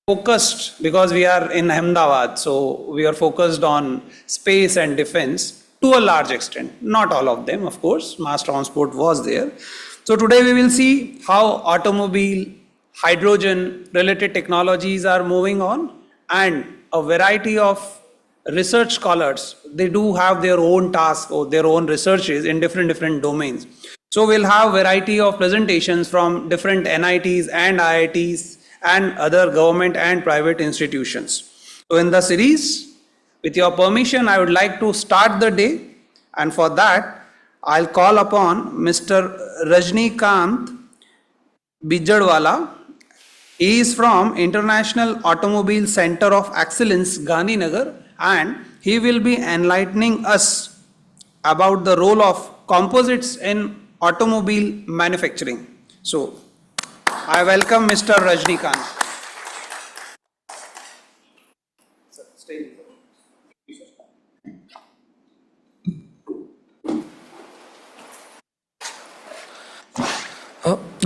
focused because we are in Ahmedabad, so we are focused on space and defense to a large extent. Not all of them, of course. Mass transport was there. So today we will see how automobile, hydrogen related technologies are moving on, and a variety of research scholars, they do have their own tasks or their own researches in different domains. So we'll have variety of presentations from different NITs and IITs and other government and private institutions. So in the series, with your permission, I would like to start the day, and for that I'll call upon Mr. Rajnikant Bijadwala. He is from International Automobile Center of Excellence, Gandhinagar, and he will be enlightening us about the role of composites in automobile manufacturing. So, I welcome Mr. Rajnikant.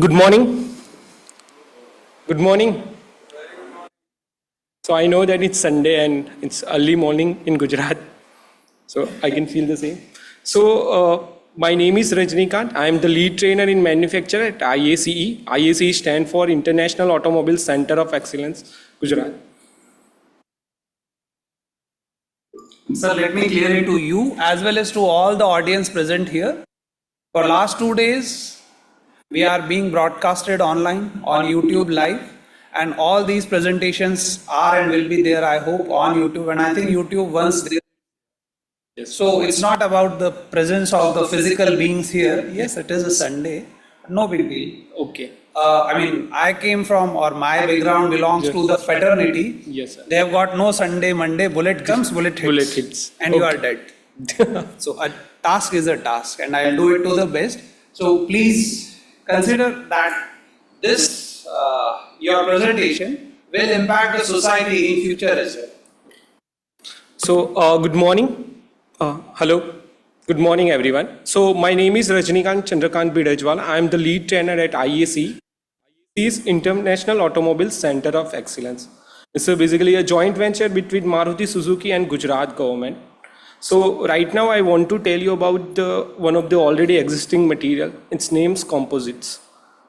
Good morning. Good morning. So I know that it's Sunday and it's early morning in Gujarat. So I can feel the same. So my name is Rajnikant. I am the lead trainer in manufacture at IACE. IACE stands for International Automobile Center of Excellence, Gujarat. Sir, let me clear it to you as well as to all the audience present here. For last 2 days, we are being broadcasted online on YouTube live, and all these presentations are and will be there, I hope, on YouTube. And I think YouTube once there. So it's not about the presence of the physical beings here. Yes, it is a Sunday. No big deal. Okay. I came from, or my background belongs to the fraternity. Yes, sir. They have got no Sunday, Monday, bullet comes, bullet hits. Bullet hits. And you are dead. So a task is a task, and I'll do it to the best. So please consider that this, your presentation will impact the society in future as well. So good morning. Hello. Good morning, everyone. So my name is Rajnikant Chandrakant Bidajwala. I am the lead trainer at IAC. IAC is International Automobile Center of Excellence. It's basically a joint venture between Maruti Suzuki and Gujarat government. So right now I want to tell you about one of the already existing material. Its name's composites.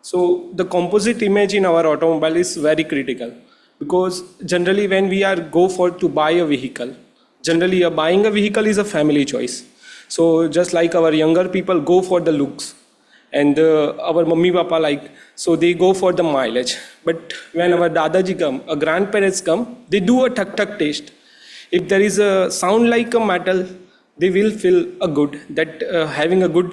So the composite image in our automobile is very critical, because generally when we go to buy a vehicle, generally buying a vehicle is a family choice. So just like our younger people go for the looks, and our mummy papa so they go for the mileage. But when our dadaji come, our grandparents come, they do a tuk taste. If there is a sound like a metal, they will feel a good, that having a good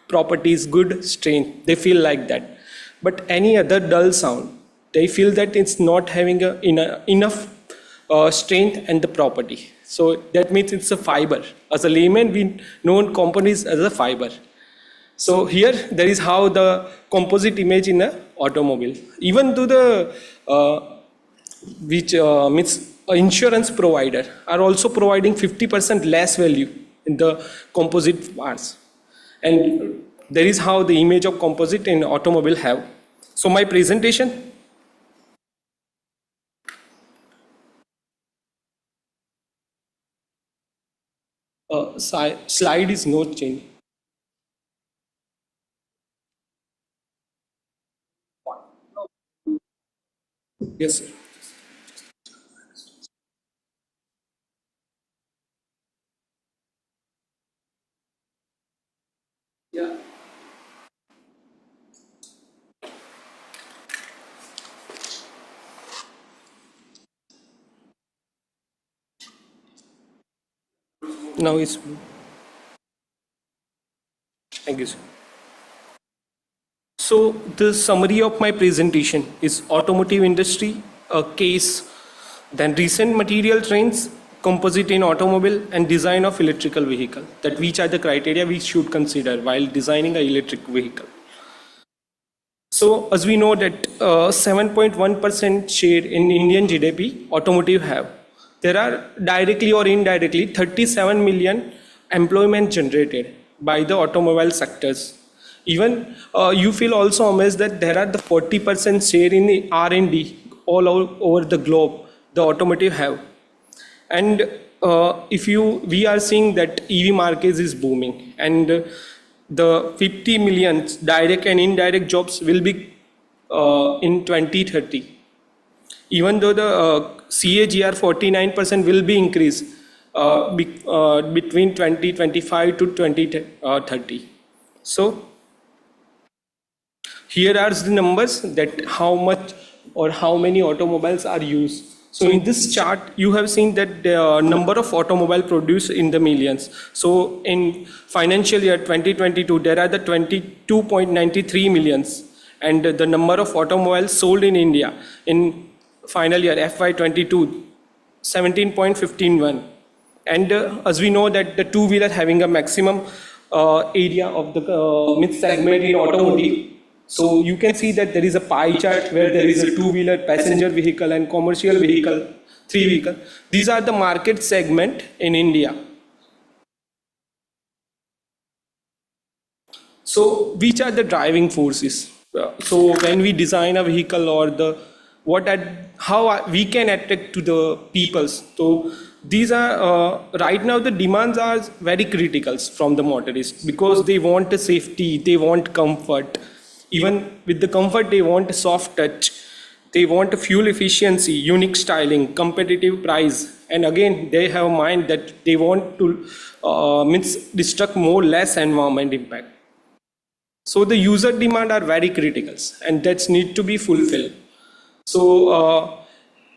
properties, good strength, they feel like that. But any other dull sound, they feel that it's not having enough strength and the property. So that means it's a fiber. As a layman, we know components as a fiber. So here, there is how the composite image in an automobile. Even to the, which means insurance provider are also providing 50% less value in the composite parts. And there is how the image of composite in automobile have. So my presentation. Slide is not changing. Yes, sir. Yeah. Now it's. Thank you, sir. So the summary of my presentation is automotive industry, a case, then recent material trends, composite in automobile, and design of electrical vehicle. That which are the criteria we should consider while designing an electric vehicle. So as we know that 7.1% share in Indian GDP, automotive have. There are directly or indirectly 37 million employment generated by the automobile sectors. Even you feel also amazed that there are the 40% share in the R&D over the globe, the automotive have. And we are seeing that EV market is booming, and the 50 million direct and indirect jobs will be in 2030. Even though the CAGR 49% will be increased between 2025 to 2030. So here are the numbers that how much or how many automobiles are used. So in this chart, you have seen that the number of automobile produced in the millions. So in financial year 2022, there are the 22.93 millions, and the number of automobiles sold in India in final year FY22, 17.15. And as we know that the two-wheeler having a maximum area of the mid segment in automotive. So you can see that there is a pie chart where there is a two-wheeler, passenger vehicle and commercial vehicle, three vehicle. These are the market segment in India. So which are the driving forces? So when we design a vehicle or how we can attract to the peoples. So these are right now the demands are very critical from the motorists because they want the safety, they want comfort. Even with the comfort, they want a soft touch. They want a fuel efficiency, unique styling, competitive price, and again they have a mind that they want to destruct more less environment impact. So the user demand are very critical, and that's need to be fulfilled. So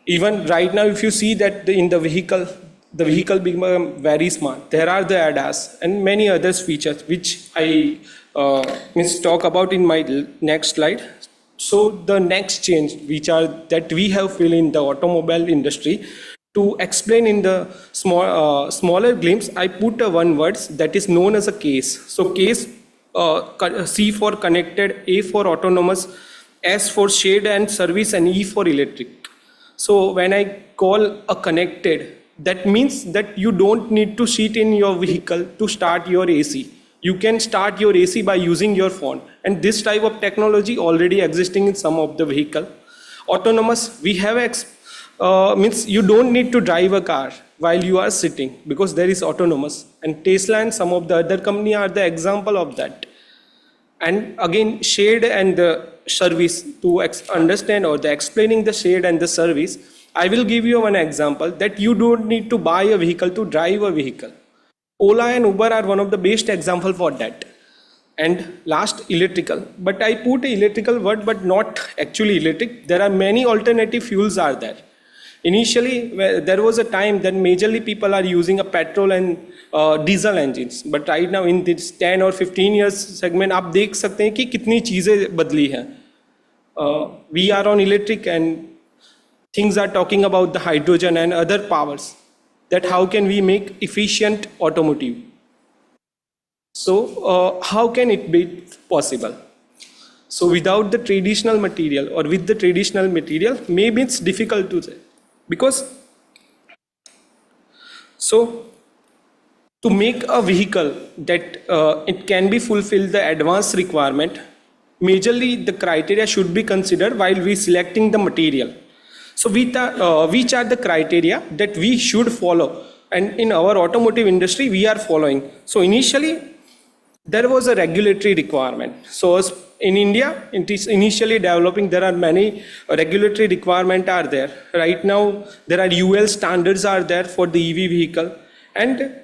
even right now, if you see that in the vehicle become very smart. There are the ADAS and many other features which I talk about in my next slide. So the next change which are that we have feel in the automobile industry, to explain in the smaller glimpse, I put one words that is known as a case. So case, C for connected, A for autonomous, S for shared and service, and E for electric. So when I call a connected, that means that you don't need to sit in your vehicle to start your AC. You can start your AC by using your phone, and this type of technology already existing in some of the vehicle. Autonomous, we have means you don't need to drive a car while you are sitting because there is autonomous, and Tesla and some of the other company are the example of that. And again, shared and the service, to understand or the explaining the shared and the service, I will give you one example that you don't need to buy a vehicle to drive a vehicle. Ola and Uber are one of the best example for that. And last, electrical. But I put electrical word, but not actually electric. There are many alternative fuels are there. Initially, there was a time that majorly people are using a petrol and diesel engines. But right now in this 10 or 15 years segment, आप देख सकते हैं कि कितनी चीजें बदली हैं. We are on electric and things are talking about the hydrogen and other powers. That how can we make efficient automotive? So how can it be possible? So without the traditional material or with the traditional material, maybe it's difficult to say. Because so to make a vehicle that it can be fulfill the advanced requirement, majorly the criteria should be considered while we selecting the material. So which are the criteria that we should follow, and in our automotive industry we are following. So initially there was a regulatory requirement. So as in India, it is initially developing, there are many regulatory requirements are there. Right now there are UL standards are there for the EV vehicle, and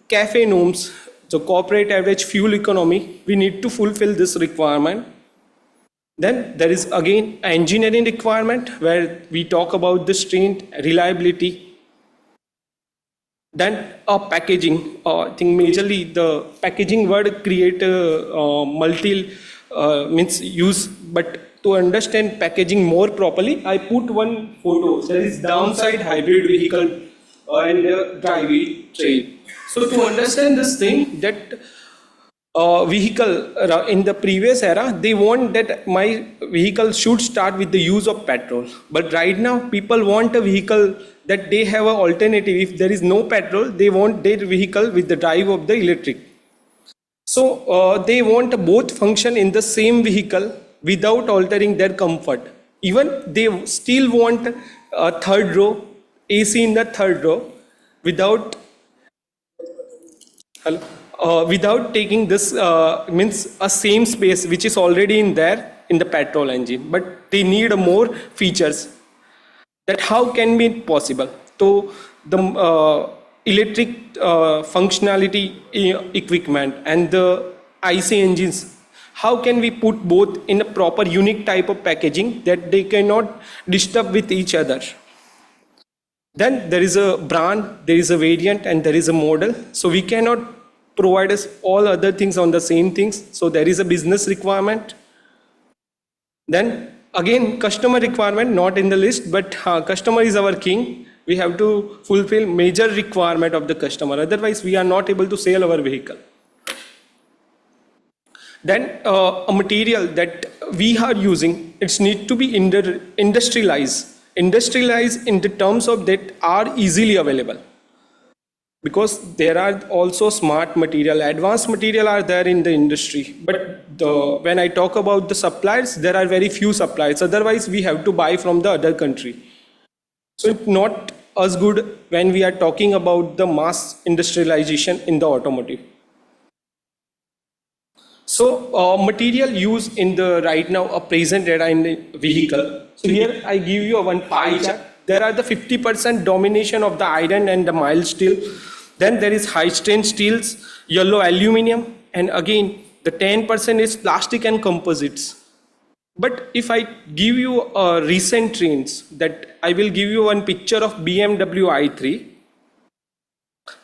CAFE norms, so corporate average fuel economy, we need to fulfill this requirement. Then there is again an engineering requirement where we talk about the strength, reliability. Then packaging, I think majorly the packaging word create means use, but to understand packaging more properly, I put one photo. There is downside hybrid vehicle and drive train. So to understand this thing, that vehicle in the previous era, they want that my vehicle should start with the use of petrol. But right now, people want a vehicle that they have an alternative. If there is no petrol, they want their vehicle with the drive of the electric. So they want both function in the same vehicle without altering their comfort. Even they still want a third row, AC in the third row, without hello, without taking this means a same space which is already in there in the petrol engine, but they need a more features. That how can be possible? So the electric functionality equipment and the IC engines, how can we put both in a proper unique type of packaging that they cannot disturb with each other? Then there is a brand, there is a variant, and there is a model. So we cannot provide us all other things on the same things. So there is a business requirement. Then again, customer requirement not in the list, but customer is our king. We have to fulfill major requirement of the customer. Otherwise, we are not able to sell our vehicle. Then a material that we are using, it's need to be industrialized. Industrialized in the terms of that are easily available. Because there are also smart material, advanced material are there in the industry. But when I talk about the suppliers, there are very few suppliers. Otherwise, we have to buy from the other country. So it's not as good when we are talking about the mass industrialization in the automotive. So material used in the right now a present era in the vehicle. So here I give you a one pie chart. There are the 50% domination of the iron and the mild steel. Then there is high strength steels, yellow aluminum, and again the 10% is plastic and composites. But if I give you a recent trends, that I will give you one picture of BMW i3,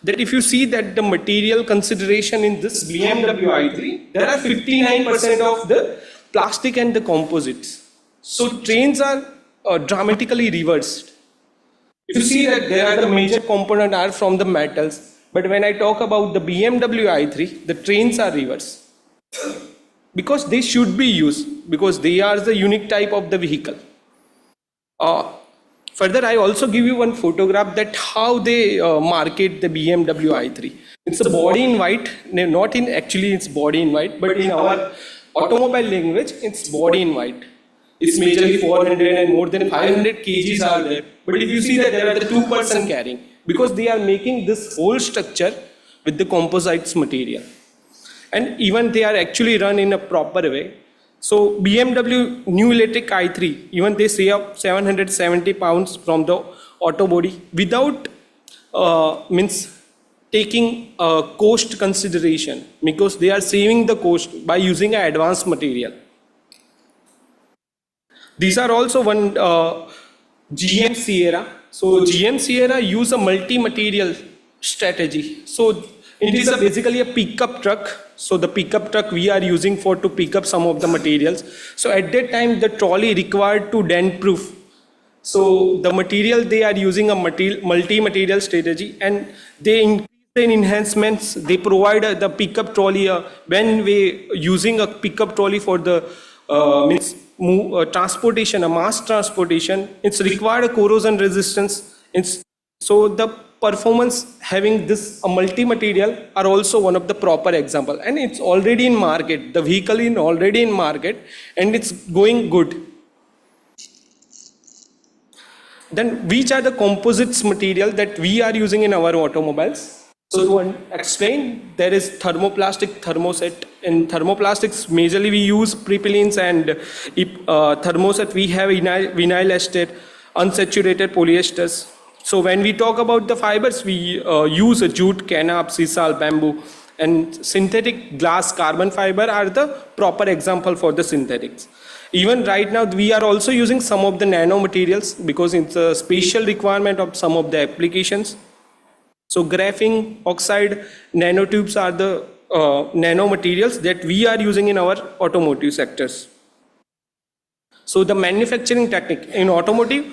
that if you see that the material consideration in this BMW i3, there are 59% of the plastic and the composites. So trends are dramatically reversed. If you see that there are the major component are from the metals, but when I talk about the BMW i3, the trends are reversed. Because they should be used, because they are the unique type of the vehicle. Further, I also give you one photograph that how they market the BMW i3. It's a body in white, not in actually it's body in white, but in our automobile language, it's body in white. It's majorly 400 and more than 500 kgs are there. But if you see that there are the 2% carrying, because they are making this whole structure with the composites material. And even they are actually run in a proper way. So BMW new electric i3, even they say up 770 pounds from the auto body without means taking cost consideration, because they are saving the cost by using an advanced material. These are also one GM Sierra. So GM Sierra use a multi-material strategy. So it is basically a pickup truck. So the pickup truck we are using for to pick up some of the materials. So at that time the trolley required to dent proof. So the material they are using a multi-material strategy, and they increase in enhancements. They provide the pickup trolley when we using a pickup trolley for the transportation, a mass transportation. It's required a corrosion resistance. So the performance having this multi-material are also one of the proper example, and it's already in market. The vehicle is already in market and it's going good. Then which are the composites material that we are using in our automobiles? So to explain, there is thermoplastic thermoset. In thermoplastics majorly we use propylenes, and thermoset we have vinyl acetate, unsaturated polyesters. So when we talk about the fibers, we use a jute, canap, sisal, bamboo, and synthetic glass carbon fiber are the proper example for the synthetics. Even right now we are also using some of the nano materials because it's a special requirement of some of the applications. So graphene oxide nanotubes are the nano materials that we are using in our automotive sectors. So the manufacturing technique in automotive,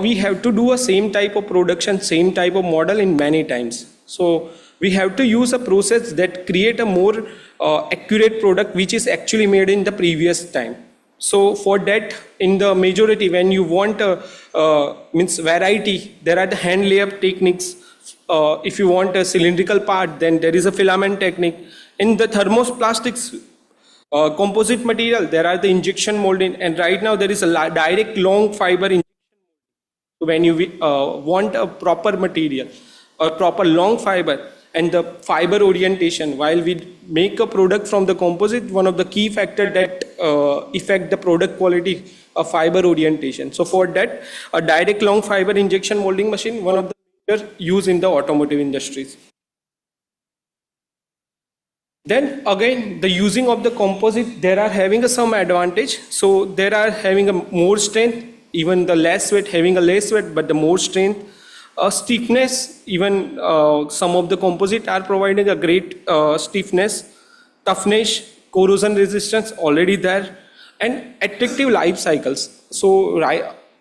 we have to do a same type of production, same type of model in many times. So we have to use a process that create a more accurate product which is actually made in the previous time. So for that, in the majority, when you want a means variety, there are the hand layup techniques. If you want a cylindrical part, then there is a filament technique. In the thermoplastics, composite material, there are the injection molding, and right now there is a direct long fiber when you want a proper material or proper long fiber and the fiber orientation. While we make a product from the composite, one of the key factors that affect the product quality of fiber orientation. So for that, a direct long fiber injection molding machine, one of the major used in the automotive industries. Then again, the using of the composite, there are having some advantage. So there are having a more strength, even the less weight, having a less weight, but the more strength, stiffness, even some of the composite are providing a great stiffness, toughness, corrosion resistance already there, and attractive life cycles. So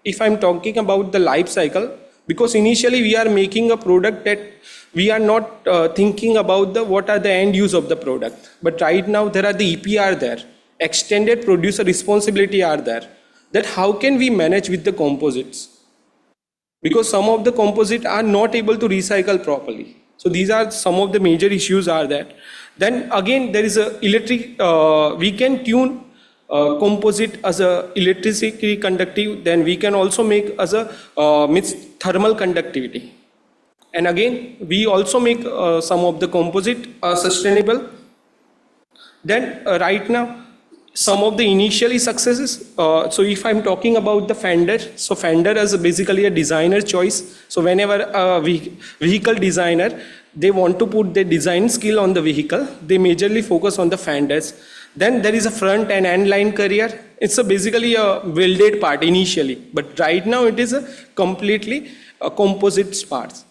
if I'm talking about the life cycle, because initially we are making a product that we are not thinking about what are the end use of the product, but right now there are the EPR there, extended producer responsibility are there, that how can we manage with the composites, because some of the composite are not able to recycle properly. So these are some of the major issues are there. Then again there is a electric, we can tune composite as a electricity conductive, then we can also make as a thermal conductivity. And again, we also make some of the composite sustainable. Then right now, some of the initially successes. So if I'm talking about the fender, so fender is basically a designer choice. So whenever a vehicle designer, they want to put their design skill on the vehicle, they majorly focus on the fenders. Then there is a front and end line carrier. It's basically a welded part initially, but right now it is a completely composite parts.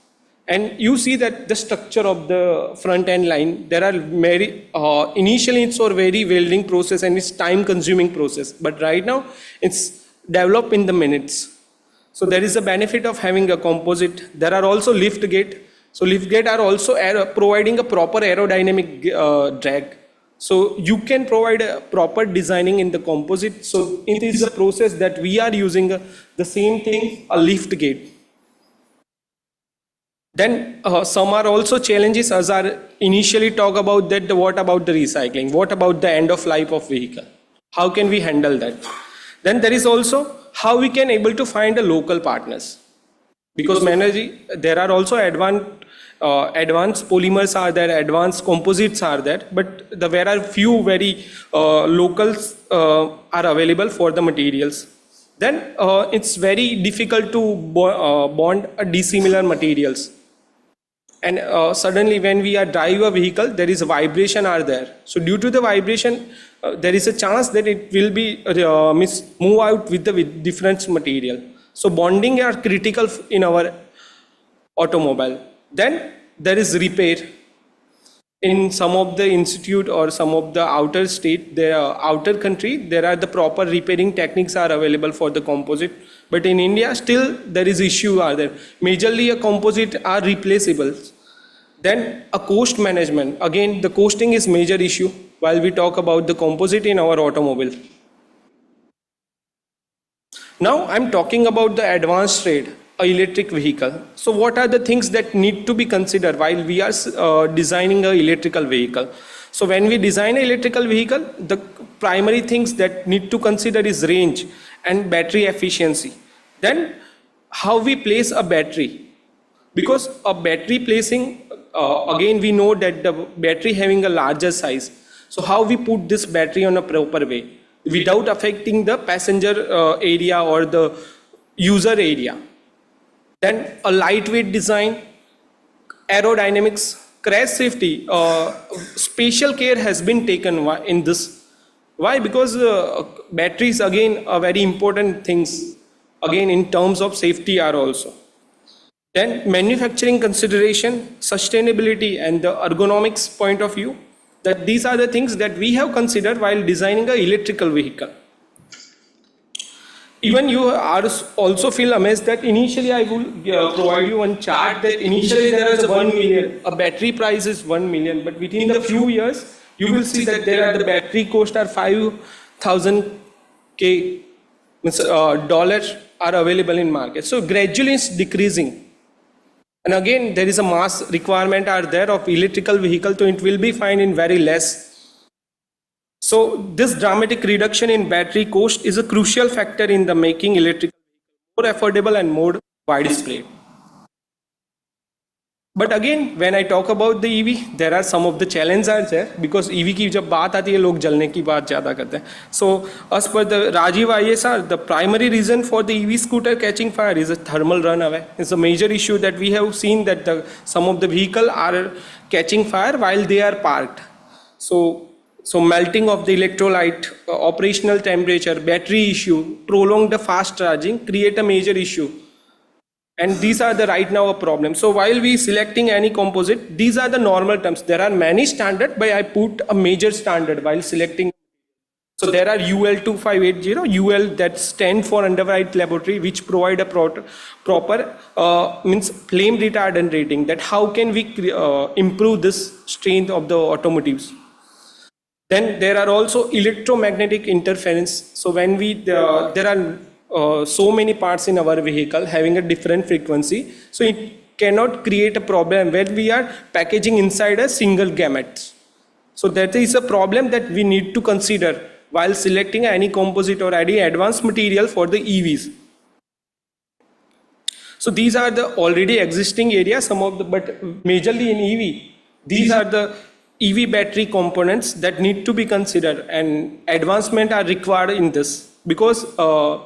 And you see that the structure of the front end line, there are very, initially it's a very welding process and it's time consuming process, but right now it's developed in the minutes. So there is a benefit of having a composite. There are also lift gate. So lift gate are also providing a proper aerodynamic drag. So you can provide a proper designing in the composite. So it is a process that we are using the same thing, a lift gate. Then some are also challenges as are initially talk about that, what about the recycling? What about the end of life of vehicle? How can we handle that? Then there is also how we can able to find a local partners. Because there are also advanced polymers are there, advanced composites are there, but there are few very locals are available for the materials. Then it's very difficult to bond dissimilar materials. And suddenly when we are drive a vehicle, there is a vibration are there. So due to the vibration, there is a chance that it will be move out with the different material. So bonding are critical in our automobile. Then there is repair. In some of the institute or some of the outer state, outer country, there are the proper repairing techniques are available for the composite. But in India, still there is issue are there. Majorly a composite are replaceable. Then a cost management. Again, the costing is major issue while we talk about the composite in our automobile. Now I'm talking about the advanced trade, a electric vehicle. So what are the things that need to be considered while we are designing an electrical vehicle? So when we design an electrical vehicle, the primary things that need to consider is range and battery efficiency. Then how we place a battery, because a battery placing, again we know that the battery having a larger size. So how we put this battery on a proper way without affecting the passenger area or the user area. Then a lightweight design, aerodynamics, crash safety, special care has been taken in this. Why? Because batteries again are very important things, again in terms of safety are also. Then manufacturing consideration, sustainability and the ergonomics point of view, that these are the things that we have considered while designing an electrical vehicle. Even you are also feel amazed that initially I will provide you one chart that initially there is 1 million, a battery price is 1 million, but within the few years you will see that there are the battery cost are 5,000 dollars are available in market. So gradually it's decreasing. And again, there is a mass requirement are there of electrical vehicle, so it will be fine in very less. So this dramatic reduction in battery cost is a crucial factor in the making electric more affordable and more widespread. But again, when I talk about the EV, there are some of the challenges there because EV की जब बात आती है लोग जलने की बात ज़्यादा करते हैं. So as per the Rajiv ISR, the primary reason for the EV scooter catching fire is a thermal runaway. It's a major issue that we have seen that some of the vehicle are catching fire while they are parked. So melting of the electrolyte, operational temperature, battery issue, prolonged fast charging create a major issue. And these are the right now a problem. So while we selecting any composite, these are the normal terms. There are many standard, but I put a major standard while selecting. So there are UL 2580, UL that stand for Underwrite Laboratory, which provide a proper means flame retardant rating. That how can we improve this strength of the automotives. Then there are also electromagnetic interference. So when we there are so many parts in our vehicle having a different frequency, so it cannot create a problem when we are packaging inside a single gamut. So that is a problem that we need to consider while selecting any composite or any advanced material for the EVs. So these are the already existing areas, some of the, but majorly in EV, these are the EV battery components that need to be considered, and advancement are required in this. Because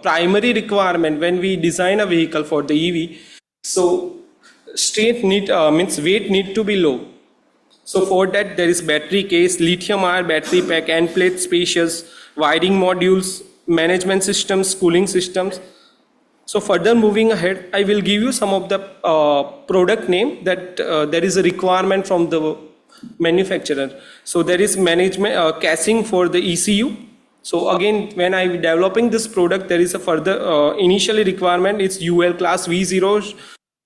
primary requirement when we design a vehicle for the EV, so strength means weight need to be low. So for that there is battery case, lithium-ion battery pack, end plate, spacious, wiring modules, management systems, cooling systems. So further moving ahead, I will give you some of the product name that there is a requirement from the manufacturer. So there is management casing for the ECU. So again, when I'm developing this product, there is a further initially requirement. It's UL class V0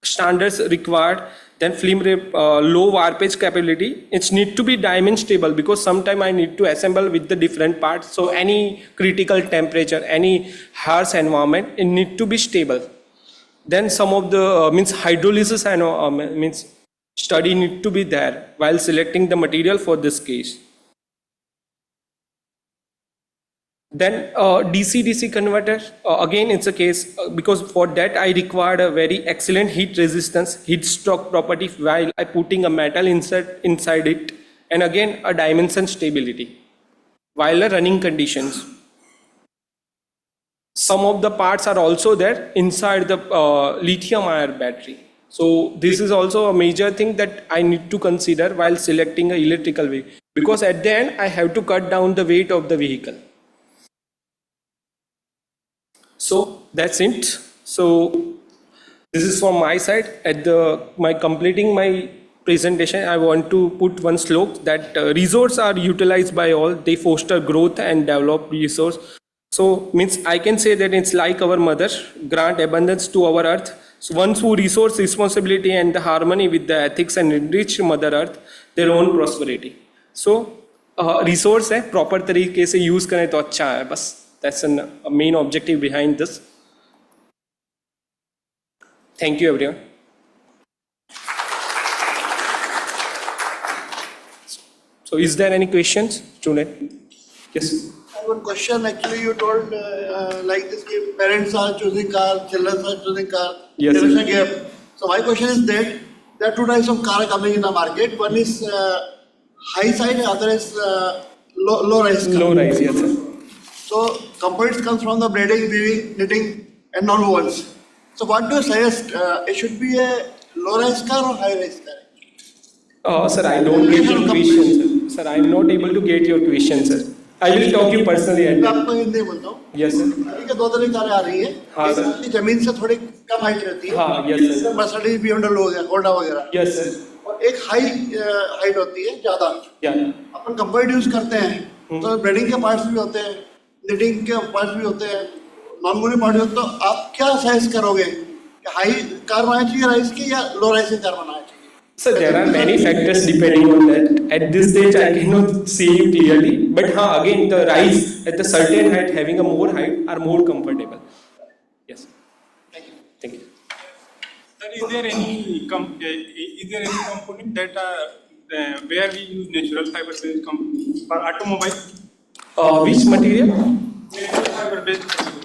standards required. Then film low warpage capability. It need to be diamond stable because sometime I need to assemble with the different parts. So any critical temperature, any harsh environment, it need to be stable. Then some of the means hydrolysis and means study need to be there while selecting the material for this case. Then DC-DC converter, again it's a case because for that I required a very excellent heat resistance, heat stroke property while I putting a metal inside it, and again a dimension stability while a running conditions. Some of the parts are also there inside the lithium-ion battery. So this is also a major thing that I need to consider while selecting an electrical vehicle, because at the end I have to cut down the weight of the vehicle. So that's it. So this is from my side. At my completing my presentation, I want to put one slok that resources are utilized by all. They foster growth and develop resource. So means I can say that it's like our mother, grant abundance to our earth. So ones who resource responsibility and the harmony with the ethics and enrich mother earth, their own prosperity. So resource है proper तरीके से use करें तो अच्छा है बस. That's a main objective behind this. Thank you, everyone. So, is there any questions, student? Yes. I have one question. Actually, you told like this: parents are choosing car, children are choosing car. Yes, there is sir. a gap. So my question is that there are two types of car coming in the market. One is high side, other is low rise. Low rise, yes, sir. So components comes from the braiding, weaving, knitting, and non-wovens. So what do you suggest? It should be a low-rise car or high-rise car? Sir, I don't get your question, sir. Sir, I am not able to get your question, sir. I will talk to you personally. मैं आपको हिंदी बोलता हूँ. Yes, sir. अभी के दो तरह की कारें आ रही हैं. हाँ, सर. एक जमीन से थोड़ी कम हाइट रहती है. हाँ, yes, sir. मर्सिडीज BMW हो गया, होंडा वगैरह. Yes, sir. और एक हाइट होती है ज़्यादा. Yeah. अपन कंपोजिट यूज करते हैं, तो ब्रेडिंग के पार्ट्स भी होते हैं, निटिंग के पार्ट्स भी होते हैं, नॉन-मूविंग पार्ट भी होते हैं. तो आप क्या सजेस्ट करोगे कि हाई कार बनाना चाहिए राइस की या लो राइस की कार बनाना चाहिए? So there are many factors depending on that. At this stage, I cannot see you clearly. But again, the rise at the certain height, having a more height, are more comfortable. Yes. Thank you. Thank you. Sir, is there any component that where we use natural fiber based for automobile? Which material?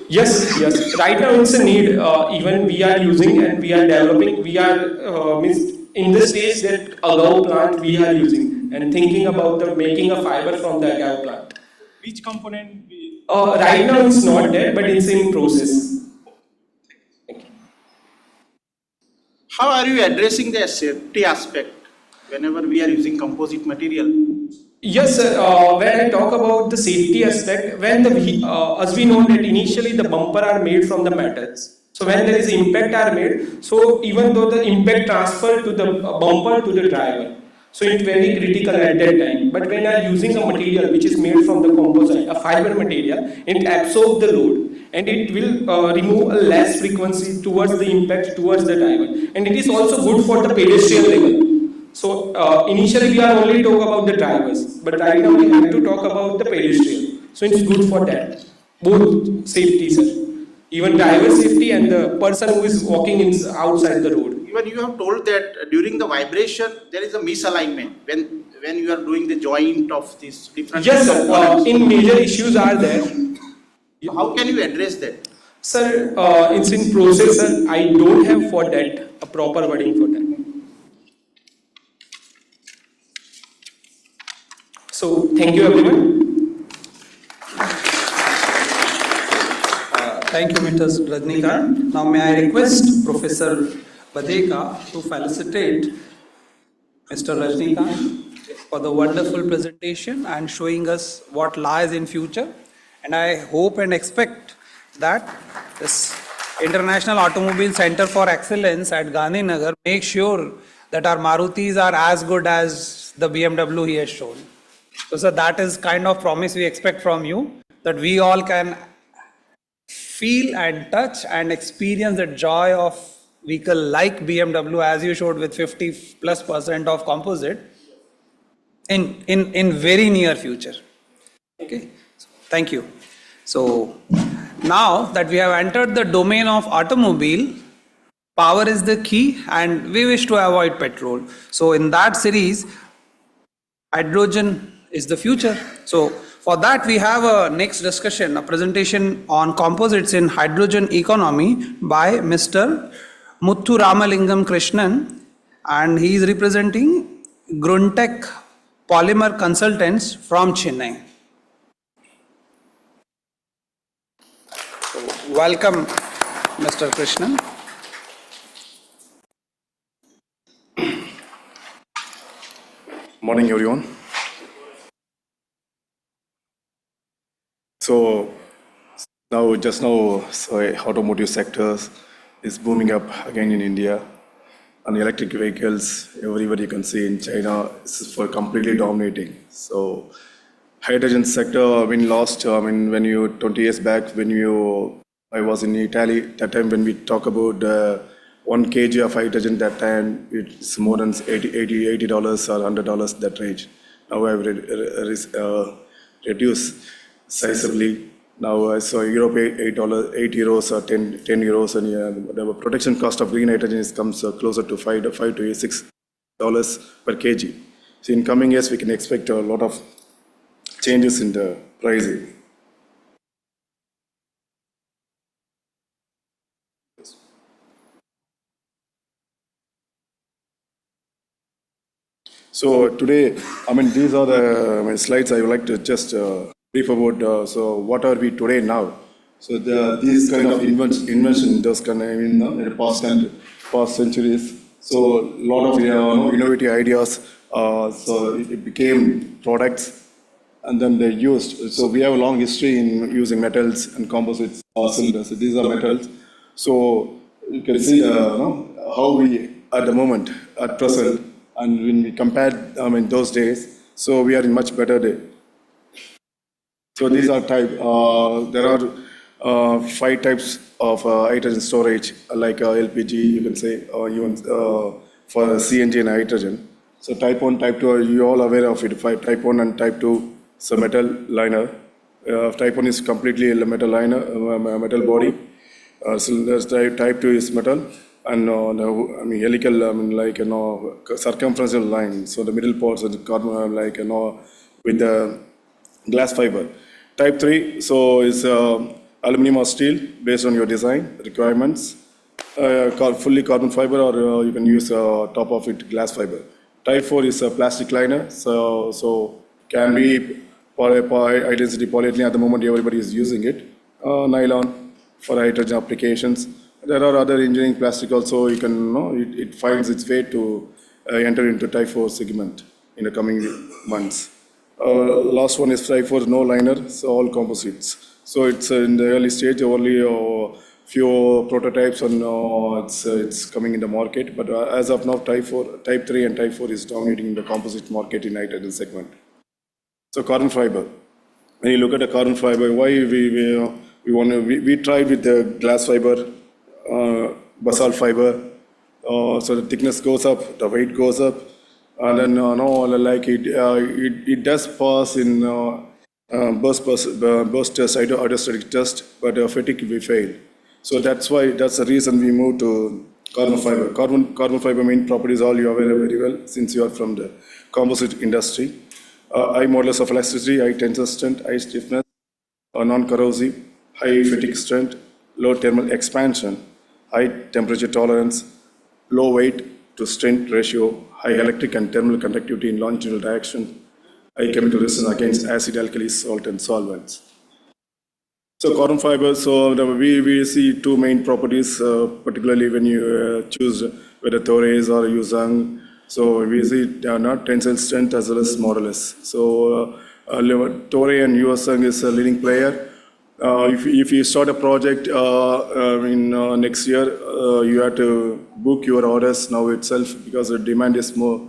Yes, yes. Right now it's a need. Even we are using and we are developing. We are means in the stage that agave plant we are using and thinking about the making a fiber from the agave plant. Which component we Right now it's not there, but it's in process. How are you addressing the safety aspect whenever we are using composite material? Yes, sir. When I talk about the safety aspect, as we know that initially the bumper are made from the metals. So when there is impact are made, so even though the impact transfer to the bumper to the driver, so it's very critical at that time. But when I'm using a material which is made from the composite, a fiber material, it absorbs the load and it will remove a less frequency towards the impact towards the driver. And it is also good for the pedestrian level. So initially we are only talk about the drivers, but right now we have to talk about the pedestrian. So it's good for that, both safety, sir. Even driver safety and the person who is walking outside the road. Even you have told that during the vibration there is a misalignment when you are doing the joint of these different Yes, sir. components. In major issues are there. How can you address that? Sir, it's in process, sir. I don't have for that a proper wording for that. So thank you everyone. Thank you, Mr. Rajnikant. Now may I request Professor Badeka to felicitate Mr. Rajnikant for the wonderful presentation and showing us what lies in future. And I hope and expect that this International Automobile Center for Excellence at Gandhinagar make sure that our Marutis are as good as the BMW he has shown. So, sir, that is kind of promise we expect from you, that we all can feel and touch and experience the joy of vehicle like BMW as you showed with 50+% of composite in very near future. Okay, thank you. So now that we have entered the domain of automobile, power is the key and we wish to avoid petrol. So in that series, hydrogen is the future. So for that we have a next discussion, a presentation on composites in hydrogen economy by Mr. Muthu Ramalingam Krishnan, and he is representing Gruntech Polymer Consultants from Chennai. So welcome, Mr. Krishnan. Morning, everyone. So automotive sectors is booming up again in India, and electric vehicles everywhere you can see in China is for completely dominating. So hydrogen sector, when 20 years back, I was in Italy, that time when we talk about 1 kg of hydrogen, that time it's more than $80 or $100 that range. Now I've reduced sizably. Now I saw Europe $8, 8 euros or 10 euros, and the production cost of green hydrogen comes closer to $5 to $6 per kg. So in coming years, we can expect a lot of changes in the pricing. So today, these are the slides I would like to just brief about. So what are we today now? So these kind of invention, those kind of in the past centuries. So a lot of innovative ideas. So it became products, and then they used. So we have a long history in using metals and composites cylinders. So these are metals. So you can see how we at the moment, at present, and when we compare those days, so we are in much better day. So these are there are 5 types of hydrogen storage, like LPG, you can say, or even for CNG and hydrogen. So type 1, type 2, you all aware of it. Type 1 and type 2, so metal liner. Type 1 is completely a metal liner, metal body. Cylinders, type 2 is metal. And helical, circumferential line. So the middle parts of the carbon, with the glass fiber. Type 3, so is aluminum or steel based on your design requirements. Fully carbon fiber, or you can use top of it glass fiber. Type 4 is a plastic liner, so can be high density polyethylene. At the moment, everybody is using it. Nylon for hydrogen applications. There are other engineering plastic also. You can it finds its way to enter into Type 4 segment in the coming months. Last one is Type 4, no liner, so all composites. So it's in the early stage, only few prototypes, and it's coming in the market. But as of now, Type 3 and Type 4 is dominating the composite market in hydrogen segment. So carbon fiber. When you look at the carbon fiber, why we tried with the glass fiber, basalt fiber. So the thickness goes up, the weight goes up, and then it does pass in burst test, hydrostatic test, but fatigue we fail. So that's the reason we moved to carbon fiber. Carbon fiber main properties all you are aware very well since you are from the composite industry. High modulus of elasticity, high tensile strength, high stiffness, non-corrosive, high fatigue strength, low thermal expansion, high temperature tolerance, low weight to strength ratio, high electric and thermal conductivity in longitudinal direction, high chemical resistance against acid, alkali, salt, and solvents. So carbon fiber, so we see two main properties, particularly when you choose whether Torres or Yuzhang. So we see not tensile strength as well as modulus. So Torre and Yuzhang is a leading player. If you start a project in next year, you have to book your orders now itself because the demand is more,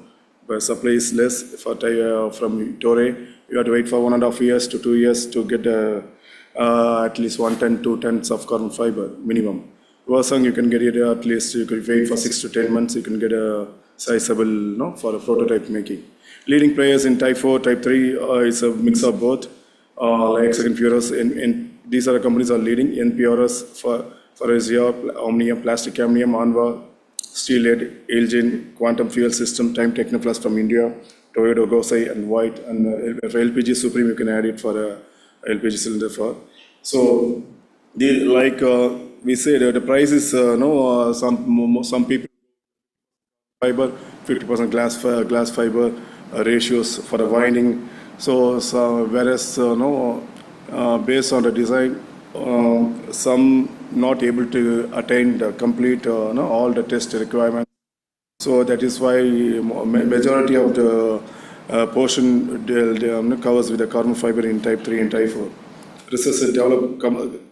but supply is less from Torre. You have to wait for 1.5 years to 2 years to get at least 1 ton, 2 tons of carbon fiber minimum. Yuzhang, you can get it at least, you can wait for 6 to 10 months, you can get a sizable for a prototype making. Leading players in Type 4, Type 3 is a mix of both. Like second Puros, and these are the companies are leading. NPRS for Asia, Omnia, Plastic Amnium, Anva, Steelhead, Elgin, Quantum Fuel System, Time Technoplus from India, Toyota, Gosai, and White, and for LPG Supreme, you can add it for a LPG cylinder for. So, we say that the price is some people fiber, 50% glass fiber ratios for the winding. So whereas based on the design, some not able to attain the complete all the test requirements. So that is why majority of the portion covers with the carbon fiber in Type 3 and Type 4. Research develop,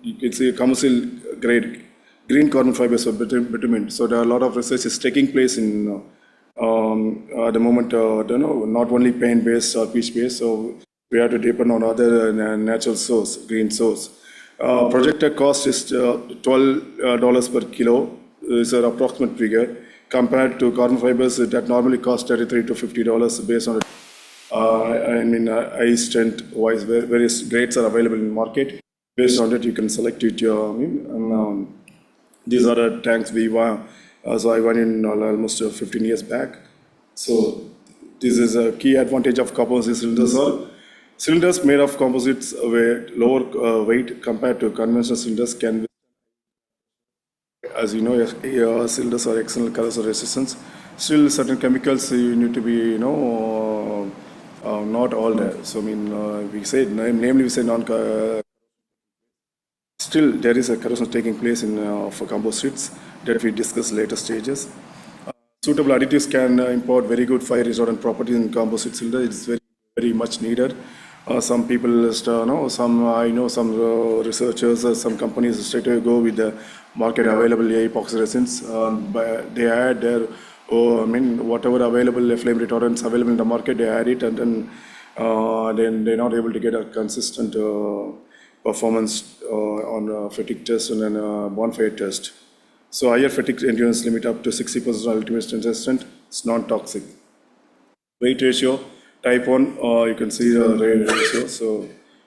you can see commercial grade green carbon fibers for bitumen. So there are a lot of research is taking place in at the moment, not only paint-based or peach-based, so we have to depend on other natural source, green source. Projected cost is $12 per kilo, is an approximate figure, compared to carbon fibers that normally cost $33 to $50 based on high strength wise, various grades are available in the market. Based on that, you can select it. These are the tanks we won. So I won in almost 15 years back. So this is a key advantage of composite cylinders. Cylinders made of composites with lower weight compared to conventional cylinders can, as you know, cylinders are external corrosion resistance. Still, certain chemicals you need to be, not all there. So we say, namely we say still there is a corrosion taking place in for composites that we discuss later stages. Suitable additives can impart very good fire retardant properties in composite cylinder. It's very, very much needed. Some people, I know some researchers, some companies straight away go with the market available epoxy resins. They add their, whatever available flame retardants available in the market, they add it, and then they're not able to get a consistent performance on fatigue test and then bonfire test. So higher fatigue endurance limit up to 60% ultimate strength. It's non-toxic. Weight ratio. Type 1, you can see the ratio.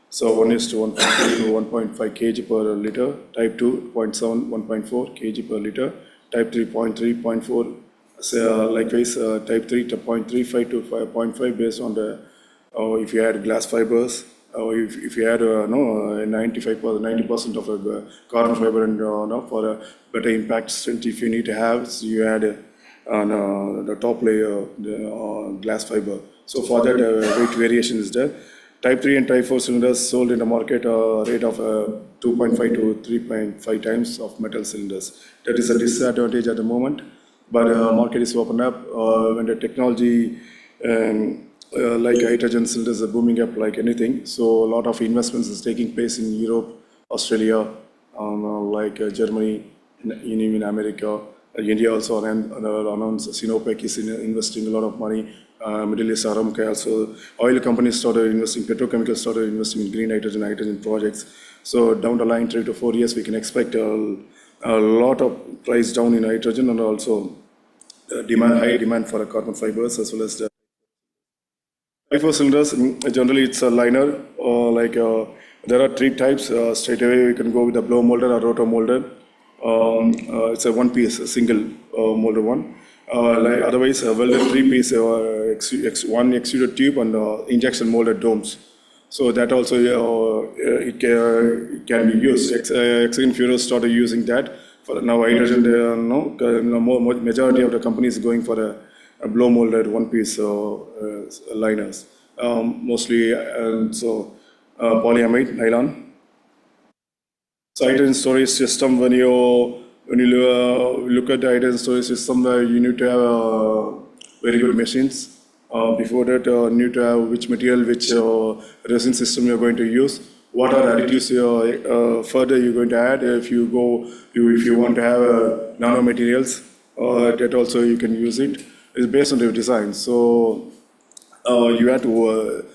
So 1 is to 1.2 to 1.5 kg per liter. Type 2, 0.7, 1.4 kg per liter. Type 3, 0.3, 0.4. So, likewise, type 3 to 0.35 to 5.5 based on the if you add glass fibers. If you had no 90% of carbon fiber and no, for a better impact strength, if you need to have, so you add the top layer, the glass fiber. So for that, weight variation is there. Type 3 and Type 4 cylinders sold in the market rate of 2.5 to 3.5 times of metal cylinders. That is a disadvantage at the moment, but market is open up when the technology like hydrogen cylinders are booming up like anything. So a lot of investments is taking place in Europe, Australia, like Germany, in even America. India also announced Sinopec is investing a lot of money. Middle East, Aramco also. Oil companies started investing, petrochemicals started investing in green hydrogen projects. So down the line, 3 to 4 years, we can expect a lot of price down in hydrogen and also high demand for carbon fibers as well as the Type 4 cylinders. Generally it's a liner, there are 3 types. Straight away we can go with a blow molded or rotor molded. It's a one piece, a single molded one. Otherwise, a welded 3-piece, one extruded tube and injection molded domes. So that also it can be used. Hexagon Furors started using that. For now, hydrogen, majority of the companies going for a blow molded one-piece liners, mostly polyamide nylon. So hydrogen storage system, when you look at the hydrogen storage system, you need to have very good machines. Before that, you need to have which material, which resin system you're going to use. What are additives further you're going to add? If you want to have nanomaterials, that also you can use it. It's based on your design. So you have to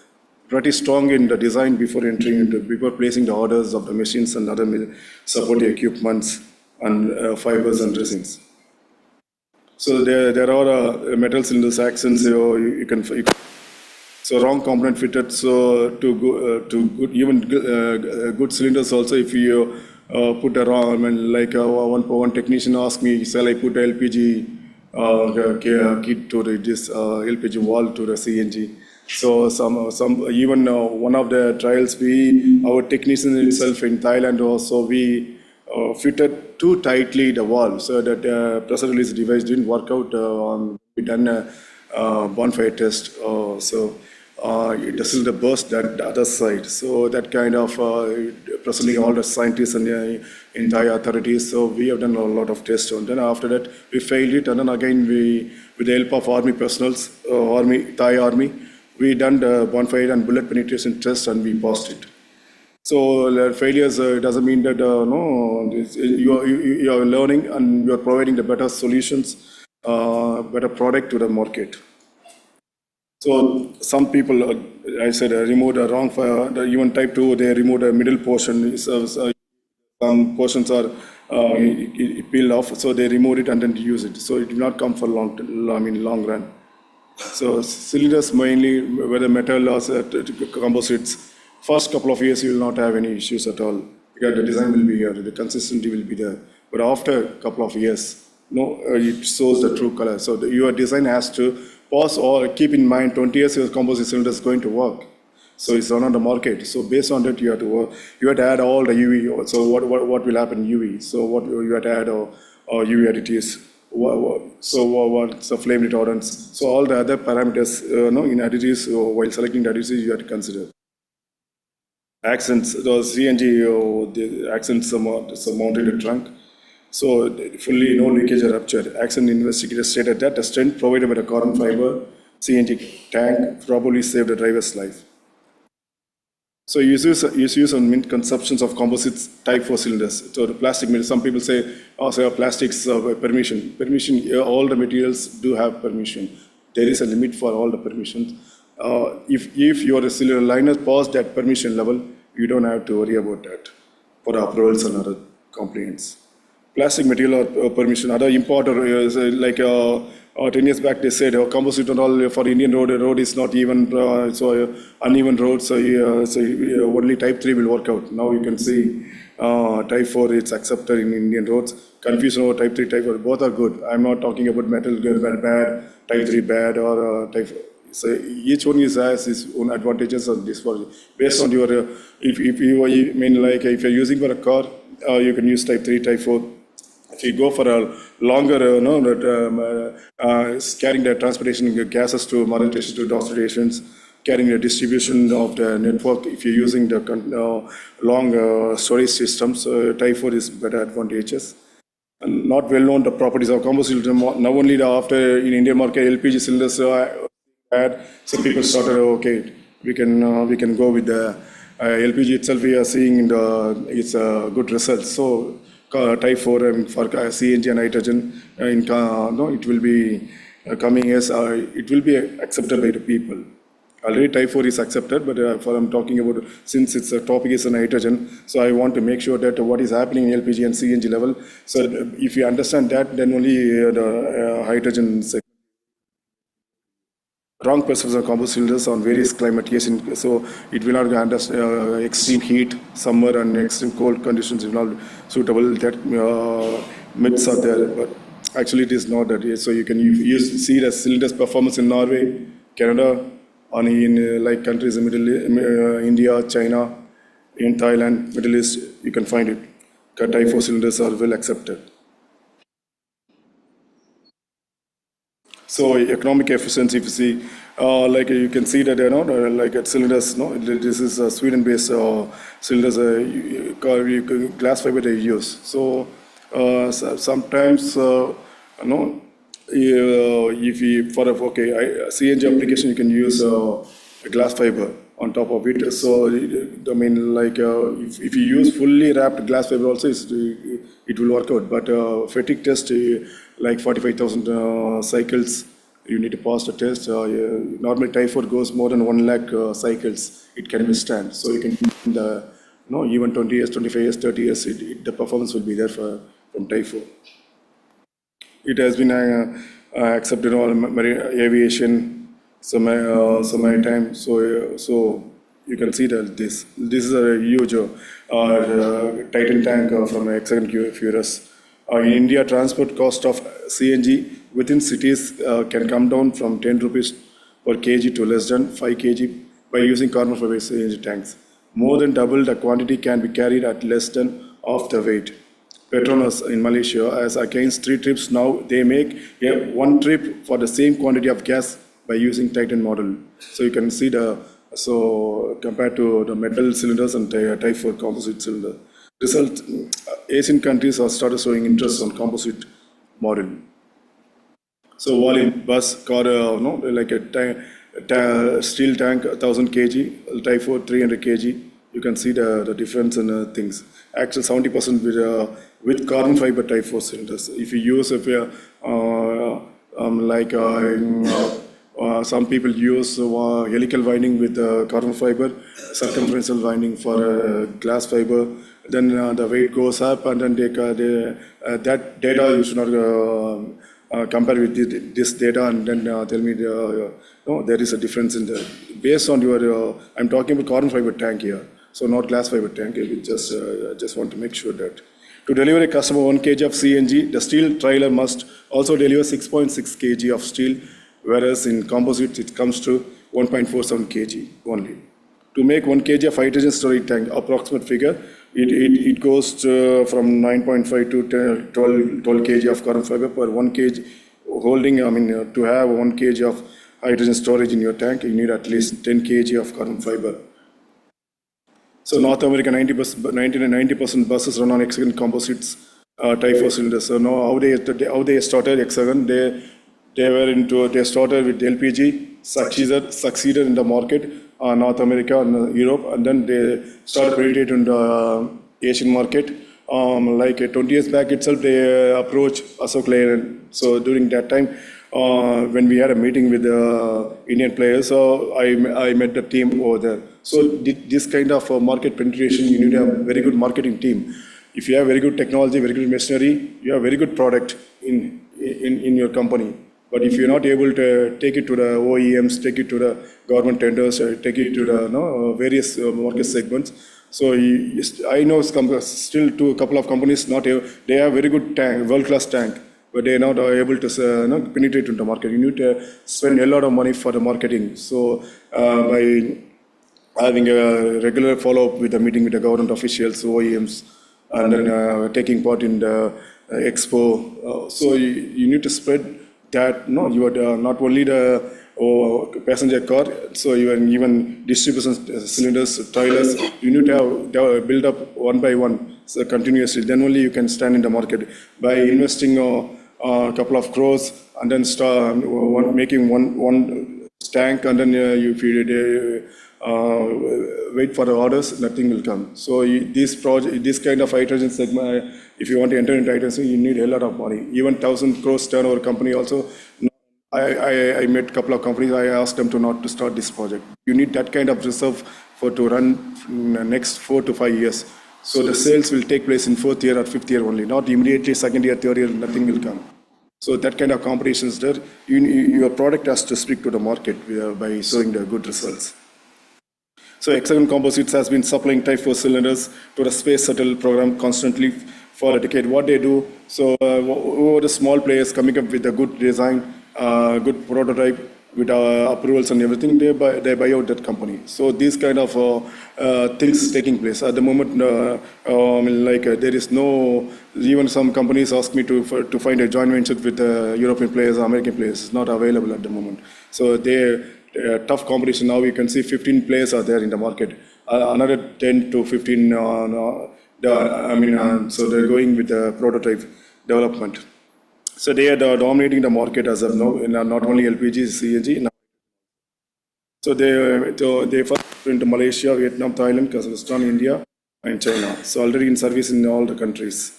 pretty strong in the design before placing the orders of the machines and other supporting equipments and fibers and resins. So there are metal cylinders accents you can so wrong component fitted. So good cylinders also, if you put a wrong, one technician asked me, shall I put LPG kit to this LPG valve to the CNG? So even one of the trials, our technician itself in Thailand also, we fitted too tightly the valve so that pressure release device didn't work out. We done a bonfire test, so it doesn't burst that the other side. So that kind of presently all the scientists and in Thai authorities. So we have done a lot of tests, and then after that we failed it, and then again with the help of army personals, Thai army, we done the bonfire and bullet penetration test, and we passed it. So failures doesn't mean that you are learning and you are providing the better solutions, better product to the market. So some people, I said, removed a wrong fire. Even type 2, they removed a middle portion. Some portions are peeled off, so they removed it and then use it. So it will not come for long run. So cylinders mainly, whether metal or composites, first couple of years you will not have any issues at all because the design will be here, the consistency will be there. But after a couple of years, it shows the true color. So your design has to pause or keep in mind 20 years your composite cylinder is going to work. So it's on the market. So based on that, you have to work. You have to add all the UV. So what will happen UV? So what you have to add UV additives. So what's the flame retardants? So all the other parameters, in additives, while selecting the additives, you have to consider. Accents, the CNG, the accents are mounted in the trunk. So fully no leakage or rupture. Accent investigators stated that the strength provided by the carbon fiber CNG tank probably saved the driver's life. So use on conceptions of composites type 4 cylinders. So the plastic, some people say, plastics permission. Permission, all the materials do have permission. There is a limit for all the permissions. If your cylinder liner passed that permission level, you don't have to worry about that for approvals and other complaints. Plastic material or permission, other importer, like 10 years back they said composite and all for Indian road is not even, so uneven road, so only type 3 will work out. Now you can see type 4 it's accepted in Indian roads. Confusion over type 3, type 4, both are good. I'm not talking about metal good, bad, type 3 bad or type 4. So each one has its own advantages and disadvantages. Based on your, if you, I mean, like if you're using for a car, you can use type 3, type 4. If you go for a longer, carrying the transportation gases to modern stations to dock stations, carrying the distribution of the network, if you're using the long storage systems, type 4 is better advantages. And not well known the properties of composite cylinder. Now only after in Indian market LPG cylinders had, so people started, okay, we can go with the LPG itself. We are seeing it's a good results. So type 4 for CNG and hydrogen, it will be coming as it will be accepted by the people. Already type 4 is accepted, but for I'm talking about, since it's a topic is on hydrogen, so I want to make sure that what is happening in LPG and CNG level. So if you understand that, then only the hydrogen wrong perception of composite cylinders on various climate conditions. So it will not understand extreme heat, summer and extreme cold conditions is not suitable. That myths are there, but actually it is not that. So you can see the cylinders performance in Norway, Canada, and in like countries in India, China, in Thailand, Middle East, you can find it. Type 4 cylinders are well accepted. So economic efficiency, if you see, like you can see that like at cylinders, this is Sweden-based cylinders, glass fiber they use. So sometimes if you for CNG application you can use a glass fiber on top of it. So I mean, like if you use fully wrapped glass fiber also, it will work out. But fatigue test, like 45,000 cycles, you need to pass the test. Normally type 4 goes more than 1 lakh cycles it can withstand. So you can even 20 years, 25 years, 30 years, the performance will be there from type 4. It has been accepted in all aviation, maritime. So you can see that this is a huge Titan tank from Hexagon Furus. In India, transport cost of CNG within cities can come down from 10 rupees per kg to less than 5 kg by using carbon fiber CNG tanks. More than double the quantity can be carried at less than half the weight. Petronas in Malaysia, as against 3 trips now, they make 1 trip for the same quantity of gas by using Titan model. So you can see compared to the metal cylinders and type 4 composite cylinder. Result, Asian countries have started showing interest on composite model. So volume bus car, like a steel tank, 1000 kg, type 4, 300 kg. You can see the difference in things. Actually, 70% with carbon fiber type 4 cylinders. If you use, some people use helical winding with carbon fiber, circumferential winding for glass fiber. Then the weight goes up, and then that data you should not compare with this data, and then tell me there is a difference in the based on your. I'm talking about carbon fiber tank here. So not glass fiber tank. We just want to make sure that to deliver a customer 1 kg of CNG, the steel trailer must also deliver 6.6 kg of steel, whereas in composite it comes to 1.47 kg only. To make 1 kg of hydrogen storage tank, approximate figure, it goes from 9.5 to 12 kg of carbon fiber per 1 kg holding. I mean, to have 1 kg of hydrogen storage in your tank, you need at least 10 kg of carbon fiber. So North America, 90% buses run on Hexagon composites type 4 cylinders. So now how they started Hexagon, they started with LPG, succeeded in the market, North America and Europe, and then they started penetrating in the Asian market. Like 20 years back itself, they approached Ashok Leyland. So during that time, when we had a meeting with the Indian players, so I met the team over there. So this kind of market penetration, you need a very good marketing team. If you have very good technology, very good machinery, you have very good product in your company. But if you're not able to take it to the OEMs, take it to the government tenders, take it to the various market segments. So I know still to a couple of companies they have very good tank, world-class tank, but they are not able to penetrate into the market. You need to spend a lot of money for the marketing. So by having a regular follow-up with the meeting with the government officials, OEMs, and then taking part in the expo. So you need to spread that. No, you are not only the passenger car, so even distribution cylinders, trailers, you need to have build up one by one, so continuously. Then only you can stand in the market by investing a couple of crores and then start making one tank, and then you feed it. Wait for the orders, nothing will come. So this kind of hydrogen segment, if you want to enter into hydrogen, you need a lot of money. Even 1,000 crores turnover company also. I met a couple of companies. I asked them not to start this project. You need that kind of reserve to run in the next 4 to 5 years. So the sales will take place in 4th year or 5th year only, not immediately 2nd year, 3rd year, nothing will come. So that kind of competition is there. Your product has to speak to the market by showing the good results. So Hexagon Composites has been supplying Type 4 cylinders to the Space Shuttle program constantly for a decade. What they do, so over the small players coming up with a good design, good prototype with approvals and everything, they buy out that company. So these kind of things taking place at the moment. There is no, even some companies ask me to find a joint venture with European players, American players. It's not available at the moment. So tough competition. Now you can see 15 players are there in the market. Another 10 to 15. So they're going with the prototype development. So they are dominating the market as of now, not only LPG, CNG. So they first into Malaysia, Vietnam, Thailand, Kazakhstan, India, and China. So already in service in all the countries.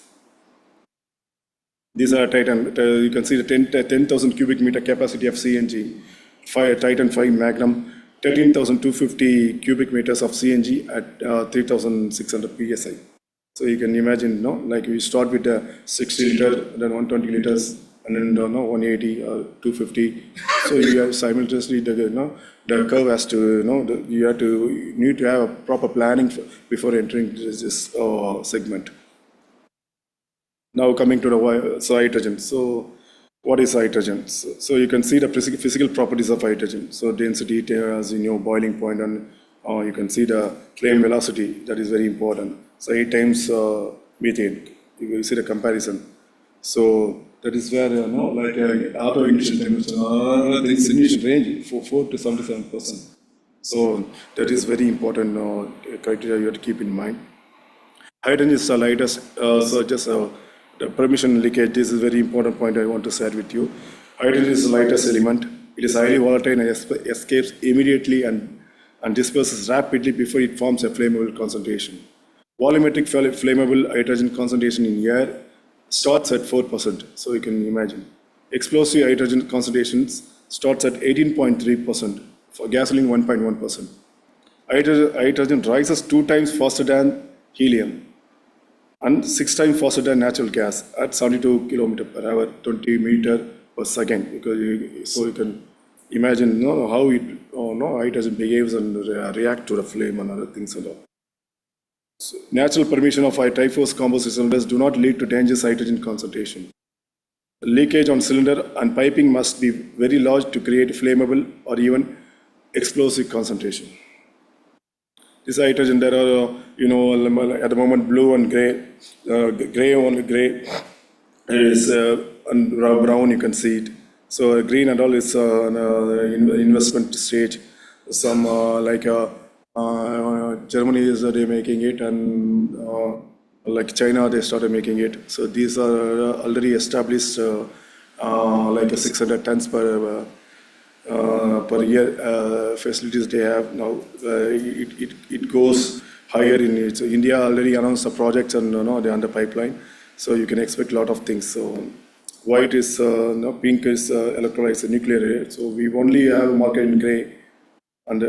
These are Titan. You can see the 10,000 cubic meter capacity of CNG. Titan 5 Magnum, 13,250 cubic meters of CNG at 3,600 PSI. So you can imagine, like we start with the 60 liter, then 120 liters, and then 180 or 250. So you have simultaneously the curve has to you need to have a proper planning before entering this segment. Now coming to the hydrogen. So what is hydrogen? So you can see the physical properties of hydrogen. So density, as you know, boiling point, and you can see the flame velocity. That is very important. So 8 times methane. You see the comparison. So that is where auto ignition temperature, ignition range for 4 to 77%. So that is very important criteria you have to keep in mind. Hydrogen is the lightest. So just the permission leakage. This is a very important point I want to share with you. Hydrogen is the lightest element. It is highly volatile and escapes immediately and disperses rapidly before it forms a flammable concentration. Volumetric flammable hydrogen concentration in air starts at 4%. So you can imagine. Explosive hydrogen concentrations starts at 18.3%. For gasoline, 1.1%. Hydrogen rises 2 times faster than helium and 6 times faster than natural gas at 72 km per hour, 20 meter per second. Because you can imagine how hydrogen behaves and react to the flame and other things and all. So, natural permission of Type 4 composite cylinders do not lead to dangerous hydrogen concentration. Leakage on cylinder and piping must be very large to create flammable or even explosive concentration. This hydrogen, there are, at the moment, blue and gray. Gray is and brown, you can see it. So green and all is investment stage. Some Germany is making it, and like China, they started making it. So these are already established, like a 600 tons per year facilities they have now. It goes higher in it. So India already announced the projects and they're under pipeline. So you can expect a lot of things. So white is pink is electrolytes, nuclear. So we only have a market in gray, and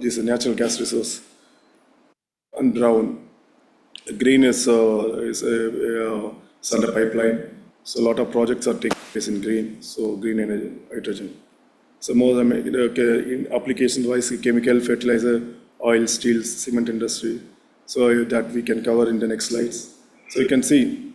this is natural gas resource. And brown, green is under pipeline. So a lot of projects are taking place in green. So green energy, hydrogen. So more in application-wise, chemical, fertilizer, oil, steel, cement industry. So that we can cover in the next slides. So you can see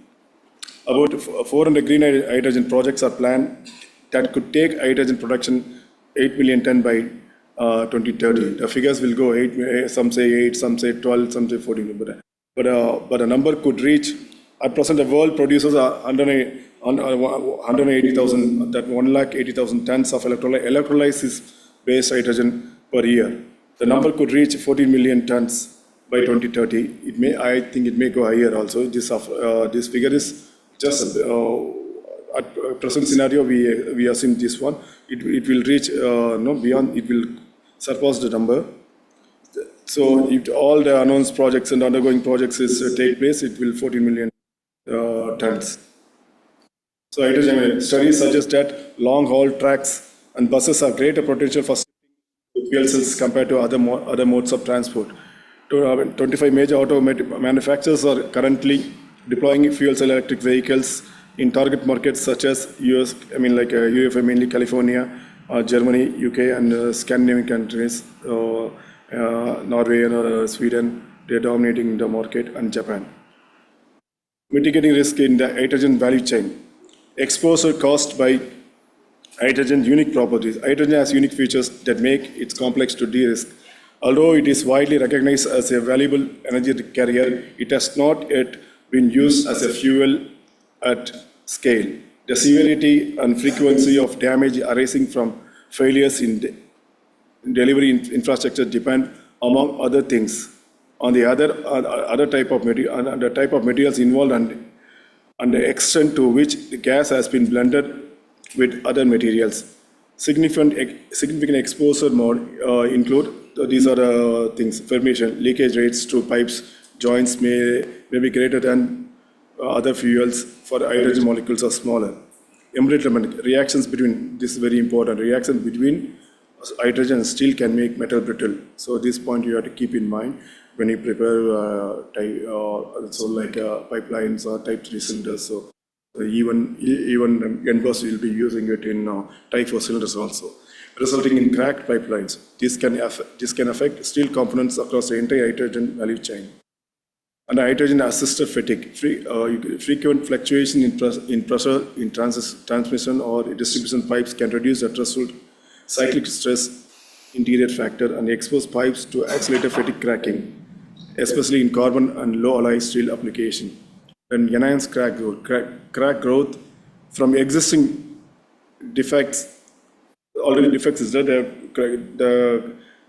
About 400 green hydrogen projects are planned that could take hydrogen production 8 million ton by 2030. The figures will go 8, some say 8, some say 12, some say 14. But a number could reach, at present the world produces 180,000, that 180,000 tons of electrolysis-based hydrogen per year. The number could reach 14 million tons by 2030. I think it may go higher also. This figure is just at present scenario. We assume this one. It will reach beyond. It will surpass the number. So if all the announced projects and undergoing projects take place, it will 14 million tons. So hydrogen studies suggest that long-haul tracks and buses have greater potential for fuel cells compared to other modes of transport. 25 major auto manufacturers are currently deploying fuel cell electric vehicles in target markets such as US, USA, mainly California, Germany, UK, and Scandinavian countries, Norway and Sweden. They're dominating the market, and Japan. Mitigating risk in the hydrogen value chain. Exposure caused by hydrogen unique properties. Hydrogen has unique features that make it complex to de-risk. Although it is widely recognized as a valuable energy carrier, it has not yet been used as a fuel at scale. The severity and frequency of damage arising from failures in delivery infrastructure depend, among other things, on the other type of materials involved and the extent to which the gas has been blended with other materials. Significant exposure mode include these are the things: formation, leakage rates through pipes, joints may be greater than other fuels for hydrogen molecules are smaller. Embrittlement reactions between, this is very important, reactions between hydrogen and steel can make metal brittle. So this point you have to keep in mind when you prepare pipelines or type 3 cylinders. So even NBOS will be using it in type 4 cylinders also, resulting in cracked pipelines. This can affect steel components across the entire hydrogen value chain. And hydrogen assisted fatigue, frequent fluctuation in pressure in transmission or distribution pipes can reduce the threshold cyclic stress interior factor and expose pipes to accelerated fatigue cracking, especially in carbon and low alloy steel application. And enhance crack growth from existing defects. Already defects is that the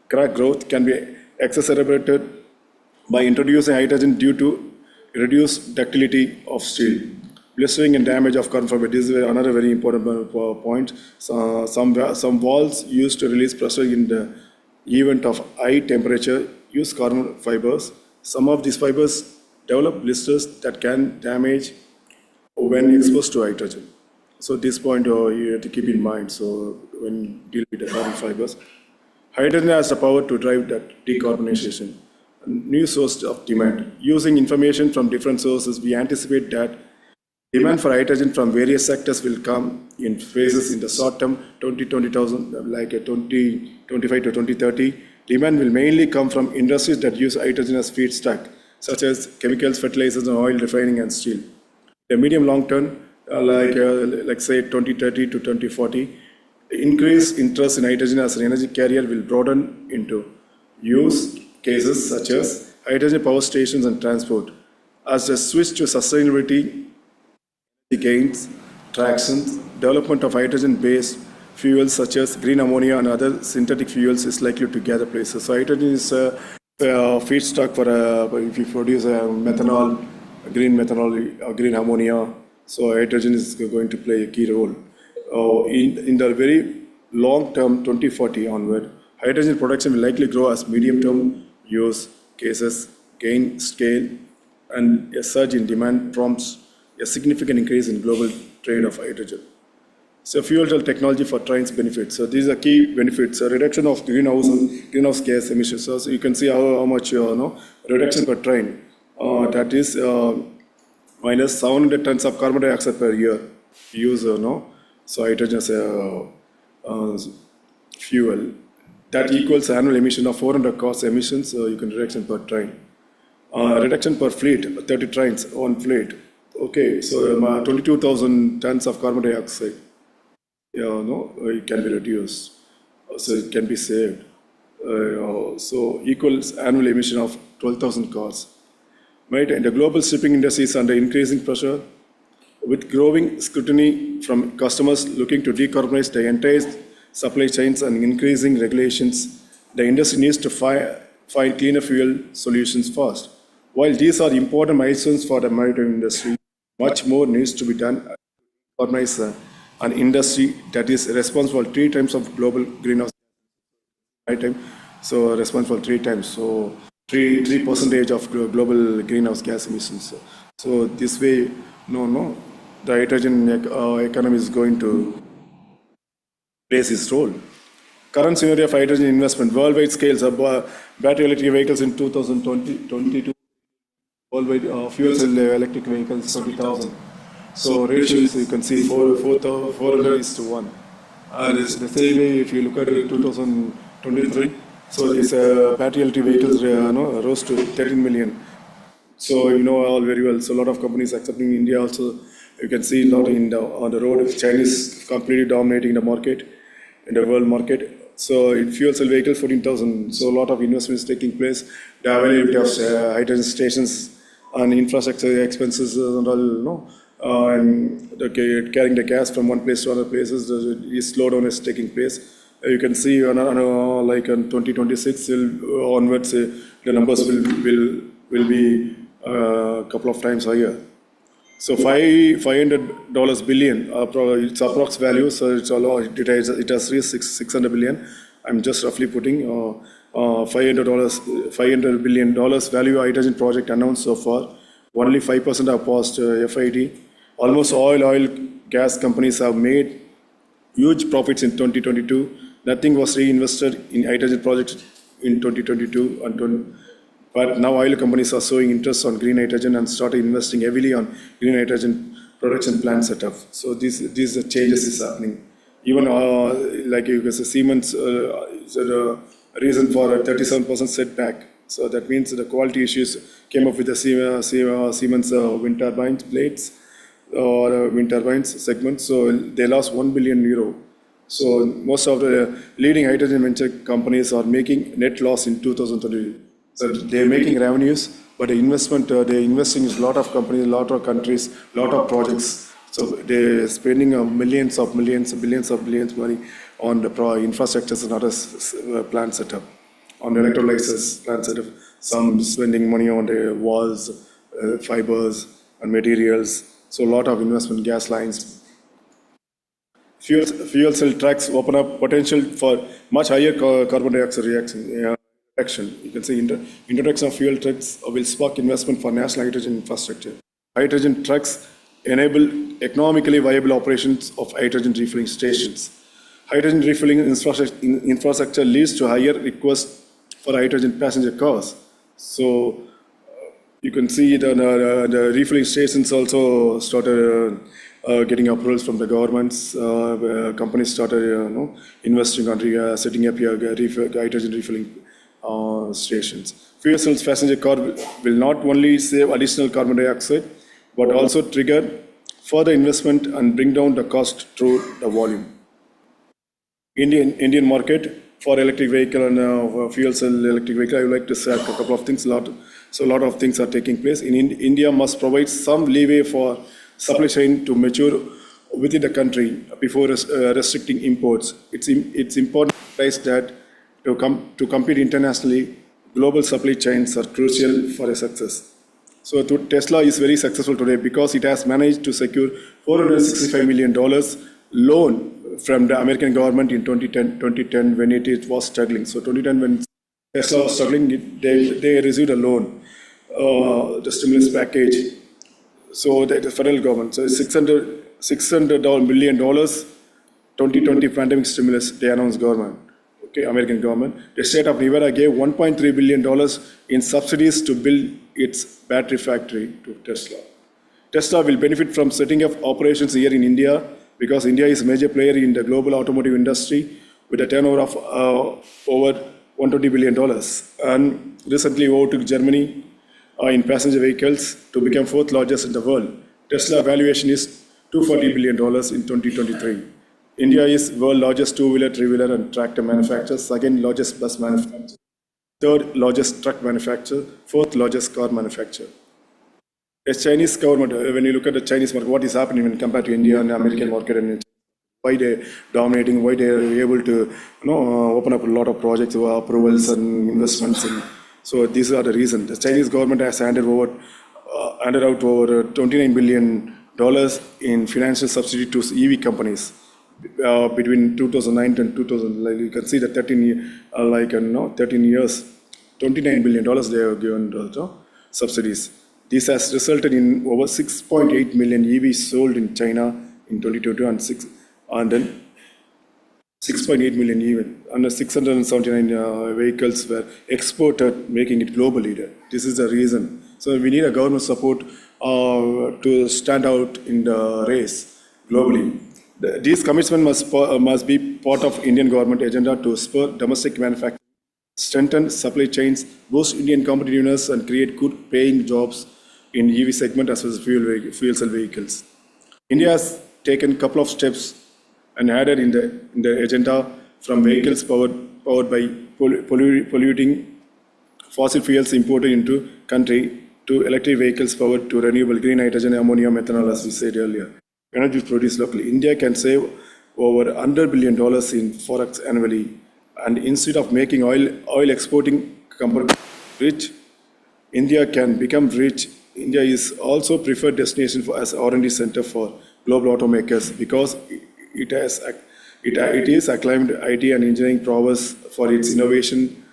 crack growth can be exacerbated by introducing hydrogen due to reduced ductility of steel. Blistering and damage of carbon fiber. This is another very important point. So, some valves used to release pressure in the event of high temperature use carbon fibers. Some of these fibers develop blisters that can damage when exposed to hydrogen. So this point you have to keep in mind. So when you deal with the carbon fibers, hydrogen has the power to drive that decarbonization. A new source of demand. Using information from different sources, we anticipate that demand for hydrogen from various sectors will come in phases in the short term, 20,000, like 2025 to 2030. Demand will mainly come from industries that use hydrogen as feedstock, such as chemicals, fertilizers, and oil refining and steel. The medium long term, like say 2030 to 2040, increased interest in hydrogen as an energy carrier will broaden into use cases such as hydrogen power stations and transport. As the switch to sustainability gains traction, development of hydrogen-based fuels such as green ammonia and other synthetic fuels is likely to gather places. So hydrogen is a feedstock for if you produce methanol, green methanol, green ammonia. So hydrogen is going to play a key role. In the very long term, 2040 onward, hydrogen production will likely grow as medium-term use cases gain scale, and a surge in demand prompts a significant increase in global trade of hydrogen. So fuel cell technology for trains benefits. So these are key benefits. A reduction of greenhouse gas emissions. So you can see how much reduction per train. That is minus 700 tons of carbon dioxide per year. Use so hydrogen as a fuel. That equals annual emission of 400 cars emissions. You can reduction per train. Reduction per fleet, 30 trains on fleet. Okay, so 22,000 tons of carbon dioxide, it can be reduced, so it can be saved. So equals annual emission of 12,000 cars. Right, and the global shipping industry is under increasing pressure with growing scrutiny from customers looking to decarbonize the entire supply chains and increasing regulations. The industry needs to find cleaner fuel solutions fast. While these are important milestones for the maritime industry, much more needs to be done to decarbonize an industry that is responsible 3 times of global greenhouse maritime. So responsible 3 times. So three percentage of global greenhouse gas emissions. So this way, the hydrogen economy is going to plays its role. Current scenario of hydrogen investment, worldwide scales of battery electric vehicles in 2022, worldwide fuel cell electric vehicles 20,000. So ratio is, you can see 400 is to 1. And it's the same way if you look at 2023, so this battery electric vehicles rose to 13 million. So you know all very well. So a lot of companies accepting India also. You can see a lot on the road. Chinese completely dominating the market, in the world market. So in fuel cell vehicles, 14,000. So a lot of investments taking place. The availability of hydrogen stations and infrastructure expenses and all, and carrying the gas from one place to other places. The slowdown is taking place. You can see like in 2026 onwards, the numbers will be a couple of times higher. So $500 billion, it's approx value, so it has reached 600 billion. I'm just roughly putting $500 billion value hydrogen project announced so far. Only 5% have passed FID. Almost all oil gas companies have made huge profits in 2022. Nothing was reinvested in hydrogen projects in 2022 but now oil companies are showing interest on green hydrogen and started investing heavily on green hydrogen production plant setup. So these changes is happening. Even like you can say Siemens is a reason for a 37% setback. So that means the quality issues came up with the Siemens wind turbines blades or wind turbines segment. So they lost €1 billion. So most of the leading hydrogen venture companies are making net loss in 2020. So they're making revenues, but the investment they're investing is a lot of companies, a lot of countries, a lot of projects. So they're spending billions of billions money on the infrastructures and other plant setup, on the electrolysis plant setup. Some spending money on the walls, fibers and materials. So a lot of investment, gas lines. Fuel cell trucks open up potential for much higher carbon dioxide reaction. You can see introduction of fuel trucks will spark investment for national hydrogen infrastructure. Hydrogen trucks enable economically viable operations of hydrogen refueling stations. Hydrogen refueling infrastructure leads to higher requests for hydrogen passenger cars. So you can see the refueling stations also started getting approvals from the governments. Companies started investing on setting up hydrogen refueling stations. Fuel cells passenger car will not only save additional carbon dioxide, but also trigger further investment and bring down the cost through the volume. Indian market for electric vehicle and fuel cell electric vehicle, I would like to say a couple of things. So a lot of things are taking place. India must provide some leeway for supply chain to mature within the country before restricting imports. It's important to realize that to compete internationally, global supply chains are crucial for a success. So Tesla is very successful today because it has managed to secure $465 million loan from the American government in 2010 when it was struggling. So 2010 when Tesla was struggling, they received a loan, the stimulus package. So the federal government, so $600 million, 2020 pandemic stimulus, they announced government. Okay, American government. The state of Nevada gave $1.3 billion in subsidies to build its battery factory to Tesla. Tesla will benefit from setting up operations here in India because India is a major player in the global automotive industry with a turnover of over $120 billion. And recently over to Germany in passenger vehicles to become fourth largest in the world. Tesla valuation is $240 billion in 2023. India is world largest two-wheeler, three-wheeler and tractor manufacturer, second largest bus manufacturer, third largest truck manufacturer, fourth largest car manufacturer. The Chinese government, when you look at the Chinese market, what is happening when compared to India and American market, and why they're dominating, why they're able to open up a lot of projects, approvals and investments. And so these are the reasons. The Chinese government has handed out over $29 billion in financial subsidy to EV companies between 2009 and 2000. Like you can see the 13 years, $29 billion they have given subsidies. This has resulted in over 6.8 million EVs sold in China in 2022 and then 6.8 million even, and 679 vehicles were exported, making it global leader. This is the reason. So we need a government support to stand out in the race globally. These commitments must be part of Indian government agenda to spur domestic manufacturing, strengthen supply chains, boost Indian competitiveness, and create good paying jobs in EV segment as well as fuel cell vehicles. India has taken a couple of steps and added in the agenda from vehicles powered by polluting fossil fuels imported into country to electric vehicles powered to renewable green hydrogen, ammonia, methanol, as we said earlier. Energy produced locally. India can save over $100 billion in forex annually, and instead of making oil exporting company rich, India can become rich. India is also preferred destination as R&D center for global automakers because it is acclaimed IT and engineering prowess for its innovation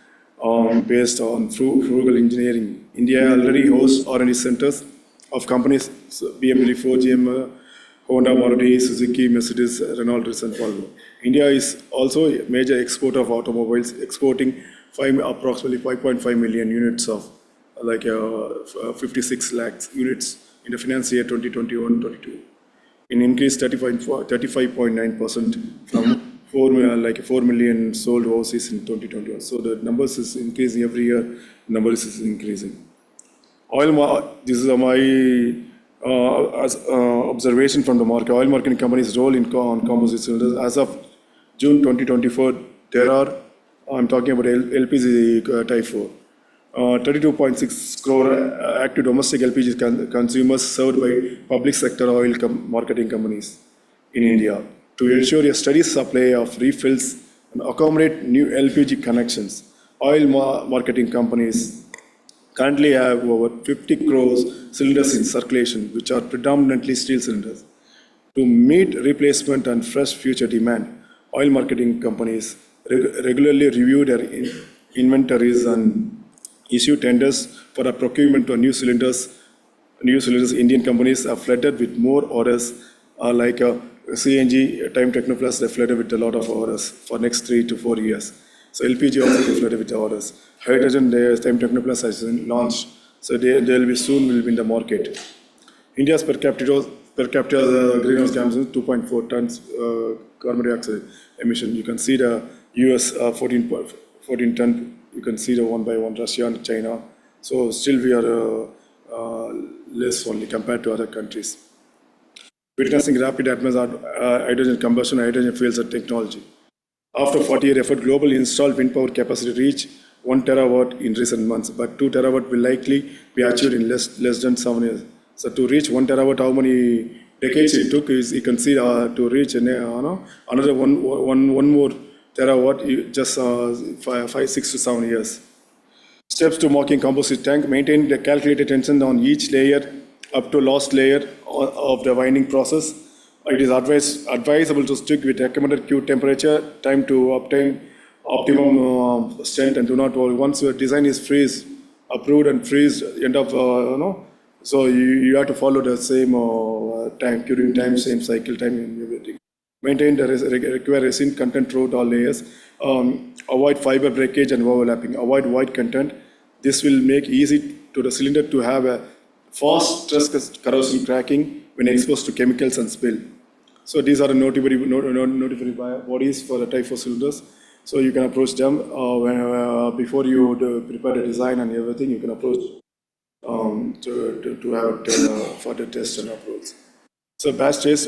based on frugal engineering. India already hosts R&D centers of companies BMW, Ford, GM, Honda, Maruti, Suzuki, Mercedes, Renault, and Volvo. India is also a major exporter of automobiles, exporting approximately 5.5 million units of 56 lakhs units in the financial year 2021-22. An increase 35.9% from 4 million sold overseas in 2021. So the numbers is increasing every year. Numbers is increasing. This is my observation from the market. Oil marketing companies' role on composite cylinders. As of June 2024, there are, I'm talking about LPG Type 4, 32.6 crore active domestic LPG consumers served by public sector oil marketing companies in India. To ensure a steady supply of refills and accommodate new LPG connections, oil marketing companies currently have over 50 crores cylinders in circulation, which are predominantly steel cylinders. To meet replacement and fresh future demand, oil marketing companies regularly review their inventories and issue tenders for a procurement of new cylinders. Indian companies are flooded with more orders, like CNG, Time Technoplus, they're flooded with a lot of orders for next 3 to 4 years. So LPG also is flooded with orders. Hydrogen, Time Technoplus has been launched, so they will be soon will be in the market. India's per capita greenhouse gas emissions 2.4 tons carbon dioxide emission. You can see the US 14 ton. You can see the one by one Russia and China. So still we are less only compared to other countries. Witnessing rapid atmospheric hydrogen combustion, hydrogen fuel cell technology. After 40-year effort, global installed wind power capacity reached 1 terawatt in recent months, but 2 terawatt will likely be achieved in less than 7 years. So to reach 1 terawatt, how many decades it took is you can see to reach another one more terawatt, just 5, 6 to 7 years. Steps to marking composite tank: maintain the calculated tension on each layer up to last layer of the winding process. It is advisable to stick with recommended Q temperature, time to obtain optimum strength, and do not worry. Once your design is approved and freezed, end of so you have to follow the same time, curing time, same cycle time, and everything. Maintain the required resin content throughout all layers. Avoid fiber breakage and overlapping. Avoid white content. This will make easy to the cylinder to have a fast stress corrosion cracking when exposed to chemicals and spill. So these are the notified bodies for the Type 4 cylinders. So you can approach them before you prepare the design and everything. You can approach to have it for the test and approvals. So batch test,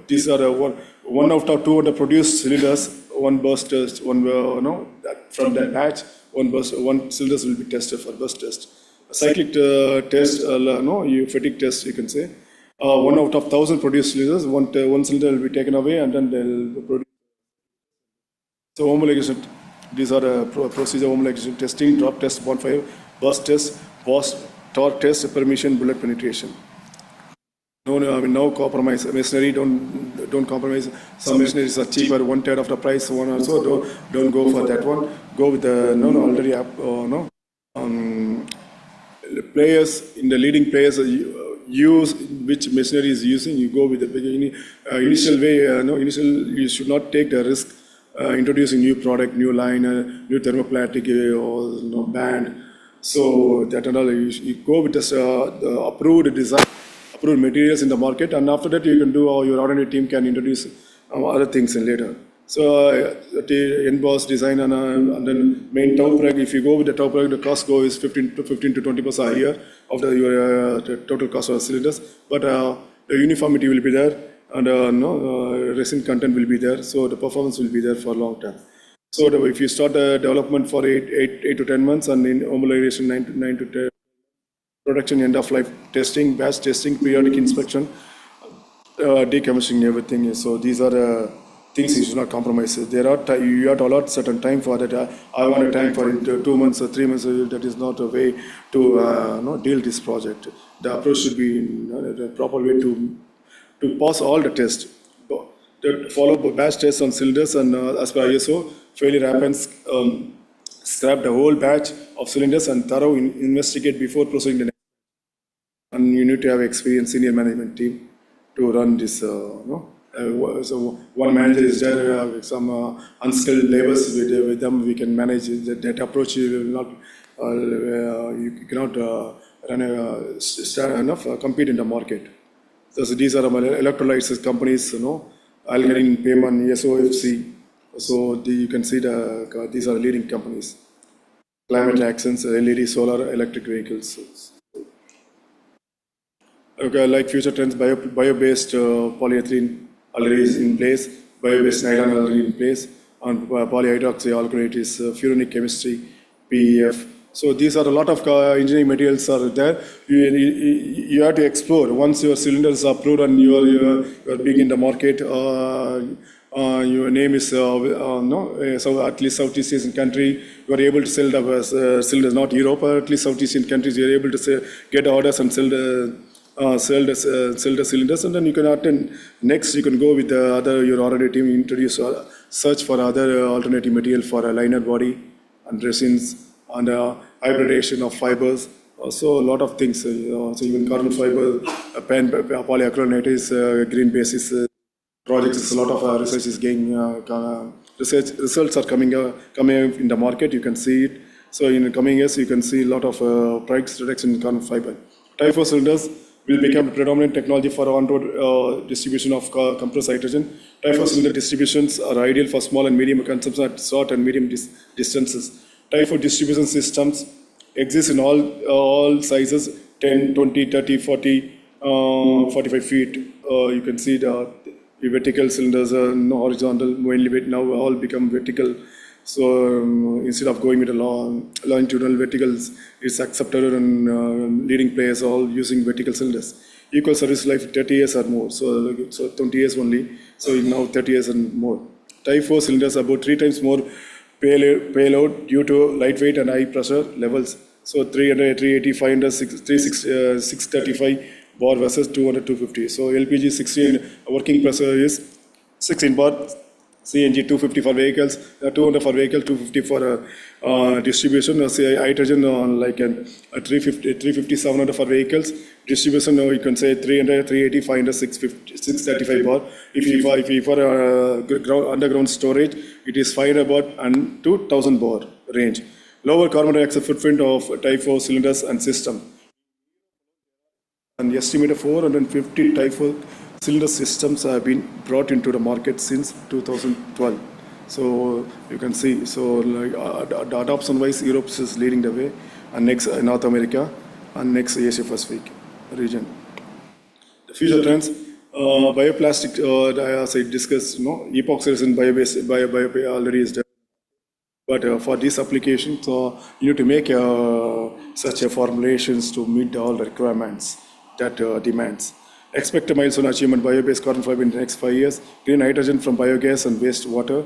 these are one out of 200 produced cylinders, one burst test, from that batch, one cylinders will be tested for burst test. A cyclic test, fatigue test, you can say. One out of 1,000 produced cylinders, one cylinder will be taken away and then they'll produce. So homologation, these are the procedure homologation testing, drop test, bonfire, burst test, burst, torque test, permission, bullet penetration. No compromise. Machinery, don't compromise. Some machineries are cheaper, 1/3 of the price. One also don't go for that one. Go with the already players in the leading players use which machinery is using. You go with the beginning initial way. You should not take the risk introducing new product, new line, new thermoplastic or band. So that and all you go with the approved design. Approved materials in the market, and after that you can do, your R&D team can introduce other things in later. So the emboss design and then main top plug. If you go with the top plug, the cost go is 15 to 20% a year of your total cost of cylinders. But the uniformity will be there, and resin content will be there. So the performance will be there for a long time. So if you start the development for 8 to 10 months, and in homologation 9 to 10. Production, end of life testing, batch testing, periodic inspection, decommissioning, everything. So these are the things you should not compromise. You have to allot certain time for that. I want a time for 2 months or 3 months. That is not a way to deal this project. The approach should be the proper way to pass all the tests. Follow batch tests on cylinders, and as per ISO, failure happens. Scrap the whole batch of cylinders and thorough investigate before proceeding the next. And you need to have experienced senior management team to run this. So one manager is there, some unskilled laborers with them. We can manage that approach. You will not, you cannot compete in the market. So these are electrolysis companies, Alkaline, Payman, SOFC. So you can see these are leading companies. Climate actions, LED, solar, electric vehicles. Okay, like future trends, bio-based polyethylene already is in place, bio-based nylon already in place, and polyhydroxyalkylate is furanic chemistry, PEF. So these are a lot of engineering materials are there. You have to explore. Once your cylinders are approved and you are big in the market, your name is so at least Southeast Asian country, you are able to sell the cylinders, not Europe, at least Southeast Asian countries, you are able to get orders and sell the cylinders, and then you can attend. Next, you can go with the other your R&D team, introduce search for other alternative material for a liner body and resins and hybridization of fibers. So a lot of things. So even carbon fiber, polyacrylate is green basis. Projects, a lot of research is getting results are coming in the market. You can see it. So in the coming years, you can see a lot of price reduction in carbon fiber. Type 4 cylinders will become the predominant technology for on-road distribution of compressed hydrogen. Type 4 cylinder distributions are ideal for small and medium consumption at short and medium distances. Type 4 distribution systems exist in all sizes: 10, 20, 30, 40, 45 feet. You can see the vertical cylinders are horizontal, mainly now all become vertical. So instead of going with a longitudinal verticals, it's accepted, and leading players are all using vertical cylinders. Equal service life 30 years or more, so 20 years only, so now 30 years and more. Type 4 cylinders are about 3 times more payload due to lightweight and high pressure levels. So 300, 380, 500, 635 bar versus 200, 250. So LPG 16 working pressure is 16 bar. CNG 250 for vehicles, 200 for vehicle, 250 for distribution. Say hydrogen like a 350, 700 for vehicles. Distribution, you can say 300, 380, 500, 650, 635 bar. If you for underground storage, it is 500 bar and 2000 bar range. Lower carbon dioxide footprint of Type 4 cylinders and system. And estimated 450 Type 4 cylinder systems have been brought into the market since 2012. So you can see, so like the adoption wise, Europe is leading the way, and next North America, and next Asia Pacific region. The future trends, bioplastic, as I discussed, epoxy resin bio already is there. But for this application, so you need to make such a formulations to meet all the requirements that demands. Expect a milestone achievement bio-based carbon fiber in the next 5 years. Green hydrogen from biogas and wastewater.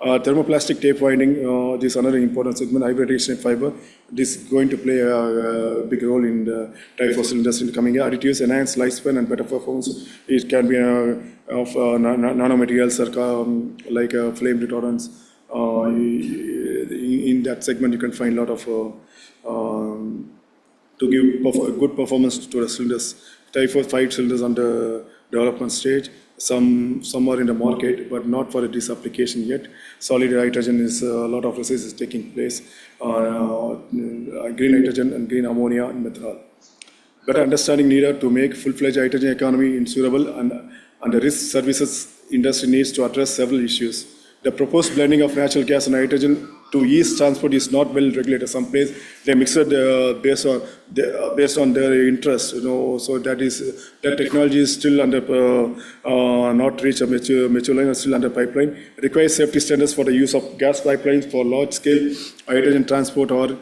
Thermoplastic tape winding, this is another important segment. Hybridization fiber, this is going to play a big role in the type fossil industry in the coming year. Additives, enhance lifespan and better performance. It can be of nanomaterials like flame retardants. In that segment, you can find a lot of to give good performance to the cylinders. Type 5 cylinders under development stage. Some are in the market, but not for this application yet. Solid hydrogen is a lot of research is taking place. Green hydrogen and green ammonia and methanol. Better understanding needed to make full-fledged hydrogen economy insurable, and the risk services industry needs to address several issues. The proposed blending of natural gas and hydrogen to ease transport is not well regulated. Some place they mix it based on their interest, So that technology is still under not reached a mature line, still under pipeline. Requires safety standards for the use of gas pipelines for large scale hydrogen transport or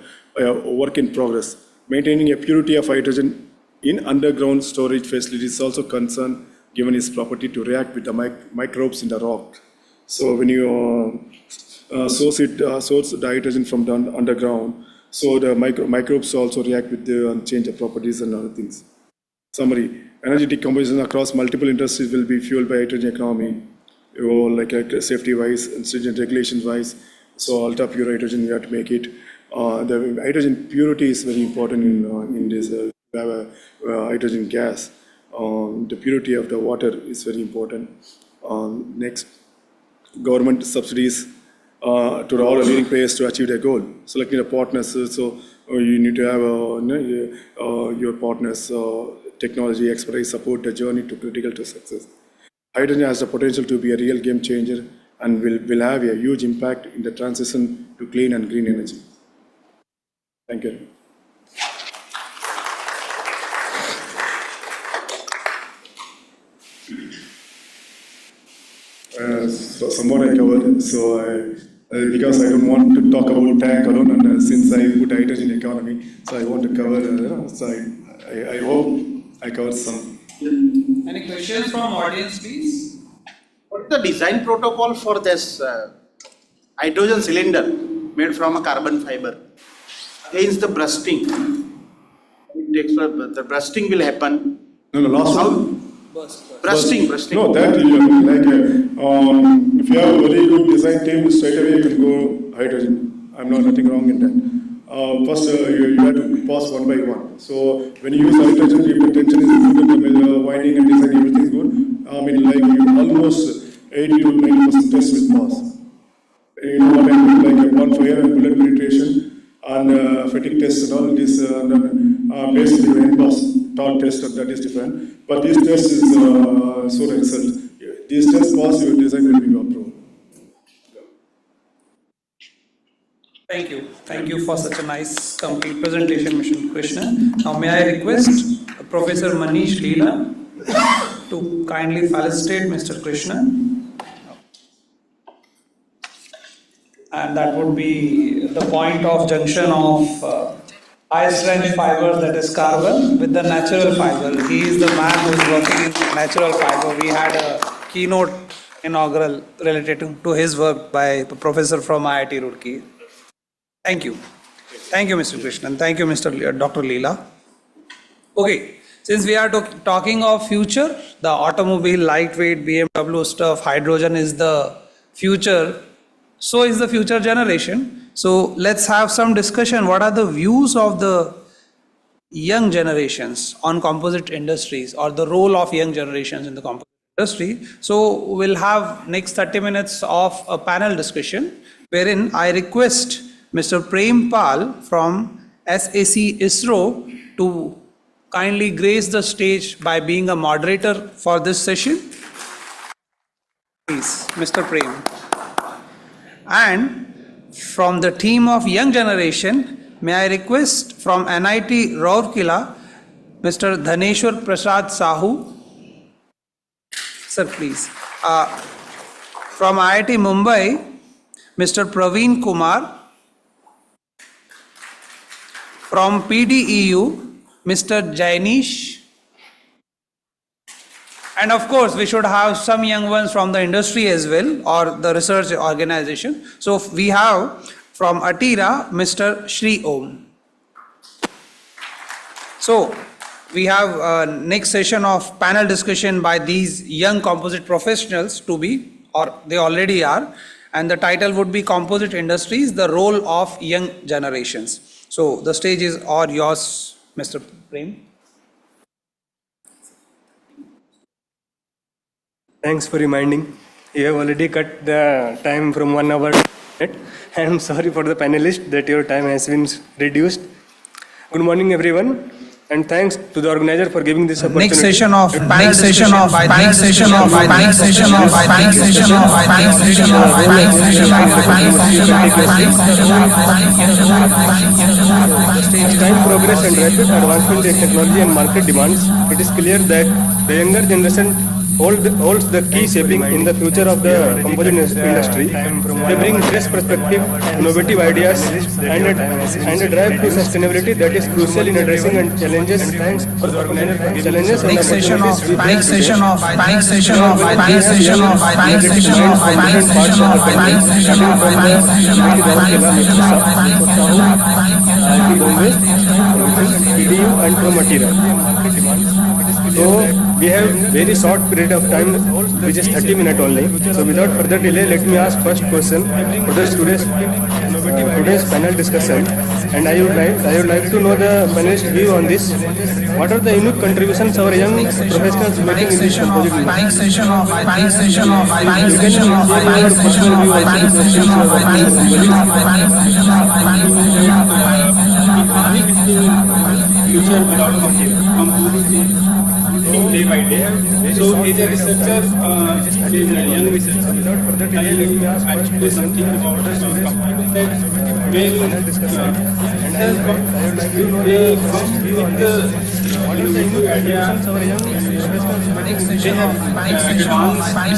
work in progress. Maintaining a purity of hydrogen in underground storage facilities is also concerned, given its property to react with the microbes in the rock. So when you source the hydrogen from the underground, so the microbes also react with and change the properties and other things. Summary: energy decomposition across multiple industries will be fueled by hydrogen economy, like safety-wise and stringent regulation-wise. So ultra pure hydrogen, you have to make it. The hydrogen purity is very important in this. We have a hydrogen gas. The purity of the water is very important. Next. Government subsidies to all the leading players to achieve their goal. Selecting the partners, so you need to have your partners' technology expertise support the journey to critical to success. Hydrogen has the potential to be a real game changer and will have a huge impact in the transition to clean and green energy. Thank you. So somewhat I covered. So because I don't want to talk about tank alone, and since I put hydrogen economy, so I want to cover. So I hope I covered some. Any questions from audience, please? What is the design protocol for this hydrogen cylinder made from a carbon fiber? Against the bursting. The bursting will happen. No, last one. Bursting. No, that if you have a very good design team, straight away you can go hydrogen. I'm not nothing wrong in that. First, you have to pass one by one. So when you use hydrogen, if the tension is good, the winding and design, everything is good. Like you almost 80 to 90% test will pass. You know what I mean? Like bonfire and bullet penetration and fatigue test and all this basically NBOS torque test, that is different. But this test is so the result. These tests pass, your design will be approved. Thank you. Thank you for such a nice complete presentation, Mr. Krishna. Now may I request Professor Manish Leela to kindly felicitate Mr. Krishna. And that would be the point of junction of high strength fiber, that is carbon, with the natural fiber. He is the man who is working in natural fiber. We had a keynote inaugural related to his work by a professor from IIT Roorkee. Thank you. Thank you, Mr. Krishnan. Thank you, Dr. Leela. Okay, since we are talking of future, the automobile, lightweight, BMW stuff, hydrogen is the future. So is the future generation. So let's have some discussion. What are the views of the young generations on composite industries, or the role of young generations in the composite industry? So we'll have next 30 minutes of a panel discussion wherein I request Mr. Prem Pal from SAC ISRO to kindly grace the stage by being a moderator for this session. Please, Mr. Prem. And from the team of young generation, May I request from NIT Rourkela, Mr. Dhaneshwar Prasad Sahu. Sir, please. From IIT Mumbai, Mr. Praveen Kumar. From PDEU, Mr. Jainish. And of course, we should have some young ones from the industry as well, or the research organization. So we have from Atira, Mr. Shri Om. So we have next session of panel discussion by these young composite professionals to be, or they already are, and the title would be Composite Industries, the Role of Young Generations. So the stage is all yours, Mr. Prem. Thanks for reminding. You have already cut the time from 1 hour to 1 minute. I am sorry for the panelists that your time has been reduced. Good morning, everyone, and thanks to the organizer for giving this opportunity. Next session of panel discussion by next session of next session of next session of next session of As time progress and rapid advancement in technology and market demands, it is clear that the younger generation holds the key shaping in the future of the composite industry. They bring fresh perspective, innovative ideas, and a drive to sustainability that is crucial in addressing and challenges and next session of next session of next session of next session of next session of next session of and from material. So we have very short period of time, which is 30 minutes only. So without further delay, let me ask first question for the today's panel discussion. And I would like to know the panelist view on this. What are the unique contributions our young professionals making in this composite industry? next session of next session of You can share your personal view also since you are working in future without composite day by day. So as a researcher, young researcher, I would say something about composite that when they come with the idea, they have advanced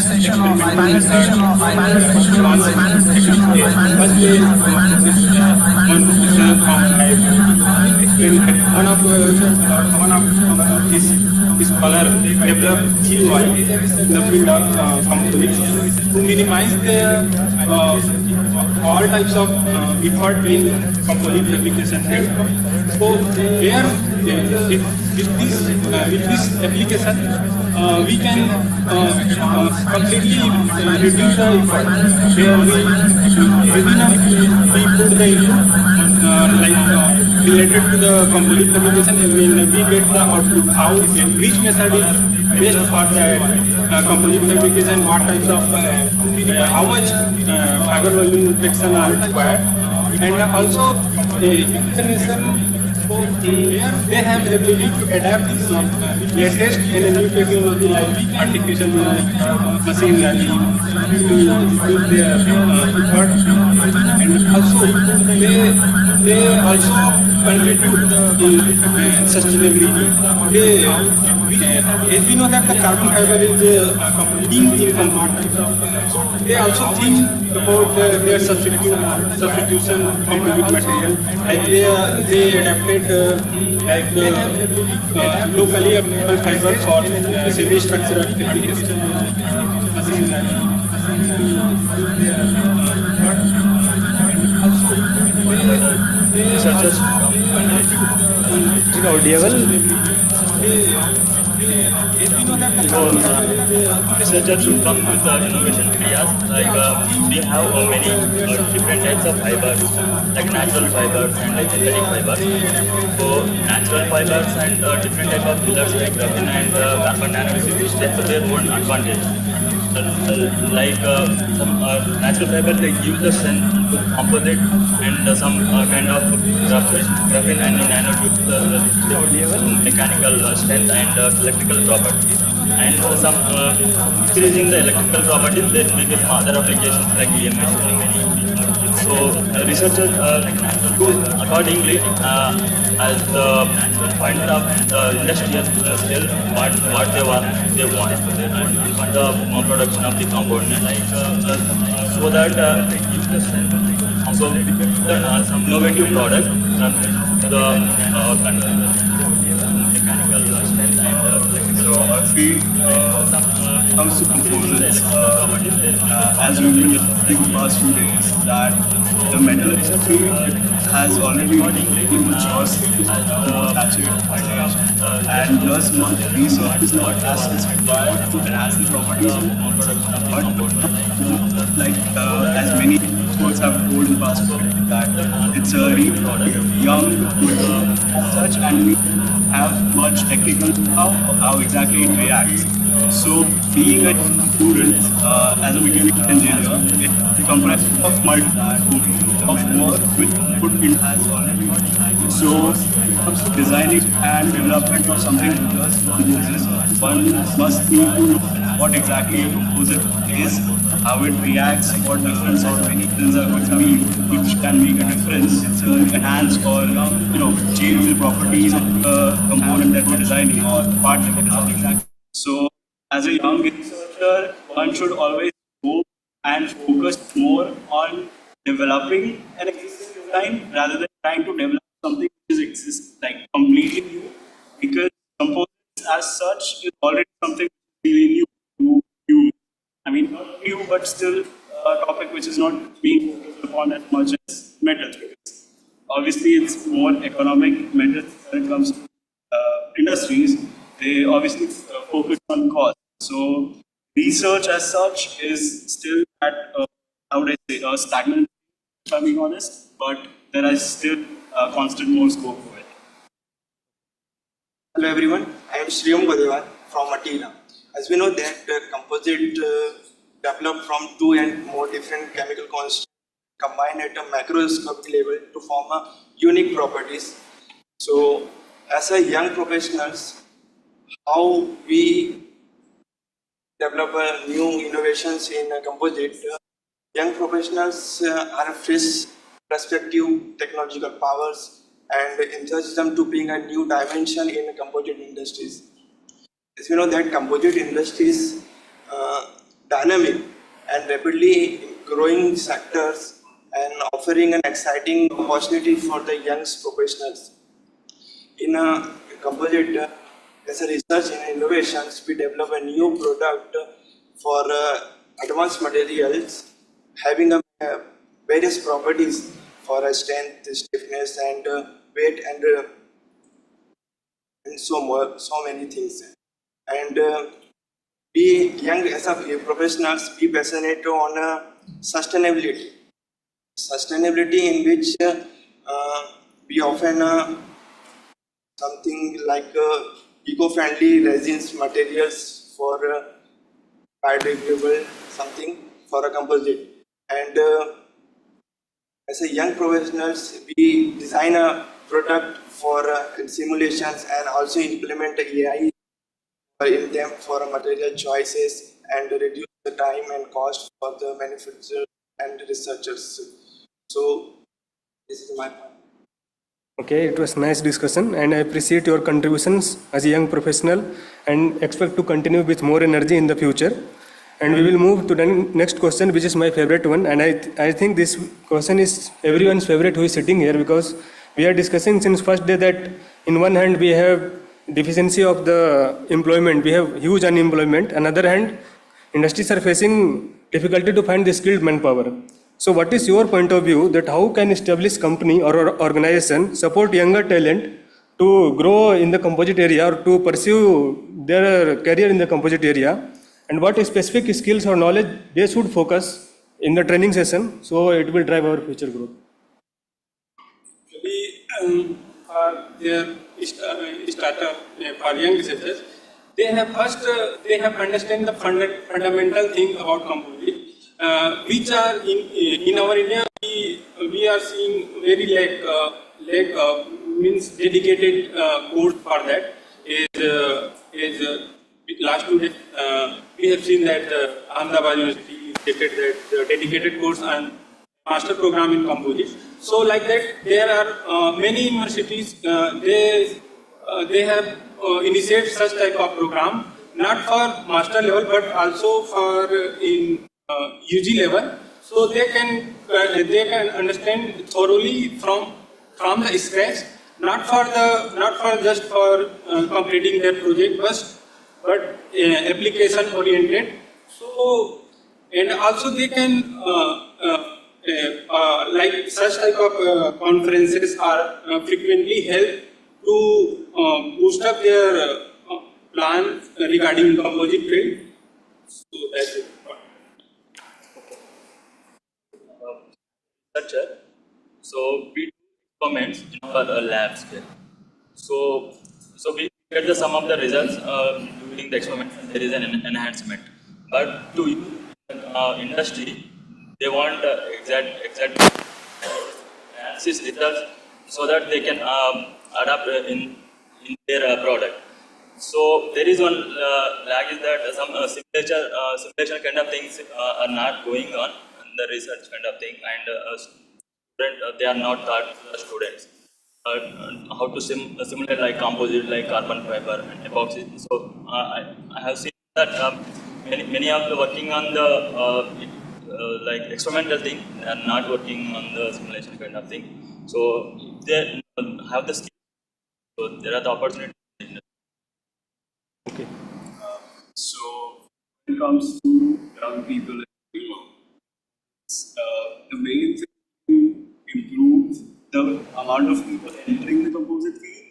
his scholar developed GUI, the field of composites, to minimize the all types of effort in composite application. So where with this application we can completely reduce the effort. Where we put the input related to the composite application, when we get the output, how which method is best for the composite application, what types of how much fiber volume reduction are required, and also they have the ability to adapt this latest and new technology like artificial machine learning to improve their effort, and also they also contribute in sustainability. As we know that the carbon fiber is leading in composite, so they also think about their substitution from the material. Like they adapted locally available fiber for semi-structural Researchers researchers should come with innovation ideas. Like we have many different types of fibers, like natural fibers and synthetic fibers. So natural fibers and different type of pillars like graphene and carbon nanotubes, they have their own advantage. Like some natural fibers, they give the strength to composite, and some kind of graphene and nanotubes, they give mechanical strength and electrical properties. And some increasing the electrical properties, there may be some other applications like EMS. So researchers choose accordingly as the point of the industrial skill what they want on the production of the component so that so some innovative product the mechanical strength and So our field comes to composites, as we've been discussing the past few days, that the metallurgy field has already been mature stage, more saturated stage, and thus much research is not as such required to enhance the properties of the product, but like as many experts have told in the past few days, that it's a young material as such, and we have much technical know how exactly it reacts. So, being a student as a mechanical engineer, it comprises of multiple of work which put in has already. So, when it comes to designing and development of something which does composes, one must need to know what exactly a composite is, how it reacts, what difference or many things are going to be, which can make a difference to enhance or change the properties of the component that we're designing or the part that we're designing. So, as a young researcher, one should always go and focus more on developing an existing design rather than trying to develop something which exists like completely new, because composites as such is already something really new to you. I mean, not new, but still a topic which is not being focused upon as much as metals, because obviously it's more economic metals when it comes to industries. They obviously focus on cost. So research as such is still at how would I say a stagnant, if I'm being honest, but there is still constant more scope for it. Hello everyone, I am Shriyam Godewan from Attila. As we know that composite developed from two and more different chemical constants combined at a macroscopic level to form a unique properties. So as a young professionals, how we develop new innovations in composite, young professionals are fresh perspective, technological powers, and encourage them to bring a new dimension in composite industries. As you know that composite industries dynamic and rapidly growing sectors and offering an exciting opportunity for the young professionals. In a composite, as a research and innovations, we develop a new product for advanced materials having various properties for strength, stiffness, and weight, and so many things. And be young as a professionals, be passionate on sustainability. Sustainability in which we often something like eco-friendly resins materials for biodegradable something for a composite. And as a young professionals, we design a product for simulations and also implement AI in them for material choices and reduce the time and cost for the manufacturers and researchers. So this is my point. Okay, it was nice discussion, and I appreciate your contributions as a young professional and expect to continue with more energy in the future. And we will move to the next question, which is my favorite one, and I think this question is everyone's favorite who is sitting here, because we are discussing since first day that in one hand we have deficiency of the employment, we have huge unemployment. On the other hand, industries are facing difficulty to find the skilled manpower. So what is your point of view that how can established company or organization support younger talent to grow in the composite area or to pursue their career in the composite area, and what specific skills or knowledge they should focus in the training session so it will drive our future growth? Actually, their startup for young researchers, they have first they have understand the fundamental thing about composite, which are in our India we are seeing very lack means dedicated course for that. Is last 2 days we have seen that Ahmedabad University stated that the dedicated course on master program in composite. So like that, there are many universities, they have initiated such type of program, not for master level, but also for in UG level. So they can understand thoroughly from the scratch, not for just for completing their project, but application oriented. So and also they can like such type of conferences are frequently held to boost up their plan regarding composite field. So that's it. Structure. So we do experiments in our labs here. So we get the sum of the results during the experiment. There is an enhancement, but to use industry, they want exact analysis results so that they can adapt in their product. So there is one lag is that some simulation kind of things are not going on in the research kind of thing, and they are not taught to the students how to simulate like composite, like carbon fiber and epoxy. So I have seen that many of the working on the like experimental thing and not working on the simulation kind of thing. So if they have the skill, so there are the opportunities. So when it comes to young people, the main thing to improve the amount of people entering the composite field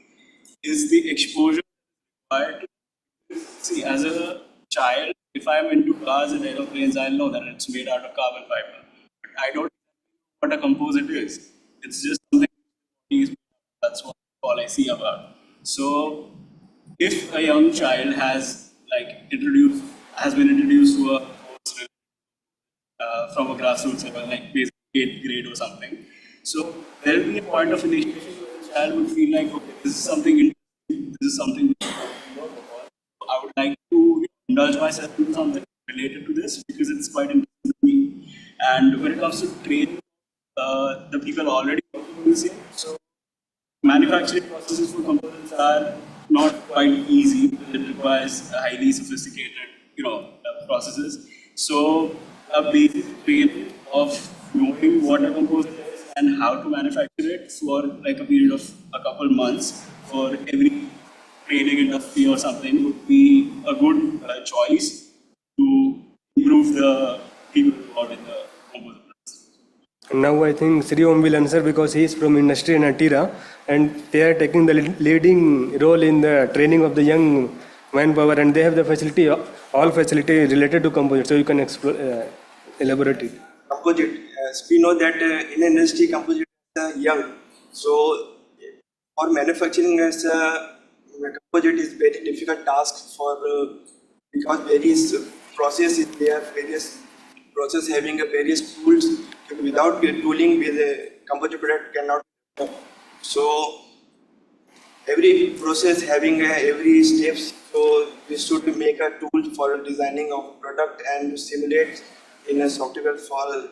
is the exposure required. See, as a child, if I'm into cars and aeroplanes, I'll know that it's made out of carbon fiber. But I don't know what a composite is. It's just something that's what all I see about. So if a young child has been introduced to a course from a grassroots level, like basic 8th grade or something, so there will be a point of initiation where the child would feel like, okay, this is something interesting, this is something I would like to indulge myself in something related to this because it's quite interesting to me. And when it comes to training, the people already working on this, so manufacturing processes for components are not quite easy. It requires highly sophisticated, processes. So a basic training of knowing what a composite is and how to manufacture it for like a period of a couple months for every training industry or something would be a good choice to improve the people involved in the composite. Now I think Sri Om will answer because he is from industry in Atira and they are taking the leading role in the training of the young manpower and they have the facility, all facility related to composite. So you can elaborate it. Composite, as we know that in industry composite is young. So for manufacturing as composite is very difficult task for because various processes there, various process having a various tools. Without tooling, with a composite product cannot. So every process having every steps. So we should make a tool for designing of product and simulate in a software for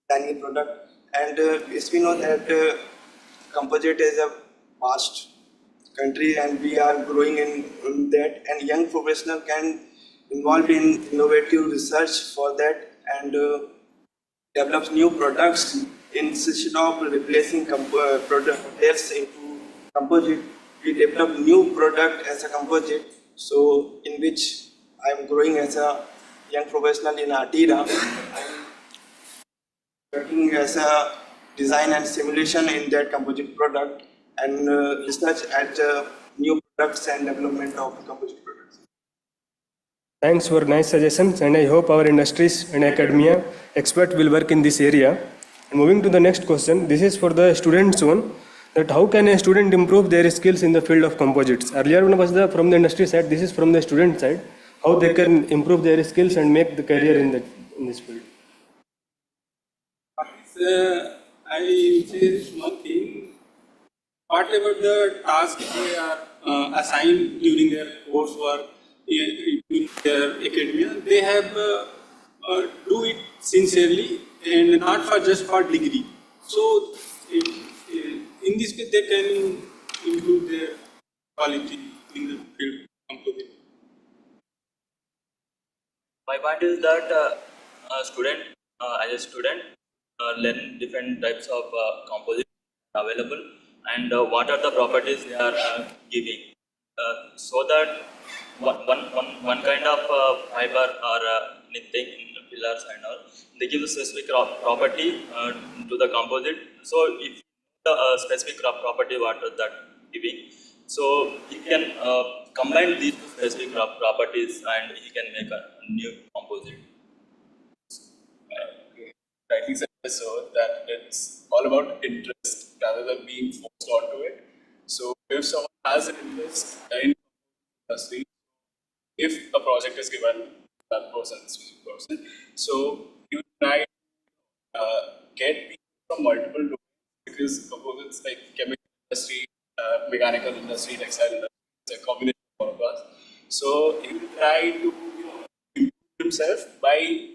designing product. And as we know that composite is a vast country and we are growing in that, and young professional can involve in innovative research for that and develops new products instead of replacing products into composite. We develop new product as a composite. So in which I am growing as a young professional in Atira. I'm working as a design and simulation in that composite product and research at new products and development of composite products. Thanks for nice suggestions and I hope our industries and academia expert will work in this area. And moving to the next question, this is for the students one, that how can a student improve their skills in the field of composites? Earlier one was from the industry side, this is from the student side, how they can improve their skills and make the career in this field. I say one thing, whatever the task they are assigned during their coursework, in their academia, they have do it sincerely and not for just for degree. So in this way they can improve their quality in the field composite. My point is that as a student, learn different types of composites available and what are the properties they are giving. So that one kind of fiber or anything in the pillars and all, they give a specific property to the composite. So if the specific property what is that giving, so you can combine these two specific properties and you can make a new composite. Rightly said so that it's all about interest rather than being forced onto it. So if someone has an interest in industry, if a project is given to that person, specific person, so you try get people from multiple domains because composites like chemical industry, mechanical industry, textile industry, it's a combination of all of us. So he will try to improve himself by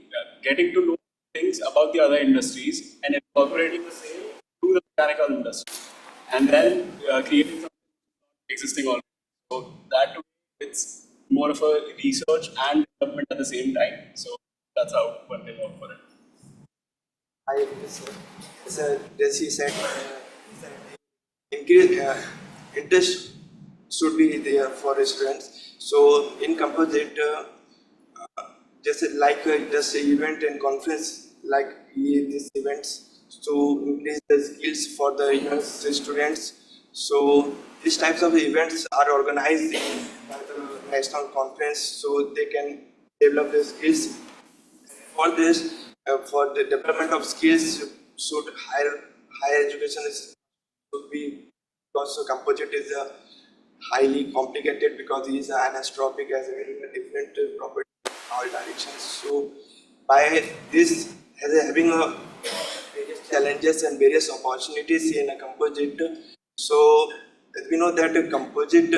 getting to know things about the other industries and incorporating the same to the mechanical industry, and then creating something existing already. So that it's more of a research and development at the same time. So that's how one can work for it. I agree, sir. As he said, increase interest should be there for students. So in composite, just like just event and conference like these events to increase the skills for the young students. So these types of events are organized in the national conference so they can develop their skills. For this, for the development of skills, should higher education should be, because composite is highly complicated because it is anisotropic as a different property in all directions. So by this having various challenges and various opportunities in a composite. So we know that a composite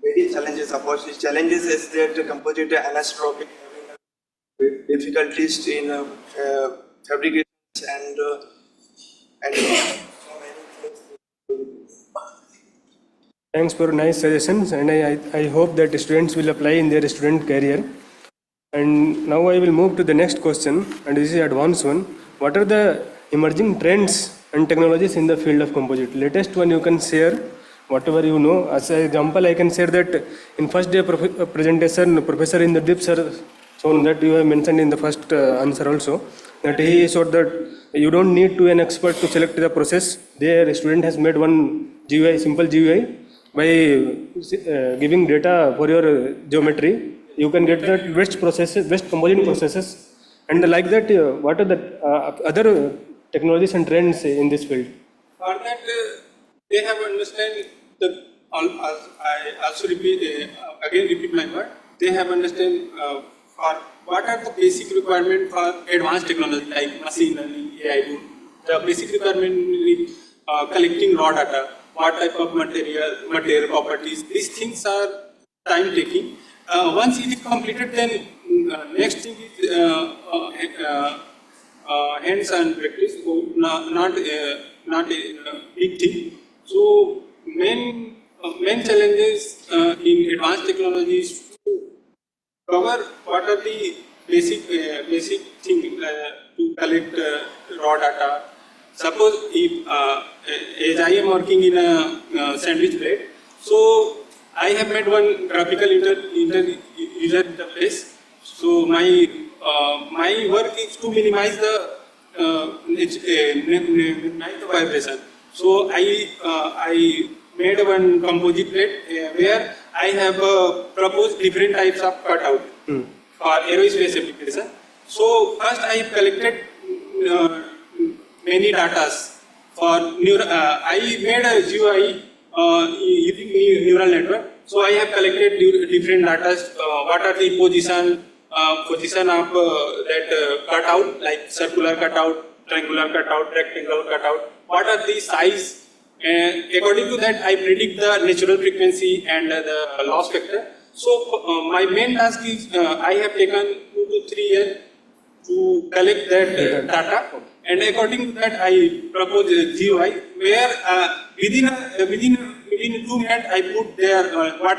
various challenges, opportunities. Challenges is that the composite anisotropic having difficulties in fabrication and so many things. Thanks for nice suggestions, and I hope that students will apply in their student career. And now I will move to the next question, and this is advanced one. What are the emerging trends and technologies in the field of composite? Latest one you can share, whatever you know. As an example, I can share that in first day presentation, Professor Indradeep sir shown that you have mentioned in the first answer also, that he showed that you don't need to be an expert to select the process. Their student has made one GUI, simple GUI, by giving data for your geometry. You can get the best processes, best composite processes, and like that. What are the other technologies and trends in this field? For that, they have understand the. I also repeat my word. They have understand for what are the basic requirement for advanced technology like machine learning, AI tool. The basic requirement is collecting raw data, what type of material properties. These things are time taking. Once it is completed, then next thing is hands-on practice, not a big thing. So main challenges in advanced technologies to cover what are the basic thing to collect raw data. Suppose if as I am working in a sandwich plate, so I have made one graphical user interface. So my work is to minimize the vibration. So I made one composite plate where I have proposed different types of cutout for aerospace application. So first I have collected many datas for I made a GUI using neural network. So I have collected different data. What are the position of that cutout, like circular cutout, triangular cutout, rectangular cutout. What are the size? According to that, I predict the natural frequency and the loss factor. So my main task is I have taken 2 to 3 years to collect that data, and according to that, I propose a GUI where within 2 minutes I put there what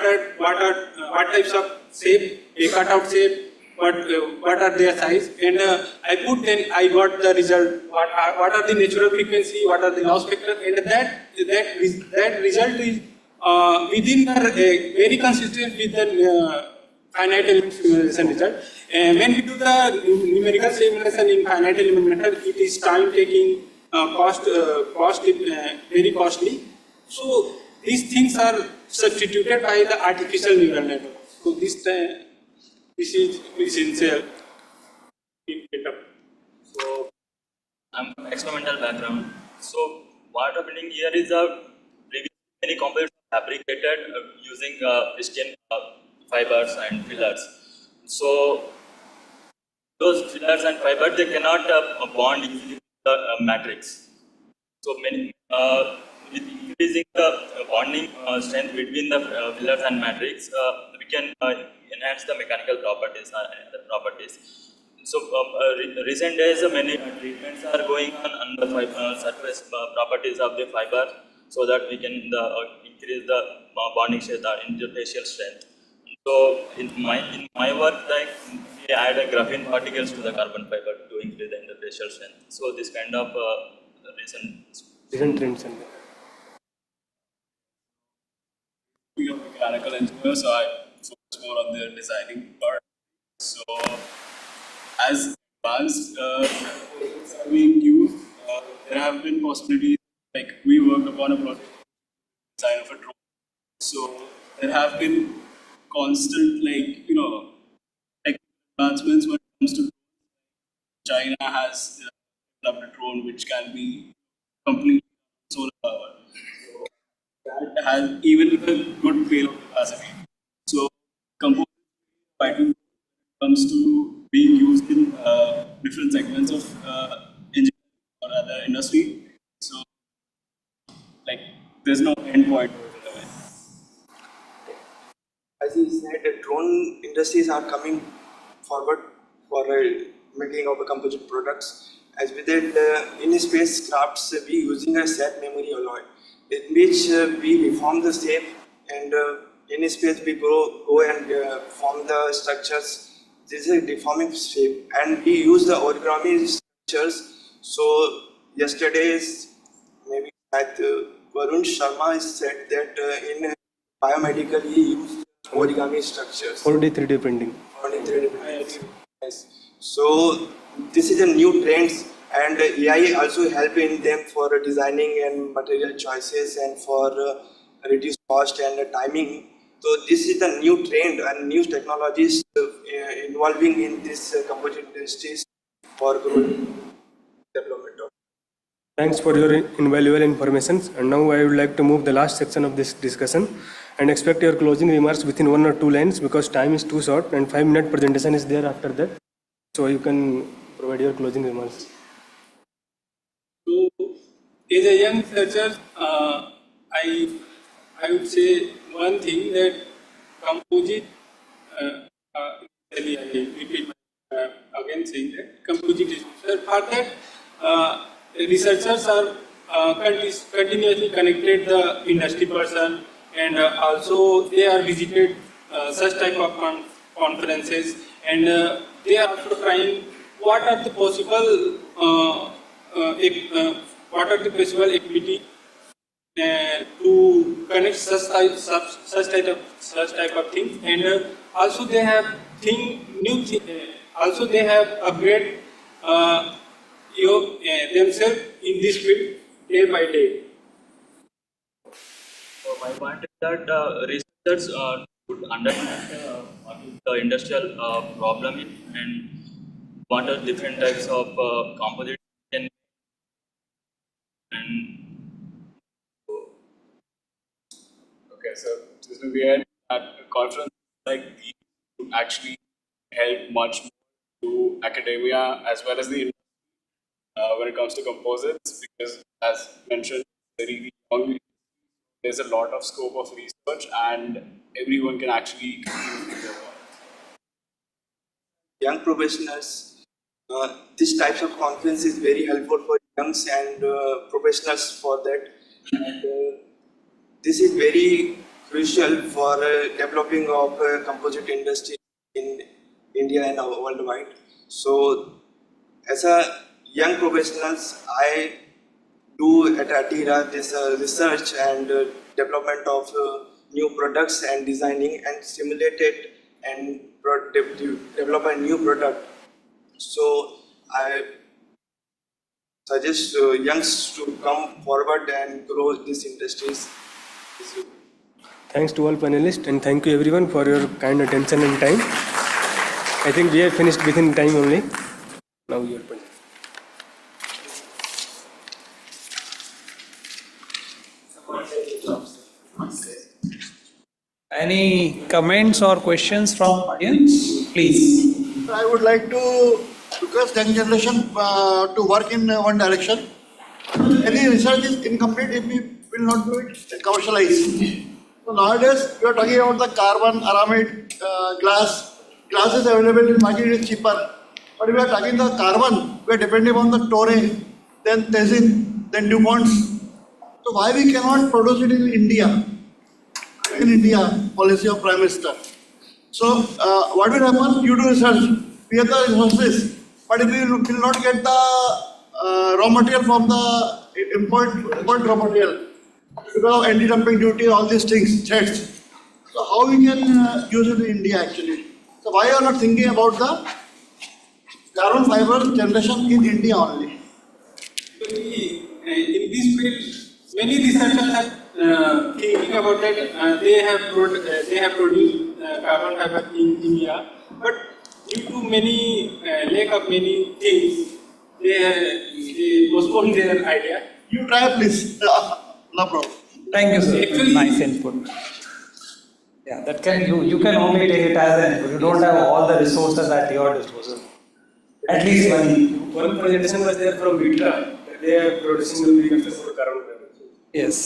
types of shape, a cutout shape, what are their size, and I put, then I got the result. What are the natural frequency? What are the loss factor? And that result is within the very consistent with the finite element simulation result. And when we do the numerical simulation in finite element method, it is time taking, very costly. So these things are substituted by the artificial neural network. So this is essential in data. So I'm from experimental background. So what happening here is many components are fabricated using skin fibers and fillers. So those fillers and fibers, they cannot bond easily with the matrix. So with increasing the bonding strength between the fillers and matrix, we can enhance the mechanical properties or other properties. So recent days, many treatments are going on the surface properties of the fiber, so that we can increase the bonding strength or interfacial strength. So in my work, like we add graphene particles to the carbon fiber to increase the interfacial strength. So this kind of Recent trends and Being a mechanical engineer, so I focus more on the designing part. So, as advanced components are being used, there have been possibilities. Like we worked upon a project design of a drone. So there have been constant, like advancements when it comes to China has developed a drone which can be completely solar power. That has even a good payload capacity. So Composite when it comes to being used in different segments of engineering or other industry. So like there's no end point. As you said, the drone industries are coming forward for making of composite products. As with it, in spacecrafts, we using a set memory alloy, in which we reform the shape, and in space we go and form the structures. This is a deforming shape, and we use the origami structures. So yesterday's maybe that Varun Sharma has said that in biomedical he used origami structures. 4D 3D printing. Yes. So this is a new trends, and AI also help in them for designing and material choices and for reduce cost and timing. So this is the new trend and new technologies involving in this composite industries for growth development. Thanks for your invaluable information. And now I would like to move the last section of this discussion and expect your closing remarks within 1 or 2 lines, because time is too short and 5-minute presentation is there after that. So you can provide your closing remarks. So, as a young researcher, I would say one thing, that composite. I repeat again saying that composite is for that. Researchers are continuously connected the industry person, and also they are visited such type of conferences, and they are also trying what are the possible activity to connect such type of things, and also they have also they have upgrade themselves in this field day by day. So my point is that researchers should understand what is the industrial problem is, and what are different types of composite can, and Okay, so just to be at a conference like these would actually help much more to academia as well as the industry when it comes to composites, because as mentioned, very young, there's a lot of scope of research and everyone can actually contribute to their work. young professionals. This types of conference is very helpful for youngs and professionals for that. And this is very crucial for developing of composite industry in India and worldwide. So, as a young professionals, I do at Atira this research and development of new products and designing and simulate it and develop a new product. So I suggest youngs to come forward and grow these industries. Thanks to all panelists and thank you everyone for your kind attention and time. I think we have finished within time only. Now your turn. Any comments or questions from audience? Please. I would like to request young generation to work in one direction. Any research is incomplete if we will not do it commercialized. So nowadays we are talking about the carbon, aramid, glass. Glass is available in market, it is cheaper. But if we are talking the carbon, we are depending on the Torre, then Tezin, then DuPonts. So why we cannot produce it in India? In India, policy of Prime Minister. So what will happen? You do research, we have the resources, but if we will not get the raw material from the import raw material, because of anti-dumping duty, all these things, threats. So how we can use it in India actually? So why are you not thinking about the carbon fiber generation in India only? Actually, in this field, many researchers are thinking about that. They have produced carbon fiber in India, but due to many lack of many things, they postpone their idea. You try please. No problem. Thank you, sir. Actually- Nice input. Yeah, that can you can only take it as an input. You don't have all the resources at your disposal. At least money. One presentation was there from Vitra. They are producing the biggest for carbon fiber. Yes.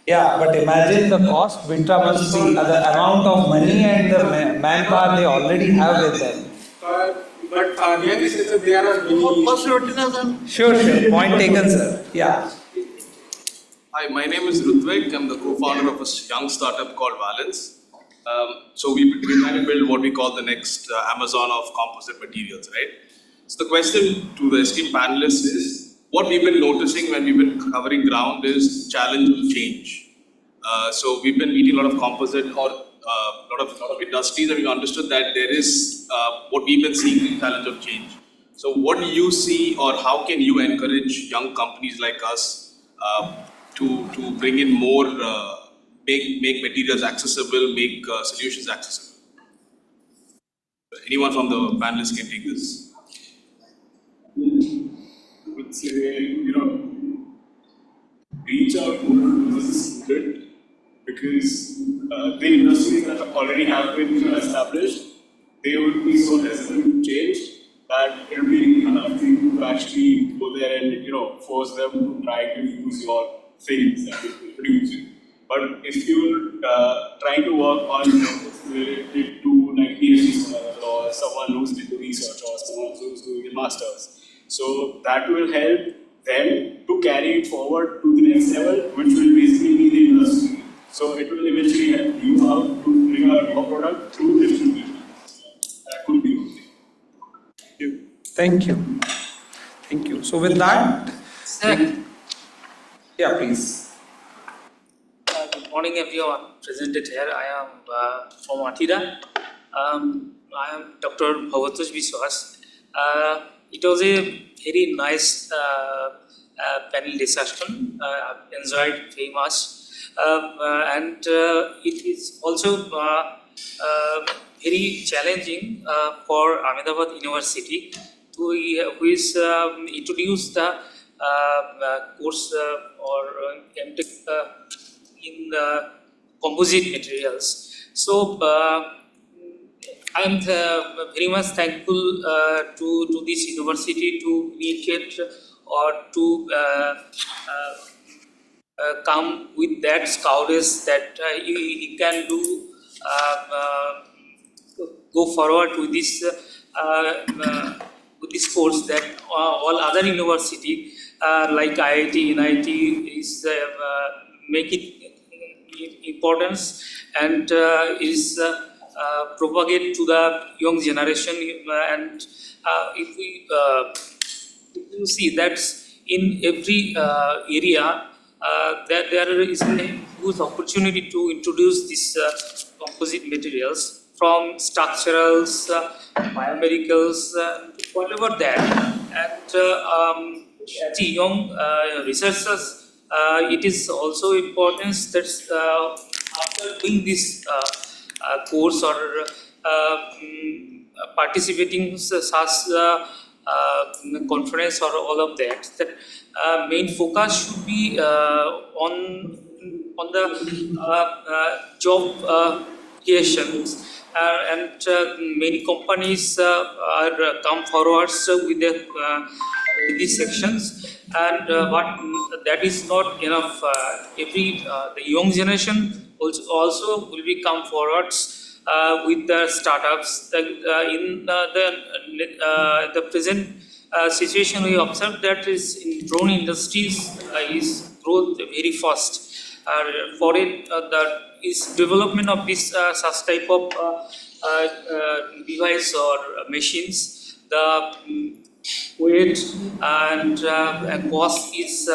Yeah, but imagine the cost. Vitra must be the amount of money and the manpower they already have with them. But for young researchers, there are many. First routines and Sure. Point taken, sir. Yeah. Hi, my name is Rutvik. I'm the co-founder of a young startup called Valence. So we're trying to build what we call the next Amazon of composite materials, right? So the question to the esteemed panelists is, what we've been noticing when we've been covering ground is challenge of change. So we've been meeting a lot of composite or lot of industries, and we understood that there is what we've been seeing the challenge of change. So what do you see, or how can you encourage young companies like us to bring in more, make materials accessible, make solutions accessible? Anyone from the panelists can take this. I would say, reach out more to the student, because the industries that already have been established, they would be so hesitant to change that it will be enough to actually go there and force them to try to use your things that you're producing. But if you're trying to work on things related to like PhD scholars or someone who's into research or someone who's doing a master's, so that will help them to carry it forward to the next level, which will basically be the industry. So it will eventually help you out to bring out your product through distribution. That could be one thing. Thank you. Thank you. So with that, yeah, please. Good morning, everyone presented here. I am from Atira. I am Dr. Bhavatosh Biswas. It was a very nice panel discussion. I've enjoyed very much. And it is also very challenging for Ahmedabad University to which introduce the course or MTech in composite materials. So I am very much thankful to this university to initiate or to come with that scouts that he can do go forward with this this course that all other university like IIT, NIT is make it importance and is propagate to the young generation and if we you see that in every area that there is a huge opportunity to introduce these composite materials from structurals, biomedicals, whatever that. And as a young researchers, it is also important that after doing this course or participating such conference or all of that, that main focus should be on the job creations. And many companies are come forwards with these sections, and but that is not enough. The young generation also will be come forwards with the startups. In the present situation, we observe that is in drone industries is growth very fast. For it, the is development of this such type of device or machines, the weight and cost is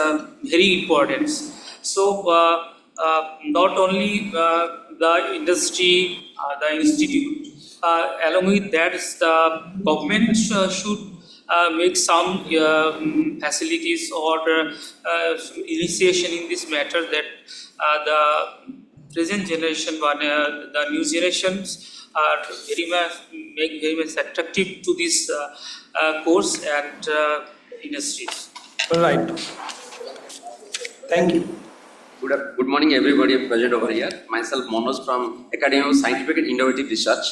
very important. So not only the industry, the institute, along with that, the government should make some facilities or initiation in this matter that the present generation, the new generations are very much attractive to this course and industries. Right. Thank you. Good morning, everybody present over here. Myself, Manoj from Academy of Scientific and Innovative Research.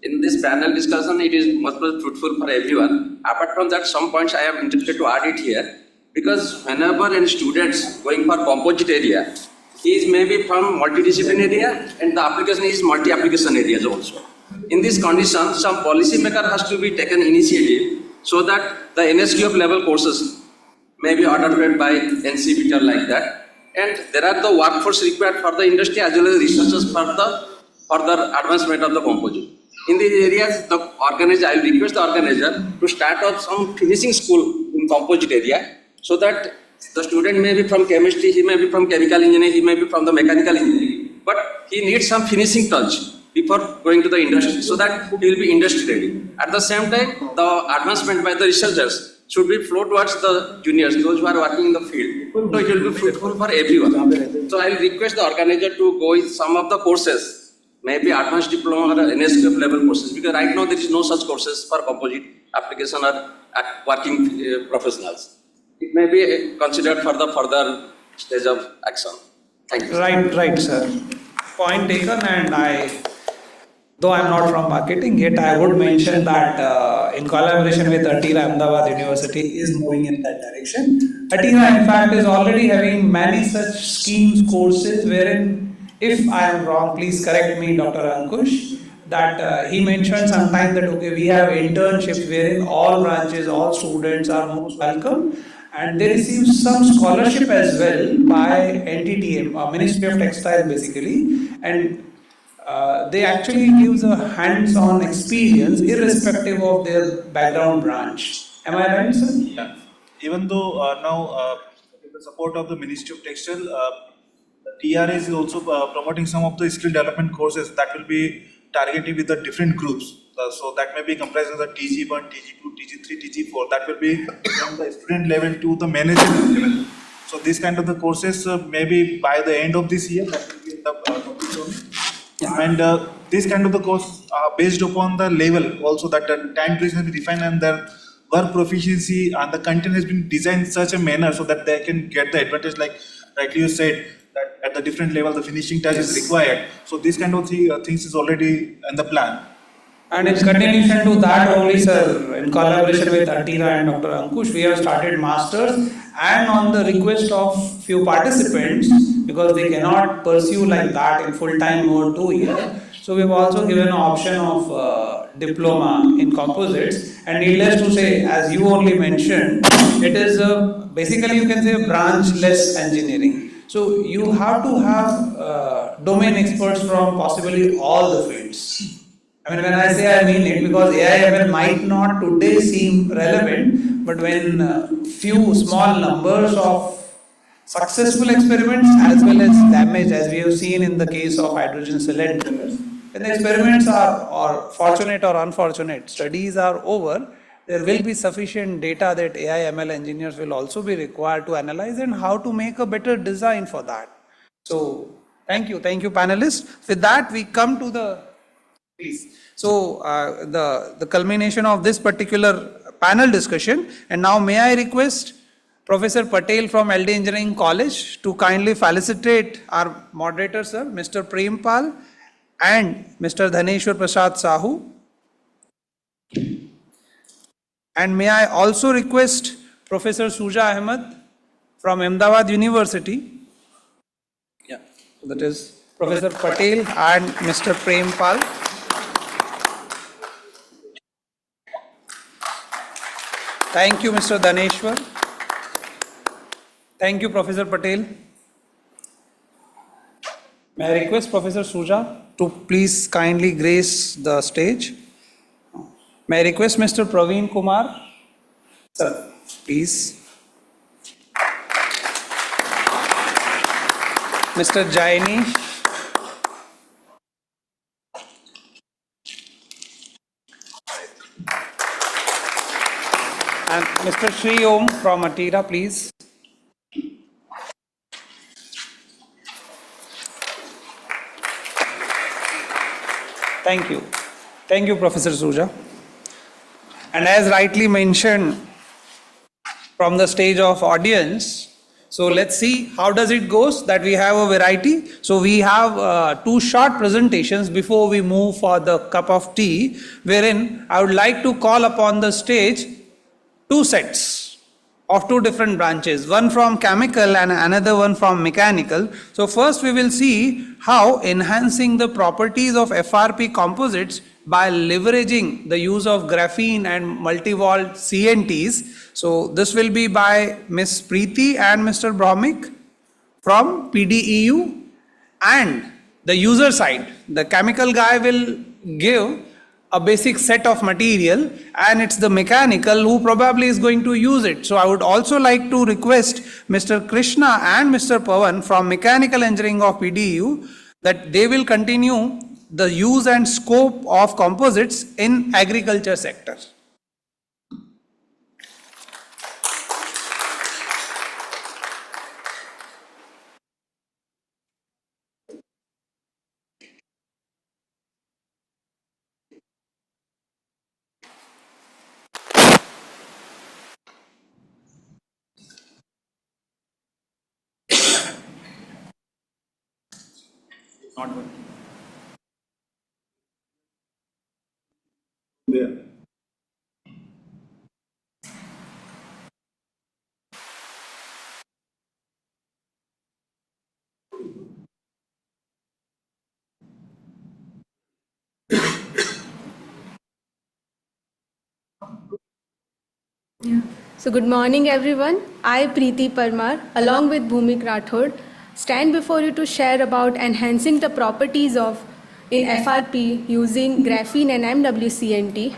In this panel discussion, it is much more fruitful for everyone. Apart from that, some points I am interested to add it here, because whenever any students going for composite area, he is maybe from multidisciplinary area and the application is multi-application areas also. In this condition, some policy maker has to be taken initiative so that the NSQF level courses may be adopted by NCBT or like that. And there are the workforce required for the industry as well as researchers for the further advancement of the composite. In these areas, the organizer, I will request the organizer to start off some finishing school in composite area so that the student may be from chemistry, he may be from chemical engineering, he may be from the mechanical engineering, but he needs some finishing touch before going to the industry so that he will be industry ready. At the same time, the advancement by the researchers should be flow towards the juniors, those who are working in the field. So it will be fruitful for everyone. So I will request the organizer to go with some of the courses, maybe advanced diploma or NSQF level courses, because right now there is no such courses for composite application or working professionals. It may be considered for the further stage of action. Thank you. Right, sir. Point taken, and though I'm not from marketing, yet I would mention that in collaboration with Atira Ahmedabad University is moving in that direction. Atira, in fact, is already having many such schemes, courses, wherein, if I am wrong, please correct me, Dr. Ankush, that he mentioned sometime that, okay, we have internships wherein all branches, all students are most welcome. And they receive some scholarship as well by NTTM, Ministry of Textile basically, and they actually gives a hands-on experience irrespective of their background branch. Am I right, sir? Yeah. Even though now with the support of the Ministry of Textile, the TRA is also promoting some of the skill development courses that will be targeting with the different groups. So that may be comprised of the TG1, TG2, TG3, TG4. That will be from the student level to the management level. So these kind of the courses maybe by the end of this year that will be in the public domain. And this kind of the course are based upon the level also that the time duration has been defined and their work proficiency and the content has been designed in such a manner so that they can get the advantage, like rightly you said, that at the different level the finishing touch is required. So this kind of things is already in the plan. And in continuation to that only, sir, in collaboration with Atira and Dr. Ankush, we have started masters, and on the request of few participants, because they cannot pursue like that in full-time mode 2 years, So we've also given an option of diploma in composites. And needless to say, as you only mentioned, it is basically you can say a branchless engineering. So you have to have domain experts from possibly all the fields. I mean, when I say I mean it, because AI/ML might not today seem relevant, but when few small numbers of successful experiments as well as damage, as we have seen in the case of hydrogen cylinders, when the experiments are, or fortunate or unfortunate, studies are over, there will be sufficient data that AI/ML engineers will also be required to analyze and how to make a better design for that. So, thank you panelists. With that, we come to the Please. So the culmination of this particular panel discussion, and now may I request Professor Patel from LD Engineering College to kindly felicitate our moderator, sir, Mr. Prempal and Mr. Dhaneshwar Prasad Sahu. And may I also request Professor Suja Ahmed from Ahmedabad University. Yeah, that is Professor Patel and Mr. Prempal. Thank you, Mr. Dhaneshwar. Thank you, Professor Patel. May I request Professor Suja to please kindly grace the stage. May I request Mr. Praveen Kumar? Sir, please. Mr. Jaini. And Mr. Sri Om from Atira, please. Thank you. Thank you, Professor Suja. And as rightly mentioned from the stage of audience, so let's see how does it goes that we have a variety. So we have two short presentations before we move for the cup of tea, wherein I would like to call upon the stage two sets of two different branches, one from chemical and another one from mechanical. So first we will see how enhancing the properties of FRP composites by leveraging the use of graphene and multi-walled CNTs. So this will be by Ms. Preeti and Mr. Brahmik from PDEU, and the user side, the chemical guy will give a basic set of material, and it's the mechanical who probably is going to use it. So I would also like to request Mr. Krishna and Mr. Pawan from Mechanical Engineering of PDU that they will continue the use and scope of composites in agriculture sector. Not working. There. So good morning everyone. I Preeti Parmar along with Bhumik Rathod stand before you to share about enhancing the properties of in FRP using graphene and MWCNT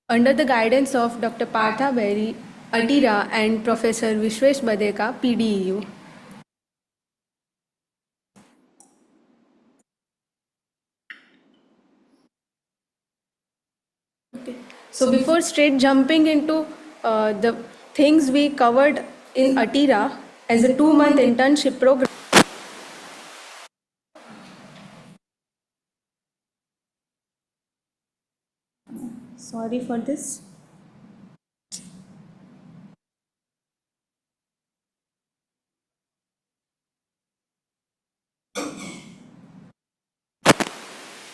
under the guidance of Dr. Partha Berry, Atira and Professor Vishwesh Badeka, PDEU. So before straight jumping into the things we covered in Atira as a 2-month internship program. Sorry for this.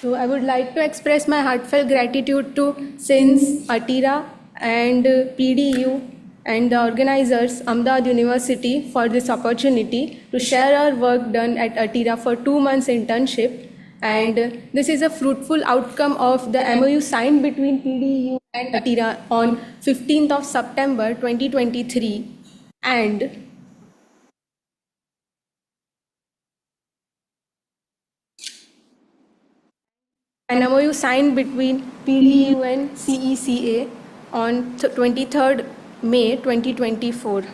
So I would like to express my heartfelt gratitude to SINS, Atira and PDU and the organizers, Ahmedabad University, for this opportunity to share our work done at Atira for 2 months internship And this is a fruitful outcome of the MOU signed between PDU and ATIRA on 15th of September 2023. And an MOU signed between PDU and CECA on 23rd May 2024.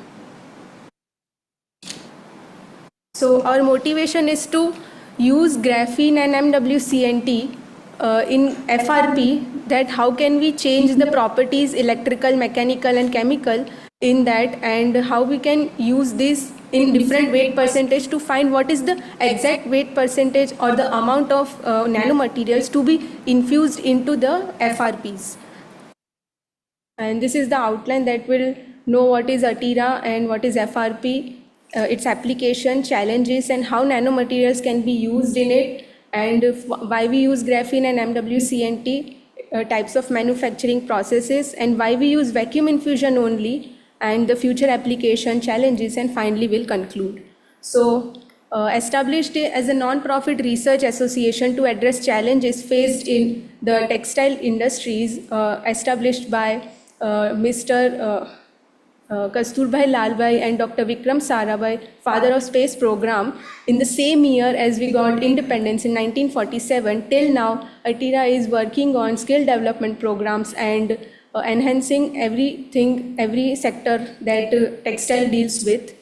So our motivation is to use graphene and MWCNT in FRP, that how can we change the properties electrical, mechanical and chemical in that, and how we can use this in different weight percentage to find what is the exact weight percentage or the amount of nanomaterials to be infused into the FRPs. And this is the outline that will know what is ATIRA and what is FRP, its application, challenges, and how nanomaterials can be used in it, and why we use graphene and MWCNT, types of manufacturing processes, and why we use vacuum infusion only, and the future application challenges, and finally we'll conclude. So established as a non-profit research association to address challenges faced in the textile industries, established by Mr. Kasturbhai Lalbhai and Dr. Vikram Sarabhai, father of space program, in the same year as we got independence in 1947. Till now, ATIRA is working on skill development programs and enhancing everything, every sector that textile deals with.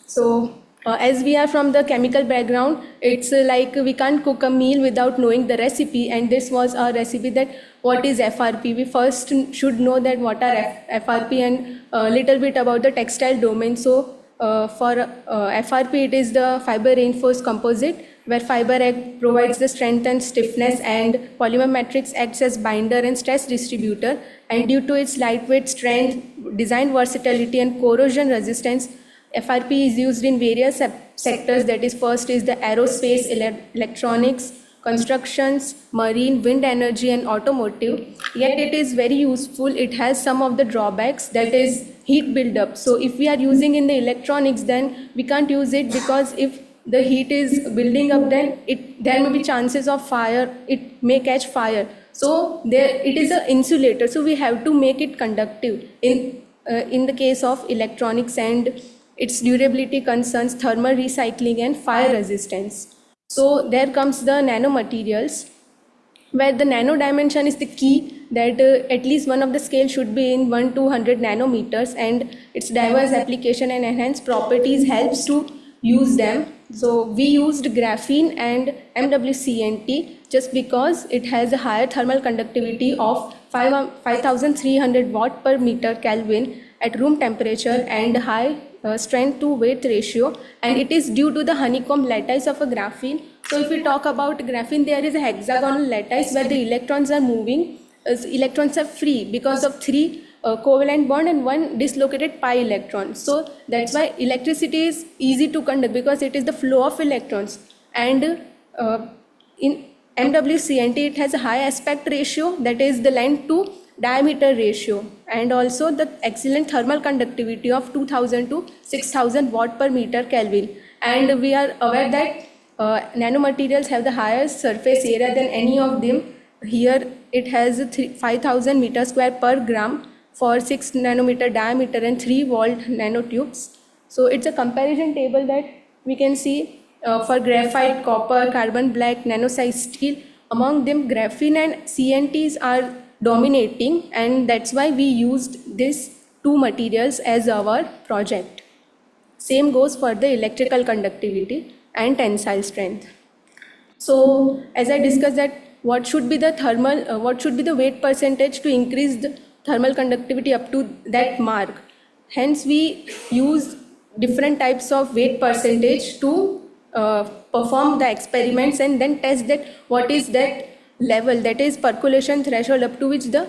So as we are from the chemical background, it's like we can't cook a meal without knowing the recipe, and this was our recipe, that what is FRP. We first should know that what are FRP and a little bit about the textile domain. So for FRP, it is the fiber reinforced composite, where fiber provides the strength and stiffness, and polymer matrix acts as binder and stress distributor, and due to its lightweight strength, design versatility and corrosion resistance, FRP is used in various sectors. That is, first is the aerospace, electronics, constructions, marine, wind energy and automotive. Yet it is very useful. It has some of the drawbacks, that is heat buildup. So if we are using in the electronics, then we can't use it, because if the heat is building up, then there may be chances of fire, it may catch fire. So it is an insulator, so we have to make it conductive in the case of electronics, and its durability concerns thermal recycling and fire resistance. So there comes the nanomaterials, where the nano dimension is the key, that at least one of the scale should be in 1 to 100 nanometers, and its diverse application and enhanced properties helps to use them. So we used graphene and MWCNT just because it has a higher thermal conductivity of 5300 watt per meter Kelvin at room temperature, and high strength to weight ratio, and it is due to the honeycomb lattice of a graphene. So if we talk about graphene, there is a hexagonal lattice where the electrons are moving. Electrons are free because of 3 covalent bond and 1 dislocated pi electron. So that's why electricity is easy to conduct, because it is the flow of electrons. And in MWCNT, it has a high aspect ratio, that is the length to diameter ratio, and also the excellent thermal conductivity of 2000 to 6000 watt per meter Kelvin. And we are aware that nanomaterials have the highest surface area than any of them. Here it has 5000 meter square per gram for 6 nanometer diameter and 3 volt nanotubes. So it's a comparison table that we can see for graphite, copper, carbon black, nano-size steel. Among them, graphene and CNTs are dominating, and that's why we used these 2 materials as our project. Same goes for the electrical conductivity and tensile strength. So as I discussed, that what should be the weight percentage to increase the thermal conductivity up to that mark. Hence we use different types of weight percentage to perform the experiments, and then test that what is that level, that is percolation threshold, up to which the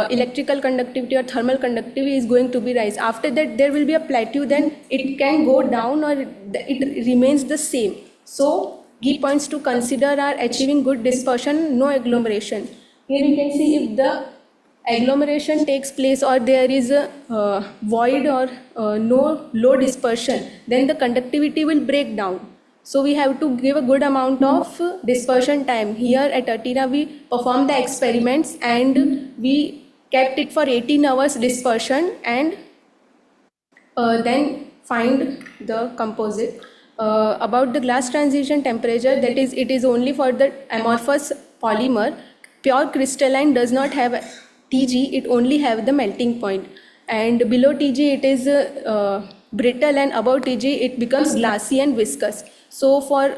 electrical conductivity or thermal conductivity is going to be rise. After that there will be a plateau, then it can go down or it remains the same. So key points to consider are achieving good dispersion, no agglomeration. Here you can see if the agglomeration takes place or there is a void or no low dispersion, then the conductivity will break down. So we have to give a good amount of dispersion time. Here at Atira we performed the experiments and we kept it for 18 hours dispersion and then find the composite. About the glass transition temperature, that is, it is only for the amorphous polymer. Pure crystalline does not have Tg, it only have the melting point. And below Tg it is brittle, and above Tg it becomes glassy and viscous. So for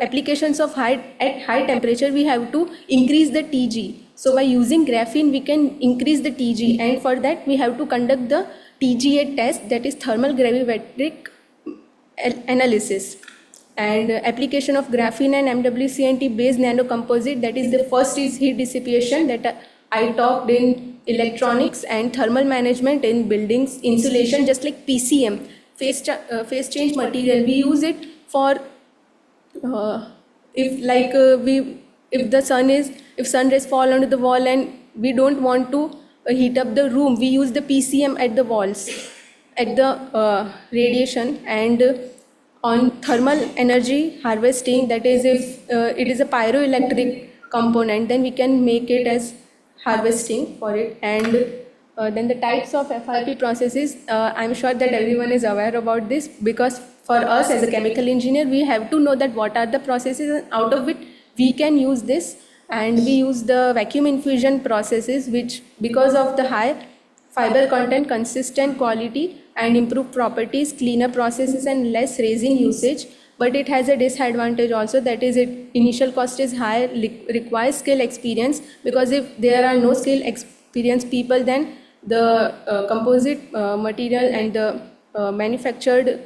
applications of at high temperature, we have to increase the Tg. So by using graphene, we can increase the Tg, and for that we have to conduct the TGA test, that is thermal gravimetric analysis. And application of graphene and MWCNT based nanocomposite, that is the first is heat dissipation that I talked in electronics, and thermal management in buildings, insulation, just like PCM, phase change material. We use it for if sun rays fall onto the wall and we don't want to heat up the room, we use the PCM at the walls, at the radiation. And on thermal energy harvesting, that is if it is a pyroelectric component, then we can make it as harvesting for it. And then the types of FRP processes, I'm sure that everyone is aware about this, because for us as a chemical engineer, we have to know that what are the processes and out of which we can use this. And we use the vacuum infusion processes, which because of the high fiber content, consistent quality and improved properties, cleaner processes and less resin usage. But it has a disadvantage also, that is its initial cost is high, requires skill experience, because if there are no skill experienced people, then the composite material and the manufactured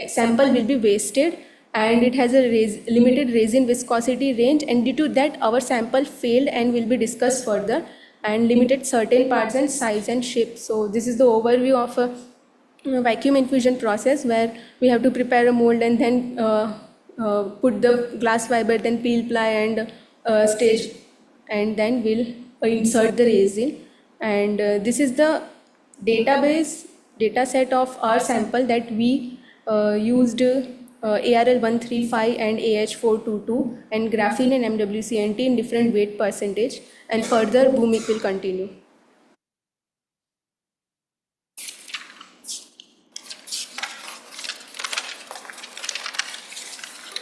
sample will be wasted, and it has a limited resin viscosity range, and due to that our sample failed and will be discussed further, and limited certain parts and size and shape. So this is the overview of a vacuum infusion process, where we have to prepare a mold and then put the glass fiber, then peel ply and stage, and then we'll insert the resin. And this is the data set of our sample that we used ARL 135 and AH 422 and graphene and MWCNT in different weight percentage, and further Bhumik will continue.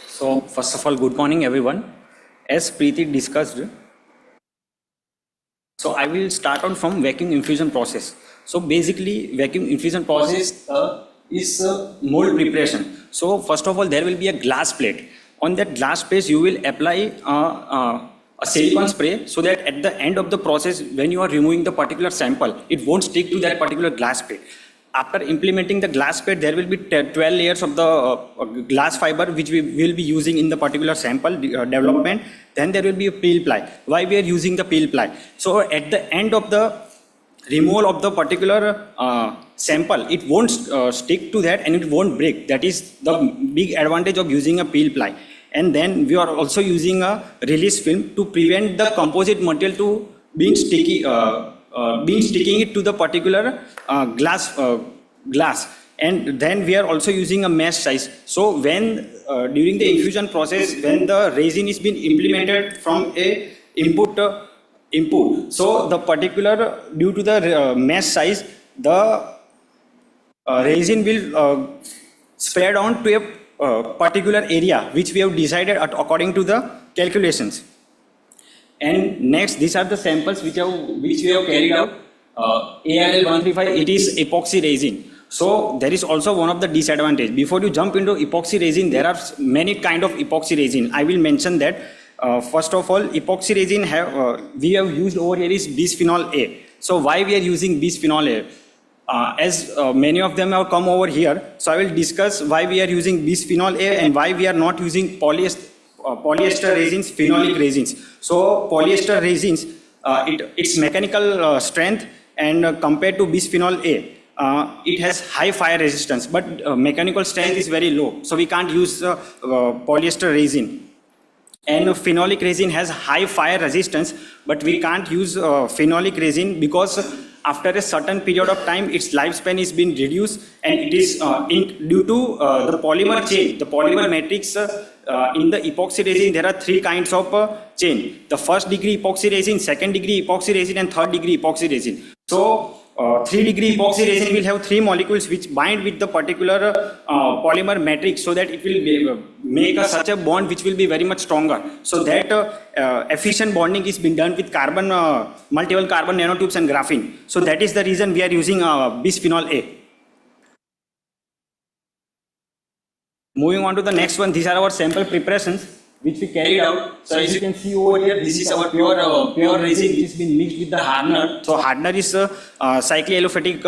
So first of all, good morning everyone. As Preeti discussed, so I will start on from vacuum infusion process. So basically vacuum infusion process is mold preparation. So first of all, there will be a glass plate. On that glass plate you will apply a silicone spray, so that at the end of the process, when you are removing the particular sample, it won't stick to that particular glass plate. After implementing the glass plate, there will be 12 layers of the glass fiber which we will be using in the particular sample development. Then there will be a peel ply. Why we are using the peel ply? So at the end of the removal of the particular sample, it won't stick to that and it won't break. That is the big advantage of using a peel ply. And then we are also using a release film to prevent the composite material to being sticky, sticking it to the particular glass. And then we are also using a mesh size. So when during the infusion process, when the resin is being implemented from a input, so the particular, due to the mesh size, the resin will spread on to a particular area which we have decided according to the calculations. And next, these are the samples which we have carried out. ARL 135, it is epoxy resin. So there is also one of the disadvantage. Before you jump into epoxy resin, there are many kind of epoxy resin. I will mention that. First of all, epoxy resin we have used over here is bisphenol A. So why we are using bisphenol A? As many of them have come over here, so I will discuss why we are using bisphenol A and why we are not using polyester resins, phenolic resins. So polyester resins, its mechanical strength and compared to bisphenol A, it has high fire resistance, but mechanical strength is very low. So we can't use polyester resin. And phenolic resin has high fire resistance, but we can't use phenolic resin because after a certain period of time, its lifespan is being reduced, and it is due to the polymer chain, the polymer matrix. In the epoxy resin, there are three kinds of chain: the first degree epoxy resin, second degree epoxy resin, and third degree epoxy resin. So 3-degree epoxy resin will have three molecules which bind with the particular polymer matrix, so that it will make such a bond which will be very much stronger. So that efficient bonding is being done with carbon, multiple carbon nanotubes and graphene. So that is the reason we are using bisphenol A. Moving on to the next one, these are our sample preparations which we carried out. So as you can see over here, this is our pure resin which has been mixed with the hardener. So hardener is cycloaliphatic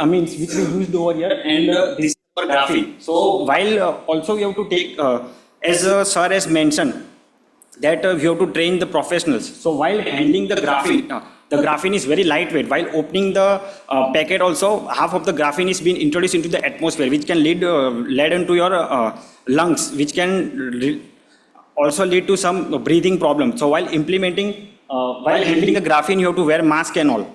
amines which we used over here, and this is our graphene. So while also we have to take, as sir has mentioned, that we have to train the professionals. So while handling the graphene is very lightweight. While opening the packet also, half of the graphene is being introduced into the atmosphere, which can lead into your lungs, which can also lead to some breathing problems. So while while handling the graphene, you have to wear mask and all.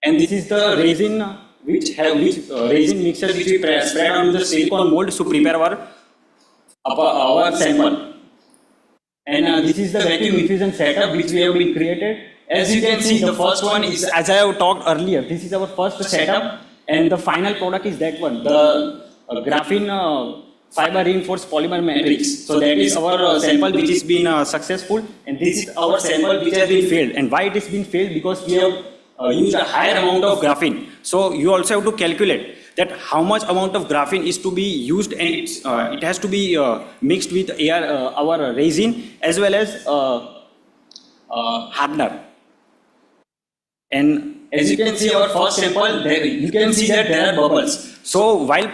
And this is the resin resin mixture which we spread on the silicone mold to prepare our sample. And this is the vacuum infusion setup which we have been created. As you can see, the first one is, as I have talked earlier, this is our first setup, and the final product is that one, the graphene fiber reinforced polymer matrix. So that is our sample which has been successful, and this is our sample which has been failed. And why it has been failed? Because we have used a higher amount of graphene. So you also have to calculate that how much amount of graphene is to be used, and it has to be mixed with our resin as well as hardener. And as you can see, our first sample, you can see that there are bubbles. So while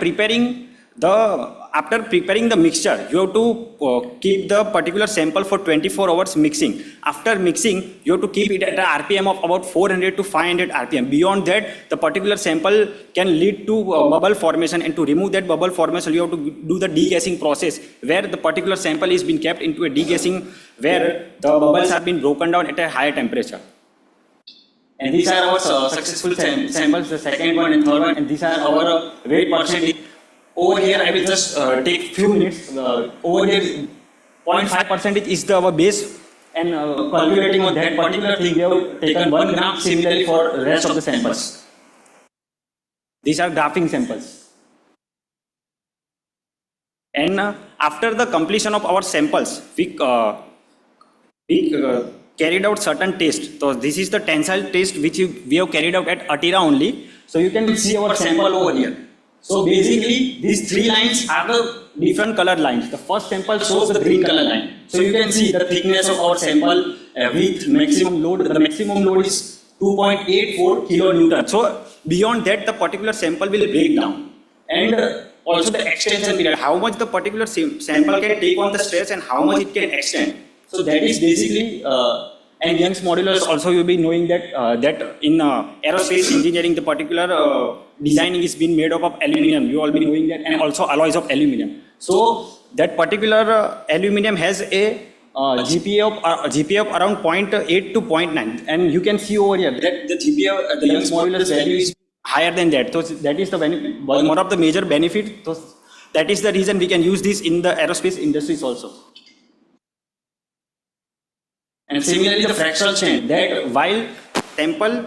after preparing the mixture, you have to keep the particular sample for 24 hours mixing. After mixing, you have to keep it at an RPM of about 400 to 500 RPM. Beyond that, the particular sample can lead to bubble formation, and to remove that bubble formation, you have to do the degassing process, where the particular sample is being kept into a degassing, where the bubbles have been broken down at a higher temperature. And these are our successful samples, the second one and third one, and these are our weight percentage. Over here, I will just take few minutes. Over here, 0.5% is our base, and calculating on that particular thing, we have taken 1 gram similarly for the rest of the samples. These are graphing samples. And after the completion of our samples, we carried out certain tests. So this is the tensile test which we have carried out at Atira only. So you can see our sample over here. So basically, these three lines are the different color lines. The first sample shows the green color line. So you can see the thickness of our sample with maximum load. The maximum load is 2.84 kilonewton. So beyond that, the particular sample will break down. And also the extension period, how much the particular sample can take on the stress and how much it can extend. So that is basically, and Young's modulus also you'll be knowing that that in aerospace engineering, the particular designing is being made up of aluminum. You all be knowing that, and also alloys of aluminum. So that particular aluminum has a GPA of around 0.8 to 0.9, and you can see over here that the GPA, the Young's modulus value is higher than that. So that is the one of the major benefits. So that is the reason we can use this in the aerospace industries also. And similarly, the fractional chain, that while sample,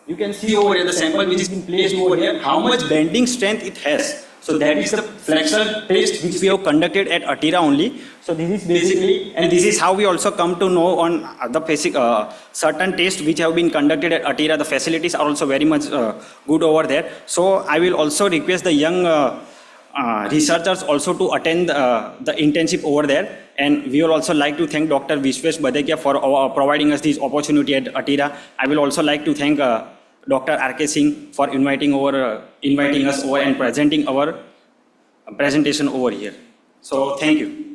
you can see over here the sample which is being placed over here, how much bending strength it has. So that is the fractional test which we have conducted at Atira only. So this is basically, and this is how we also come to know on the basic certain tests which have been conducted at Atira. The facilities are also very much good over there. So I will also request the young researchers also to attend the internship over there. And we will also like to thank Dr. Vishwesh Badekia for providing us this opportunity at Atira. I will also like to thank Dr. R.K. Singh for inviting us over and presenting our presentation over here. So thank you.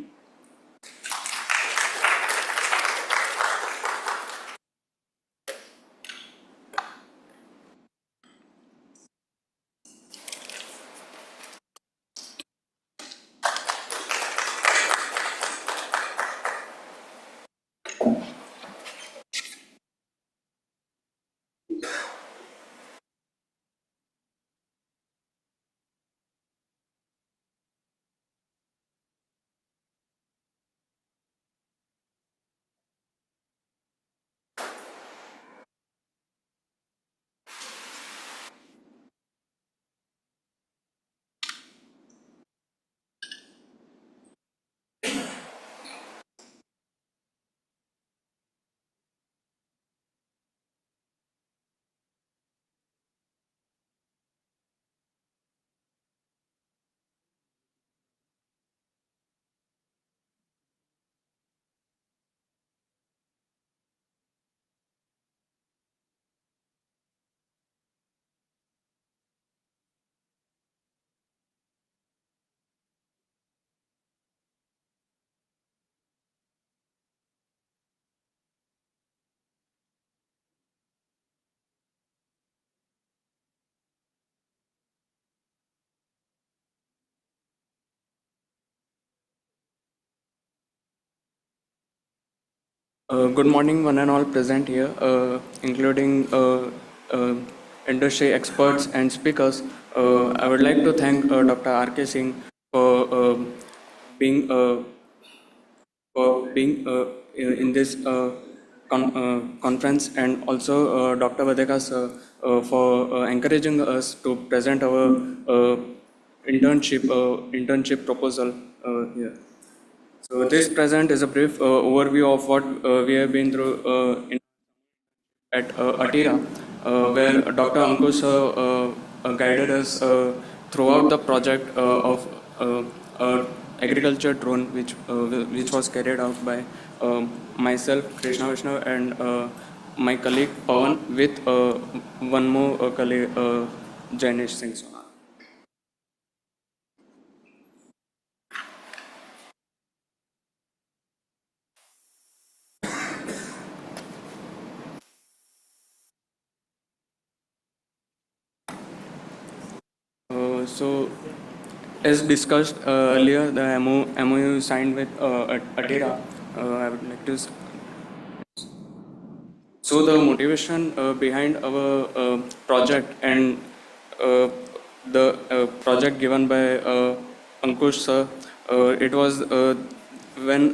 Good morning, one and all present here, including industry experts and speakers. I would like to thank Dr. R.K. Singh for being in this conference, and also Dr. Vadeka sir for encouraging us to present our internship proposal here. So this present is a brief overview of what we have been through at Atira, where Dr. Ankush guided us throughout the project of agriculture drone, which was carried out by myself, Krishna Vishnu, and my colleague Pawan, with one more colleague, Jainesh Singh Sonar. So, as discussed earlier, the MOU signed with Atira, I would like to. So the motivation behind our project and the project given by Ankush sir, it was when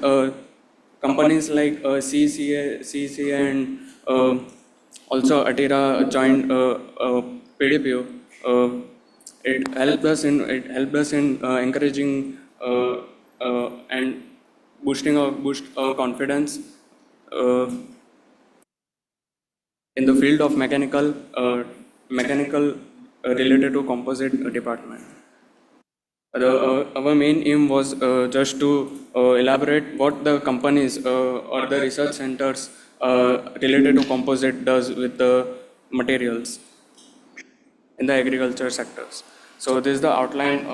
companies like CCA and also Atira joined PDPO. It helped us in encouraging and boost our confidence in the field of mechanical related to composite department. Our main aim was just to elaborate what the companies or the research centers related to composite does with the materials in the agriculture sectors. So this is the outline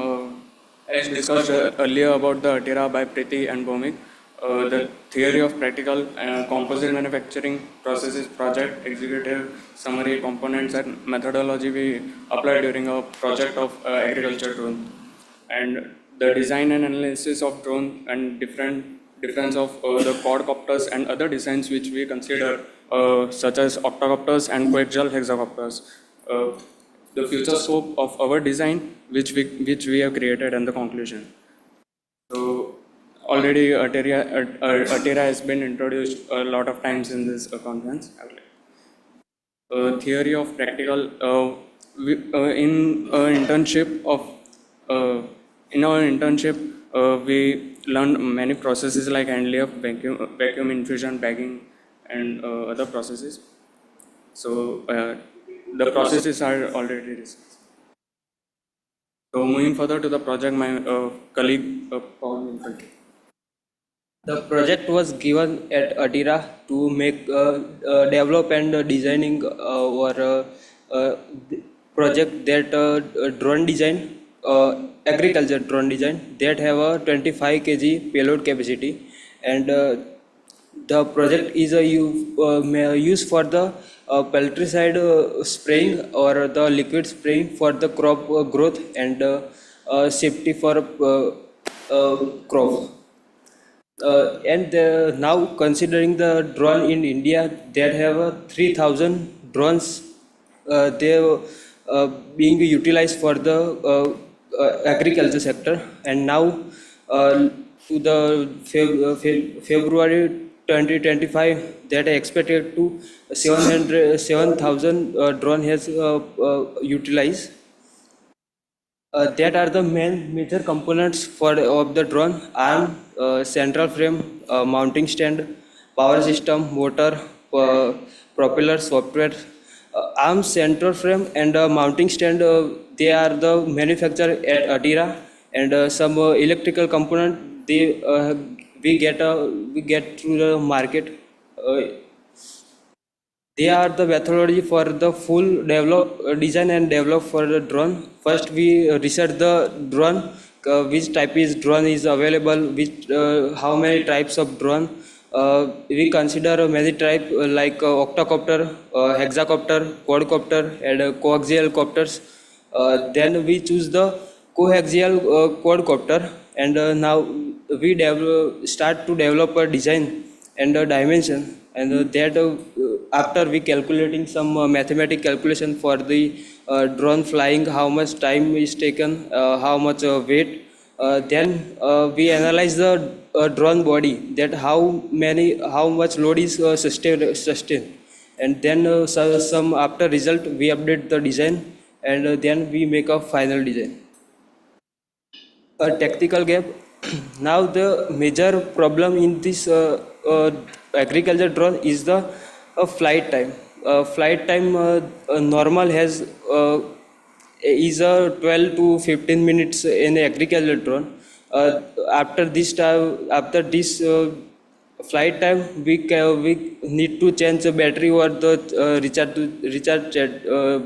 as discussed earlier about the Atira by Priti and Bhomik. The theory of practical composite manufacturing processes, project, executive, summary, components, and methodology we applied during a project of agriculture drone. And the design and analysis of drone and difference of the quadcopters and other designs which we consider, such as octocopters and coaxial hexacopters. The future scope of our design, which we have created, and the conclusion. So already Atira has been introduced a lot of times in this conference. Theory of practical in our internship we learned many processes like hand layup, vacuum infusion, bagging, and other processes. So the processes are already discussed. So moving further to the project, my colleague Paul will continue. The project was given at Atira to make develop and designing our project that drone design, agriculture drone design that have a 25 kg payload capacity, and the project is used for the pesticide spraying or the liquid spraying for the crop growth and safety for crop. And now considering the drone in India, that have 3,000 drones, they being utilized for the agriculture sector, and now to the February 2025, that I expected to 7,000 drone has utilized. That are the major components of the drone: arm, central frame, mounting stand, power system, motor, propeller, software. Arm, central frame, and mounting stand. They are the manufactured at Atira, and some electrical component we get through the market. They are the methodology for the full design and develop for the drone. First, we research the drone, which type is drone is available, which how many types of drone. We consider many type like octocopter, hexacopter, quadcopter, and coaxial copters. Then we choose the coaxial quadcopter, and now we start to develop a design and the dimension, and that after we calculating some mathematical calculation for the drone flying, how much time is taken, how much weight, then we analyze the drone body, that how much load is sustained, and then some after result we update the design, and then we make a final design. A technical gap. Now the major problem in this agriculture drone is the flight time. Flight time normal has is 12 to 15 minutes in agriculture drone. After this flight time, we need to change the battery or the recharge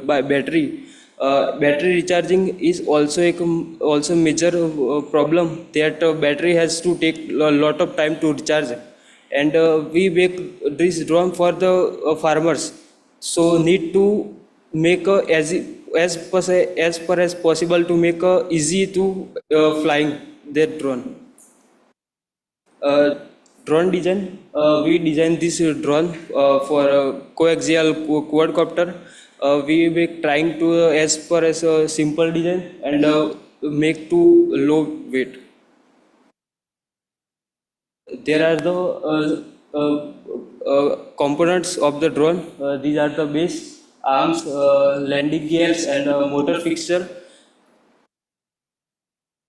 by battery. Battery recharging is also major problem, that battery has to take a lot of time to recharge, and we make this drone for the farmers, so need to make as per as possible to make easy to flying that drone. uh, Drone design, we designed this drone for coaxial quadcopter. We be trying to as per as a simple design, and make to low weight. There are the components of the drone. These are the base, arms, landing gears, and motor fixture.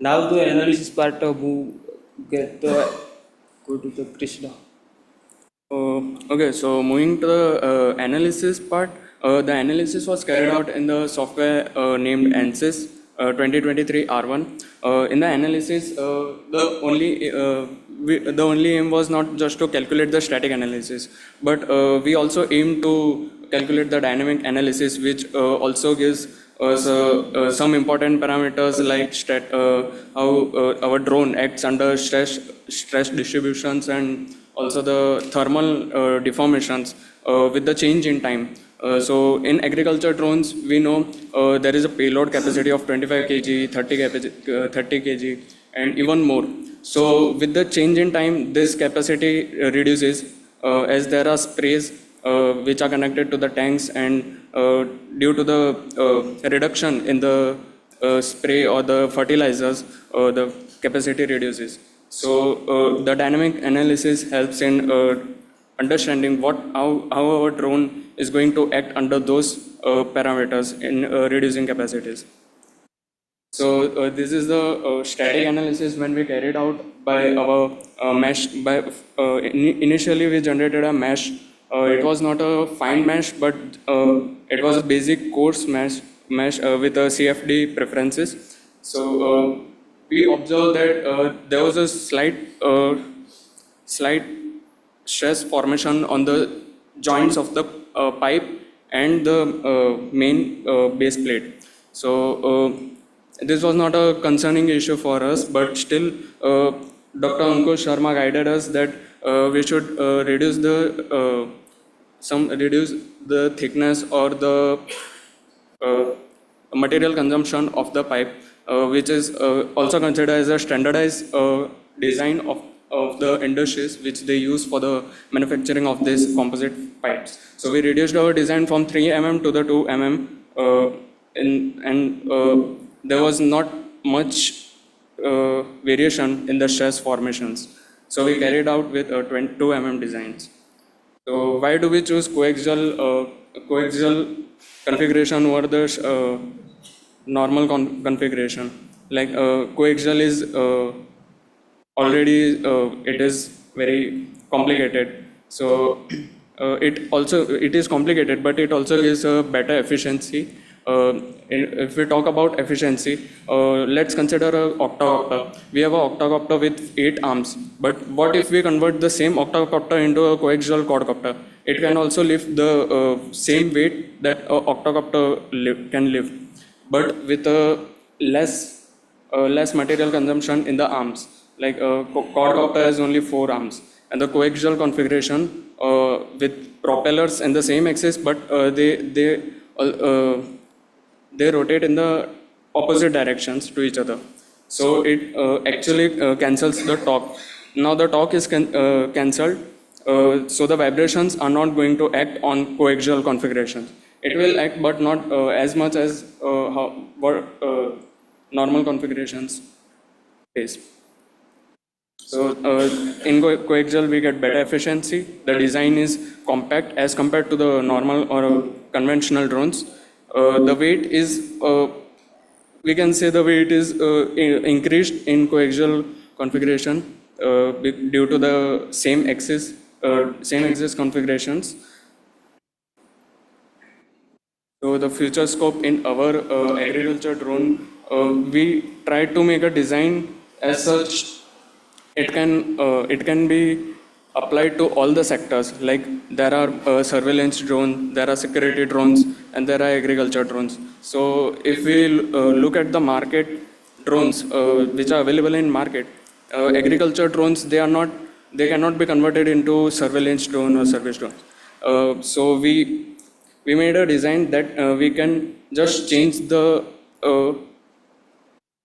Now the analysis part of go to the Krishna. Okay, so moving to the analysis part, the analysis was carried out in the software named ANSYS 2023 R1. In the analysis, the only aim was not just to calculate the static analysis, but we also aim to calculate the dynamic analysis, which also gives us some important parameters like how our drone acts under stress distributions, and also the thermal deformations with the change in time. So in agriculture drones, we know there is a payload capacity of 25 kg, 30 kg, and even more. So with the change in time, this capacity reduces as there are sprays which are connected to the tanks, and due to the reduction in the spray or the fertilizers, the capacity reduces. So the dynamic analysis helps in understanding how our drone is going to act under those parameters in reducing capacities. So this is the static analysis when we carried out by our mesh. Initially we generated a mesh. It was not a fine mesh, but it was a basic coarse mesh with a CFD preferences. So we observed that there was a slight stress formation on the joints of the pipe and the main base plate. So this was not a concerning issue for us, but still Dr. Ankush Sharma guided us that we should reduce the thickness or the material consumption of the pipe, which is also considered as a standardized design of the industries which they use for the manufacturing of these composite pipes. So we reduced our design from 3 mm to the 2 mm, and there was not much variation in the stress formations. So we carried out with 2 mm designs. So why do we choose coaxial configuration over the normal configuration? Like coaxial is already it is very complicated. So it is complicated, but it also gives a better efficiency. If we talk about efficiency, let's consider a octocopter. We have a octocopter with 8 arms, but what if we convert the same octocopter into a coaxial quadcopter? It can also lift the same weight that a octocopter can lift, but with a less material consumption in the arms. Like a quadcopter has only 4 arms, and the coaxial configuration with propellers in the same axis, but they rotate in the opposite directions to each other. So it actually cancels the torque. Now the torque is cancelled, So the vibrations are not going to act on coaxial configurations. It will act, but not as much as what normal configurations is. So in coaxial, we get better efficiency. The design is compact as compared to the normal or conventional drones. The weight is, we can say the weight is increased in coaxial configuration due to the same axis configurations. So the future scope in our agriculture drone, we try to make a design as such it can be applied to all the sectors. Like there are surveillance drones, there are security drones, and there are agriculture drones. So if we look at the market drones which are available in market, agriculture drones they cannot be converted into surveillance drone or service drone. So we made a design that we can just uh,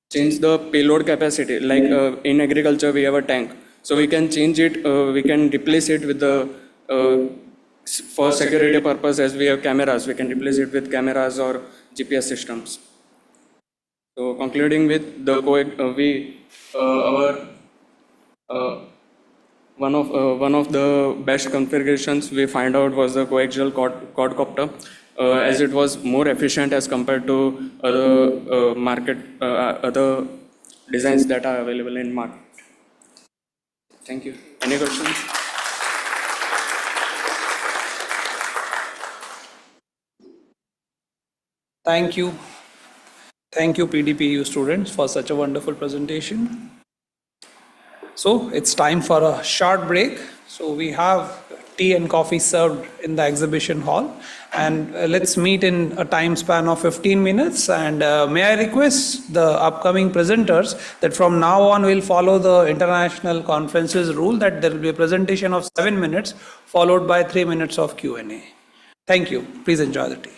change the payload capacity. Like in agriculture, we have a tank, so we can change it. We can replace it with the for security purpose. As we have cameras, we can replace it with cameras or GPS systems. So concluding with the we our one of the best configurations we find out was the coaxial quadcopter, as it was more efficient as compared to other designs that are available in market. Thank you. Any questions? Thank you. Thank you, PDPU students, for such a wonderful presentation. So it's time for a short break. So we have tea and coffee served in the exhibition hall, and let's meet in a time span of 15 minutes. And may I request the upcoming presenters that from now on we'll follow the international conferences rule, that there will be a presentation of 7 minutes followed by 3 minutes of Q&A. Thank you. Please enjoy the tea.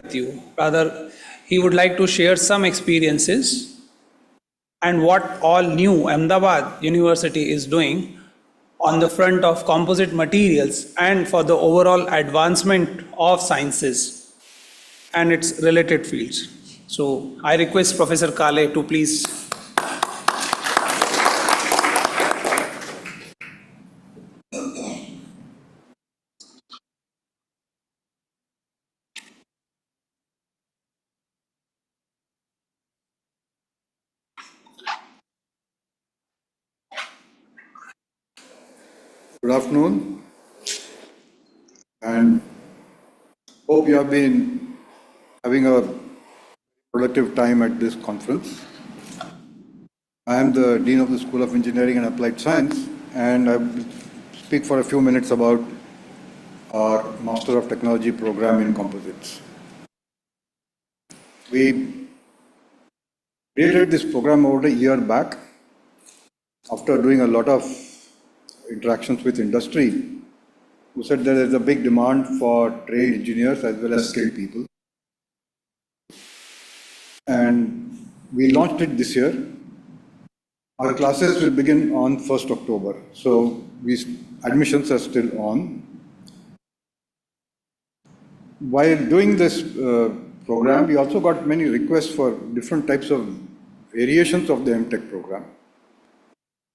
with you. Rather, he would like to share some experiences and what all new Ahmedabad University is doing on the front of composite materials and for the overall advancement of sciences and its related fields. So I request Professor Kale to please. Good afternoon, and hope you have been having a productive time at this conference. I am the Dean of the School of Engineering and Applied Science, and I will speak for a few minutes about our Master of Technology program in Composites. We created this program over a year back after doing a lot of interactions with industry, who said there is a big demand for trained engineers as well as skilled people. And we launched it this year. Our classes will begin on 1st October. So admissions are still on. While doing this program, we also got many requests for different types of variations of the MTech program.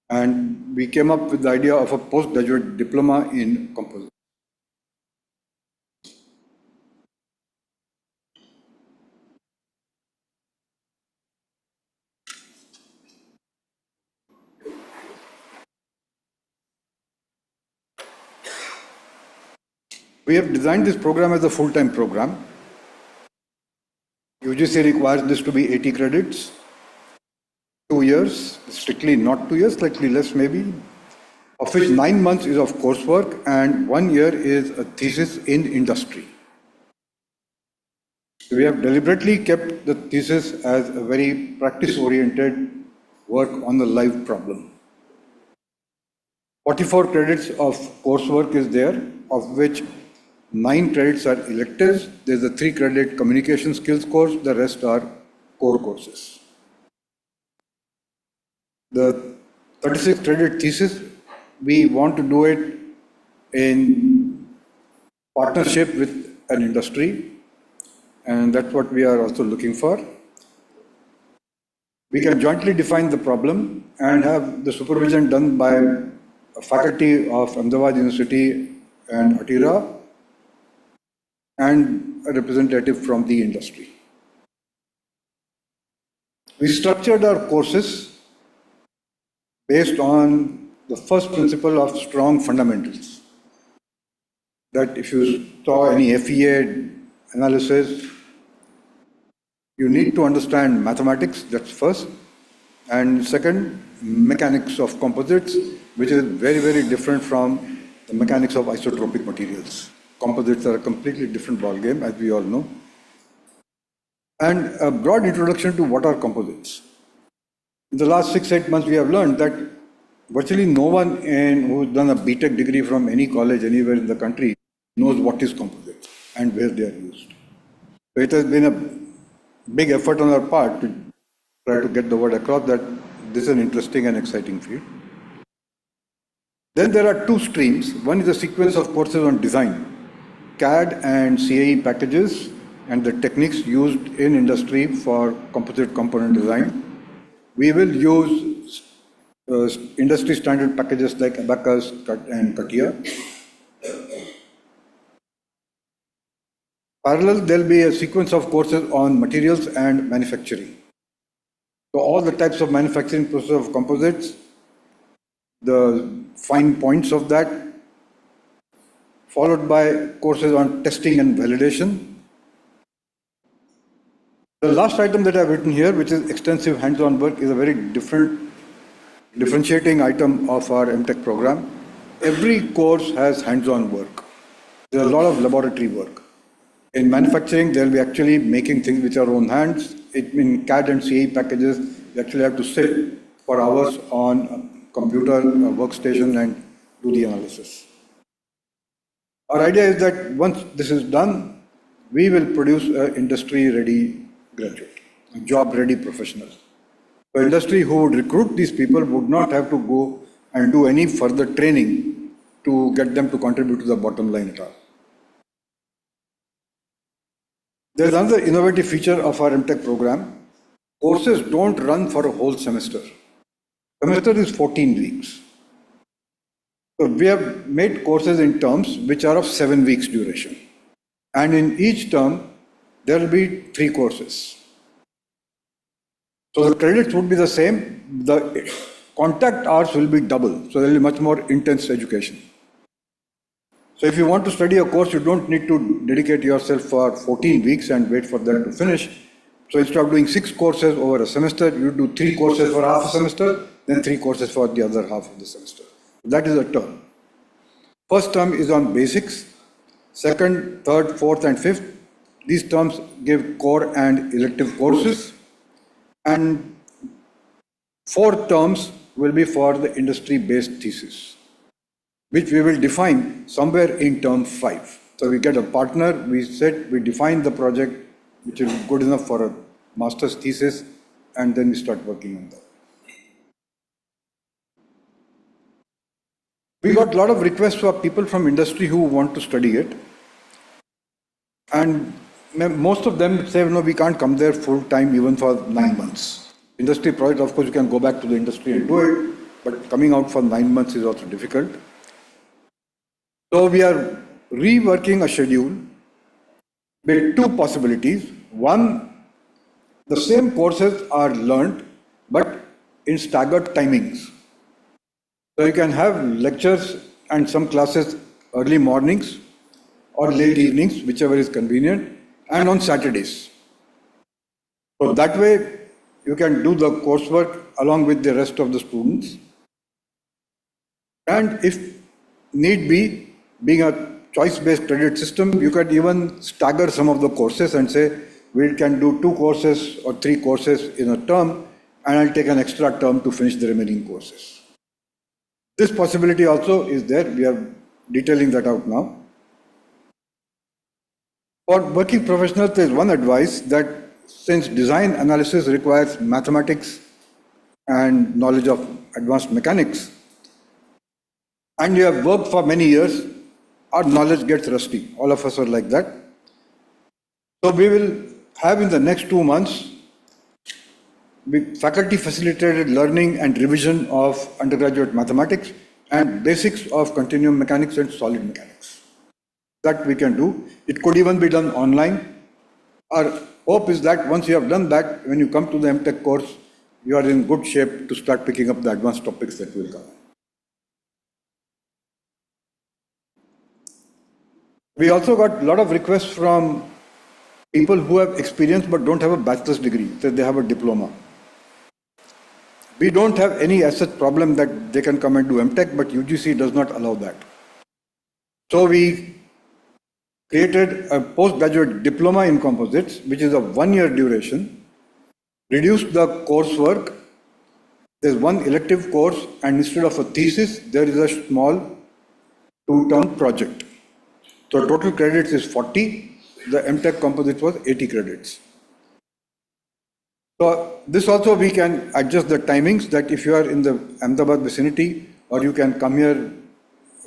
And we came up with the idea of a postgraduate diploma in composite. We have designed this program as a full-time program. UGC requires this to be 80 credits, 2 years, strictly not 2 years, slightly less maybe, of which 9 months is of coursework and 1 year is a thesis in industry. We have deliberately kept the thesis as a very practice-oriented work on the live problem. 44 credits of coursework is there, of which 9 credits are electives. There's a 3-credit communication skills course, the rest are core courses. The 36-credit thesis, we want to do it in partnership with an industry, and that's what we are also looking for. We can jointly define the problem and have the supervision done by a faculty of Ahmedabad University and Atira and a representative from the industry. We structured our courses based on the first principle of strong fundamentals. That if you saw any FEA analysis, you need to understand mathematics, that's first. And second, mechanics of composites, which is very, very different from the mechanics of isotropic materials. Composites are a completely different ballgame, as we all know. And a broad introduction to what are composites. In the last 6-8 months, we have learned that virtually no one who's done a BTech degree from any college anywhere in the country knows what is composites and where they are used. So it has been a big effort on our part to try to get the word across that this is an interesting and exciting field. Then there are 2 streams. One is a sequence of courses on design, CAD and CAE packages, and the techniques used in industry for composite component design. We will use industry standard packages like Abacus and CATIA. Parallel, there will be a sequence of courses on materials and manufacturing. So all the types of manufacturing process of composites, the fine points of that, followed by courses on testing and validation. The last item that I've written here, which is extensive hands-on work, is a very differentiating item of our MTech program. Every course has hands-on work. There's a lot of laboratory work. In manufacturing, they'll be actually making things with your own hands. In CAD and CAE packages, you actually have to sit for hours on a computer, a workstation, and do the analysis. Our idea is that once this is done, we will produce an industry-ready graduate, a job-ready professional. The industry who would recruit these people would not have to go and do any further training to get them to contribute to the bottom line at all. There's another innovative feature of our MTech program. Courses don't run for a whole semester. Semester is 14 weeks. So we have made courses in terms which are of 7 weeks duration. And in each term, there will be 3 courses. So the credits would be the same. The contact hours will be double. So there will be much more intense education. So if you want to study a course, you don't need to dedicate yourself for 14 weeks and wait for them to finish. So instead of doing 6 courses over a semester, you do 3 courses for half a semester, then 3 courses for the other half of the semester. That is a term. First term is on basics. Second, third, fourth, and fifth, these terms give core and elective courses. And 4 terms will be for the industry-based thesis, which we will define somewhere in term 5. So we get a partner, we define the project which is good enough for a master's thesis, and then we start working on that. We got a lot of requests for people from industry who want to study it. And most of them say, no, we can't come there full time even for 9 months. Industry project, of course, you can go back to the industry and do it, but coming out for 9 months is also difficult. So we are reworking a schedule with 2 possibilities. One, the same courses are learned, but in staggered timings. So you can have lectures and some classes early mornings or late evenings, whichever is convenient, and on Saturdays. So that way you can do the coursework along with the rest of the students. And if need be, being a choice-based credit system, you can even stagger some of the courses and say, we can do 2 courses or 3 courses in a term, and I'll take an extra term to finish the remaining courses. This possibility also is there. We are detailing that out now. For working professionals, there is one advice that since design analysis requires mathematics and knowledge of advanced mechanics, and you have worked for many years, our knowledge gets rusty. All of us are like that. So we will have in the next 2 months faculty facilitated learning and revision of undergraduate mathematics and basics of continuum mechanics and solid mechanics. That we can do. It could even be done online. Our hope is that once you have done that, when you come to the MTech course, you are in good shape to start picking up the advanced topics that will come. We also got a lot of requests from people who have experience but don't have a bachelor's degree, that they have a diploma. We don't have any as such problem that they can come and do MTech, but UGC does not allow that. So we created a postgraduate diploma in composites, which is of 1-year duration, reduced the coursework. There's 1 elective course, and instead of a thesis, there is a small 2-term project. So total credits is 40. The MTech composite was 80 credits. So this also we can adjust the timings, that if you are in the Ahmedabad vicinity, or you can come here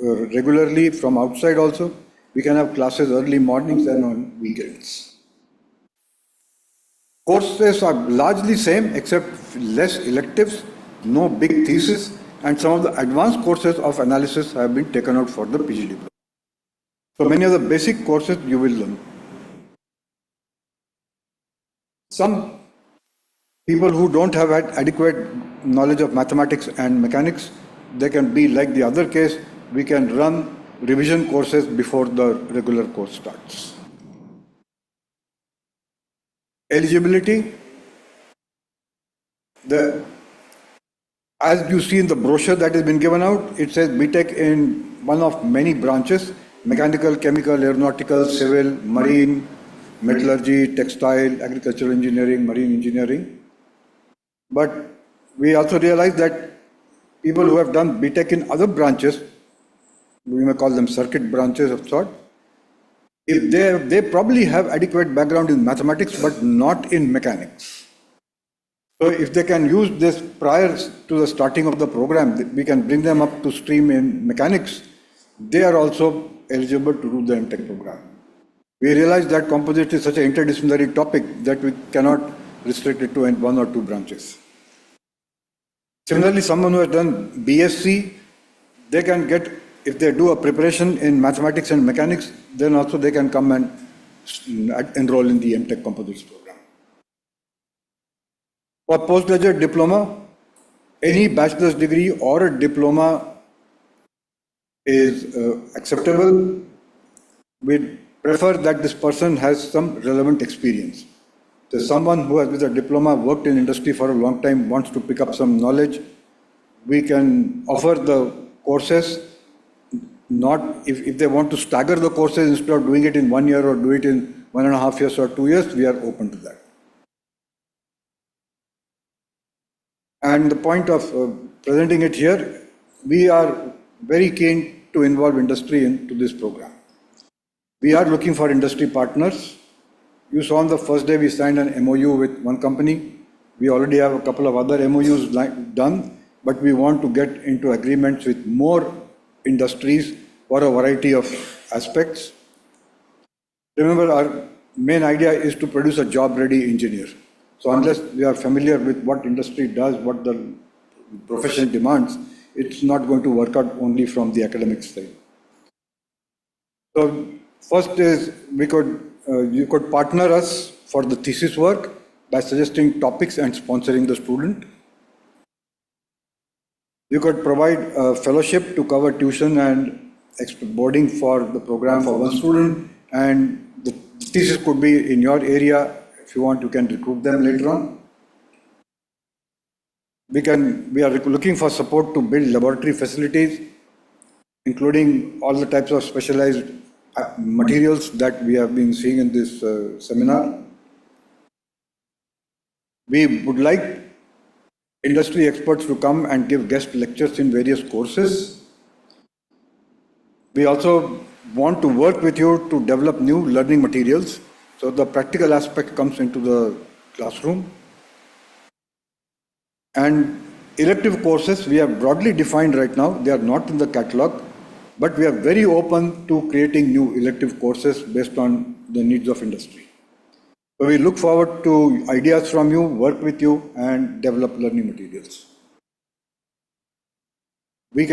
regularly from outside also, we can have classes early mornings and on weekends. Courses are largely same except less electives, no big thesis, and some of the advanced courses of analysis have been taken out for the PG diploma. So many of the basic courses you will learn. Some people who don't have adequate knowledge of mathematics and mechanics, they can be like the other case, we can run revision courses before the regular course starts. Eligibility. As you see in the brochure that has been given out, it says BTech in one of many branches: mechanical, chemical, aeronautical, civil, marine, metallurgy, textile, agricultural engineering, marine engineering. But we also realize that people who have done BTech in other branches, we may call them circuit branches of sort, if they probably have adequate background in mathematics but not in mechanics. So if they can use this prior to the starting of the program, we can bring them up to stream in mechanics. They are also eligible to do the MTech program. We realize that composite is such an interdisciplinary topic that we cannot restrict it to one or two branches. Similarly, someone who has done BSc, they can get, if they do a preparation in mathematics and mechanics, then also they can come and enroll in the MTech Composites program. For postgraduate diploma, any bachelor's degree or a diploma is acceptable. We prefer that this person has some relevant experience. So someone who has with a diploma worked in industry for a long time wants to pick up some knowledge, we can offer the courses. Not if they want to stagger the courses instead of doing it in 1 year or do it in 1.5 years or 2 years, we are open to that. And the point of presenting it here, we are very keen to involve industry into this program. We are looking for industry partners. You saw on the first day we signed an MOU with one company. We already have a couple of other MOUs done, but we want to get into agreements with more industries for a variety of aspects. Remember, our main idea is to produce a job-ready engineer. So unless we are familiar with what industry does, what the profession demands, it's not going to work out only from the academic side. So first is you could partner us for the thesis work by suggesting topics and sponsoring the student. You could provide a fellowship to cover tuition and boarding for the program for one student, and the thesis could be in your area. If you want, you can recruit them later on. We are looking for support to build laboratory facilities, including all the types of specialized materials that we have been seeing in this seminar. We would like industry experts to come and give guest lectures in various courses. We also want to work with you to develop new learning materials, so the practical aspect comes into the classroom. And elective courses, we have broadly defined right now. They are not in the catalog, but we are very open to creating new elective courses based on the needs of industry. So we look forward to ideas from you, work with you, and develop learning materials. You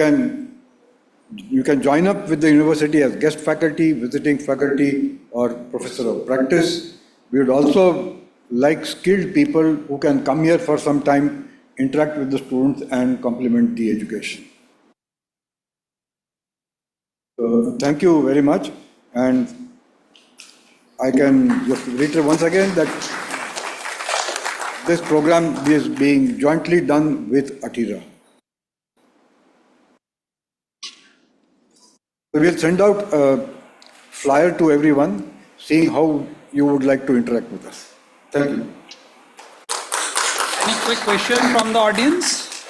can join up with the university as guest faculty, visiting faculty, or professor of practice. We would also like skilled people who can come here for some time, interact with the students, and complement the education. So thank you very much. And I can just reiterate once again that this program is being jointly done with ATIRA. So we'll send out a flyer to everyone, seeing how you would like to interact with us. Thank you. Any quick question from the audience?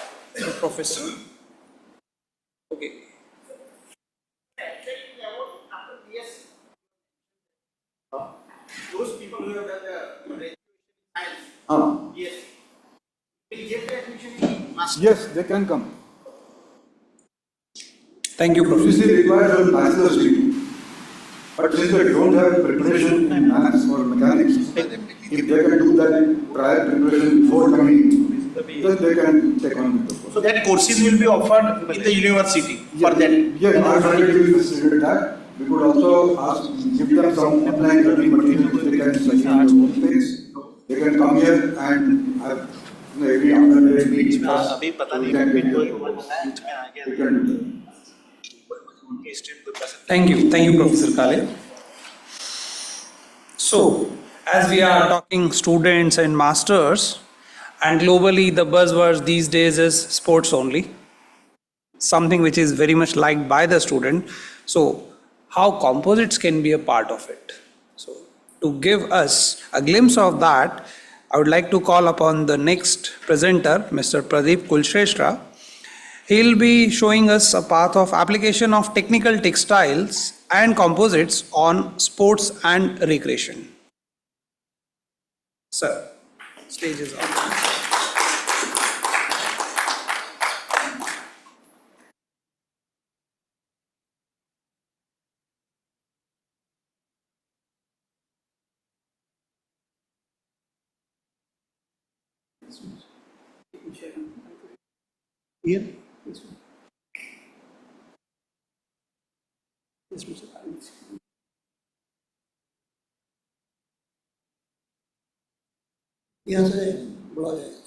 Professor. Okay. Those people who have done the science, yes, will get the admission in master. Yes, they can come. Thank you, Professor. This requires a bachelor's degree. But since they don't have preparation in maths or mechanics, if they can do that prior preparation before coming, then they can take on the course. So that courses will be offered in the university for that. Yes, our faculty will facilitate that. We could also give them some online learning materials they can study in their own space. They can come here and have every afternoon they meet with us. So we can get their course. We can do that. Thank you, Professor Kale. So, as we are talking students and masters, and globally the buzzword these days is sports only, something which is very much liked by the student. So, how composites can be a part of it? So, to give us a glimpse of that, I would like to call upon the next presenter, Mr. Pradeep Kulshrestha. He'll be showing us a path of application of technical textiles and composites on sports and recreation. Sir, stage is on. Ian? यहाँ से बुला जाएगा।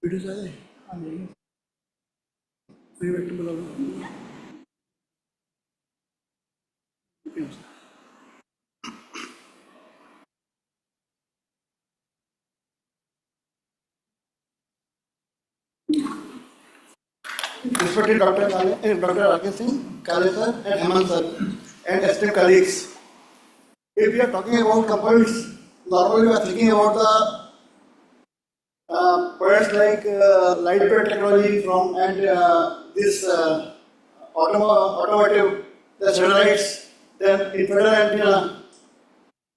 Videos आ गए? फिर बैठ के बुला लो। Respected Dr. Rakesh Singh, Kale sir, and Hemant sir, and esteemed colleagues. If we are talking about composites, normally we are thinking about the products like lightweight technology from and this automotive, the satellites, then infrared antenna.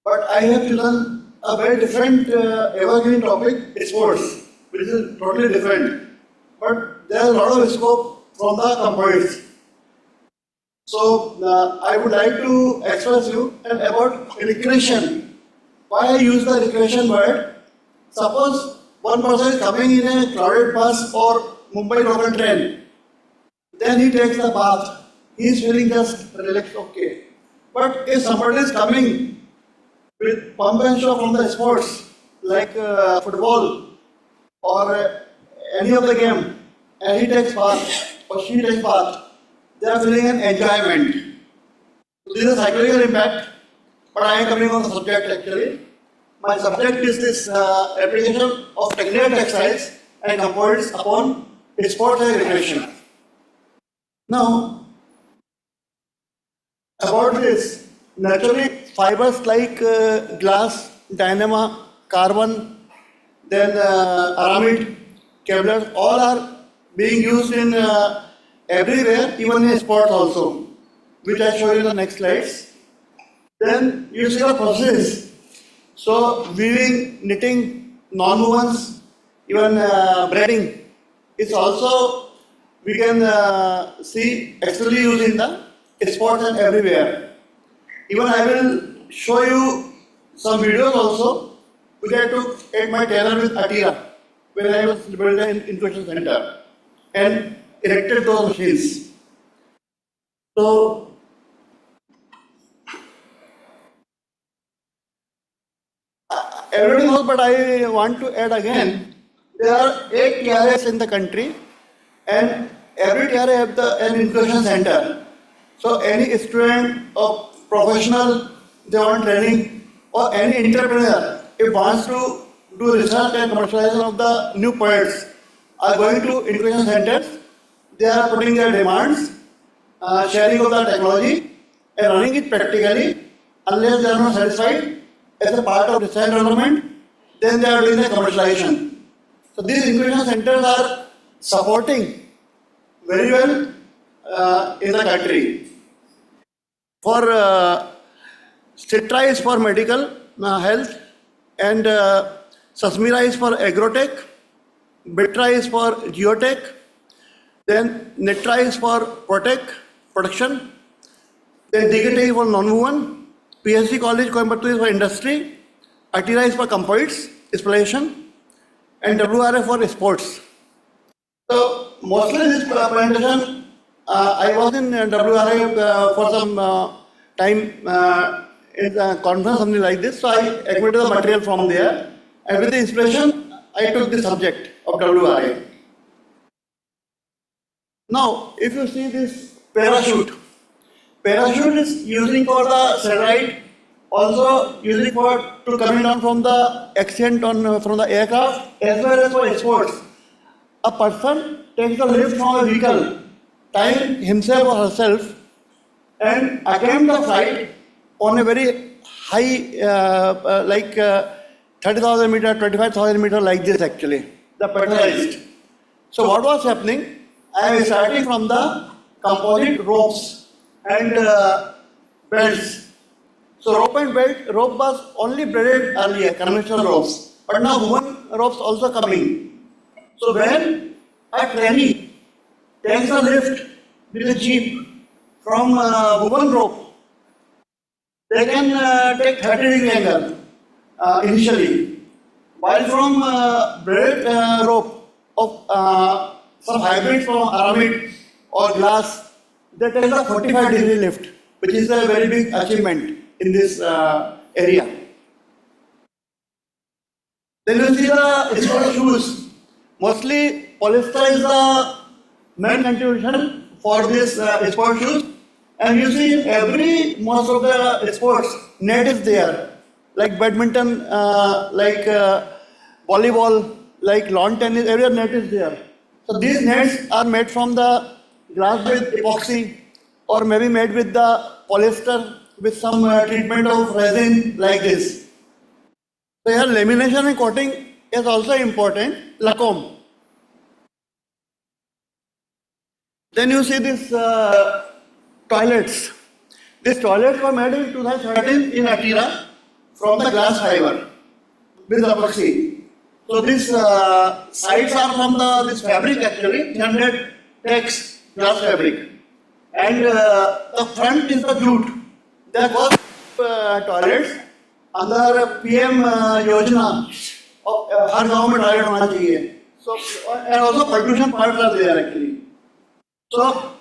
But I have chosen a very different evergreen topic, sports, which is totally different. But there is a lot of scope from the composites. So I would like to express you about recreation. Why I use the recreation word? Suppose one person is coming in a crowded bus or Mumbai local train, then he takes the bath. He is feeling just relaxed, okay. But if somebody is coming with pump and show from the sports like football or any of the game, and he takes bath or she takes bath, they are feeling an enjoyment. So this is a psychological impact, but I am coming on the subject actually. My subject is this application of technical textiles and composites upon sports and recreation. Now, about this, naturally fibers like glass, dynama, carbon, then aramid, Kevlar, all are being used in everywhere, even in sports also, which I show you in the next slides. Then you see the process. So weaving, knitting, non-wovens, even braiding is also we can see actually used in the sports and everywhere. Even I will show you some videos also which I took at my tailor with Atira when I was building an incubation center and erected those machines. So everybody knows, but I want to add again, there are 8 TRS in the country and every TRA have an incubation center. So any student or professional, they want training, or any entrepreneur, if wants to do research and commercialization of the new products, are going to incubation centers, they are putting their demands, sharing of the technology and running it practically. Unless they are not satisfied as a part of research development, then they are doing the commercialization. So these incubation centers are supporting very well in the country. For Citra is for medical health, and Sasmira is for agrotech, Bitra is for geotech, then Netra is for production, then Digate is for non-woven, PSC College Coimbatore is for industry, Atira is for composites, installation, and WRF for sports. So mostly this presentation, I was in WRF for some time in a conference, something like this, so I accumulated the material from there, and with the inspiration, I took the subject of WRF. Now, if you see this parachute is using for the satellite, also using for to coming down from the accident on from the aircraft, as well as for sports. A person takes a lift from a vehicle, tying himself or herself, and attempt the flight on a very high, 30,000 meter, 25,000 meter like this actually, the pressurized. So what was happening? I was starting from the composite ropes and belts. So rope was only braided earlier, conventional ropes, but now woven ropes also coming. So when a trainee takes a lift with a jeep from woven rope, they can take 30 degree angle initially, while from braided rope of some hybrids from aramid or glass, they take a 45-degree lift, which is a very big achievement in this area. Then you see the sport shoes. Mostly polyester is the main contribution for this sport shoes. And you see most of the sports, net is there. Like badminton, like volleyball, like lawn tennis, every net is there. So these nets are made from the glass with epoxy or maybe made with the polyester with some treatment of resin like this. So here lamination and coating is also important, lacquer. Then you see these toilets. These toilets were made in 2013 in Attira from the glass fiber with epoxy. So these sides are from this fabric actually, 300 tex glass fabric. And the front is the jute. There was toilets under PM Yojana of हर गांव में toilet होना चाहिए. So and also pollution parts are there actually. So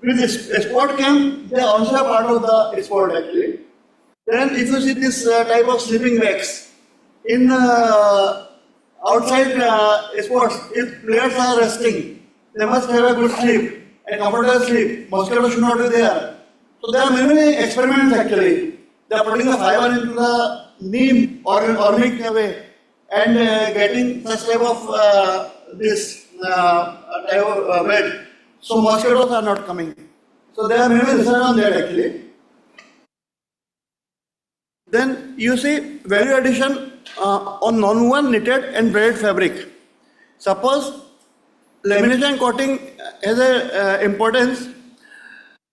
with this sport camp, they are also a part of the sport actually. Then if you see this type of sleeping bags in outside sports, if players are resting, they must have a good sleep, a comfortable sleep. Mosquitoes should not be there. So there are many experiments actually. They are putting the fiber into the neem or organic way and getting such type of this type of bed. So mosquitoes are not coming. So there are many research on that actually. Then you see value addition on non-woven knitted and braided fabric. Suppose lamination coating has a importance.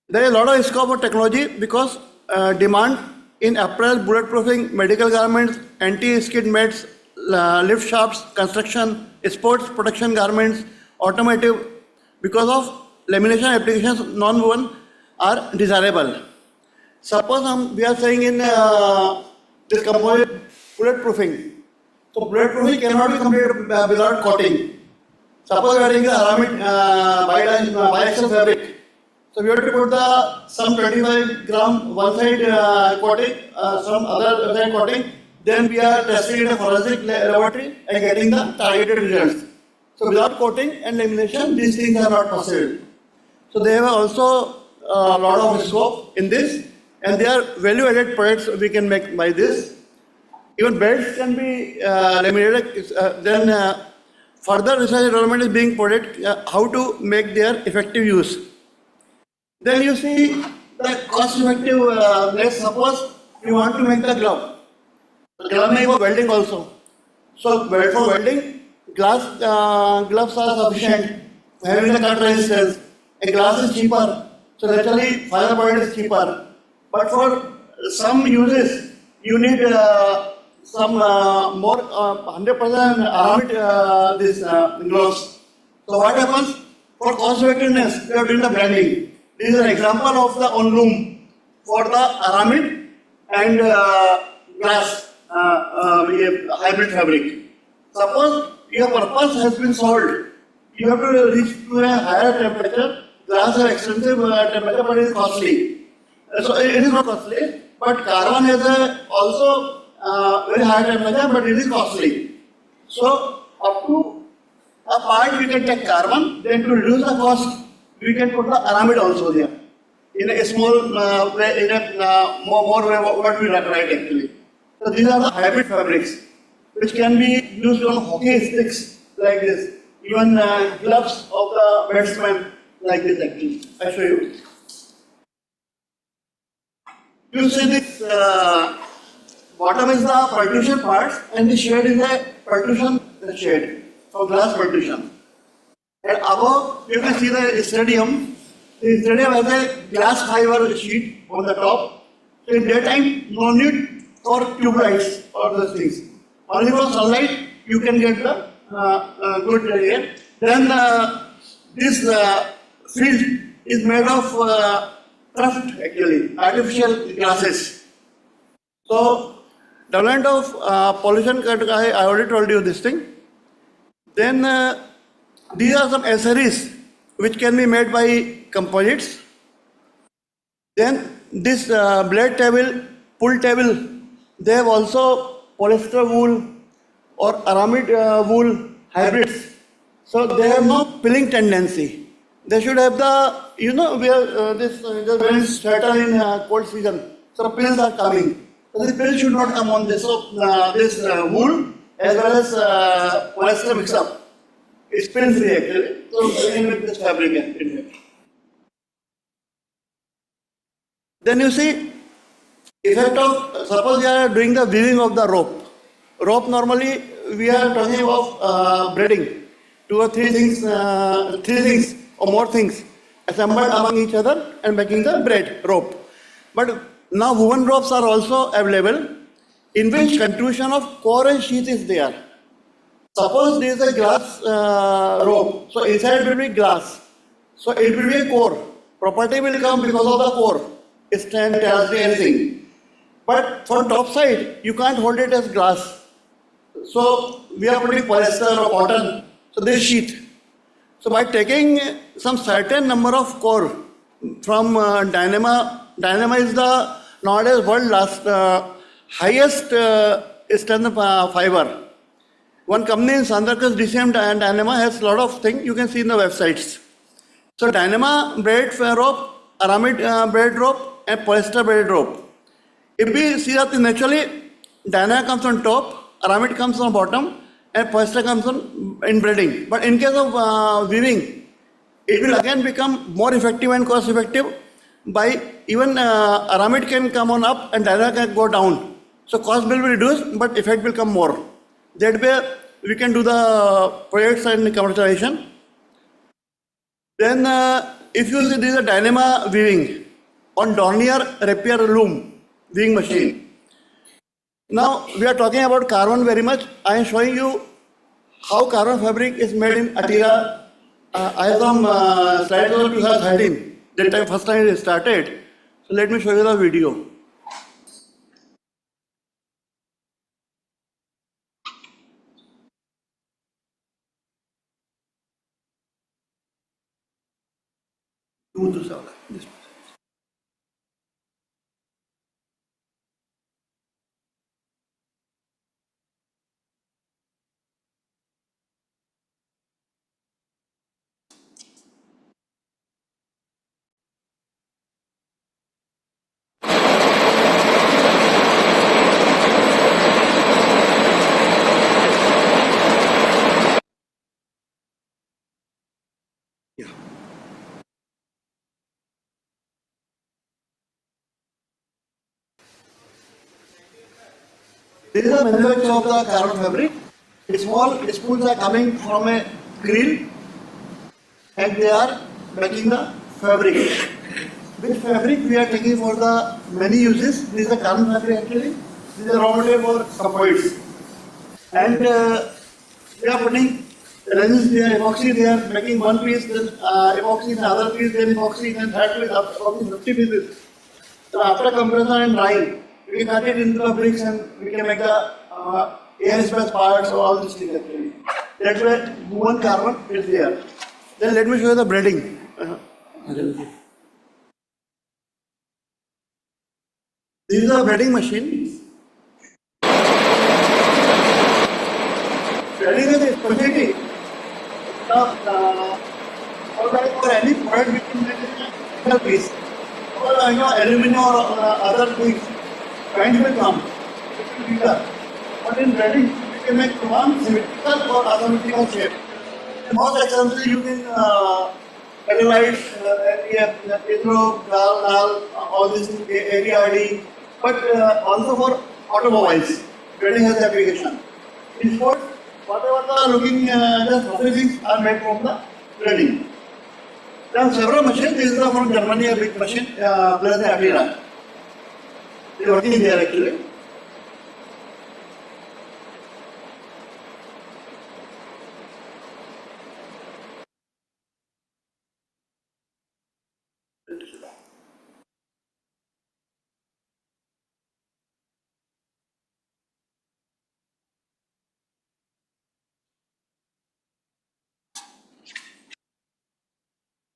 There is a lot of scope of technology because demand in apparel, bulletproofing, medical garments, anti-skid mats, lift shafts, construction, sports protection garments, automotive, because of lamination applications non-woven are desirable. Suppose we are saying in this composite bulletproofing. So bulletproofing cannot be completed without coating. Suppose we are taking the aramid biaxial fabric. So we have to put some 25 gram one side coating, some other side coating. Then we are testing in a forensic laboratory and getting the targeted results. So without coating and lamination, these things are not possible. So they have also a lot of scope in this, and they are value-added products we can make by this. Even belts can be laminated. Then further research and development is being put how to make their effective use. Then you see the cost-effective. Let's suppose you want to make the glove. The glove may for welding also. So for welding, glass gloves are sufficient, having the cut resistance. A glass is cheaper, so naturally fiber point is cheaper. But for some uses, you need some more 100% aramid these gloves. So what happens? For cost effectiveness, we are doing the blending. This is an example of the on loom for the aramid and glass hybrid fabric. Suppose your purpose has been solved, you have to reach to a higher temperature. Glass has extensive temperature, but it is costly. So it is not costly, but carbon has also very high temperature, but it is costly. So up to a part we can take carbon, then to reduce the cost, we can put the aramid also there in a small way, in a more way what we write actually. So these are the hybrid fabrics which can be used on hockey sticks like this, even gloves of the batsman like this actually. I show you. You see this bottom is the partition parts and the shade is a partition shade, so glass partition. And above you can see the stadium. The stadium has a glass fiber sheet on the top. So in daytime, no need for tube lights or those things. Only for sunlight you can get the good air. Then this field is made of craft actually, artificial glasses. So development of pollution control, I already told you this thing. Then these are some accessories which can be made by composites. Then this blade table, pull table, they have also polyester wool or aramid wool hybrids. So they have no pilling tendency. They should have the, you know, where this when it's sweater in cold season, so pills are coming. So the pill should not come on this. So this wool as well as polyester mix up. It's pill free actually. So we can make this fabric in it. Then you see effect of, suppose you are doing the weaving of the rope. Rope normally we are talking of braiding. Two or three things or more things assembled among each other and making the braid rope. But now woven ropes are also available in which contribution of core and sheath is there. Suppose there is a glass rope, so inside will be glass. So it will be a core. Property will come because of the core. Strength, tenacity, anything. But from top side, you can't hold it as glass. So we are putting polyester or cotton. So this sheath. So by taking some certain number of core from Dynama is the nowadays world highest strength fiber. One company in Sandrakas DCM and Dynama has a lot of things you can see in the websites. So Dynama braid rope, aramid braid rope and polyester braid rope. If we see that naturally Dynama comes on top, aramid comes on bottom and polyester comes on in braiding. But in case of weaving, it will again become more effective and cost effective by even aramid can come on up and Dynama can go down. So cost will be reduced but effect will come more. That way we can do the projects and commercialization. Then if you see this is a Dynama weaving on Dornier rapier loom weaving machine. Now we are talking about carbon very much. I am showing you how carbon fabric is made in Attira. I have some slides of 2013. That time first time it started. So let me show you the video. This. This is the manufacture of the carbon fabric. Small spools are coming from a grill and they are making the fabric. Which fabric we are taking for the many uses. This is the carbon fabric actually. This is the raw material for composites. And we are putting resins there, epoxy there, making one piece, then epoxy, the other piece, then epoxy, then third piece, epoxy, 50 pieces. So after compression and drying, we can cut it into the bricks and we can make the air space parts or all these things actually. That's why woven carbon is there. Then let me show you the braiding. This is a braiding machine. Braiding is a specialty. For any product we can make a single piece. Or aluminum or other things. Kinds will come. It will be done. But in braiding, we can make one symmetrical or asymmetrical shape. Most examples you can analyze all these area ID, but also for automobiles. Braiding has the application. In sports, whatever the looking the surfaces are made from the braiding. There are several machines. This is from Germany, a big machine, plus the Atira. They are working there actually.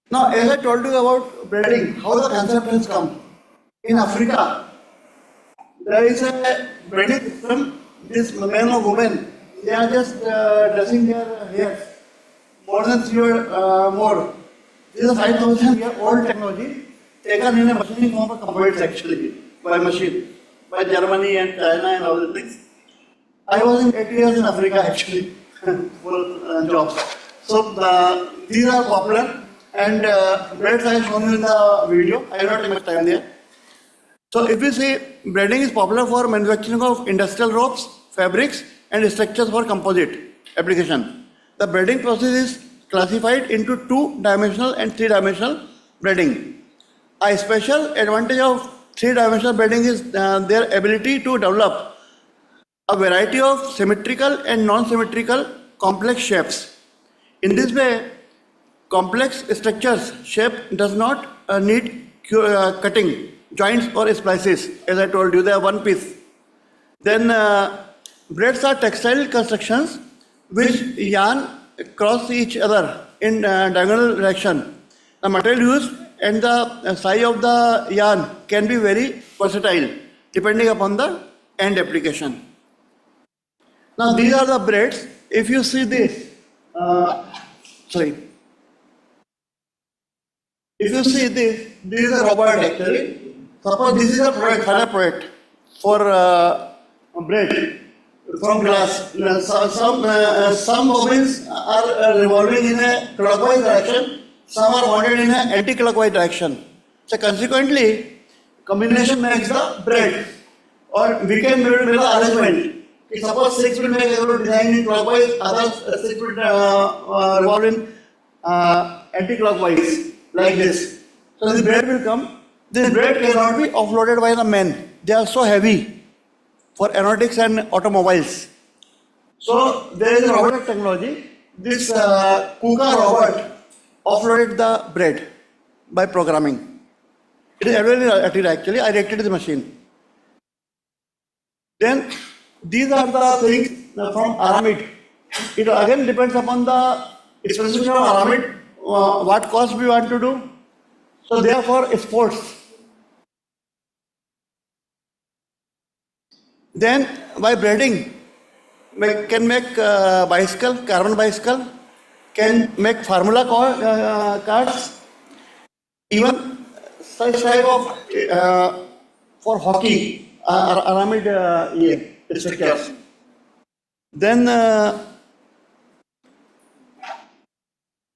Now, as I told you about braiding, how the concept has come. In Africa, there is a braiding system. This men or women, they are just dressing their hair more than 3 or more. This is a 5,000-year-old technology taken in a machining form of composites actually, by machine, by Germany and China and all these things. I was in 8 years in Africa actually, for jobs. So these are popular. And braids I have shown you in the video. I will not take much time there. So if we see, braiding is popular for manufacturing of industrial ropes, fabrics and structures for composite application. The braiding process is classified into 2-dimensional and 3-dimensional braiding. A special advantage of 3-dimensional braiding is their ability to develop a variety of symmetrical and non-symmetrical complex shapes. In this way, complex structures shape does not need cutting, joints or splices. As I told you, they are one piece. Then braids are textile constructions which yarn cross each other in diagonal direction. The material used and the size of the yarn can be very versatile depending upon the end application. Now these are the braids. If you see this, if you see this is a robot actually. Suppose this is a project, final project for braid from glass. Some bobbins are revolving in a clockwise direction, some are mounted in an anti-clockwise direction. So consequently, combination makes the braid. Or we can build with the arrangement. Suppose 6 will make able design in clockwise, others 6 will revolve in anti-clockwise. Like this. So the braid will come. This braid cannot be offloaded by the men. They are so heavy for aeronautics and automobiles. So there is a robotic technology. This KUKA robot offloaded the braid by programming. It is available actually. I directed the machine. Then these are the things from aramid. It again depends upon the specification of aramid. What cost we want to do. So therefore sports. Then by braiding, can make bicycle, carbon bicycle, can make formula cards, even such type of for hockey, aramid structures. Then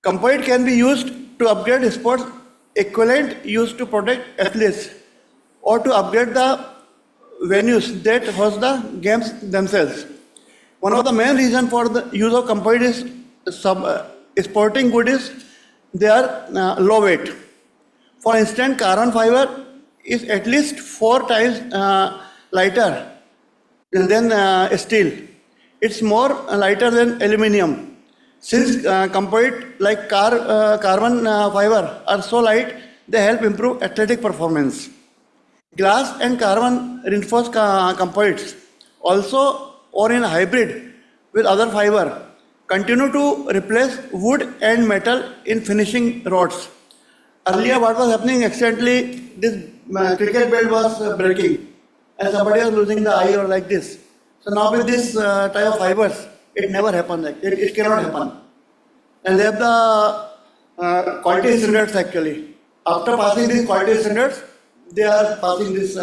Composite can be used to upgrade sports equivalent used to protect athletes or to upgrade the venues that host the games themselves. One of the main reasons for the use of composite is sporting goods, they are low weight. For instance, carbon fiber is at least 4 times lighter than steel. It's more lighter than aluminium. Since composite like carbon fiber are so light, they help improve athletic performance. Glass and carbon reinforced composites also or in hybrid with other fiber continue to replace wood and metal in finishing rods. Earlier what was happening accidentally, this cricket bat was breaking and somebody was losing the eye or like this. So now with this type of fibers, it never happens. It cannot happen. And they have the quality standards actually. After passing these quality standards, they are passing this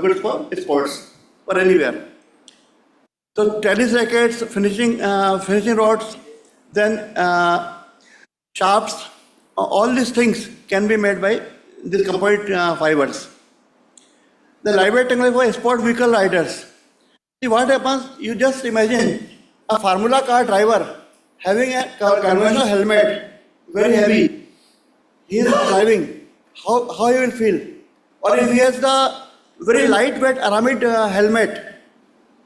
goods for sports or anywhere. So tennis rackets, finishing rods, then shafts, all these things can be made by these composite fibers. The lightweight technology for sport vehicle riders. See what happens, you just imagine a Formula car driver having a conventional helmet, very heavy. He is driving, how he will feel? Or if he has the very lightweight aramid helmet,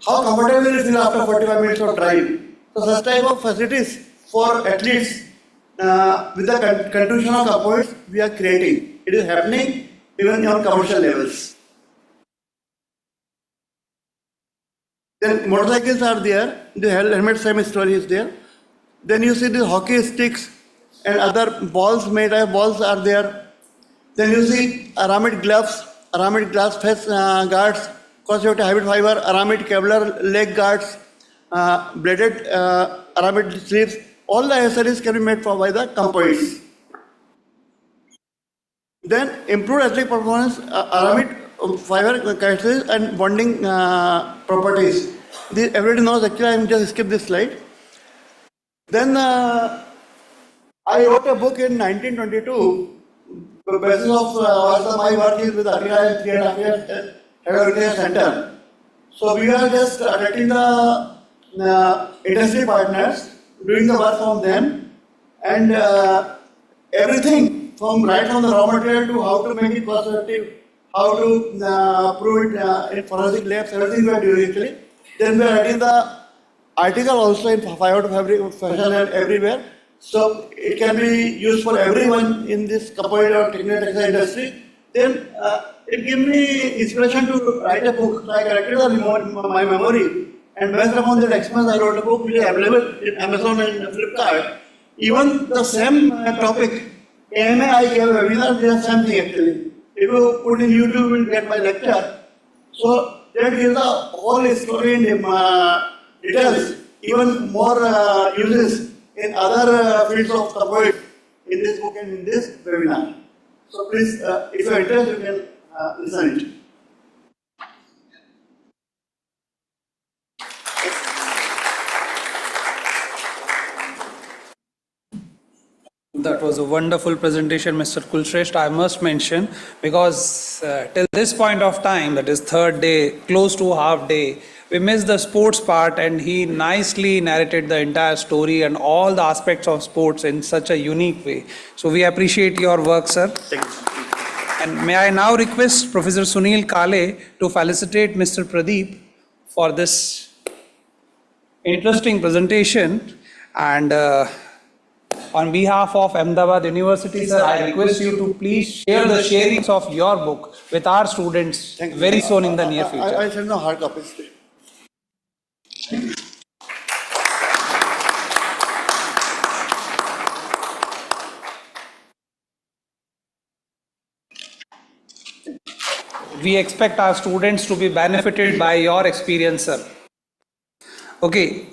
how comfortable will he feel after 45 minutes of drive? So such type of facilities for athletes with the contribution of composites we are creating. It is happening even on commercial levels. Then motorcycles are there, the helmet same story is there. Then you see the hockey sticks and other balls, made of balls are there. Then you see aramid gloves, aramid glass face guards, because you have to hybrid fiber, aramid Kevlar leg guards, bladed aramid sleeves. All the accessories can be made by the composites. Then improved athletic performance, aramid fiber characteristics and bonding properties. Everybody knows, actually I am just skip this slide. Then I wrote a book in 1922, the basis of my work is with Atira and 3.5 years Head Center. So we are just attracting the industry partners, doing the work from them, and everything from right from the raw material to how to make it cost effective, how to prove it in forensic labs, everything we are doing actually. Then we are writing the article also in fiber fabric fashion and everywhere. So it can be used for everyone in this composite or technical textile industry. Then it gave me inspiration to write a book. So I corrected my memory, and based upon that experience, I wrote a book which is available in Amazon and Flipkart. Even the same topic, AMA, I gave a webinar, they are same thing actually. If you put in YouTube, you will get my lecture. So that gives the whole story in details, even more uses in other fields of composite in this book and in this webinar. So please, if you are interested, you can listen it. That was a wonderful presentation, Mr. Kulshresht, I must mention, because till this point of time, that is third day, close to half day, we missed the sports part, and he nicely narrated the entire story and all the aspects of sports in such a unique way. So we appreciate your work, sir. Thank you. And may I now request Professor Sunil Kale to felicitate Mr. Pradeep for this interesting presentation. And on behalf of Ahmedabad University, sir, I request you to please share the sharings of your book with our students very soon in the near future. I send the hard copies. We expect our students to be benefited by your experience, sir. Okay,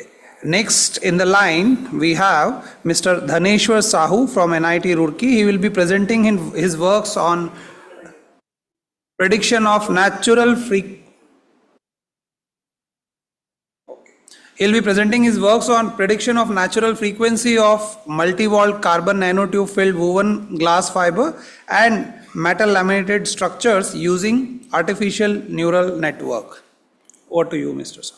next in the line we have Mr. Dhaneshwar Sahu from NIT Roorkee. He will be presenting his works on prediction of natural frequency. He'll be presenting his works on prediction of natural frequency of multi-walled carbon nanotube filled woven glass fiber and metal laminated structures using artificial neural network. Over to you, Mr. Sahu.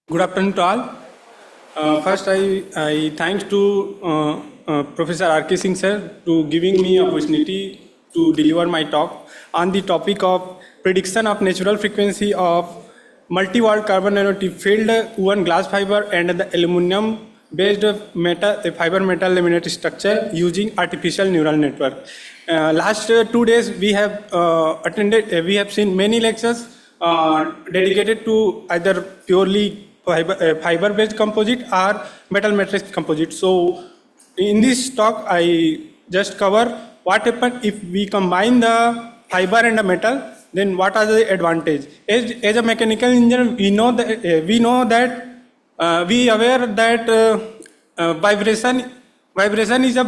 Good afternoon to all. First, I thanks to Professor R.K. Singh sir to giving me opportunity to deliver my talk on the topic of prediction of natural frequency of multi-walled carbon nanotube filled woven glass fiber and the aluminum based fiber metal laminate structure using artificial neural network. Last 2 days we have we have seen many lectures dedicated to either purely fiber based composite or metal matrix composite. So in this talk I just cover what happens if we combine the fiber and the metal, then what are the advantage. As a mechanical engineer, we know that we aware that vibration is a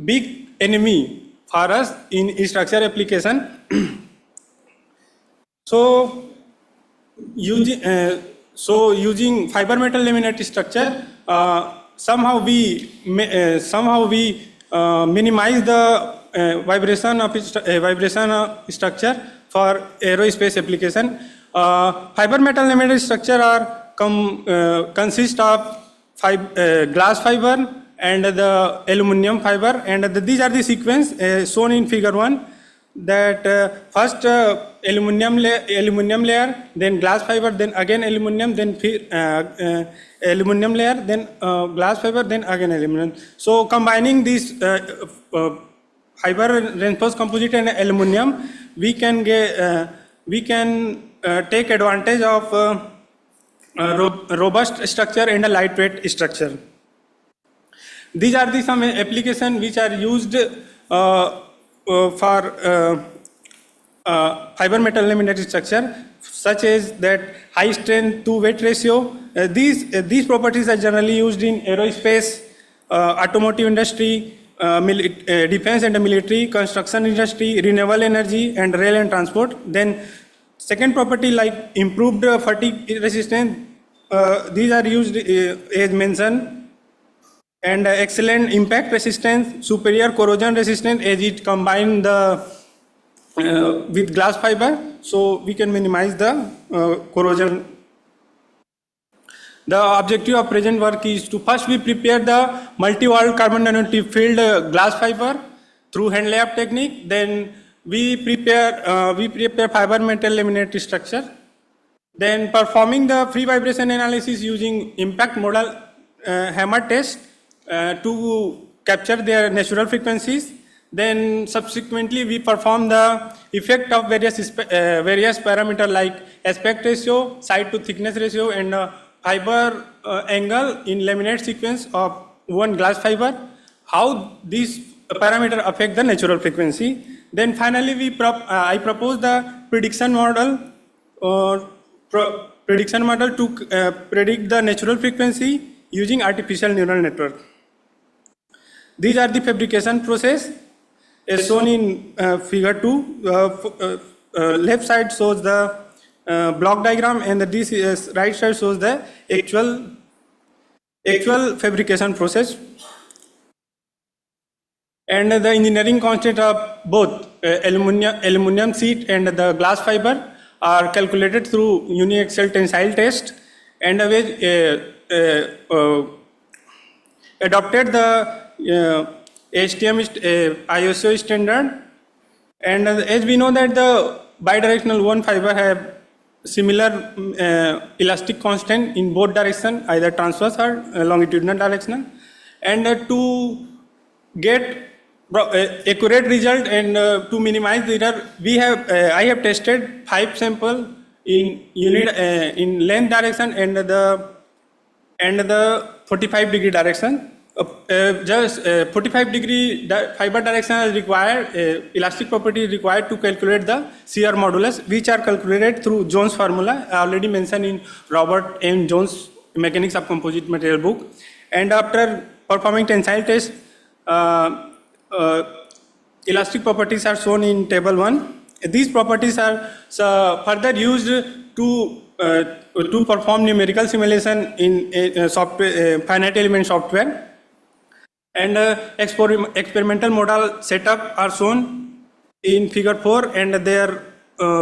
big enemy for us in structure application. So using fiber metal laminate structure, somehow we minimize the vibration of structure for aerospace application. Fiber metal laminate structure consist of glass fiber and the aluminum fiber, and these are the sequence shown in figure 1. That first aluminum layer, then glass fiber, then again aluminum, then aluminum layer, then glass fiber, then again aluminum. So combining these fiber reinforced composite and aluminum, we can take advantage of robust structure and a lightweight structure. These are the some applications which are used for fiber metal laminate structure, such as that high strength to weight ratio. These properties are generally used in aerospace, automotive industry, defense and military, construction industry, renewable energy, and rail and transport. Then second property like improved fatigue resistance, these are used as mentioned, and excellent impact resistance, superior corrosion resistance, as it combined with glass fiber, so we can minimize the corrosion. The objective of present work is to first we prepare the multi-walled carbon nanotube filled glass fiber through hand layup technique. Then we prepare fiber metal laminate structure. Then performing the free vibration analysis using impact modal hammer test to capture their natural frequencies. Then subsequently we perform the effect of various parameters like aspect ratio, side to thickness ratio, and fiber angle in laminate sequence of one glass fiber, how these parameters affect the natural frequency. Then finally I propose the prediction model to predict the natural frequency using artificial neural network. These are the fabrication process as shown in figure 2. Left side shows the block diagram, and this is right side shows the actual fabrication process. And the engineering constant of both aluminum sheet and the glass fiber are calculated through uniaxial tensile test, and adopted the HTM ISO standard. And as we know that the bidirectional one fiber have similar elastic constant in both direction, either transverse or longitudinal direction. And to get accurate result and to minimize the error, I have tested 5 sample in in length direction and the 45-degree direction. Just 45-degree fiber direction is required, elastic property is required to calculate the shear modulus, which are calculated through Jones formula, already mentioned in Robert M. Jones Mechanics of Composite Material book. And after performing tensile test, elastic properties are shown in table 1. These properties are further used to perform numerical simulation in finite element software. And experimental model setup are shown in figure 4, and their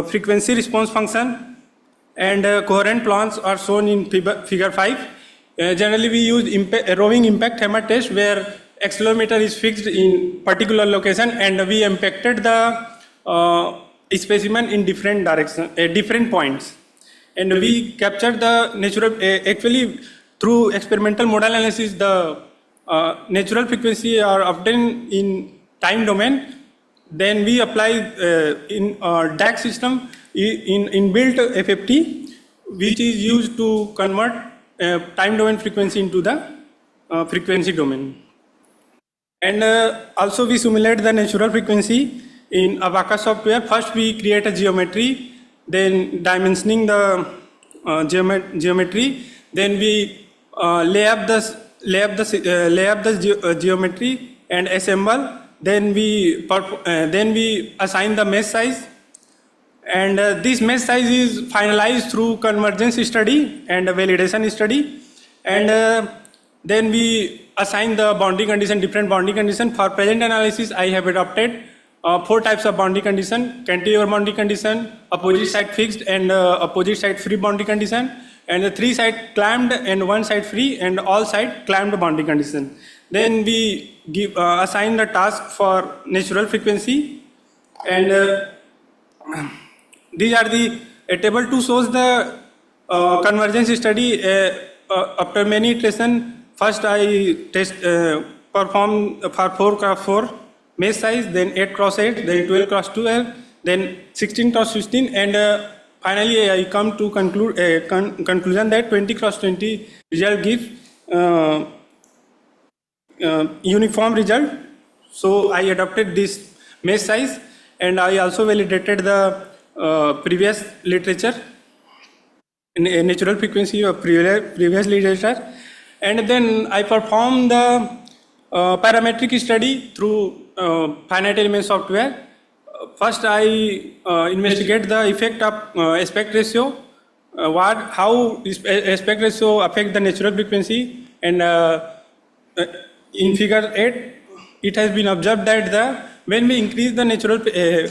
frequency response function and coherent plans are shown in figure 5. Generally we use roving impact hammer test, where accelerometer is fixed in particular location, and we impacted the specimen in different direction, different points, and we captured the natural. Actually, through experimental model analysis, the natural frequency are obtained in time domain. Then we apply in DAC system in built FFT, which is used to convert time domain frequency into the frequency domain. And also we simulate the natural frequency in Abacus software. First we create a geometry, then dimensioning the geometry, then we lay up the geometry and assemble. Then we assign the mesh size, and this mesh size is finalized through convergence study and validation study, and then we assign the boundary condition, different boundary condition. For present analysis, I have adopted 4 types of boundary condition: cantilever boundary condition, opposite side fixed and opposite side free boundary condition, and the 3 side clamped and 1 side free and all side clamped boundary condition. Then we assign the task for natural frequency, and these are the table 2 shows the convergence study after many iterations. First I perform for 4x4 mesh size, then 8x8, then 12x12, then 16x16, and finally I come to conclusion that 20x20 result gives uniform result. So I adopted this mesh size, and I also validated the previous literature, natural frequency of previous literature, and then I performed the parametric study through finite element software. First I investigate the effect of aspect ratio, how aspect ratio affect the natural frequency, and in figure 8 it has been observed that when we increase the natural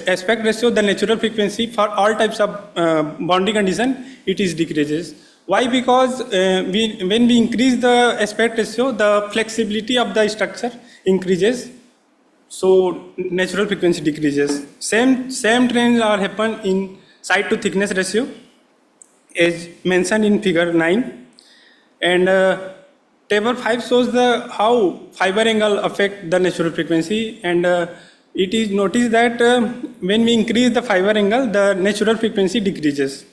aspect ratio, the natural frequency for all types of boundary condition, it is decreases. Why? Because when we increase the aspect ratio, the flexibility of the structure increases, so natural frequency decreases. Same trends are happen in side to thickness ratio as mentioned in figure 9, and table 5 shows how fiber angle affect the natural frequency, and it is noticed that when we increase the fiber angle, the natural frequency decreases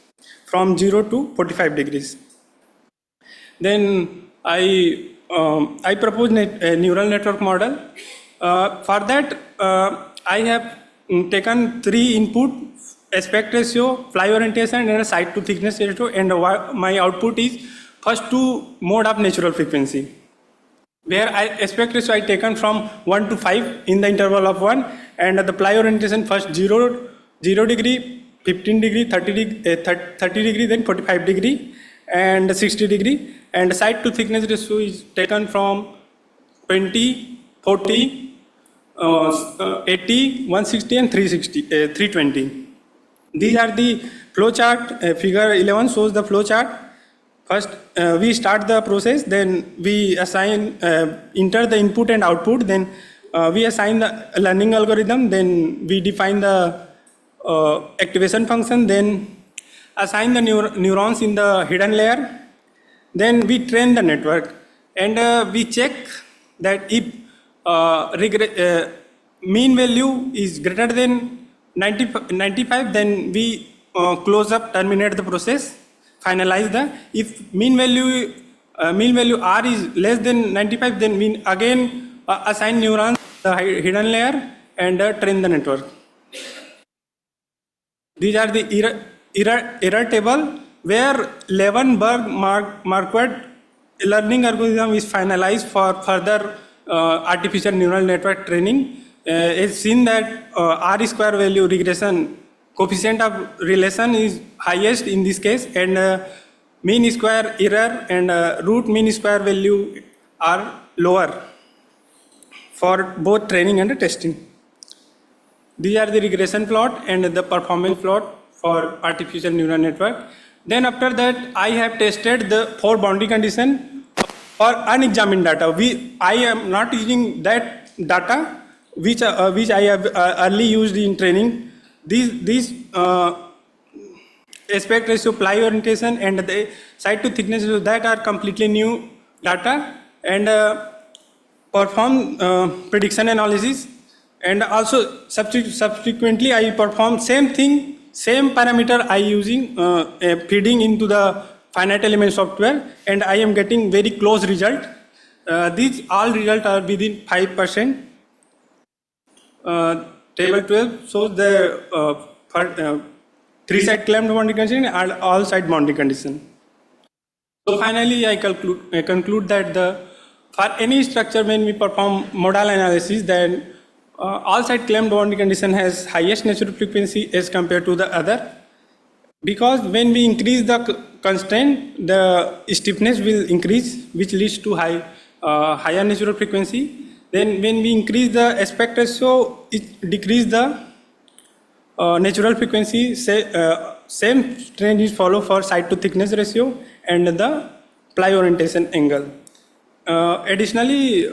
from 0 to 45 degrees. Then I propose a neural network model. For that I have taken 3 input: aspect ratio, fly orientation, and a side to thickness ratio, and my output is first 2 mode of natural frequency, where aspect ratio I taken from 1 to 5 in the interval of 1, and the fly orientation first 0 degree, 15 degree, 30 degree, then 45 degree, and 60 degree, and side to thickness ratio is taken from 20, 40, 80, 160, and 320. These are the flow chart. Figure 11 shows the flow chart. First, we start the process, then we assign, enter the input and output, then we assign the learning algorithm, then we define the activation function, then assign the neurons in the hidden layer, then we train the network, and we check that if mean value is greater than 95, then we close up, terminate the process, finalize the. If mean value R is less than 95, then we again assign neurons the hidden layer and train the network. These are the error table where Levenberg-Marquardt learning algorithm is finalized for further artificial neural network training. It's seen that R square value regression coefficient of relation is highest in this case, and mean square error and root mean square value are lower for both training and testing. These are the regression plot and the performance plot for artificial neural network. Then after that, I have tested the 4 boundary condition for unexamined data. I am not using that data which I have early used in training. These aspect ratio, ply orientation, and the side to thickness ratio, that are completely new data, and perform prediction analysis, and also subsequently I perform same thing, same parameter I using feeding into the finite element software, and I am getting very close result. These all results are within 5%. Table 12 shows the 3 side clamped boundary condition and all side boundary condition. So finally, I conclude that for any structure, when we perform modal analysis, then all side claimed boundary condition has highest natural frequency as compared to the other. Because when we increase the constraint, the stiffness will increase, which leads to higher natural frequency. Then when we increase the aspect ratio, it decrease the natural frequency. Same trend is follow for side to thickness ratio and the ply orientation angle. Additionally,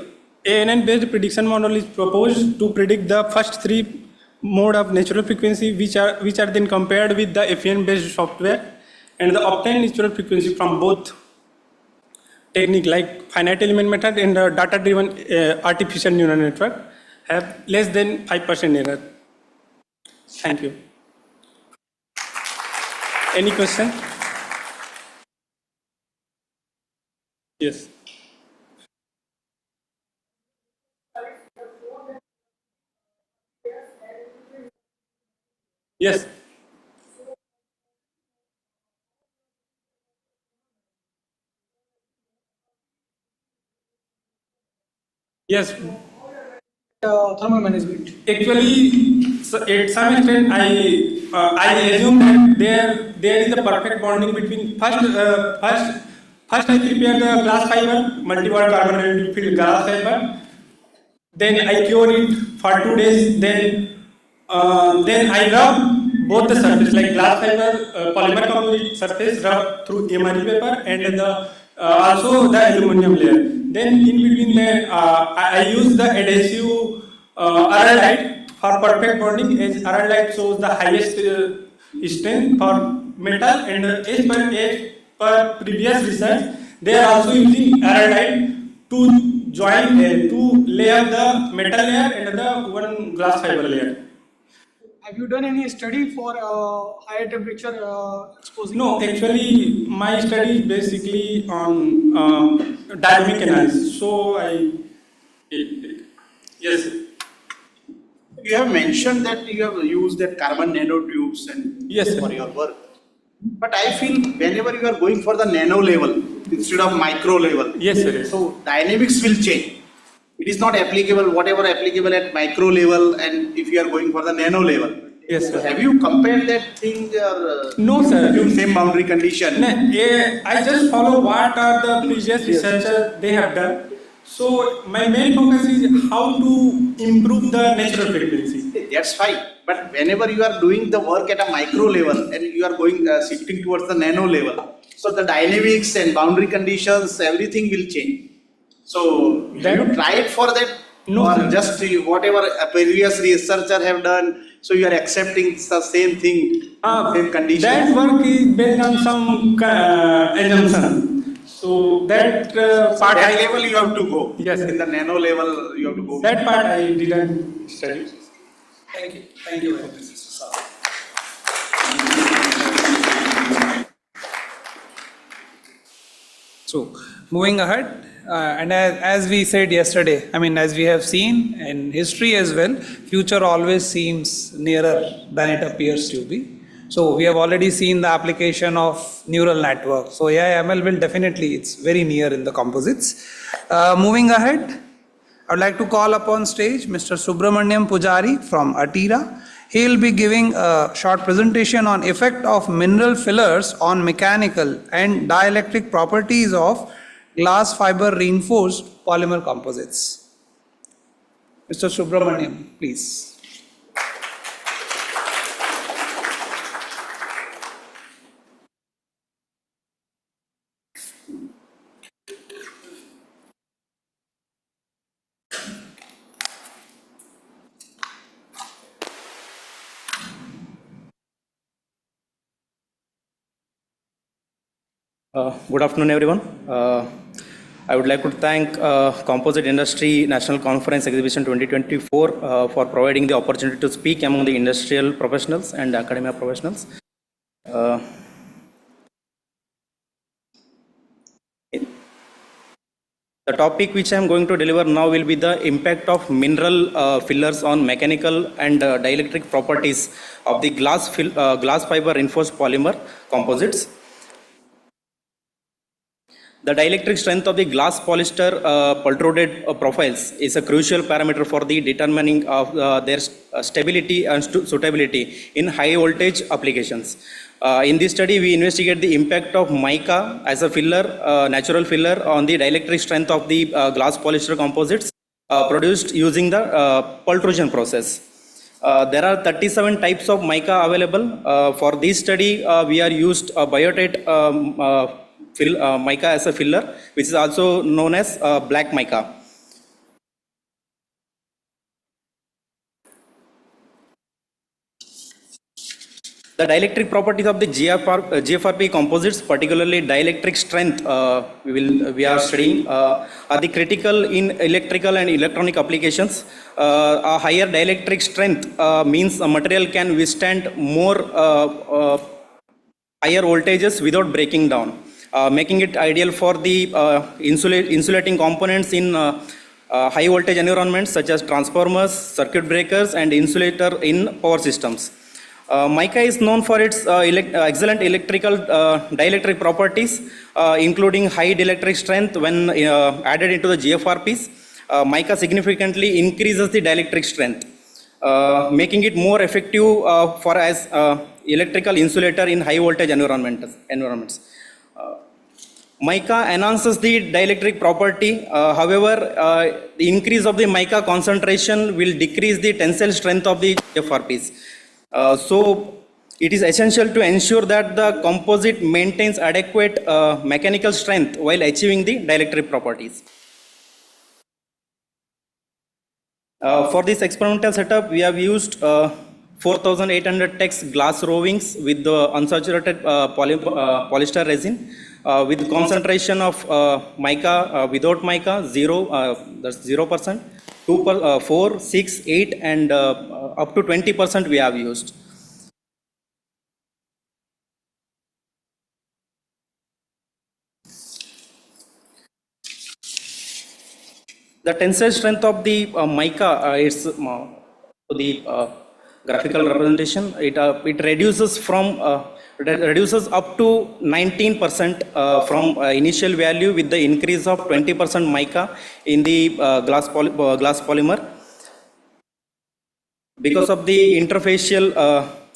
ANN based prediction model is proposed to predict the first three mode of natural frequency, which are then compared with the FEN based software, and the obtained natural frequency from both technique like finite element method and data driven artificial neural network have less than 5% error. Thank you. Any question? Yes. Yes. Yes. Thermal management. Actually, so at some extent, I assume that there is a perfect bonding between first I prepare the glass fiber, multi-wall carbon filled glass fiber. Then I cure it for 2 days. Then I rub both the surface like glass fiber, polymer composite surface rub through MRE paper and also the aluminum layer. Then in between that I use the adhesive RL light for perfect bonding, as RL light shows the highest strength for metal, and as per previous research, they are also using RL light to join to layer the metal layer and the one glass fiber layer. Have you done any study for higher temperature exposing? No, actually, my study is basically on dynamic analysis. So yes. You have mentioned that you have used that carbon nanotubes and yes, for your work. But I feel whenever you are going for the nano level instead of micro level, yes, sir. So dynamics will change. It is not applicable, whatever applicable at micro level, and if you are going for the nano level. Yes, sir. Have you compared that thing or no, sir? Same boundary condition? I just follow what are the previous researchers they have done. So my main focus is how to improve the natural frequency. That's fine. But whenever you are doing the work at a micro level and you are going shifting towards the nano level, so the dynamics and boundary conditions, everything will change. So have you tried for that? No, or sir. Just whatever a previous researcher have done, so you are accepting the same thing, same conditions? That work is based on some assumption. So that part that level you have to go. Yes. In the nano level you have to go. That part I didn't study. Thank you. Thank you very much. So, moving ahead, and as we said yesterday, I mean, as we have seen in history as well, future always seems nearer than it appears to be. So, we have already seen the application of neural network. So, AI ML will definitely, it's very near in the composites. Moving ahead, I would like to call upon stage Mr. Subramaniam Pujari from Atira. He will be giving a short presentation on effect of mineral fillers on mechanical and dielectric properties of glass fiber reinforced polymer composites. Mr. Subramaniam, please. Good afternoon, everyone. I would like to thank Composite Industry National Conference Exhibition 2024 for providing the opportunity to speak among the industrial professionals and academia professionals. The topic which I am going to deliver now will be the impact of mineral fillers on mechanical and dielectric properties of the glass fiber reinforced polymer composites. The dielectric strength of the glass polyester pultruded profiles is a crucial parameter for the determining of their stability and suitability in high voltage applications. In this study, we investigate the impact of mica as a filler, natural filler, on the dielectric strength of the glass polyester composites produced using the pultrusion process. There are 37 types of mica available. For this study, we are used biotate mica as a filler, which is also known as black mica. The dielectric properties of the GFRP composites, particularly dielectric strength, we are studying, are the critical in electrical and electronic applications. A higher dielectric strength means a material can withstand more higher voltages without breaking down, making it ideal for the insulating components in high voltage environments such as transformers, circuit breakers, and insulator in power systems. Mica is known for its excellent electrical dielectric properties, including high dielectric strength. When added into the GFRPs, mica significantly increases the dielectric strength, making it more effective for as electrical insulator in high voltage environments. Mica enhances the dielectric property. However, the increase of the mica concentration will decrease the tensile strength of the GFRPs. So it is essential to ensure that the composite maintains adequate mechanical strength while achieving the dielectric properties. For this experimental setup, we have used 4800 tex glass rovings with the unsaturated polyester resin with concentration of mica without mica 0%, 2, 4, 6, 8, and up to 20% we have used. The tensile strength of the mica is the graphical representation. It reduces reduces up to 19% from initial value with the increase of 20% mica in the glass polymer. Because of the interfacial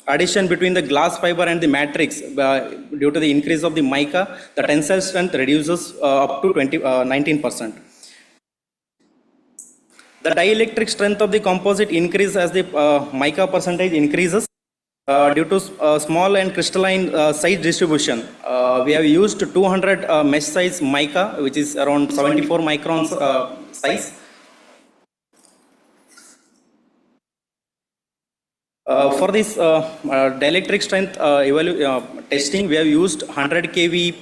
addition between the glass fiber and the matrix, due to the increase of the mica, the tensile strength reduces up to 19%. The dielectric strength of the composite increases as the mica percentage increases due to small and crystalline size distribution. We have used 200 mesh size mica, which is around 74 microns size. For this dielectric strength testing, we have used 100 kV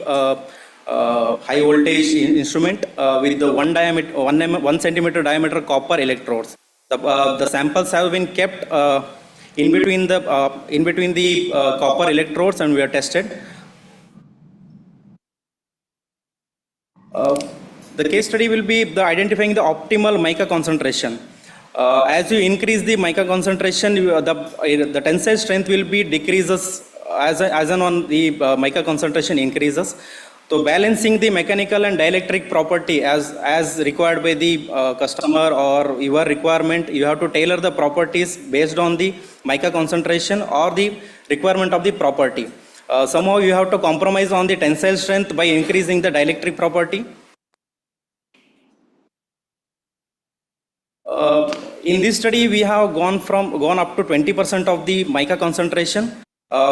high voltage instrument with the 1 centimeter diameter copper electrodes. The samples have been kept in between the copper electrodes, and we are tested. The case study will be identifying the optimal mica concentration. As you increase the mica concentration, the tensile strength will be decreases as and on the mica concentration increases. So balancing the mechanical and dielectric property as required by the customer or your requirement, you have to tailor the properties based on the mica concentration or the requirement of the property. Somehow you have to compromise on the tensile strength by increasing the dielectric property. In this study, we have gone up to 20% of the mica concentration.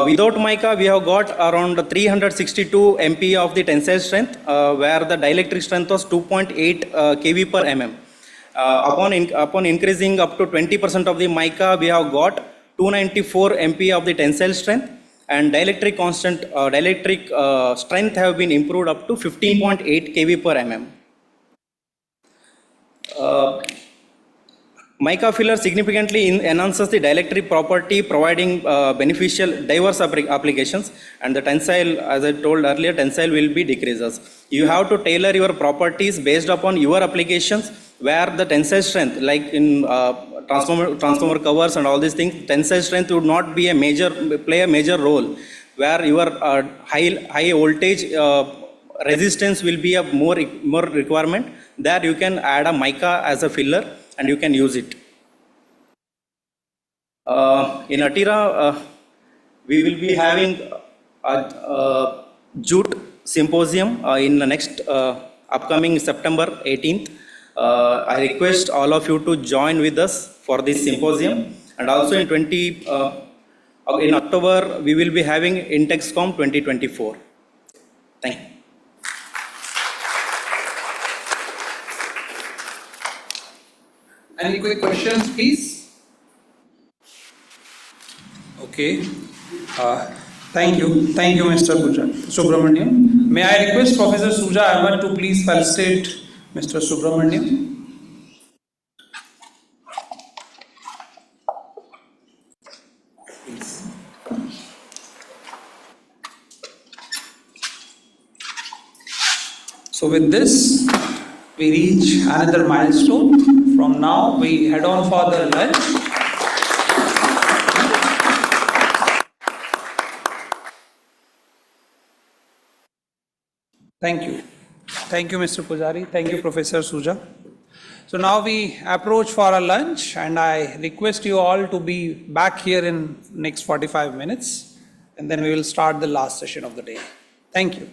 Without mica, we have got around 362 MPa of the tensile strength, where the dielectric strength was 2.8 kV per mm. Upon increasing up to 20% of the mica, we have got 294 MPa of the tensile strength, and dielectric strength have been improved up to 15.8 kV per mm. Mica filler significantly enhances the dielectric property, providing beneficial diverse applications, and the tensile, as I told earlier, tensile will be decreases. You have to tailor your properties based upon your applications, where the tensile strength, like in transformer covers and all these things, tensile strength would not be play a major role, where your high voltage resistance will be a more requirement. There you can add a mica as a filler and you can use it. In Atira, we will be having a jute symposium in the next upcoming September 18th. I request all of you to join with us for this symposium, and also in October we will be having Intexcom 2024. Thank you. Any quick questions, please? Okay. Thank you, Mr. Subramaniam. May I request Professor Suja Ahmed to please felicitate Mr. Subramaniam? Please. So with this, we reach another milestone. From now, we head on for the lunch. Thank you. Thank you, Mr. Pujari. Thank you, Professor Suja. So now we approach for a lunch, and I request you all to be back here in next 45 minutes, and then we will start the last session of the day. Thank you.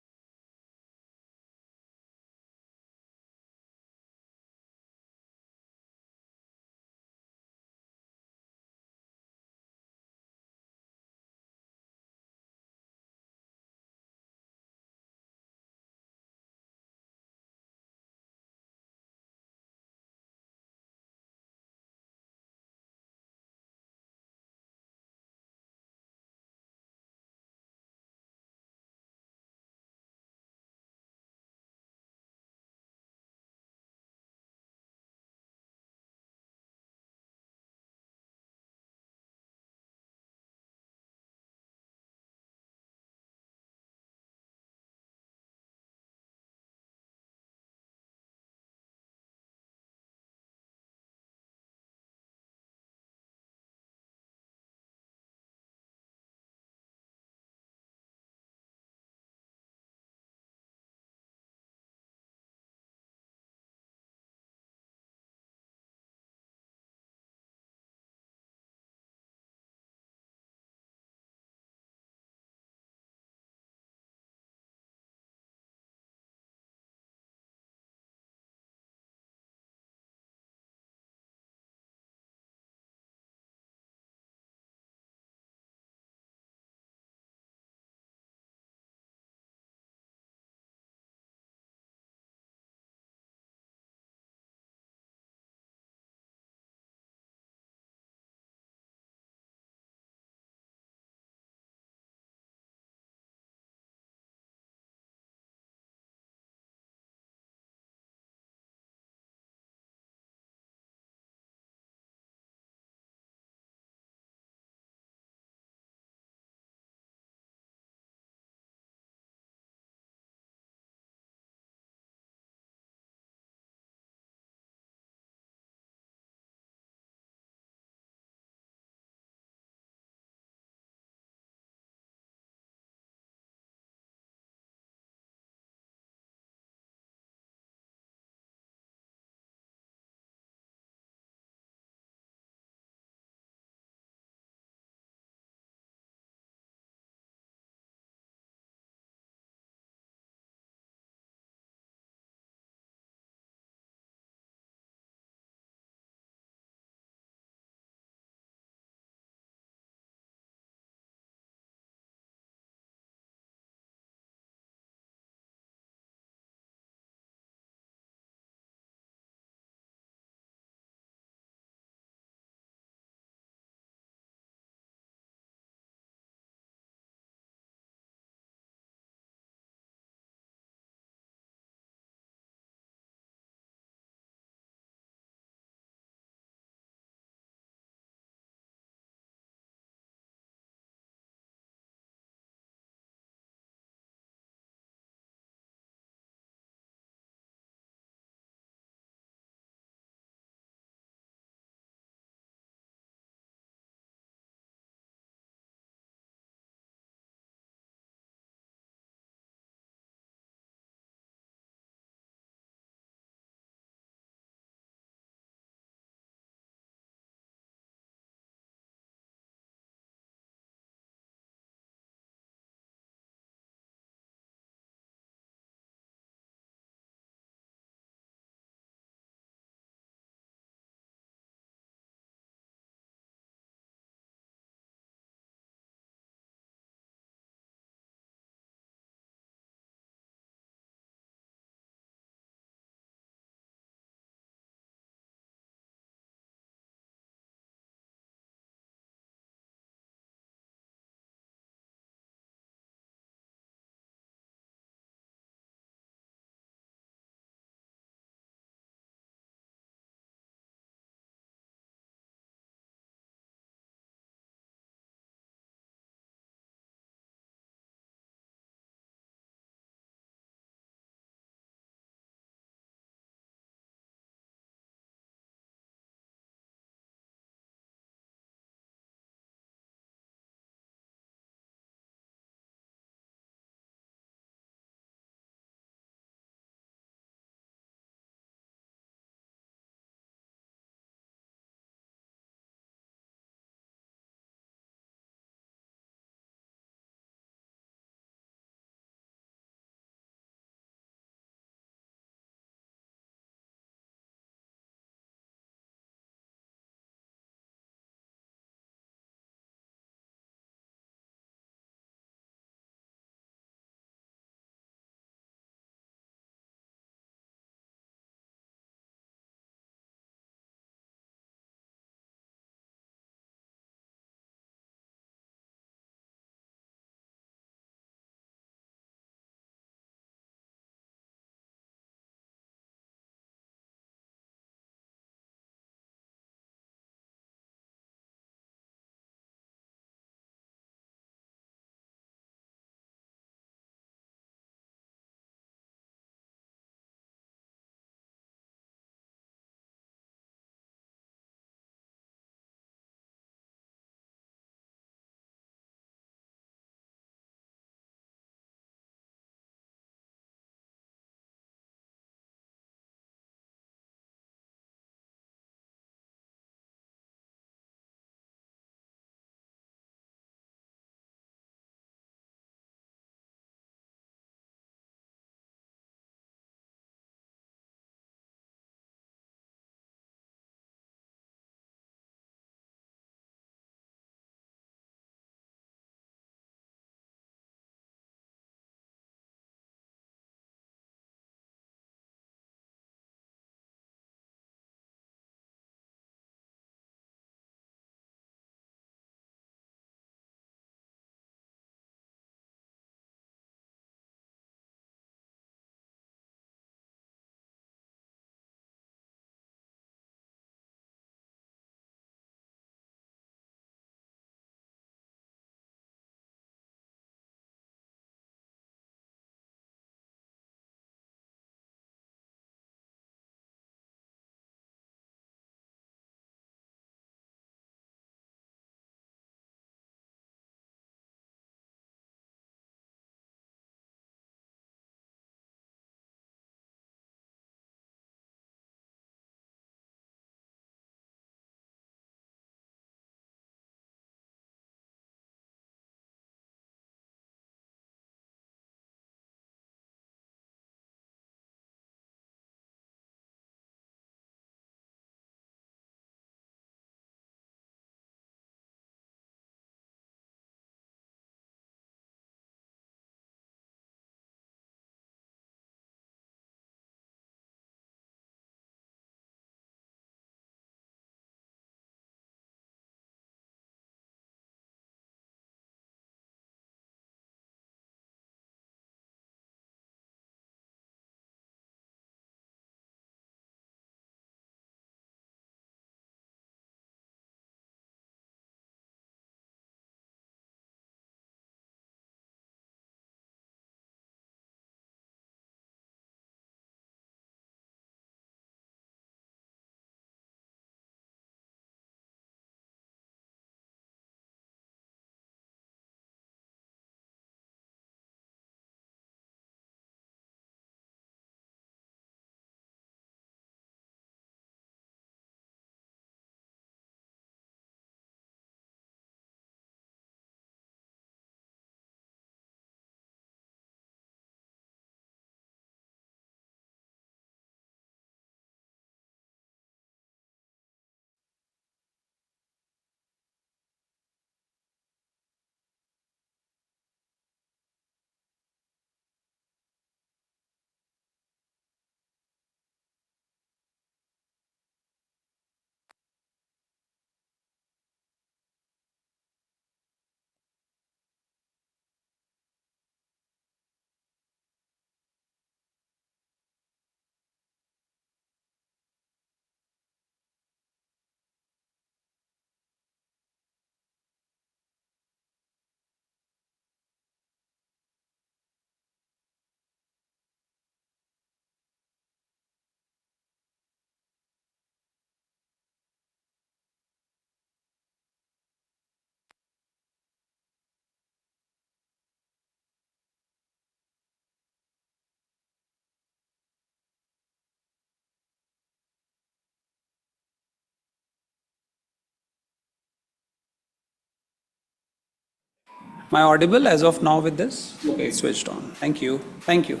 Am I audible as of now with this? Okay, switched on. Thank you. Thank you.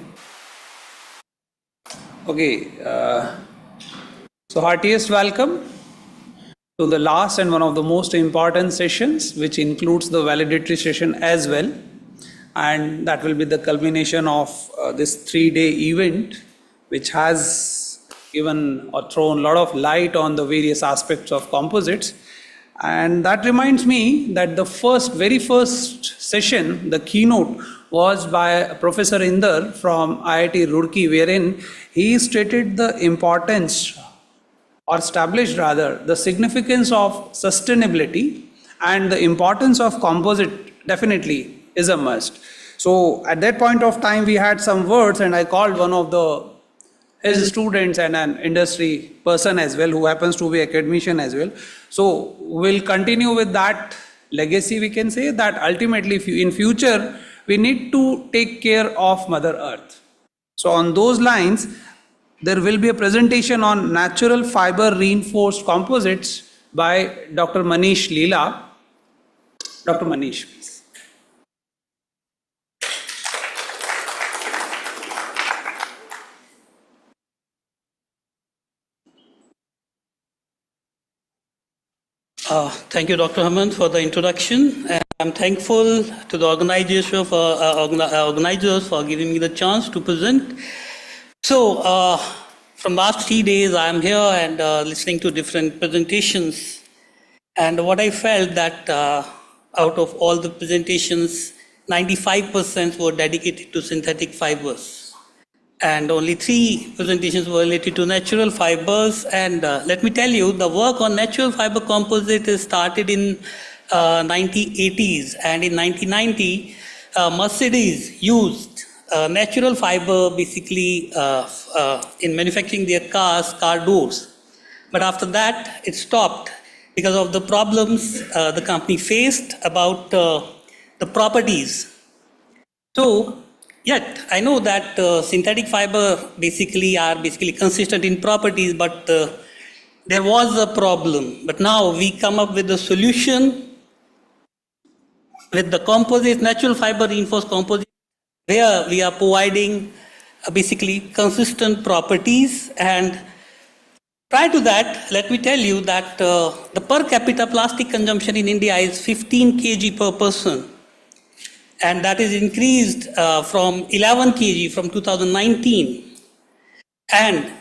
Okay, so heartiest welcome to the last and one of the most important sessions, which includes the validatory session as well. And that will be the culmination of this 3-day event, which has given or thrown a lot of light on the various aspects of composites. And that reminds me that the very first session, the keynote, was by Professor Inder from IIT Roorkee, wherein he stated the importance, or established rather, the significance of sustainability, and the importance of composite definitely is a must. So at that point of time we had some words, and I called one of his students and an industry person as well, who happens to be academician as well. So we'll continue with that legacy. We can say that ultimately in future we need to take care of Mother Earth. So on those lines, there will be a presentation on natural fiber reinforced composites by Dr. Manish Leela. Dr. Manish, please. Thank you, Dr. Hemant, for the introduction. And I'm thankful to the organizers for giving me the chance to present. So, from last 3 days, I'm here and listening to different presentations. And what I felt that out of all the presentations, 95% were dedicated to synthetic fibers. And only 3 presentations were related to natural fibers. And let me tell you, the work on natural fiber composite is started in 1980s. And in 1990, Mercedes used natural fiber basically in manufacturing their car doors. But after that, it stopped because of the problems the company faced about the properties. So, yet, I know that synthetic fiber are consistent in properties, but there was a problem. But now we come up with a solution with the composite, natural fiber reinforced composite, where we are providing basically consistent properties. And prior to that, let me tell you that the per capita plastic consumption in India is 15 kg per person. And that is increased from 11 kg from 2019. And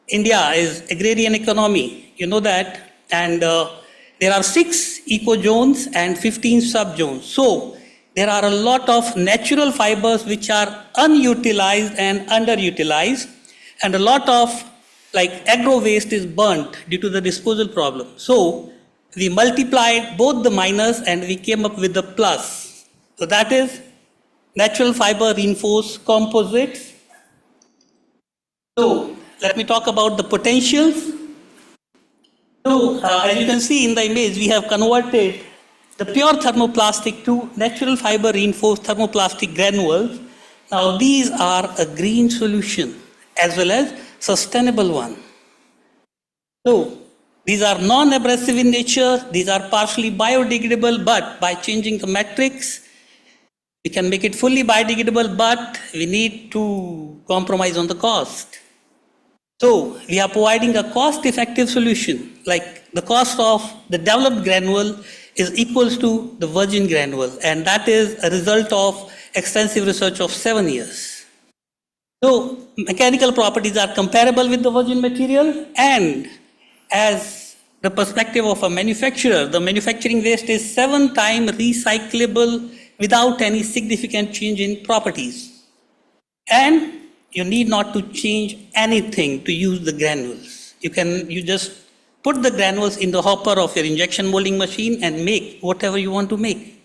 India is agrarian economy, you know that. And there are 6 eco-zones and 15 sub-zones. So there are a lot of natural fibers which are unutilized and underutilized. And a lot of agro waste is burnt due to the disposal problem. So we multiplied both the minus and we came up with the plus. So that is natural fiber reinforced composites. So let me talk about the potentials. So as you can see in the image, we have converted the pure thermoplastic to natural fiber reinforced thermoplastic granules. Now these are a green solution as well as sustainable one. So these are non-abrasive in nature, these are partially biodegradable, but by changing the matrix, we can make it fully biodegradable, but we need to compromise on the cost. So we are providing a cost-effective solution, like the cost of the developed granule is equals to the virgin granule, and that is a result of extensive research of 7 years. So mechanical properties are comparable with the virgin material, and as the perspective of a manufacturer, the manufacturing waste is 7 times recyclable without any significant change in properties. And you need not to change anything to use the granules. You just put the granules in the hopper of your injection molding machine and make whatever you want to make.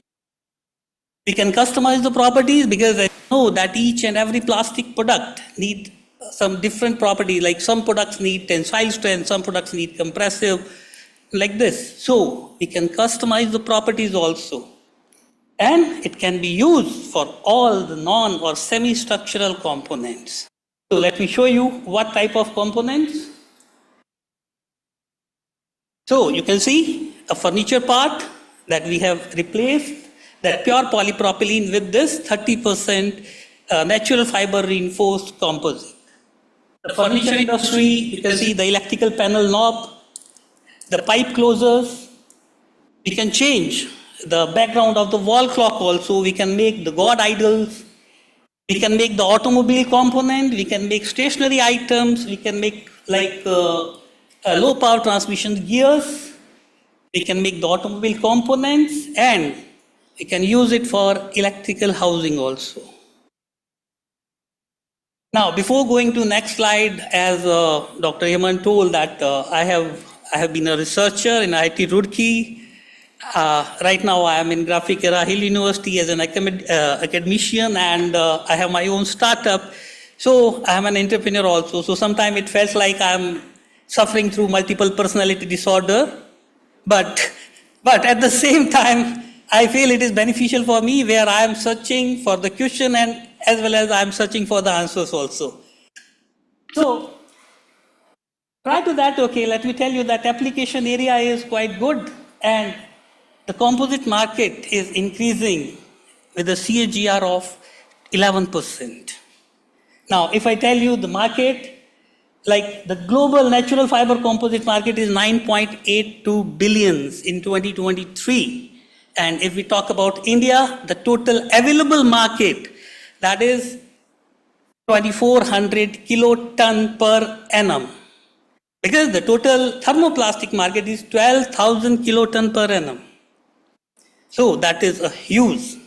We can customize the properties because I know that each and every plastic product need some different property, like some products need tensile strength, some products need compressive, like this. So we can customize the properties also. And it can be used for all the non or semi-structural components. So let me show you what type of components. So you can see a furniture part that we have replaced that pure polypropylene with this 30% natural fiber reinforced composite. The furniture industry, you can see the electrical panel knob, the pipe closers, we can change the background of the wall clock also, we can make the god idols, we can make the automobile component, we can make stationary items, we can make like low power transmission gears, we can make the automobile components, and we can use it for electrical housing also. Now, before going to next slide, as Dr. Hemant told that I have been a researcher in IIT Roorkee. Right now, I am in Graphic Era Hill University as an academician, and I have my own startup. So I am an entrepreneur also. So sometimes it felt like I am suffering through multiple personality disorder, but at the same time, I feel it is beneficial for me where I am searching for the question and as well as I am searching for the answers also. So prior to that, okay, let me tell you that application area is quite good and the composite market is increasing with a CAGR of 11%. Now, if I tell you the market, like the global natural fiber composite market is 9.82 billions in 2023. And if we talk about India, the total available market, that is 2400 kiloton per annum. Because the total thermoplastic market is 12,000 kiloton per annum. So that is a huge,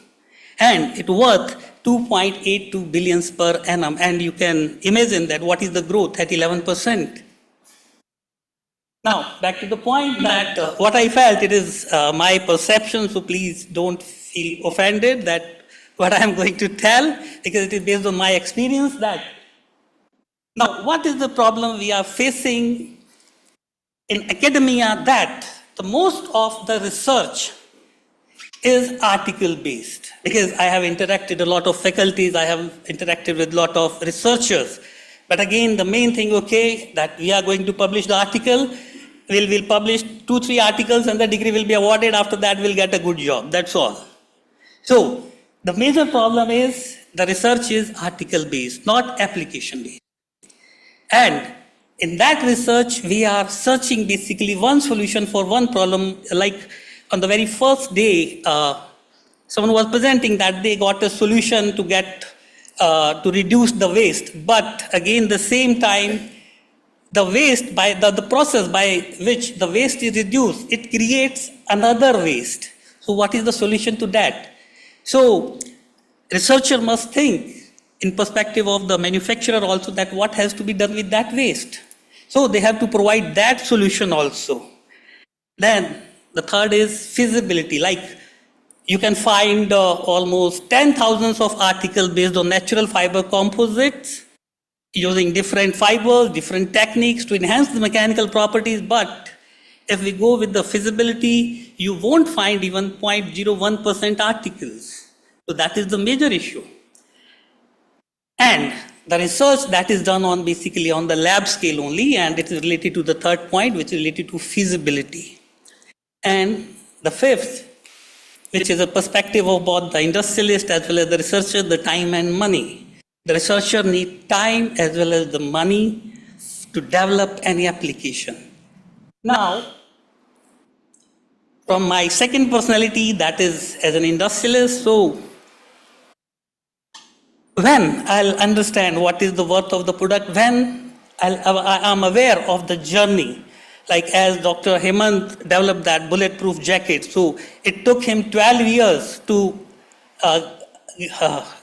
and it worth 2.82 billions per annum. And you can imagine that what is the growth at 11%. Now, back to the point that what I felt, it is my perception, so please don't feel offended that what I am going to tell, because it is based on my experience that. Now, what is the problem we are facing in academia, that the most of the research is article based, because I have interacted a lot of faculties, I have interacted with a lot of researchers. But again, the main thing, okay, that we are going to publish the article, we'll publish 2-3 articles and the degree will be awarded. After that, we'll get a good job. That's all. So the major problem is the research is article based, not application based. And in that research, we are searching basically one solution for one problem. Like on the very first day, someone was presenting that they got a solution to get to reduce the waste. But again, the same time, the waste, by the process by which the waste is reduced, it creates another waste. So what is the solution to that? So researcher must think in perspective of the manufacturer also, that what has to be done with that waste. So they have to provide that solution also. Then the third is feasibility. Like you can find almost 10,000s of articles based on natural fiber composites, using different fibers, different techniques to enhance the mechanical properties. But if we go with the feasibility, you won't find even 0.01% articles. So that is the major issue. And the research that is done on basically on the lab scale only, and it is related to the third point, which is related to feasibility. And the fifth, which is a perspective of both the industrialist as well as the researcher, the time and money. The researcher needs time as well as the money to develop any application. Now, from my second personality, that is as an industrialist, so when I'll understand what is the worth of the product, when I am aware of the journey, like as Dr. Hemant developed that bulletproof jacket, so it took him 12 years to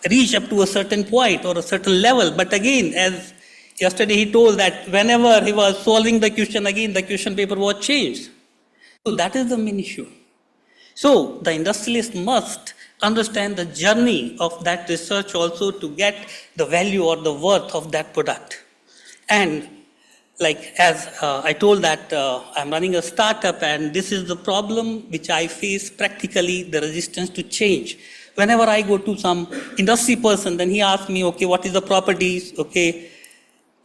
reach up to a certain point or a certain level. But again, as yesterday he told that whenever he was solving the question, again the question paper was changed. So that is the main issue. So the industrialist must understand the journey of that research also to get the value or the worth of that product. And like as I told that I'm running a startup, and this is the problem which I face practically, the resistance to change. Whenever I go to some industry person, then he asks me, okay, what is the properties? Okay,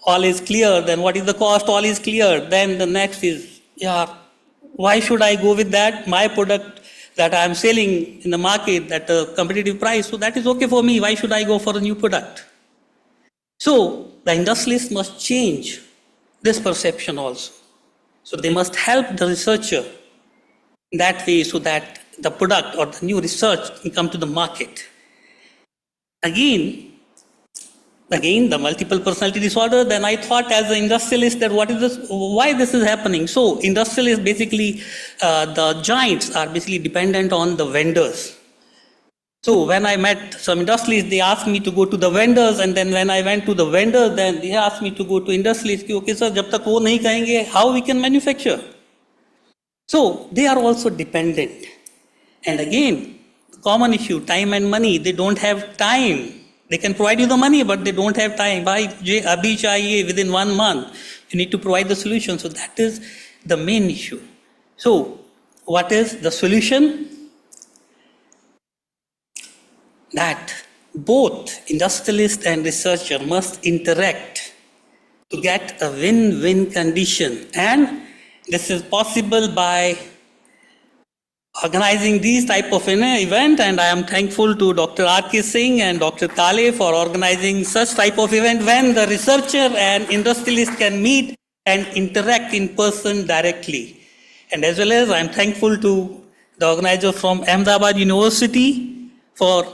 all is clear. Then what is the cost? All is clear. Then the next is, yeah, why should I go with that? My product, that I am selling in the market at a competitive price, so that is okay for me. Why should I go for a new product? So the industrialists must change this perception also. So they must help the researcher in that way so that the product or the new research can come to the market. Again, the multiple personality disorder, then I thought as an industrialist that what is this, why this is happening? So industrialists basically, the giants are basically dependent on the vendors. So when I met some industrialists, they asked me to go to the vendors, and then when I went to the vendors, then they asked me to go to industrialists. Okay sir, jab tak wo nahi kahenge, how we can manufacture? So they are also dependent. And again, common issue, time and money, they don't have time. They can provide you the money, but they don't have time. Abhi chahiye within 1 month. You need to provide the solution. So that is the main issue. So what is the solution? That both industrialist and researcher must interact to get a win-win condition. And this is possible by organizing these type of an event, and I am thankful to Dr. R.K. Singh and Dr. Kale for organizing such type of event when the researcher and industrialist can meet and interact in person directly. And as well as I am thankful to the organizer from Ahmedabad University for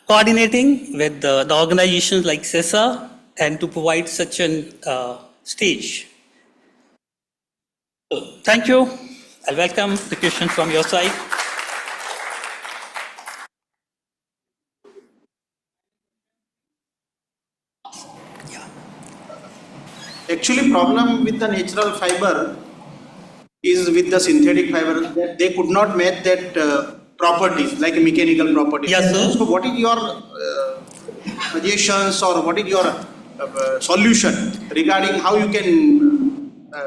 coordinating with the organizations like CESA and to provide such an stage. So, thank you. I welcome the questions from your side. Actually, problem with the natural fiber is with the synthetic fiber that they could not match that properties like mechanical properties. Yes, sir. So, what is your suggestions or what is your solution regarding how you can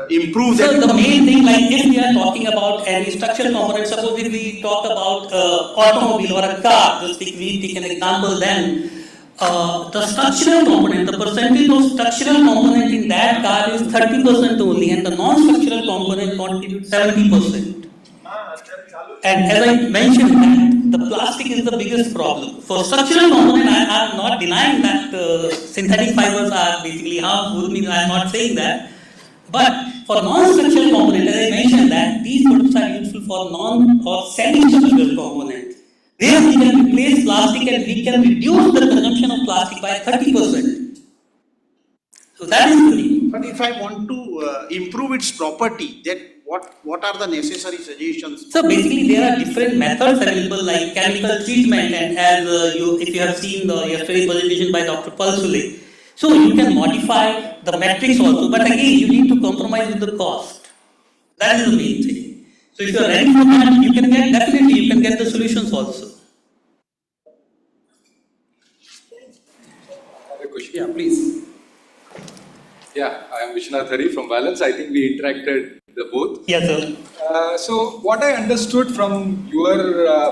improve that? So the main thing, like if we are talking about any structural component, suppose if we talk about automobile or a car, just if we take an example, then the structural component, the percentage of structural component in that car is 30% only, and the non-structural component contributes 70%. And as I mentioned, that the plastic is the biggest problem. For structural component, I am not denying that synthetic fibers are basically harmful. I am not saying that. But for non-structural component, as I mentioned that these products are useful for non or semi-structural component. Where we can replace plastic and we can reduce the consumption of plastic by 30%. So that is the thing. But if I want to improve its property, then what are the necessary suggestions? So basically there are different methods available like chemical treatment, and as if you have seen the yesterday's presentation by Dr. Palsule. So you can modify the matrix also, but again you need to compromise with the cost. That is the main thing. So if you are ready for that, you can get, definitely you can get the solutions also. Yeah, please. Yeah, I am Vishnath Hari from Valence. I think we interacted the both. Yes, sir. So what I understood from your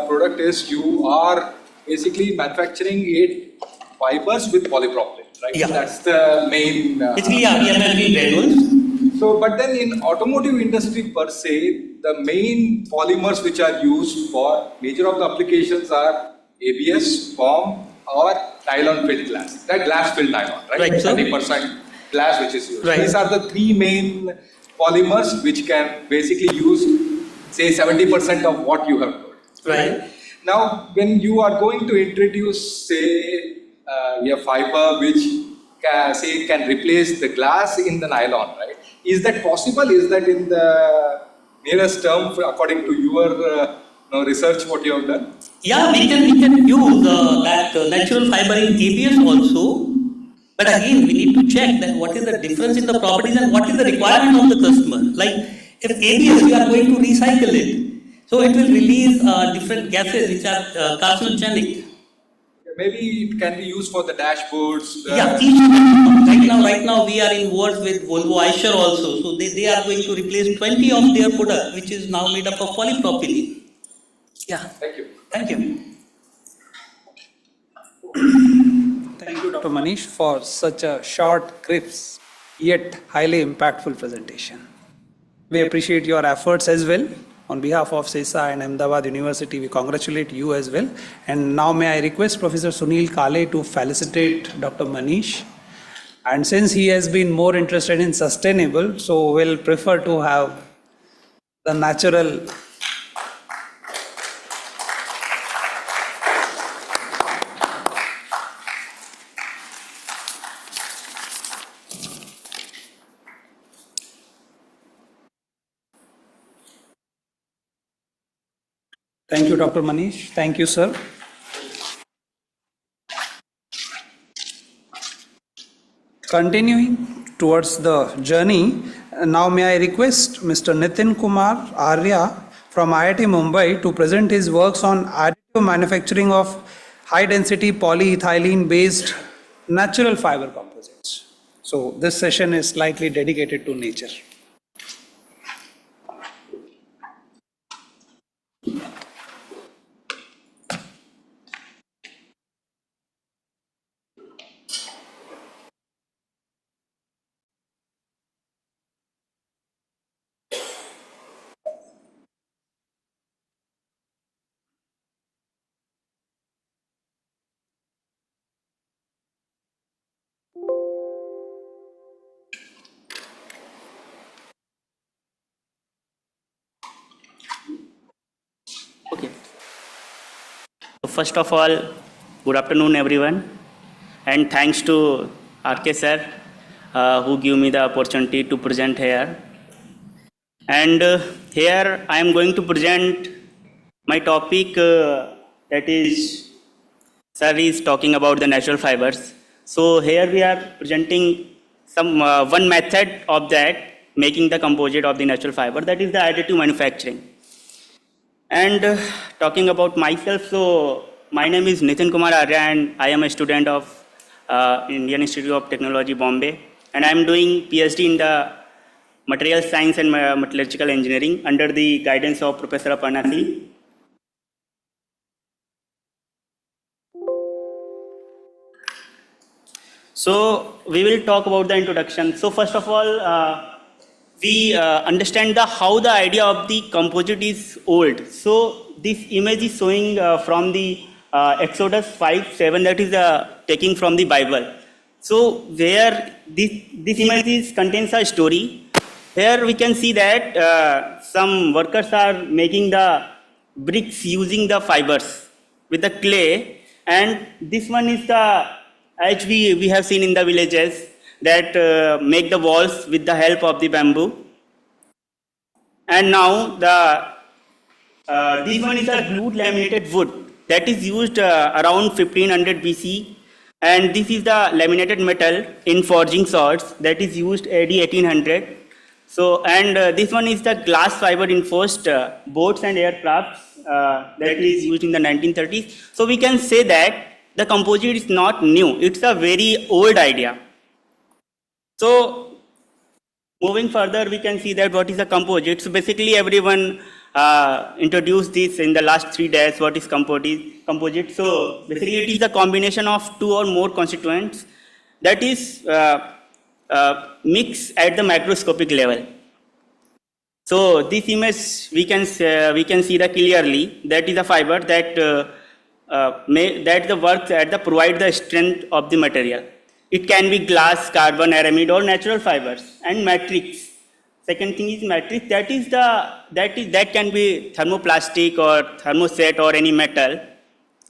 product is you are basically manufacturing 8 fibers with polypropylene, right? Yeah. That's the main. Basically, yeah, we are making granules. So, but then in automotive industry per se, the main polymers which are used for major of the applications are ABS, foam, or nylon filled glass. That glass filled nylon, right? Right, sir. 30% glass which is used. Right. These are the 3 main polymers which can basically use, say, 70% of what you have told. Right. Now, when you are going to introduce, say, a fiber which can replace the glass in the nylon, right? Is that possible? Is that in the nearest term according to your research what you have done? Yeah, we can use that natural fiber in ABS also. But again, we need to check that what is the difference in the properties and what is the requirement of the customer. Like if ABS, we are going to recycle it, so it will release different gases which are carcinogenic. Maybe it can be used for the dashboards. Yeah, right now we are in works with Volvo Eicher also. So they are going to replace 20 of their product, which is now made up of polypropylene. Yeah. Thank you. Thank you. Thank you, Dr. Manish, for such a short, crisp, yet highly impactful presentation. We appreciate your efforts as well. On behalf of CISA and Ahmedabad University, we congratulate you as well. And now may I request Professor Sunil Kale to felicitate Dr. Manish. And since he has been more interested in sustainable, so we'll prefer to have the natural. Thank you, Dr. Manish. Thank you, sir. Continuing towards the journey, now may I request Mr. Nitin Kumar Arya from IIT Mumbai to present his works on additive manufacturing of high-density polyethylene-based natural fiber composites. So this session is slightly dedicated to nature. Okay. So first of all, good afternoon, everyone, and thanks to RK sir who give me the opportunity to present here. And here I am going to present my topic that is, sir is talking about the natural fibers. So here we are presenting some one method of that, making the composite of the natural fiber, that is the additive manufacturing. And talking about myself, so my name is Nitin Kumar Arya and I am a student of Indian Institute of Technology, Bombay. And I am doing PhD in the Material Science and Metallurgical Engineering under the guidance of Professor Aparna. So we will talk about the introduction. So first of all, we understand how the idea of the composite is old. So this image is showing from the Exodus 5:7, that is taking from the Bible. So where this image contains a story. Here we can see that some workers are making the bricks using the fibers with the clay, and this one is the, as we have seen in the villages, that make the walls with the help of the bamboo. And now this one is the glued laminated wood that is used around 1500 BC, and this is the laminated metal in forging swords that is used AD 1800. So, and this one is the glass fiber reinforced boats and aircrafts that is used in the 1930s. So we can say that the composite is not new, it's a very old idea. So moving further, we can see that what is a composite. So basically everyone introduced this in the last 3 days, what is composite. So basically it is a combination of 2 or more constituents that is mixed at the macroscopic level. So this image we can see that clearly, that is a fiber that provide the strength of the material. It can be glass, carbon, aramid, or natural fibers. And matrix. Second thing is matrix. That can be thermoplastic or thermoset or any metal.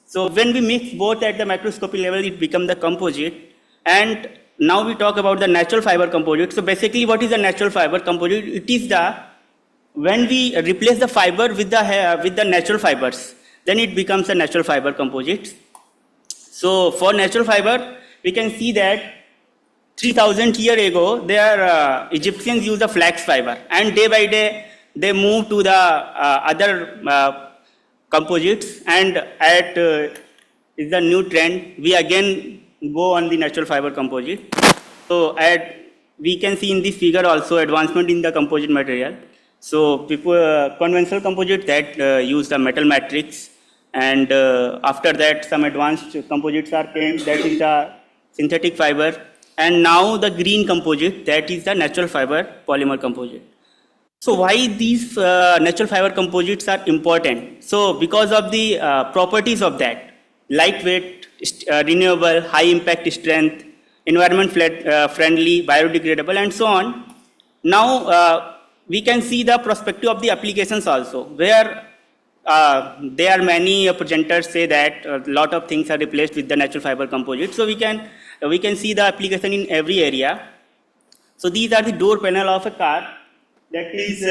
So when we mix both at the macroscopic level, it becomes the composite. And now we talk about the natural fiber composite. So basically, what is the natural fiber composite? It is when we replace the fiber with the natural fibers, then it becomes a natural fiber composite. So for natural fiber, we can see that 3000 years ago, their Egyptians used the flax fiber, and day by day they moved to the other composites, and is the new trend. We again go on the natural fiber composite. So we can see in this figure also advancement in the composite material. So people conventional composite that use the metal matrix, and after that some advanced composites are came, that is the synthetic fiber, and now the green composite, that is the natural fiber polymer composite. So why these natural fiber composites are important? So because of the properties of that, lightweight, renewable, high impact strength, environment friendly, biodegradable, and so on. Now we can see the perspective of the applications also, where there are many presenters say that a lot of things are replaced with the natural fiber composite. So we can see the application in every area. So these are the door panel of a car that is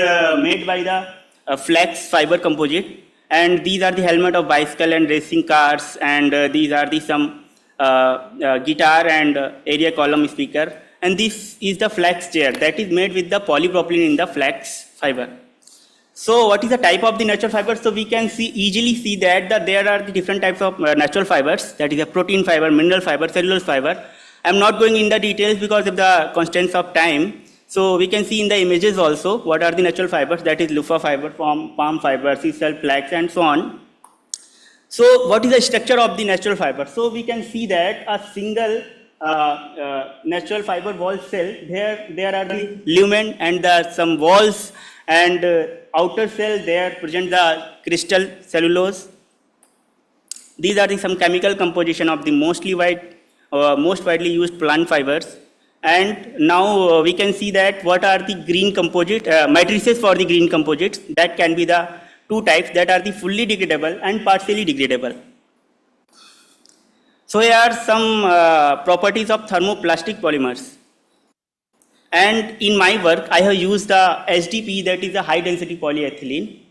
made by the flex fiber composite, and these are the helmet of bicycle and racing cars, and these are the some guitar and area column speaker, and this is the flex chair that is made with the polypropylene in the flex fiber. So what is the type of the natural fiber? So we can easily see that there are the different types of natural fibers, that is a protein fiber, mineral fiber, cellulose fiber. I'm not going in the details because of the constraints of time. So we can see in the images also what are the natural fibers, that is loofah fiber, palm fiber, sisal, flax, and so on. So what is the structure of the natural fiber? So we can see that a single natural fiber wall cell, there are the lumen and some walls, and outer cell there present the crystal cellulose. These are some chemical composition of the most widely used plant fibers. And now we can see that what are the green composite matrices for the green composites. That can be the two types, that are the fully degradable and partially degradable. So here are some properties of thermoplastic polymers. And in my work, I have used the HDP, that is a high density polyethylene.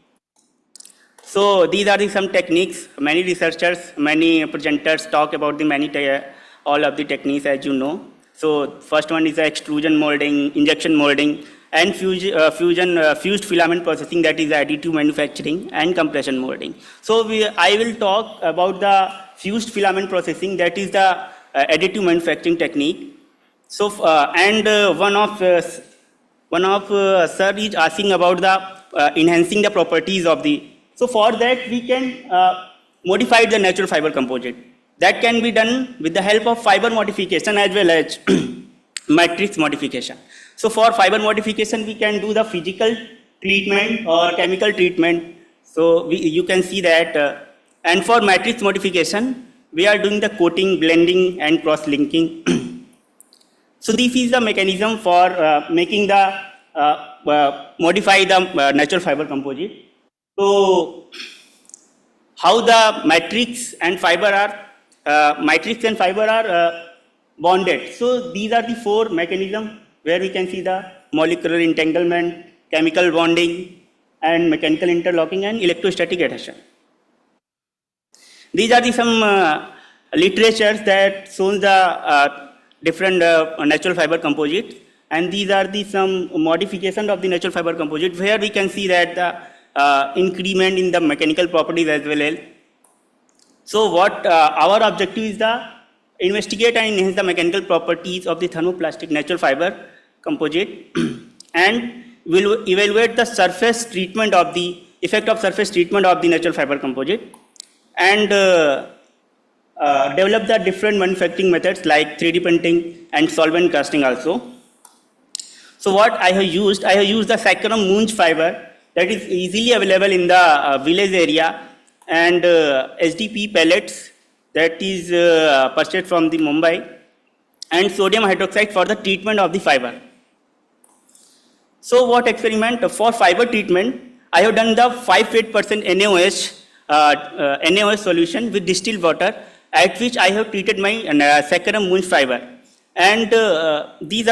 So these are some techniques. Many researchers, many presenters talk about all of the techniques, as you know. So first one is the extrusion molding, injection molding, and fused filament processing, that is additive manufacturing, and compression molding. So I will talk about the fused filament processing, that is the additive manufacturing technique. So one of sir is asking about the enhancing the properties of the. So for that we can modify the natural fiber composite. That can be done with the help of fiber modification as well as matrix modification. So for fiber modification, we can do the physical treatment or chemical treatment. So you can see that. And for matrix modification, we are doing the coating, blending, and cross-linking. So this is the mechanism for making the modify the natural fiber composite. So how the matrix and fiber are bonded. So these are the four mechanisms where we can see the molecular entanglement, chemical bonding, and mechanical interlocking, and electrostatic adhesion. These are the some literatures that shows the different natural fiber composites, and these are the some modification of the natural fiber composite, where we can see that the increment in the mechanical properties as well. So what our objective is the investigate and enhance the mechanical properties of the thermoplastic natural fiber composite and will evaluate the surface treatment of the effect of surface treatment of the natural fiber composite, and develop the different manufacturing methods like 3D printing and solvent casting also. So what I have used the saccharum munch fiber that is easily available in the village area, and HDP pellets that is purchased from the Mumbai, and sodium hydroxide for the treatment of the fiber. So what experiment for fiber treatment? I have done the 5% NaOH solution with distilled water, at which I have treated my saccharum munch fiber, and this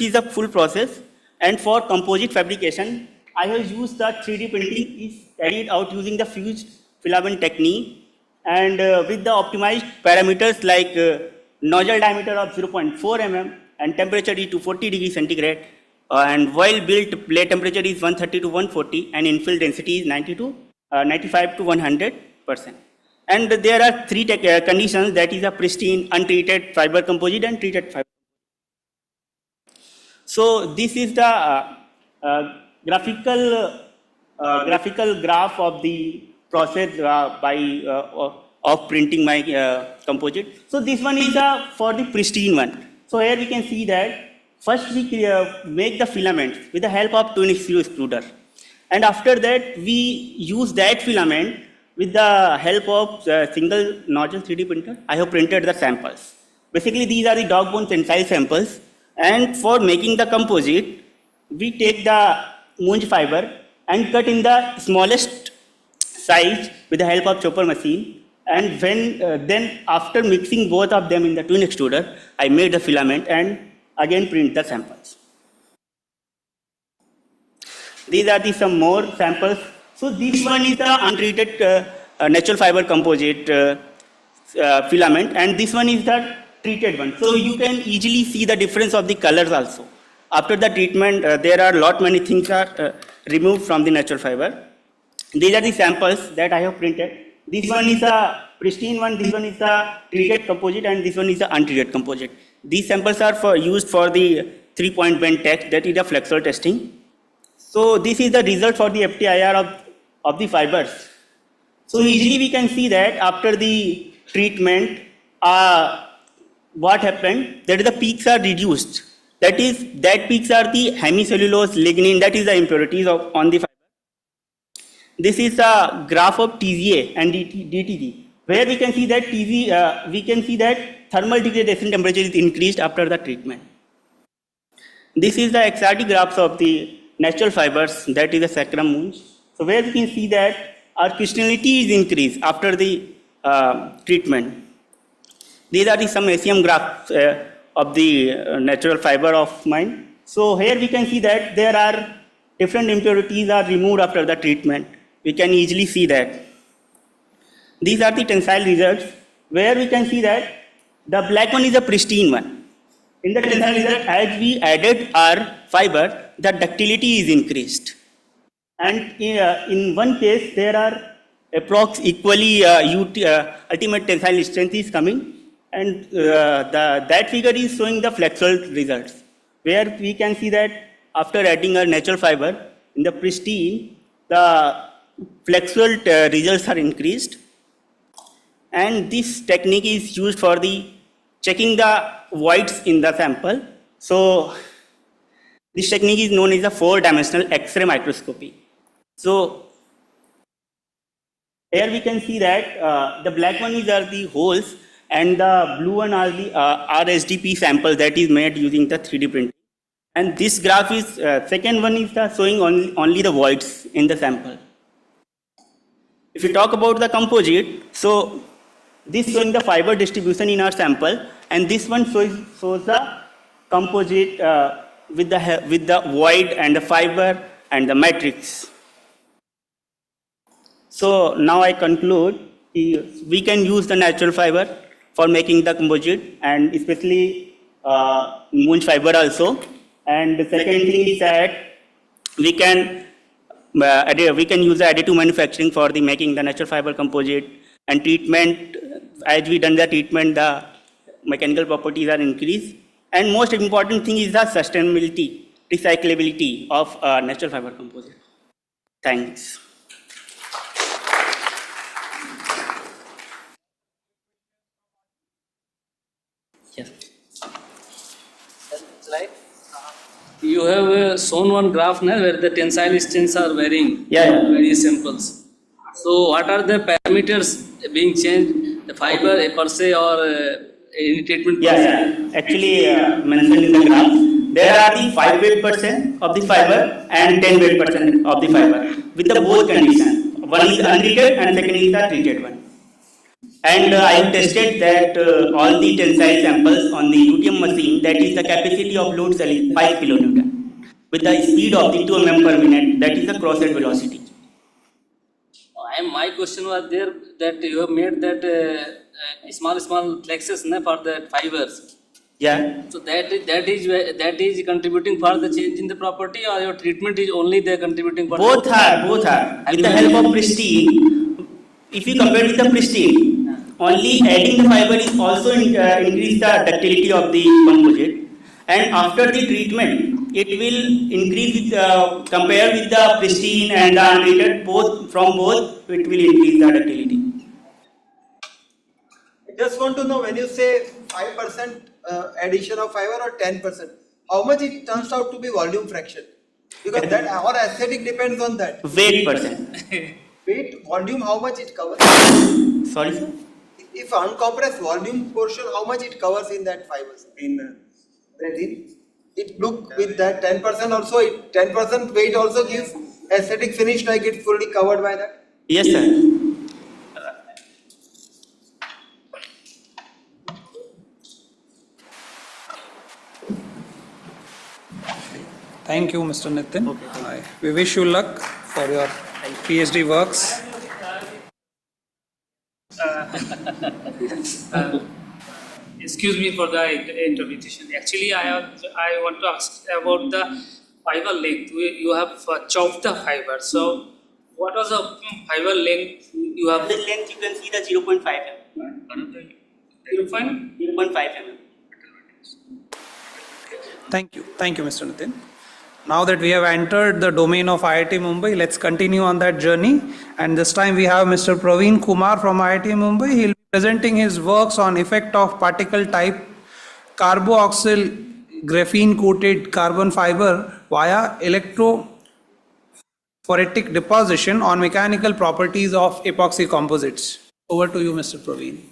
is a full process. And for composite fabrication, I have used the 3D printing is carried out using the fused filament technique, and with the optimized parameters like nozzle diameter of 0.4 mm and temperature is to 40 degrees centigrade, and while built plate temperature is 130 to 140, and infill density is 95 to 100%. And there are three conditions, that is a pristine, untreated fiber composite, and treated fiber. So this is the graphical graph of the process of printing my composite. So this one is for the pristine one. So here we can see that first we make the filaments with the help of twin screw extruder. And after that, we use that filament with the help of single nozzle 3D printer. I have printed the samples. Basically, these are the dog bone tensile samples. And for making the composite, we take the munch fiber and cut in the smallest size with the help of chopper machine. And when then after mixing both of them in the twin extruder, I made the filament and again print the samples. These are some more samples. So this one is the untreated natural fiber composite filament, and this one is the treated one. So you can easily see the difference of the colors also. After the treatment, there are lot many things are removed from the natural fiber. These are the samples that I have printed. This one is the pristine one, this one is the treated composite, and this one is the untreated composite. These samples are used for the 3-point bend test, that is the flexural testing. So this is the result for the FTIR of the fibers. So easily we can see that after the treatment, what happened, that is the peaks are reduced. That peaks are the hemicellulose, lignin, that is the impurities on the fiber. This is a graph of TGA and DTG, where we can see that thermal degradation temperature is increased after the treatment. This is the XRD graphs of the natural fibers, that is the sacrum munch. So where we can see that our crystallinity is increased after the treatment. These are some ACM graphs of the natural fiber of mine. So here we can see that there are different impurities are removed after the treatment. We can easily see that. These are the tensile results, where we can see that the black one is a pristine one. In the tensile result, as we added our fiber, the ductility is increased. And in one case, there are approx equally ultimate tensile strength is coming, and that figure is showing the flexural results, where we can see that after adding a natural fiber in the pristine, the flexural results are increased. And this technique is used for the checking the voids in the sample. So this technique is known as the 4-dimensional X-ray microscopy. So here we can see that the black one are the holes, and the blue one are the RSDP sample that is made using the 3D printing. And this graph is, second one is showing only the voids in the sample. If you talk about the composite, so this showing the fiber distribution in our sample, and this one shows the composite with the void and the fiber and the matrix. So now I conclude, we can use the natural fiber for making the composite, and especially munch fiber also. And the second thing is that we can use the additive manufacturing for the making the natural fiber composite, and treatment. As we done the treatment, the mechanical properties are increased. And most important thing is the sustainability, recyclability of natural fiber composite. Thanks. Yes. Like you have shown one graph now where the tensile strengths are varying. Various samples. So what are the parameters being changed? The fiber per se or any treatment? Actually mentioned in the graph, there are the 5 weight% of the fiber and 10 weight% of the fiber with the both conditions. One is untreated and second is the treated one. And I have tested that all the tensile samples on the UTM machine, that is the capacity of load cell is 5 kilonewton with the speed of the 2 mm per minute, that is the cross-head velocity. My question was there that you have made that small flexes for the fibers. Yeah. So that is contributing for the change in the property, or your treatment is only the contributing for both are. With the help of pristine, if you compare with the pristine, only adding the fiber is also increase the ductility of the composite, and after the treatment it will increase compare with the pristine and the untreated, both it will increase the ductility. I just want to know, when you say 5% addition of fiber or 10%, how much it turns out to be volume fraction? Because that our aesthetic depends on that. Weight percent. Weight, volume, how much it covers? Sorry, sir? If uncompressed volume portion, how much it covers in that fibers in resin? It look with that 10% also, 10% weight also gives aesthetic finish like it's fully covered by that. Yes, sir. Thank you, Mr. Nitin. We wish you luck for your PhD works. Excuse me for the interpretation. Actually, I want to ask about the fiber length. You have chopped the fiber. So, what was the fiber length you have? The length you can see the 0.5 mm. 0.5 mm. Thank you, Mr. Nitin. Now that we have entered the domain of IIT Mumbai, let's continue on that journey. And this time we have Mr. Praveen Kumar from IIT Mumbai. He'll be presenting his works on effect of particle type carboxyl graphene coated carbon fiber via electrophoretic deposition on mechanical properties of epoxy composites. Over to you, Mr. Praveen.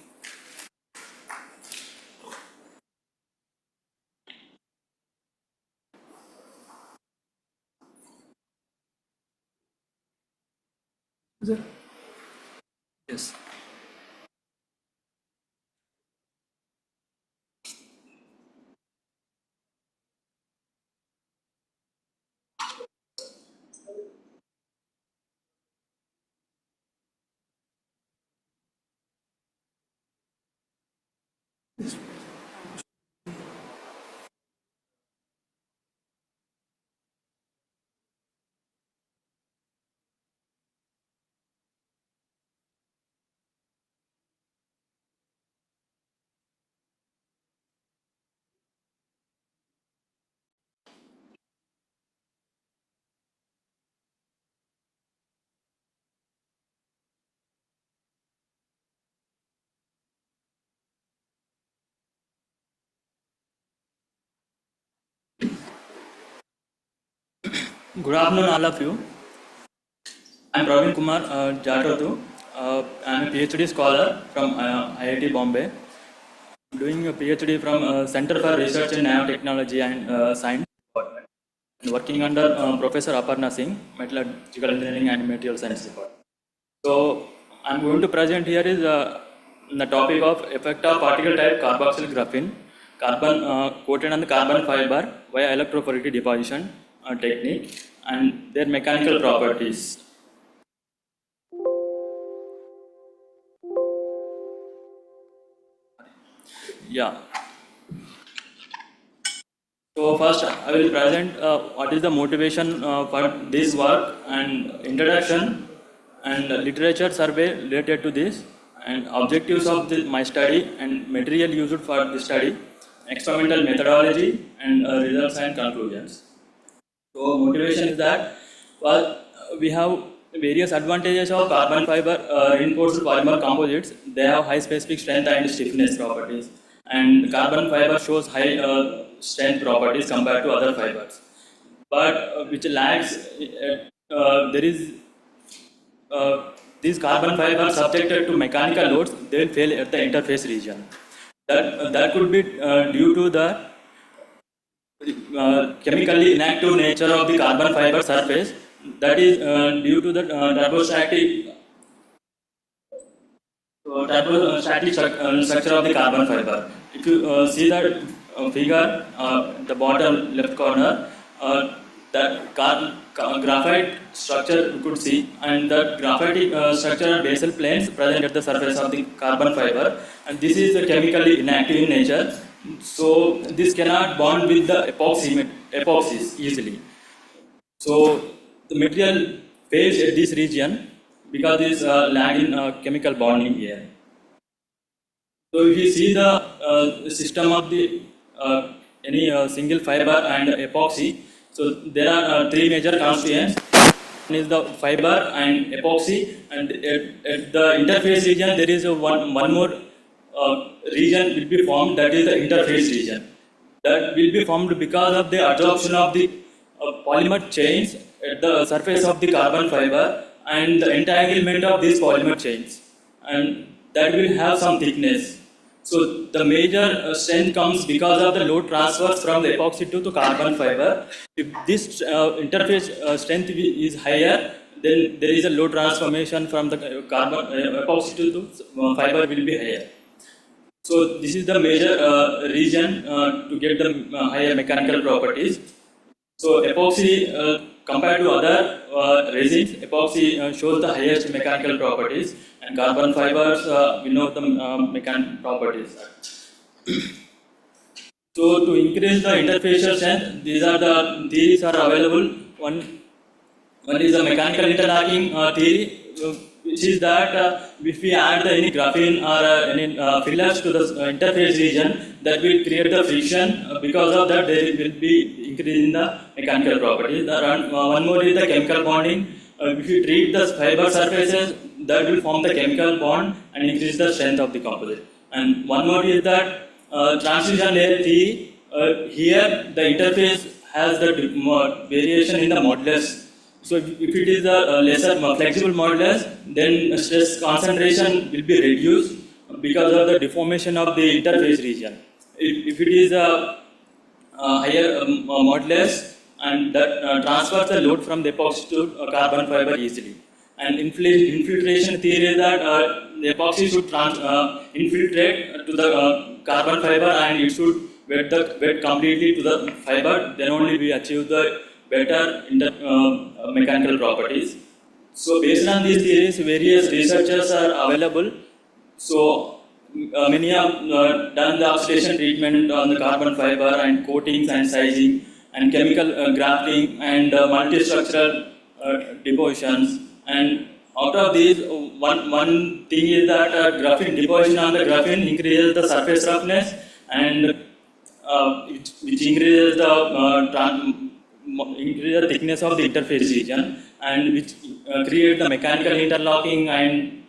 Yes. Good afternoon, all of you. I'm Praveen Kumar Jatotu. I'm a PhD scholar from IIT Bombay. I'm doing a PhD from Center for Research in Nanotechnology and Science Department. And working under Professor Aparna Singh, Metallurgical Engineering and Material Science Department. So I'm going to present here is the topic of effect of particle type carboxyl graphene, carbon coated on the carbon fiber via electrophoretic deposition technique and their mechanical properties. Yeah. So first I will present what is the motivation for this work and introduction and literature survey related to this and objectives of my study and material used for the study, experimental methodology and results and conclusions. So motivation is that we have various advantages of carbon fiber reinforced polymer composites. They have high specific strength and stiffness properties, and carbon fiber shows high strength properties compared to other fibers. But which lacks, there is these carbon fibers subjected to mechanical loads, they will fail at the interface region. That could be due to the chemically inactive nature of the carbon fiber surface, that is due to the turbostatic structure of the carbon fiber. If you see that figure, the bottom left corner, that graphite structure you could see, and the graphite structure are basal planes present at the surface of the carbon fiber, and this is chemically inactive in nature. So this cannot bond with the epoxies easily. So the material fails at this region because there is a lag in chemical bonding here. So if you see the system of the any single fiber and epoxy, so there are three major constituents. One is the fiber and epoxy, and at the interface region there is one more region will be formed, that is the interface region. that will be formed because of the adsorption of the polymer chains at the surface of the carbon fiber and the entanglement of these polymer chains, and that will have some thickness. So the major strength comes because of the load transfers from the epoxy to the carbon fiber. If this interface strength is higher, then there is a load transformation from the carbon epoxy to the fiber will be higher. So this is the major region to get the higher mechanical properties. So epoxy compared to other resins, epoxy shows the highest mechanical properties, and carbon fibers we know the mechanical properties. So to increase the interfacial strength, these are the theories are available. One is the mechanical interlocking theory, which is that if we add any graphene or any fillers to the interface region, that will create the friction. Because of that, there will be increase in the mechanical properties. One more is the chemical bonding. If you treat the fiber surfaces, that will form the chemical bond and increase the strength of the composite. And one more is that transition layer theory. Here, the interface has the variation in the modulus. So if it is a lesser flexible modulus, then stress concentration will be reduced because of the deformation of the interface region. If it is a higher modulus, and that transfers the load from the epoxy to carbon fiber easily. And infiltration theory is that the epoxy should infiltrate to the carbon fiber, and it should wet completely to the fiber. Then only we achieve the better mechanical properties. So based on these theories, various researchers are available. So many have done the oxidation treatment on the carbon fiber and coatings and sizing and chemical grafting and multi-structural depositions. And out of these, one thing is that graphene deposition on the graphene increases the surface roughness, and which increases the thickness of the interface region, and which create the mechanical interlocking and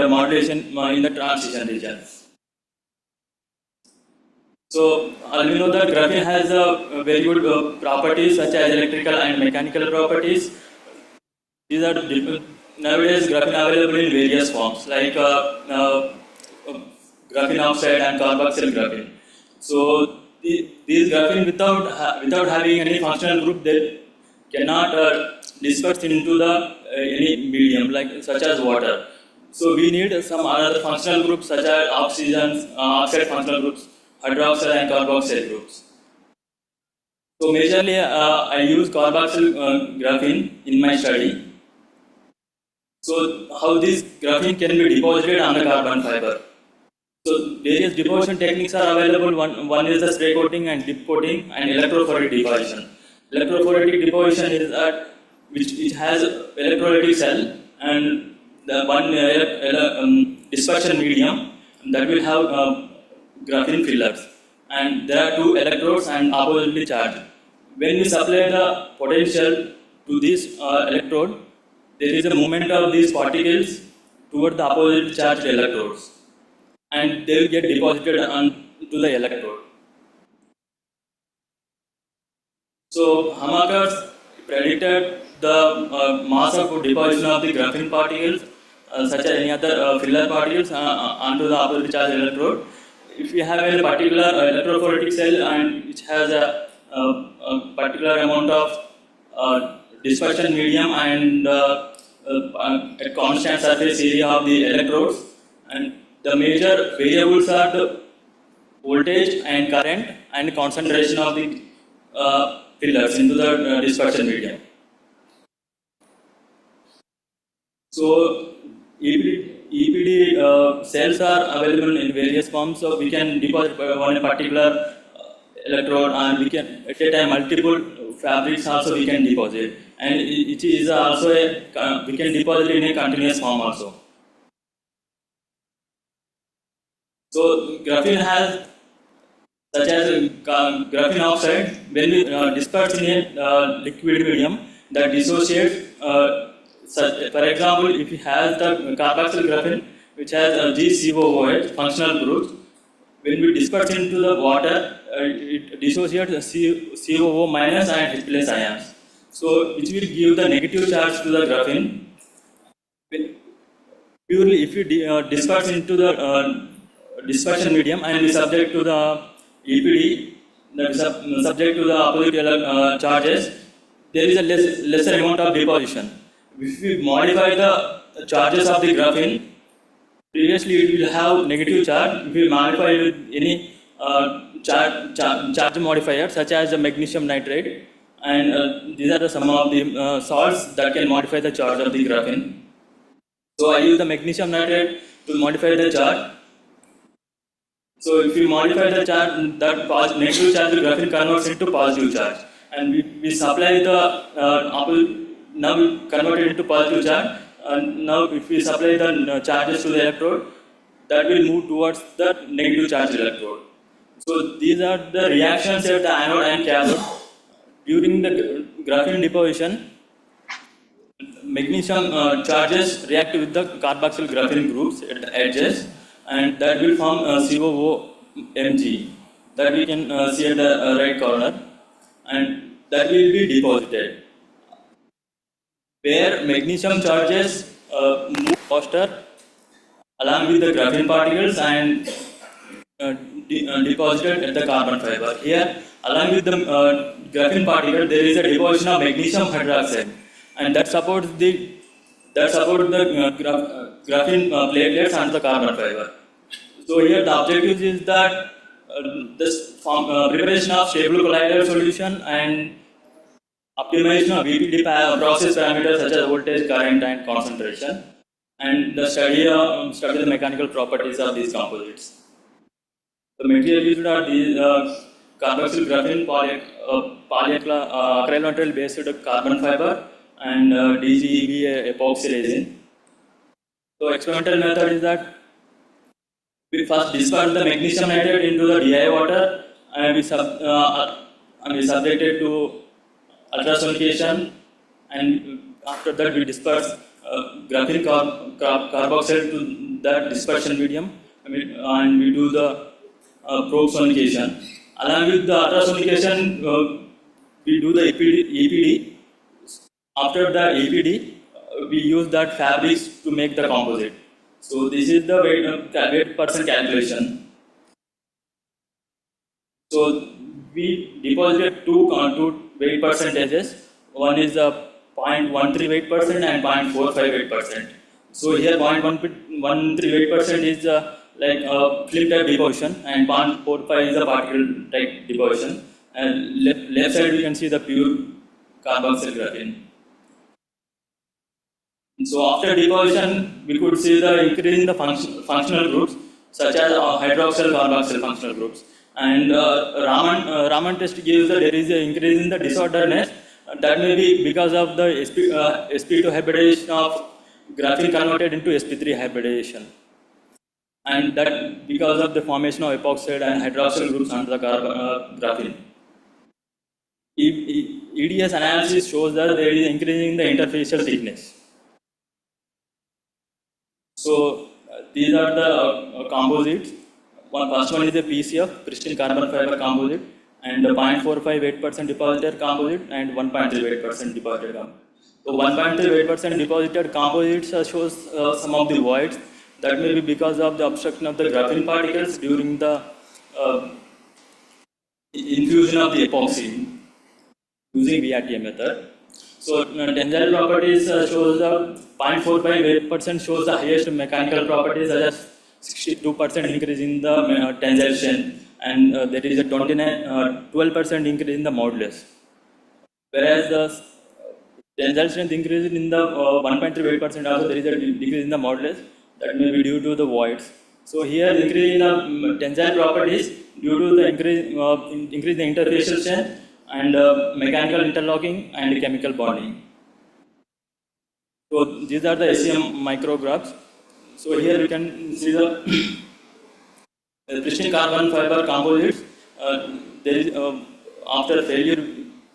modulation in the transition region. So we know that graphene has very good properties such as electrical and mechanical properties. These are nowadays graphene available in various forms like graphene oxide and carboxyl graphene. So these graphene without having any functional group, they cannot disperse into the any medium like such as water. So we need some other functional groups such as oxide functional groups, hydroxyl and carboxyl groups. So majorly I use carboxyl graphene in my study. So how this graphene can be deposited on the carbon fiber. So various deposition techniques are available. One is the spray coating and dip coating and electrophoretic deposition. Electrophoretic deposition is that which has electrolytic cell and the one dispersion medium that will have graphene fillers, and there are two electrodes and oppositely charged. When we supply the potential to this electrode, there is a movement of these particles toward the opposite charged electrodes, and they will get deposited onto the electrode. So Hamakers predicted the mass of deposition of the graphene particles such as any other filler particles onto the opposite charged electrode. If you have a particular electrophoretic cell and which has a particular amount of dispersion medium and a constant surface area of the electrodes, and the major variables are the voltage and current and concentration of the fillers into the dispersion medium. So EPD cells are available in various forms, so we can deposit on a particular electrode, and we can at a time multiple fabrics also we can deposit, and it is also we can deposit in a continuous form also. So graphene has such as graphene oxide, when we disperse in a liquid medium, that dissociates. For example, if it has the carboxyl graphene, which has GCOOH functional groups, when we disperse into the water, it dissociates the COO minus and H plus ions. So which will give the negative charge to the graphene. Purely if we disperse into the dispersion medium and we subject to the EPD, subject to the opposite charges, there is a lesser amount of deposition. If we modify the charges of the graphene, previously it will have negative charge. If we modify with any charge modifier such as the magnesium nitrate, and these are some of the salts that can modify the charge of the graphene. So I use the magnesium nitrate to modify the charge. So if we modify the charge, that negative charge the graphene converts into positive charge, and we supply the now we convert it into positive charge. And now if we supply the charges to the electrode, that will move towards the negative charge electrode. So these are the reactions at the anode and cathode. During the graphene deposition, magnesium charges react with the carboxyl graphene groups at the edges, and that will form COOMg that we can see at the right corner, and that will be deposited. Where magnesium charges move faster along with the graphene particles and deposited at the carbon fiber. Here, along with the graphene particle, there is a deposition of magnesium hydroxide, and that supports the graphene platelets and the carbon fiber. So here the objective is that this preparation of stable colloidal solution and optimization of VPD process parameters such as voltage, current, and concentration, and the study the mechanical properties of these composites. The material used are these carboxyl graphene acrylonitrile based carbon fiber and DGEB epoxy resin. So experimental method is that we first disperse the magnesium nitrate into the DI water, and we subject it to ultrasonication, and after that we disperse graphene carboxyl to that dispersion medium, and we do the probe sonication. Along with the ultrasonication, we do the EPD. After the EPD, we use that fabrics to make the composite. So this is the weight percent calculation. So we deposited two weight percentages. One is the 0.13 weight percent and 0.45 weight percent. So here 0.13 weight percent is like film type deposition, and 0.45 is the particle type deposition. And left side we can see the pure carboxyl graphene. So after deposition, we could see the increase in the functional groups such as hydroxyl carboxyl functional groups. And Raman test gives that there is an increase in the disorderness. That may be because of the sp2 hybridization of graphene converted into sp3 hybridization, and that because of the formation of epoxide and hydroxyl groups under the graphene. EDS analysis shows that there is increase in the interfacial thickness. So these are the composites. First one is a PCF, pristine carbon fiber composite, and 0.458% deposited composite and 1.38% deposited composite. So 1.38% deposited composites shows some of the voids. That may be because of the obstruction of the graphene particles during the infusion of the epoxy using VRTA method. So tensile properties shows the 0.45% shows the highest mechanical properties, such as 62% increase in the tensile strength, and there is a 12% increase in the modulus. Whereas the tensile strength increase in the 1.38%, also there is a decrease in the modulus. That may be due to the voids. So here increase in the tensile properties due to the increase in the interfacial strength and mechanical interlocking and chemical bonding. So these are the SEM micrographs. So here we can see the pristine carbon fiber composites. There is after failure,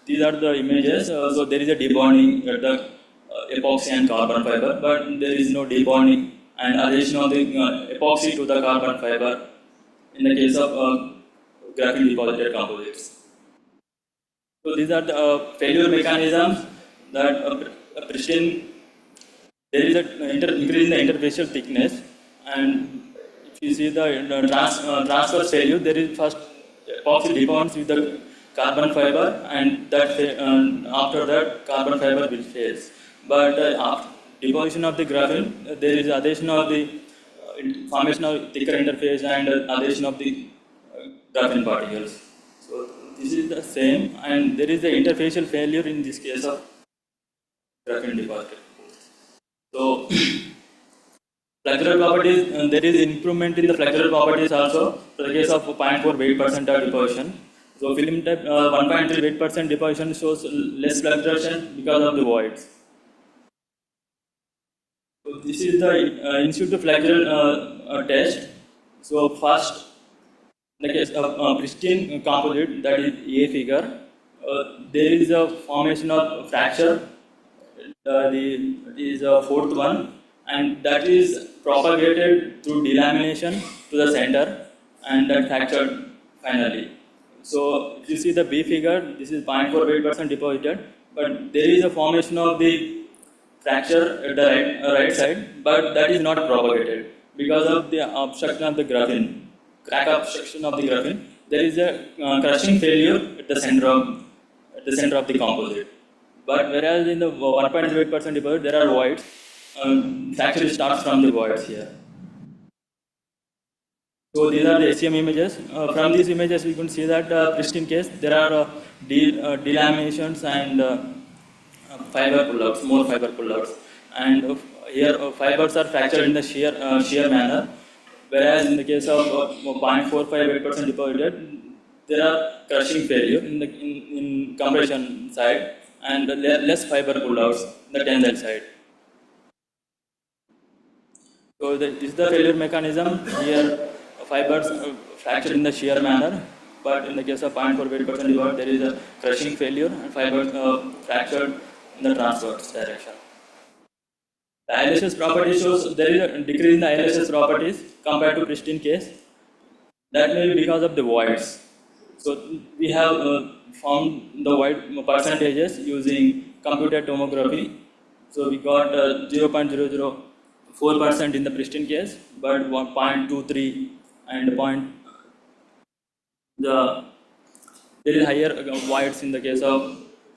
these are the images. So there is a debonding at the epoxy and carbon fiber, but there is no debonding and addition of the epoxy to the carbon fiber in the case of graphene deposited composites. So these are the failure mechanisms that pristine. There is an increase in the interfacial thickness, and if you see the transverse failure, there is first epoxy bonds with the carbon fiber, and after that carbon fiber will fail. But after deposition of the graphene, there is addition of the formation of thicker interface and addition of the graphene particles. So this is the same, and there is the interfacial failure in this case of graphene deposit. So flexural properties, there is improvement in the flexural properties also for the case of 0.4 weight percentile deposition. So film type 1.3 weight percent deposition shows less fluctuation because of the voids. So this is the in situ flexural test. So first, in the case of pristine composite, that is A figure, there is a formation of fracture. Is a fourth one, and that is propagated through delamination to the center, and that fractured finally. So if you see the B figure, this is 0.4 weight percent deposited, but there is a formation of the fracture at the right side, but that is not propagated because of the obstruction of the graphene, crack obstruction of the graphene. There is a crushing failure at the center of the composite. But whereas in the 1.08% deposit, there are voids, fracture starts from the voids here. So these are the SEM images. From these images, we can see that pristine case, there are delaminations and fiber pull-outs, more fiber pull-outs. And here fibers are fractured in the shear manner. Whereas in the case of 0.458% deposited, there are crushing failure in compression side, and less fiber pull-outs in the tensile side. So this is the failure mechanism. Here fibers fractured in the shear manner, but in the case of 0.48% deposit, there is a crushing failure and fibers fractured in the transverse direction. The ILSS property shows there is a decrease in the ILSS properties compared to pristine case. That may be because of the voids. So we have found the void percentages using computed tomography. So we got 0.004% in the pristine case, but 1.23 and there is higher voids in the case of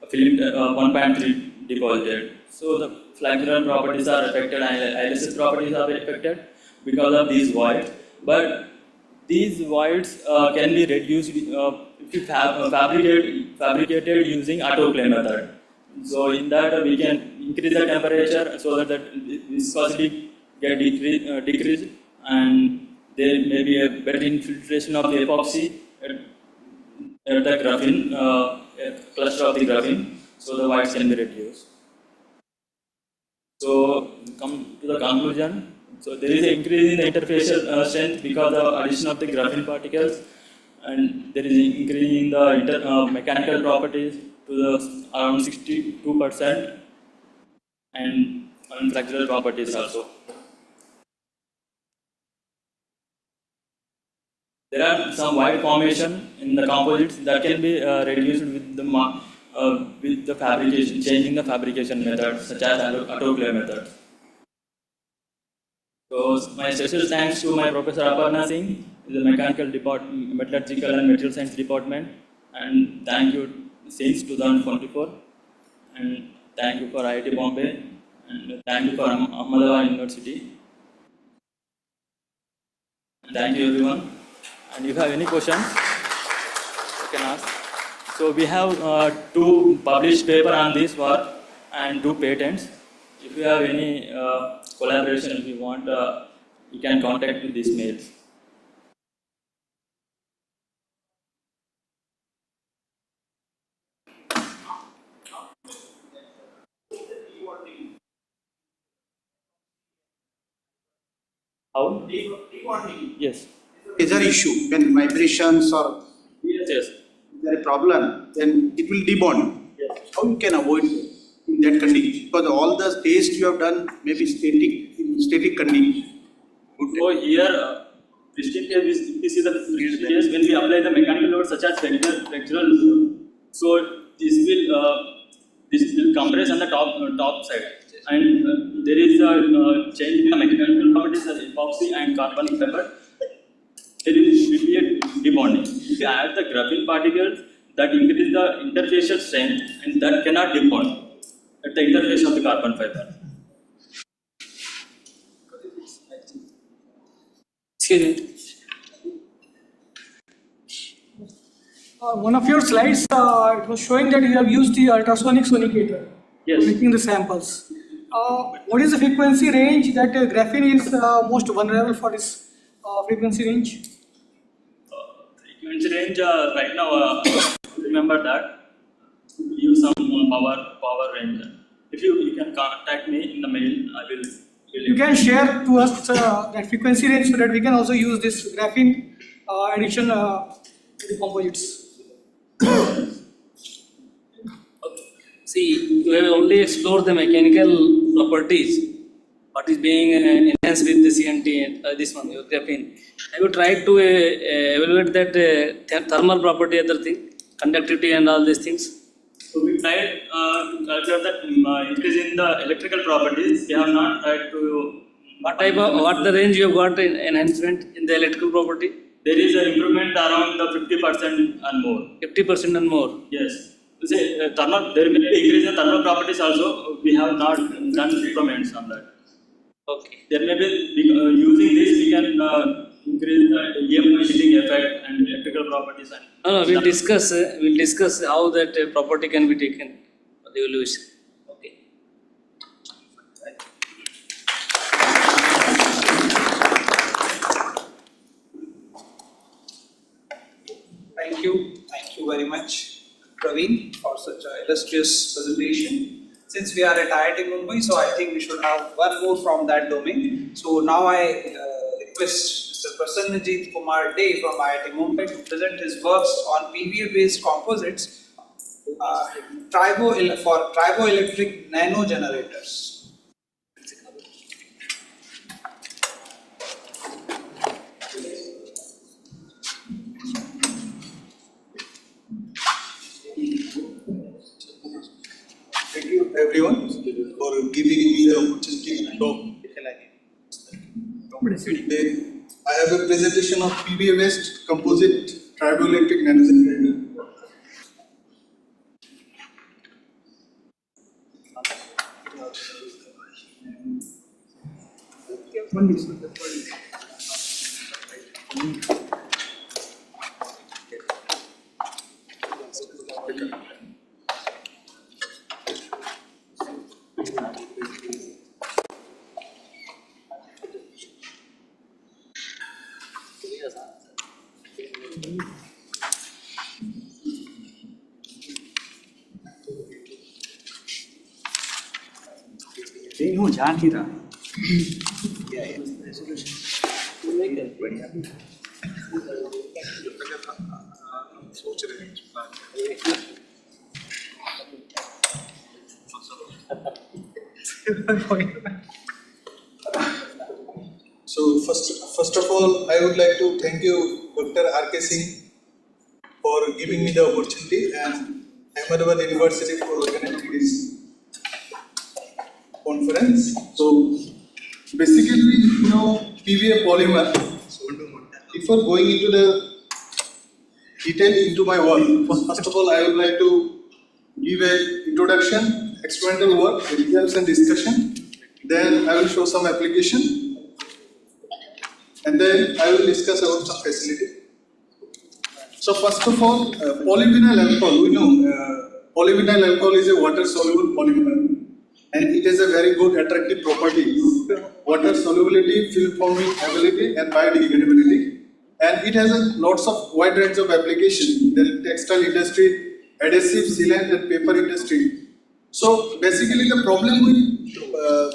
film 1.3 deposited. So the flexural properties are affected and ILSS properties are affected because of these voids. But these voids can be reduced if you fabricated using autoclave method. So in that we can increase the temperature so that the viscosity get decreased, and there may be a better infiltration of the epoxy at the graphene cluster of the graphene, so the voids can be reduced. So come to the conclusion. So there is an increase in the interfacial strength because of addition of the graphene particles, and there is an increase in the mechanical properties to the around 62%, and flexural properties also. There are some void formation in the composites that can be reduced with the fabrication, changing the fabrication methods such as autoclave methods. So my special thanks to my Professor Aparna Singh, the mechanical department, metallurgical and material science department, and thank you since 2024, and thank you for IIT Bombay, and thank you for Ahmedabad University. And thank you everyone. And if you have any questions, you can ask. So we have 2 published papers on this work and 2 patents. If you have any collaboration, if you want, you can contact with these mails. How? Yes. Is there issue when vibrations or yes. there a problem, then it will debond. Yes. How you can avoid in that condition? Because all the tests you have done may be static condition. So here this is the restriction case when we apply the mechanical load such as flexural load. So this will compress on the top side, and there is a change in the mechanical properties of epoxy and carbon fiber. There will be a debonding. If you add the graphene particles, that increase the interfacial strength, and that cannot debond at the interface of the carbon fiber. Excuse me. One of your slides, it was showing that you have used the ultrasonic sonicator for making the samples. What is the frequency range that graphene is most vulnerable for this frequency range? Frequency range right now, remember that use some power range. If you can contact me in the mail, I will. You can share to us that frequency range so that we can also use this graphene addition to the composites. See, you have only explored the mechanical properties, what is being enhanced with the CNT, this one, your graphene. Have you tried to evaluate that thermal property, other thing, conductivity and all these things? So we tried to calculate that increase in the electrical properties. We have not tried to. What the range you have got in enhancement in the electrical property? There is an improvement around the 50% and more. 50% and more? Yes. Say, there may be increase in thermal properties also. We have not done improvements on that. Okay. There may be, using this we can increase the EMI shielding effect and electrical properties. No, we'll discuss how that property can be taken for the evaluation. Okay. Thank you very much, Praveen, for such an illustrious presentation. Since we are at IIT Mumbai, so I think we should have one more from that domain. So now I request Mr. Prasanjit Kumar Dey from IIT Mumbai to present his works on PVA-based composites for triboelectric nano generators. Thank you everyone for giving me the opportunity to talk. Today, I have a presentation of PVA-based composite triboelectric nanogenerator. हूँ जान ही रहा सोच रहे हैं So first of all, I would like to thank you, Dr. R.K. Singh, for giving me the opportunity, and Ahmedabad University for organizing this conference. So basically, PVA polymer. Before going into the detail into my work, first of all, I would like to give an introduction, experimental work, results and discussion. Then I will show some application. And then I will discuss about some facility. So first of all, polyvinyl alcohol, we know polyvinyl alcohol is a water-soluble polymer, and it has a very good attractive property: water solubility, film forming ability, and biodegradability. And it has a lots of wide range of application: the textile industry, adhesive, sealant, and paper industry. So basically, the problem with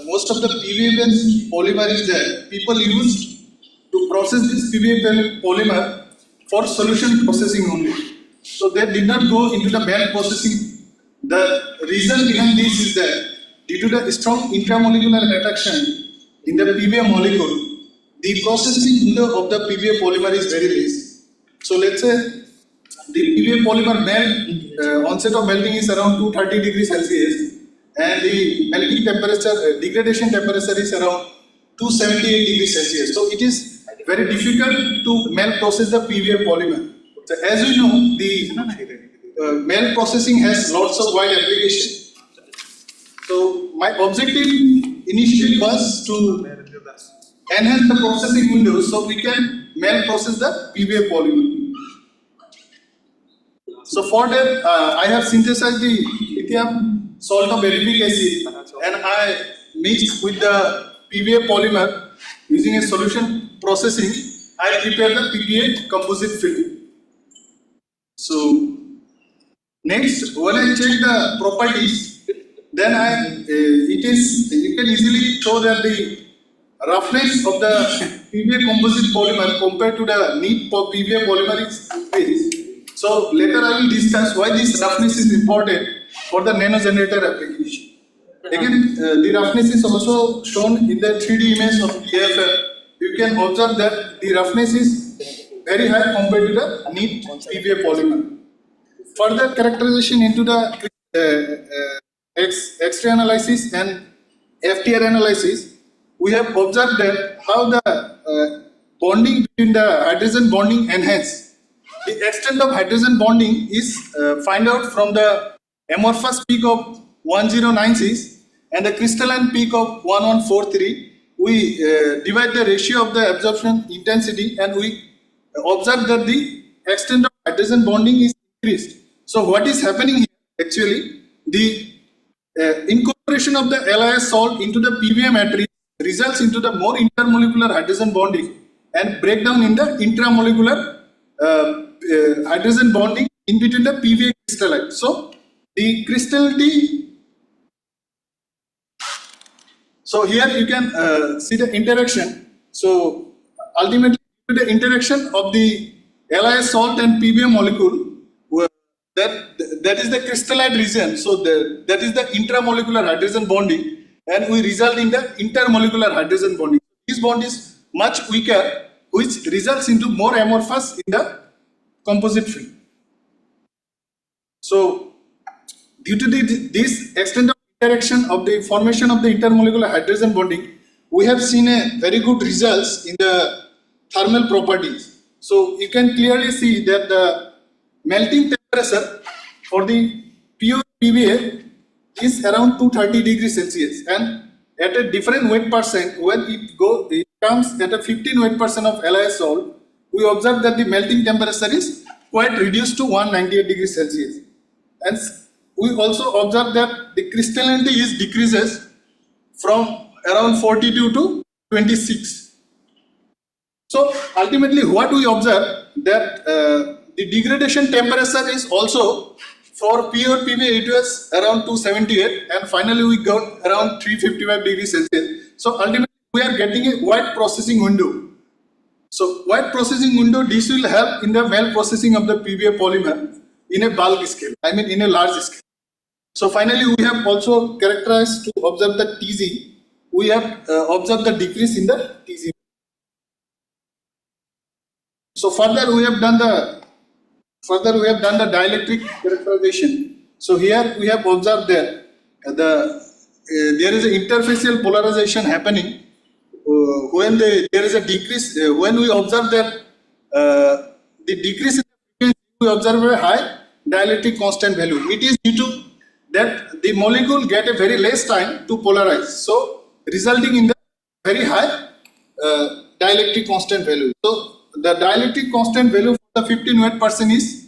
most of the PVA-based polymer is that people use to process this PVA polymer for solution processing only. So they did not go into the bulk processing. The reason behind this is that due to the strong intramolecular attraction in the PVA molecule, the processing window of the PVA polymer is very less. So let's say the PVA polymer onset of melting is around 230 degrees Celsius, and the melting temperature, degradation temperature is around 278 degrees Celsius. So it is very difficult to melt process the PVA polymer. So as we know, the melt processing has lots of wide application. So my objective initially was to enhance the processing window so we can melt process the PVA polymer. So for that, I have synthesized the lithium salt of alific acid and I mixed with the PVA polymer using a solution processing. I prepare the PVA composite film. So next, when I check the properties, then you can easily show that the roughness of the PVA composite polymer compared to the neat PVA polymer is increased. So later I will discuss why this roughness is important for the nano generator application. Again, the roughness is also shown in the 3D image of AFL. You can observe that the roughness is very high compared to the neat PVA polymer. Further characterization into the X-ray analysis and FTR analysis, we have observed that how the bonding between the hydrogen bonding enhanced. The extent of hydrogen bonding is find out from the amorphous peak of 1096 and the crystalline peak of 1143. We divide the ratio of the absorption intensity and we observe that the extent of hydrogen bonding is increased. So what is happening here? Actually, the incorporation of the LIS salt into the PVA matrix results into the more intermolecular hydrogen bonding and breakdown in the intramolecular hydrogen bonding in between the PVA crystallite. So the crystallinity. So here you can see the interaction. So ultimately, the interaction of the LIS salt and PVA molecule, that is the crystallite region. So that is the intramolecular hydrogen bonding, and we result in the intermolecular hydrogen bonding. This bond is much weaker, which results into more amorphous in the composite film. So due to this extent of interaction of the formation of the intermolecular hydrogen bonding, we have seen a very good results in the thermal properties. So you can clearly see that the melting temperature for the pure PVA is around 230 degrees Celsius, and at a different weight percent, when it comes at a 15 weight percent of LIS salt, we observe that the melting temperature is quite reduced to 198 degrees Celsius. And we also observe that the crystallinity is decreases from around 42 to 26. So ultimately what we observe that the degradation temperature is also for pure PVA it was around 278 and finally we got around 355 degrees Celsius. So ultimately we are getting a wide processing window. So wide processing window, this will help in the melt processing of the PVA polymer in a bulk scale, I mean in a large scale. So finally we have also characterized to observe the TZ. We have observed the decrease in the TZ. So further we have done the dielectric characterization. So here we have observed that there is an interfacial polarization happening when there is a decrease. When we observe that the decrease in the frequency, we observe a high dielectric constant value. It is due to that the molecule get a very less time to polarize. So resulting in the very high dielectric constant value. So the dielectric constant value for the 15 weight percent is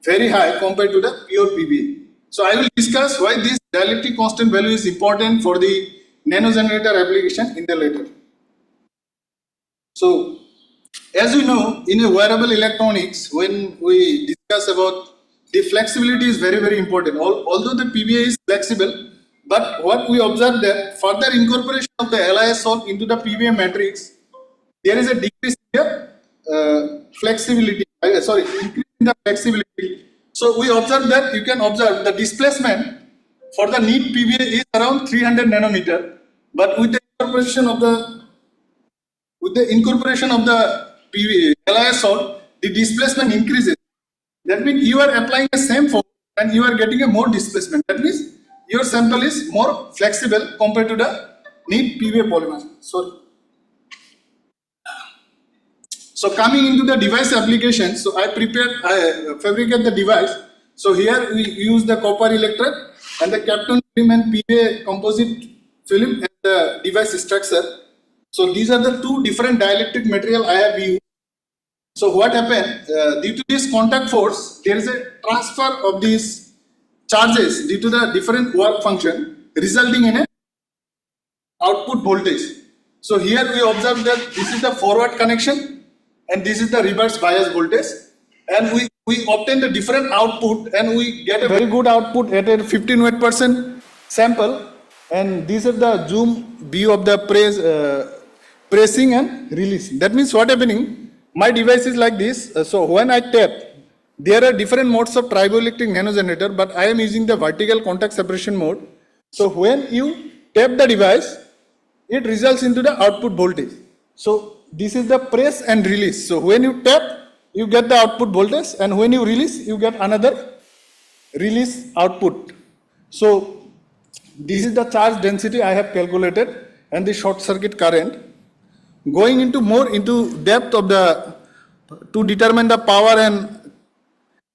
very high compared to the pure PVA. So I will discuss why this dielectric constant value is important for the nano generator application in the later. So as we know, in a wearable electronics, when we discuss about the flexibility is very, very important. Although the PVA is flexible, but what we observe that further incorporation of the LIS salt into the PVA matrix, there is a decrease in the flexibility, increase in the flexibility. So we observe that you can observe the displacement for the neat PVA is around 300 nanometer, but with the incorporation of the with the incorporation of the LIS salt, the displacement increases. That means you are applying the same force and you are getting a more displacement. That means your sample is more flexible compared to the neat PVA polymer. So coming into the device application, so I fabricate the device. So here we use the copper electrode and the Kapton film and PVA composite film and the device structure. So these are the two different dielectric material I have used. So what happened, due to this contact force, there is a transfer of these charges due to the different work function, resulting in a output voltage. So here we observe that this is the forward connection and this is the reverse bias voltage, and we obtain the different output and we get a very good output at a 15% sample, and this is the zoom view of the pressing and releasing. That means what happening, my device is like this. So when I tap, there are different modes of triboelectric nanogenerator, but I am using the vertical contact separation mode. So when you tap the device, it results into the output voltage. So this is the press and release. So when you tap, you get the output voltage, and when you release, you get another release output. So this is the charge density I have calculated and the short circuit current. Going into more into depth of the to determine the power and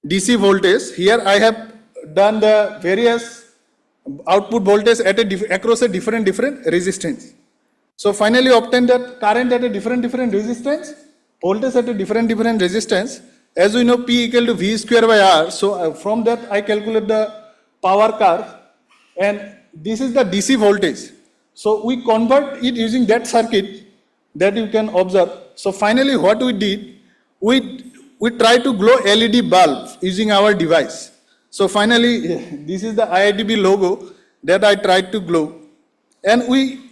DC voltage, here I have done the various output voltage at across a different resistance. So finally obtain that current at a different resistance, voltage at a different resistance. As we know, P equal to V square by R. So from that I calculate the power curve, and this is the DC voltage. So we convert it using that circuit that you can observe. So finally what we did, we try to glow LED bulb using our device. So finally this is the IITB logo that I tried to glow, and we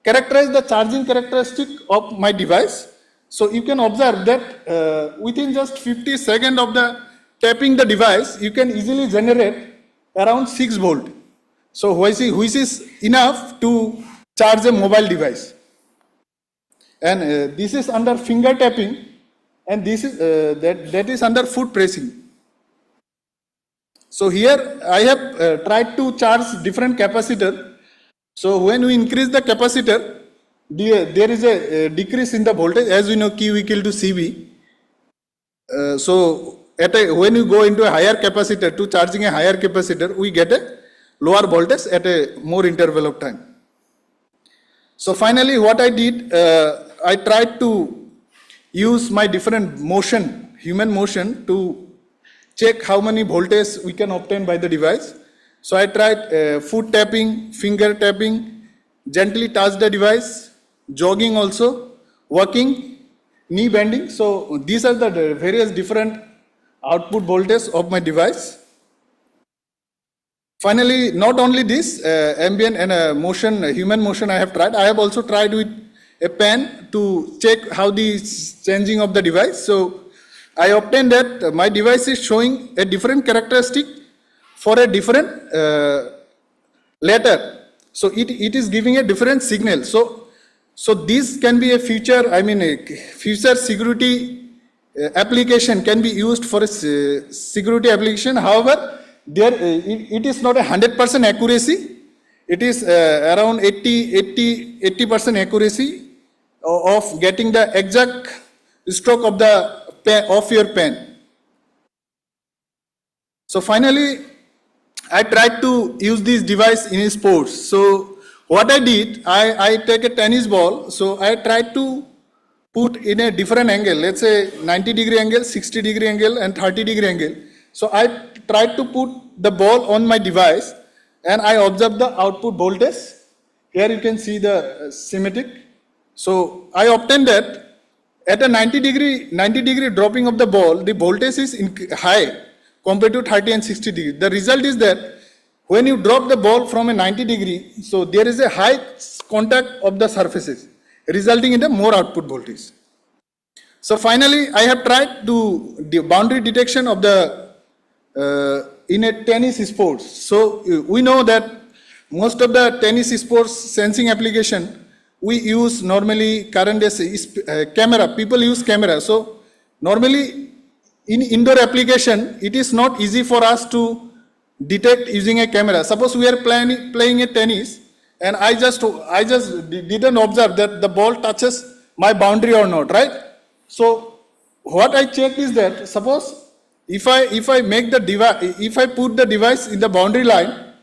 characterize the charging characteristic of my device. So you can observe that within just 50 seconds of the tapping the device, you can easily generate around 6 volt. So which is enough to charge a mobile device. And this is under finger tapping, and this is that is under foot pressing. So here I have tried to charge different capacitor. So when we increase the capacitor, there is a decrease in the voltage. As we know, Q equal to CV. So when you go into a higher capacitor to charging a higher capacitor, we get a lower voltage at a more interval of time. So finally what I did, I tried to use my different motion, human motion, to check how many voltage we can obtain by the device. So I tried foot tapping, finger tapping, gently touch the device, jogging also, walking, knee bending. So these are the various different output voltage of my device. Finally, not only this ambient and motion, human motion I have tried, I have also tried with a pen to check how the changing of the device. So I obtained that my device is showing a different characteristic for a different letter. So it is giving a different signal. So this can be a future, future security application can be used for a security application. However, it is not 100% accuracy. It is around 80% accuracy of getting the exact stroke of the pen, of your pen. So finally, I tried to use this device in sports. So what I did, I take a tennis ball. So I tried to put in a different angle, let's say 90-degree angle, 60-degree angle, and 30-degree angle. So I tried to put the ball on my device, and I observed the output voltage. Here you can see the schematic. So I obtained that at a 90-degree dropping of the ball, the voltage is high compared to 30 and 60 degree. The result is that when you drop the ball from a 90-degree, so there is a high contact of the surfaces, resulting in a more output voltage. So finally, I have tried to the boundary detection of the in a tennis sports. So we know that most of the tennis sports sensing application we use normally current days is camera. People use camera. So normally in indoor application, it is not easy for us to detect using a camera. Suppose we are playing a tennis, and I just didn't observe that the ball touches my boundary or not, right? So what I check is that suppose if I make the device, if I put the device in the boundary line,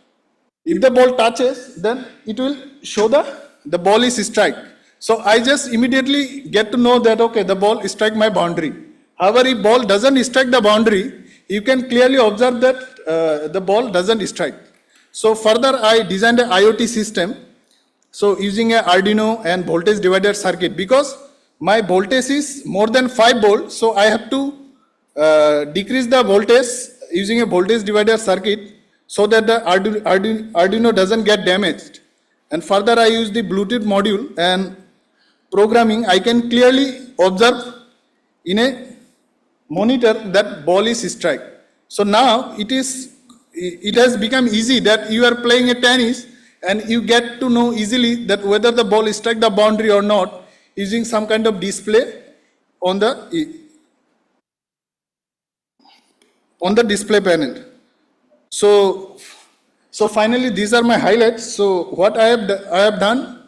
if the ball touches, then it will show the ball is strike. So I just immediately get to know that okay, the ball strike my boundary. However, if ball doesn't strike the boundary, you can clearly observe that the ball doesn't strike. So further, I designed an IoT system. So using a Arduino and voltage divider circuit, because my voltage is more than 5 volts, so I have to decrease the voltage using a voltage divider circuit so that the Arduino doesn't get damaged. And further, I use the Bluetooth module and programming. I can clearly observe in a monitor that ball is strike. So now it has become easy that you are playing a tennis and you get to know easily that whether the ball strike the boundary or not using some kind of display on the display panel. So finally, these are my highlights. So what I have done,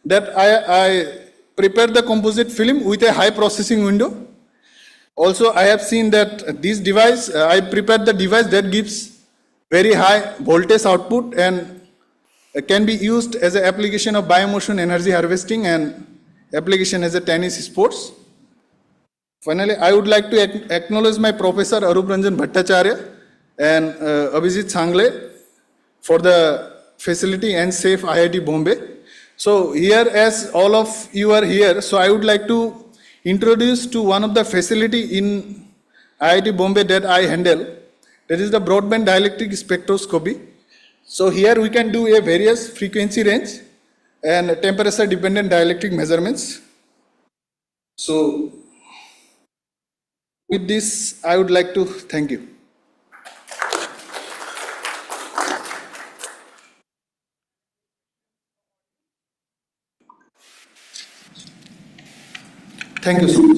that I prepared the composite film with a high processing window. Also, I have seen that this device, I prepared the device that gives very high voltage output and can be used as an application of biomotion energy harvesting and application as a tennis sports. Finally, I would like to acknowledge my professor Arup Ranjan Bhattacharya and Abhijit Sangle for the facility and safe IIT Bombay. So here, as all of you are here, so I would like to introduce to one of the facility in IIT Bombay that I handle. That is the broadband dielectric spectroscopy. So here we can do a various frequency range and temperature dependent dielectric measurements. So with this, I would like to thank you. Thank you so much.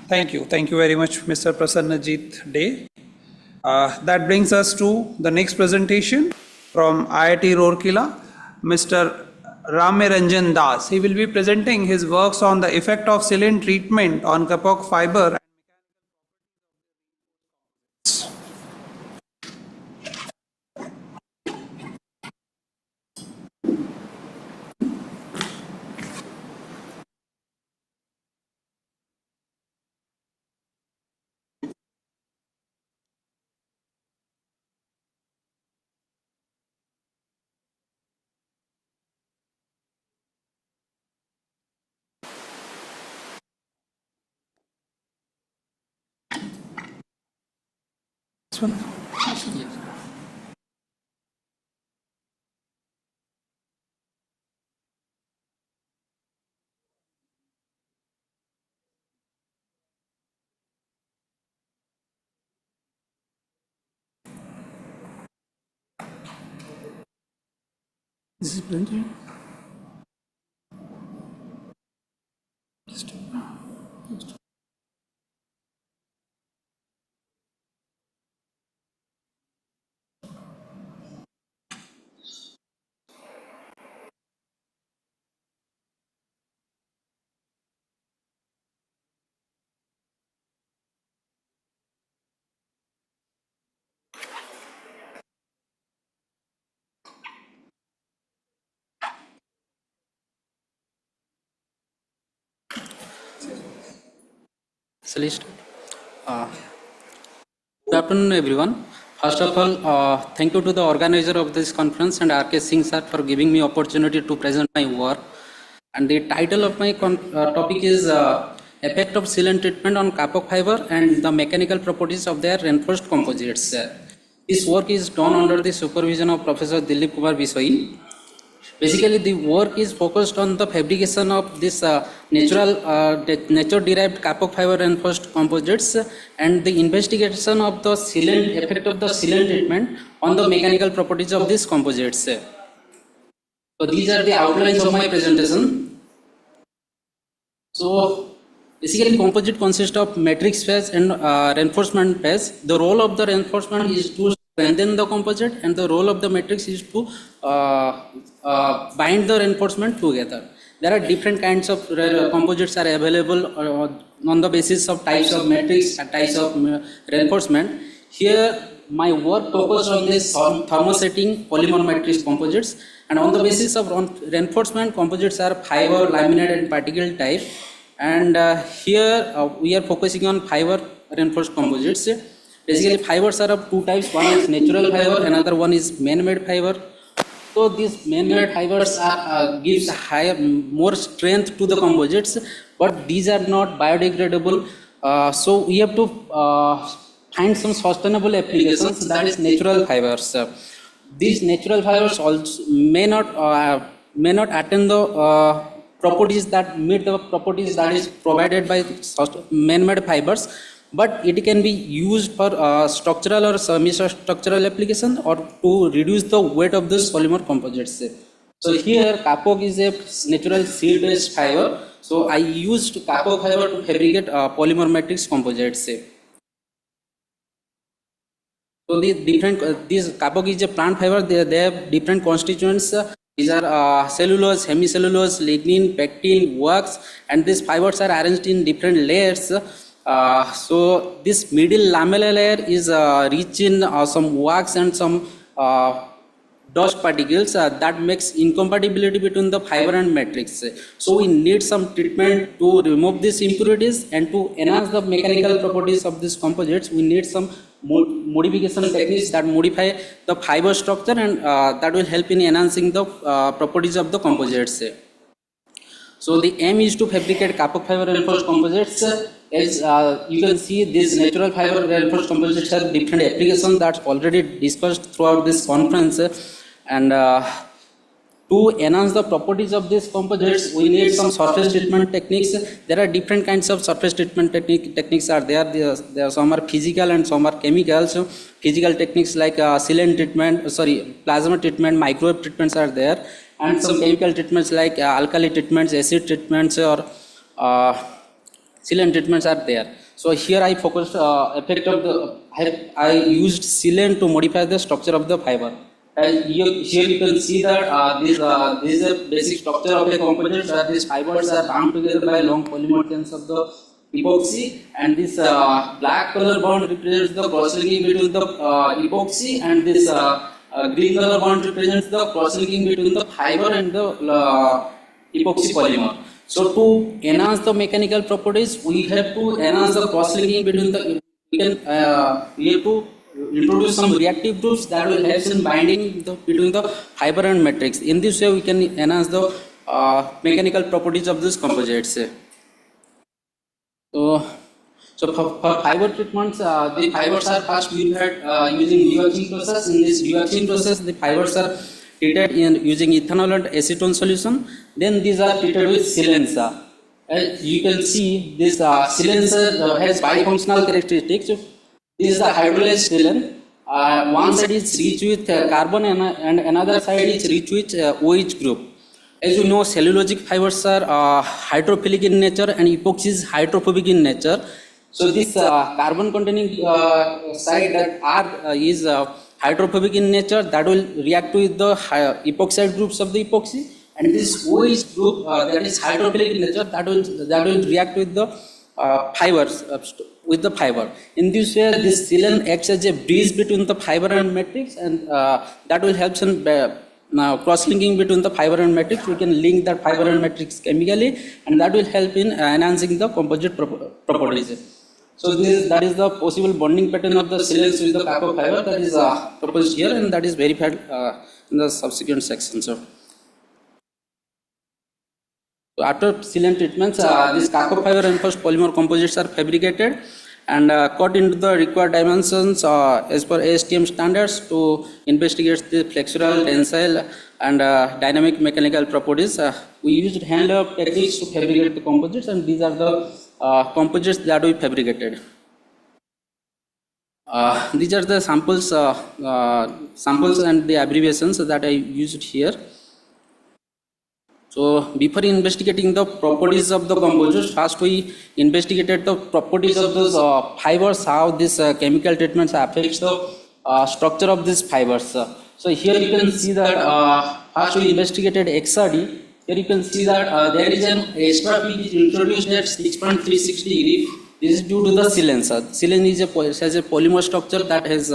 Thank you. Thank you very much, Mr. Prasannajit Dey. That brings us to the next presentation from IIT Rourkela, Mr. Rameranjan Das. He will be presenting his works on the effect of sealant treatment on kapok fiber. This one? Yes. This is printed. Celeste. Good afternoon, everyone. First of all, thank you to the organizer of this conference and R.K. Singh sir for giving me opportunity to present my work. And the title of my topic is Effect of Sealant Treatment on Kapok Fiber and the Mechanical Properties of their Reinforced Composites. This work is done under the supervision of Professor Dilip Kumar Biswai. Basically, the work is focused on the fabrication of this nature-derived kapok fiber reinforced composites and the investigation of the sealant effect of the sealant treatment on the mechanical properties of these composites. So these are the outlines of my presentation. So basically, composite consists of matrix phase and reinforcement phase. The role of the reinforcement is to strengthen the composite, and the role of the matrix is to bind the reinforcement together. There are different kinds of composites are available on the basis of types of matrix and types of reinforcement. Here, my work focused on this thermosetting polymer matrix composites, and on the basis of reinforcement, composites are fiber, laminate, and particle type. And here we are focusing on fiber reinforced composites. Basically, fibers are of two types. One is natural fiber, another one is man-made fiber. So these man-made fibers are gives more strength to the composites, but these are not biodegradable. So we have to find some sustainable applications, that is natural fibers. These natural fibers also may not attain the properties that meet the properties that is provided by man-made fibers, but it can be used for structural or semi-structural application or to reduce the weight of this polymer composites. So here kapok is a natural seed-based fiber. So I used kapok fiber to fabricate polymer matrix composites. So these kapok is a plant fiber. They have different constituents. These are cellulose, hemicellulose, lignin, pectin, wax, and these fibers are arranged in different layers. So this middle lamellar layer is rich in some wax and some dust particles that makes incompatibility between the fiber and matrix. So we need some treatment to remove these impurities, and to enhance the mechanical properties of these composites, we need some modification techniques that modify the fiber structure, and that will help in enhancing the properties of the composites. So the aim is to fabricate kapok fiber reinforced composites. As you can see, these natural fiber reinforced composites have different applications that's already discussed throughout this conference. And to enhance the properties of these composites, we need some surface treatment techniques. There are different kinds of surface treatment techniques are there. There are some are physical and some are chemical. So physical techniques like sealant treatment, plasma treatment, microwave treatments are there, and some chemical treatments like alkali treatments, acid treatments, or sealant treatments are there. So here I focused effect of the I used sealant to modify the structure of the fiber. And here you can see that this is a basic structure of a composite, where these fibers are bound together by long polymer chains of the epoxy, and this black color bond represents the cross-linking between the epoxy, and this green color bond represents the cross-linking between the fiber and the epoxy polymer. So to enhance the mechanical properties, we have to enhance the cross-linking between the. We have to introduce some reactive groups that will help in binding between the fiber and matrix. In this way, we can enhance the mechanical properties of these composites. So for fiber treatments, the fibers are first purified using dewaxing process. In this dewaxing process, the fibers are treated using ethanol and acetone solution. Then these are treated with silencer. As you can see, this silencer has bifunctional characteristics. This is the hydrolyzed sealant. One side is rich with carbon and another side is rich with OH group. As you know, cellulosic fibers are hydrophilic in nature and epoxy is hydrophobic in nature. So this carbon containing side that R is hydrophobic in nature, that will react with the epoxide groups of the epoxy, and this OH group that is hydrophilic in nature, that will react with the fibers. With the fiber. In this way, this sealant acts as a bridge between the fiber and matrix, and that will help in cross-linking between the fiber and matrix. We can link that fiber and matrix chemically, and that will help in enhancing the composite properties. So that is the possible bonding pattern of the sealants with the kapok fiber that is proposed here, and that is verified in the subsequent sections. So after sealant treatments, these kapok fiber reinforced polymer composites are fabricated, and cut into the required dimensions as per ASTM standards to investigate the flexural, tensile, and dynamic mechanical properties. We used hand-up techniques to fabricate the composites, and these are the composites that we fabricated. These are the samples and the abbreviations that I used here. So before investigating the properties of the composites, first we investigated the properties of those fibers, how this chemical treatments affects the structure of these fibers. So here you can see that first we investigated XRD. Here you can see that there is an extra peak introduced at 6.360 degree. This is due to the silane. Silane has a polymer structure that has,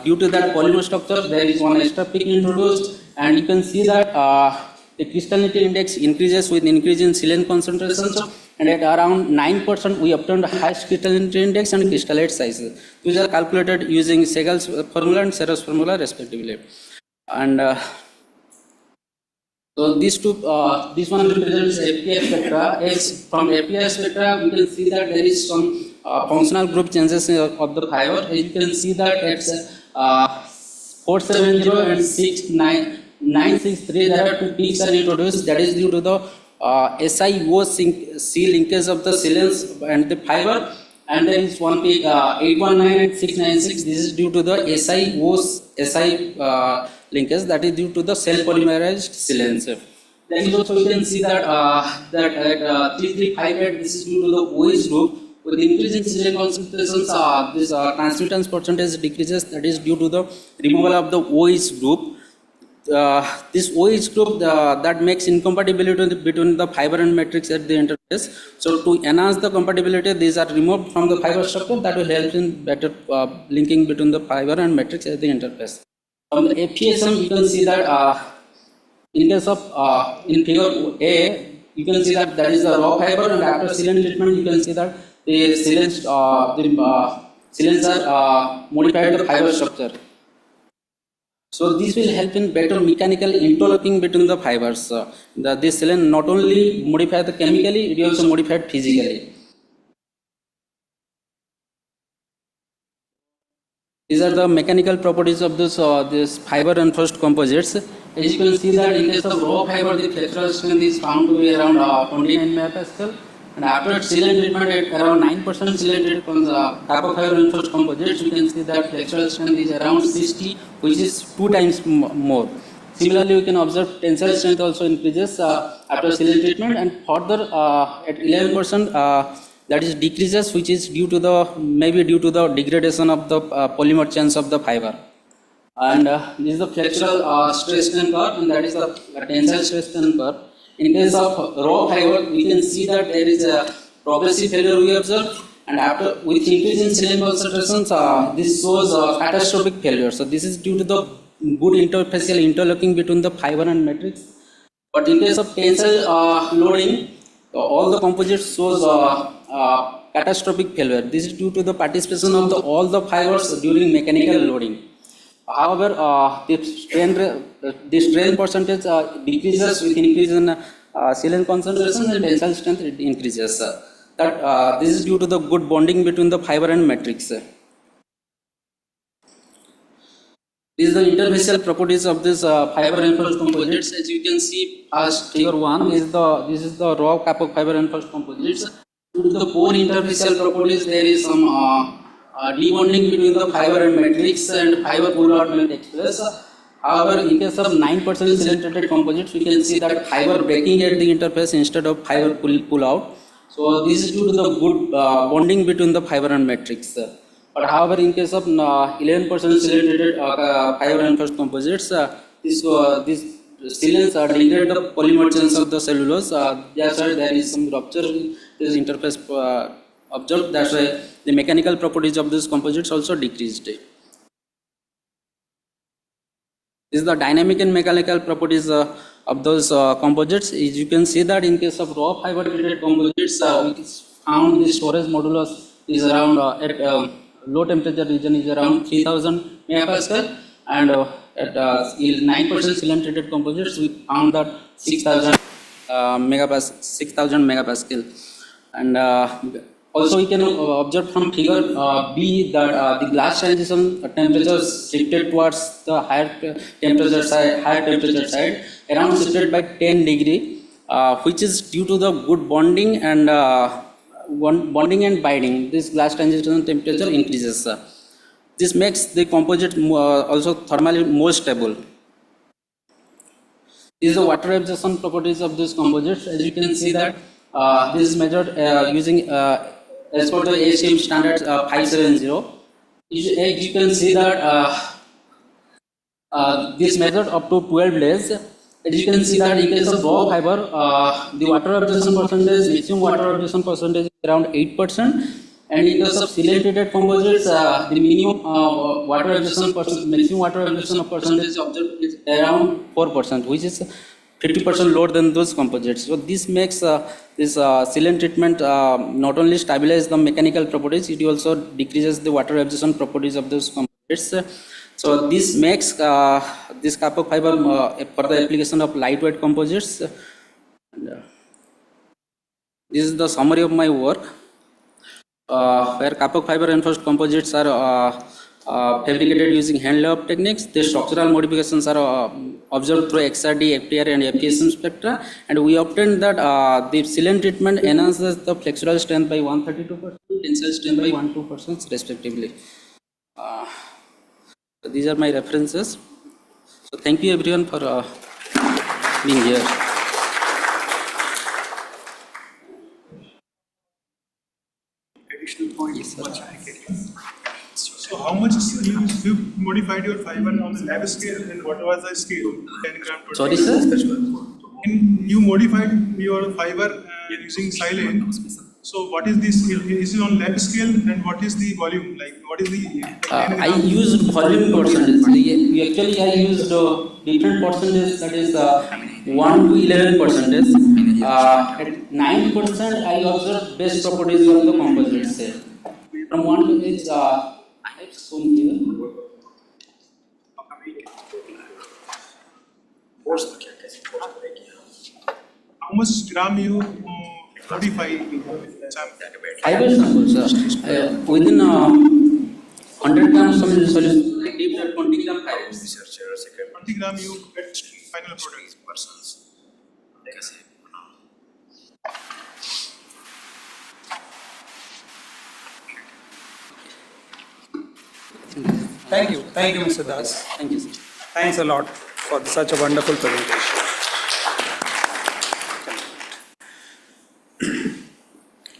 due to that polymer structure, there is one extra peak introduced, and you can see that the crystallinity index increases with increase in silane concentrations, and at around 9% we obtained highest crystallinity index and crystallite sizes. These are calculated using Segal's formula and Serre's formula respectively. And so these two, this one represents API spectra. From API spectra, we can see that there is some functional group changes of the fiber. As you can see that it's 470 and 963, there are two peaks are introduced. That is due to the SiO-C linkage of the silanes and the fiber. And there is one peak 819 and 696. This is due to the SiO-Si linkage, that is due to the cell polymerized silanes. Then also you can see that that at 3358, this is due to the OH group. With increase in silane concentrations, this transmittance percentage decreases. That is due to the removal of the OH group. This OH group that makes incompatibility between the fiber and matrix at the interface. So to enhance the compatibility, these are removed from the fiber structure. That will help in better linking between the fiber and matrix at the interface. On the FPSM, you can see that in case of in figure A, you can see that is the raw fiber, and after silane treatment, you can see that the silanes are modified the fiber structure. So this will help in better mechanical interlocking between the fibers. This silane not only modified chemically, it also modified physically. These are the mechanical properties of this fiber reinforced composites. As you can see that in case of raw fiber, the flexural strength is found to be around 29 megapascal. And after silane treatment at around 9% silane treatment copper fiber reinforced composites, you can see that flexural strength is around 60, which is 2 times more. Similarly, we can observe tensile strength also increases after silane treatment, and further at 11% that is decreases, which is due to the due to the degradation of the polymer chains of the fiber. And this is the flexural stress strain curve, and that is the tensile stress strain curve. In case of raw fiber, we can see that there is a progressive failure we observe, and after with increase in silane concentrations, this shows catastrophic failure. So this is due to the good interfacial interlocking between the fiber and matrix. But in case of tensile loading, all the composites shows catastrophic failure. This is due to the participation of all the fibers during mechanical loading. However, the strain percentage decreases with increase in silane concentration, and tensile strength increases. This is due to the good bonding between the fiber and matrix. These are the interfacial properties of this fiber reinforced composites. As you can see, as figure 1 is this is the raw copper fiber reinforced composites. Due to the poor interfacial properties, there is some debonding between the fiber and matrix, and fiber pull out may take place. However, in case of 9% silane-treated composites, we can see that fiber breaking at the interface instead of fiber pull out. So this is due to the good bonding between the fiber and matrix. But however, in case of 11% silane-treated fiber reinforced composites, these silanes degrade the polymer chains of the cellulose. That's why there is some rupture in this interface observed. That's why the mechanical properties of these composites also decreased. This is the dynamic and mechanical properties of those composites. As you can see that in case of raw fiber treated composites, we found the storage modulus is around at low temperature region is around 3000 megapascal, and at 9% silane treated composites we found that 6000 megapascal. And Also, we can observe from figure B that the glass transition temperatures shifted towards the higher temperature side, around shifted by 10 degree, which is due to the good bonding and binding. This glass transition temperature increases. This makes the composite also thermally more stable. These are the water absorption properties of this composites. As you can see that this is measured using as per the ASTM standard 570. As you can see that this measured up to 12 days. As you can see that in case of raw fiber, the water absorption percentage, maximum water absorption percentage is around 8%. And in case of silane-treated composites, the minimum maximum water absorption percentage observed is around 4%, which is 50% lower than those composites. So this makes this silane treatment not only stabilize the mechanical properties, it also decreases the water absorption properties of those composites. So this makes this carbon fiber for the application of lightweight composites. This is the summary of my work. Where carbon fiber reinforced composites are fabricated using hand layup techniques. The structural modifications are observed through XRD, FTR and FPSM spectra, and we obtained that the silane treatment enhances the flexural strength by 132%, tensile strength by 12% respectively. So these are my references. So thank you everyone for being here. Additional point is much So how much you modified your fiber on the lab scale and what was the scale? 10 gram to Sorry, sir? You modified your fiber using silane. So what is this? Is it on lab scale and what is the volume? Like what is the? I used volume percentage. Actually, I used different percentages. That is 1 to 11%. At 9%, I observed best properties of the composite cell. From 1 to is it's shown here. How much gram you modify? Fiber samples, within 100 grams solution, I keep that 20 gram fibers. 20 gram you get final product. Thank you, Mr. Das. Thank you, sir. Thanks a lot for such a wonderful presentation.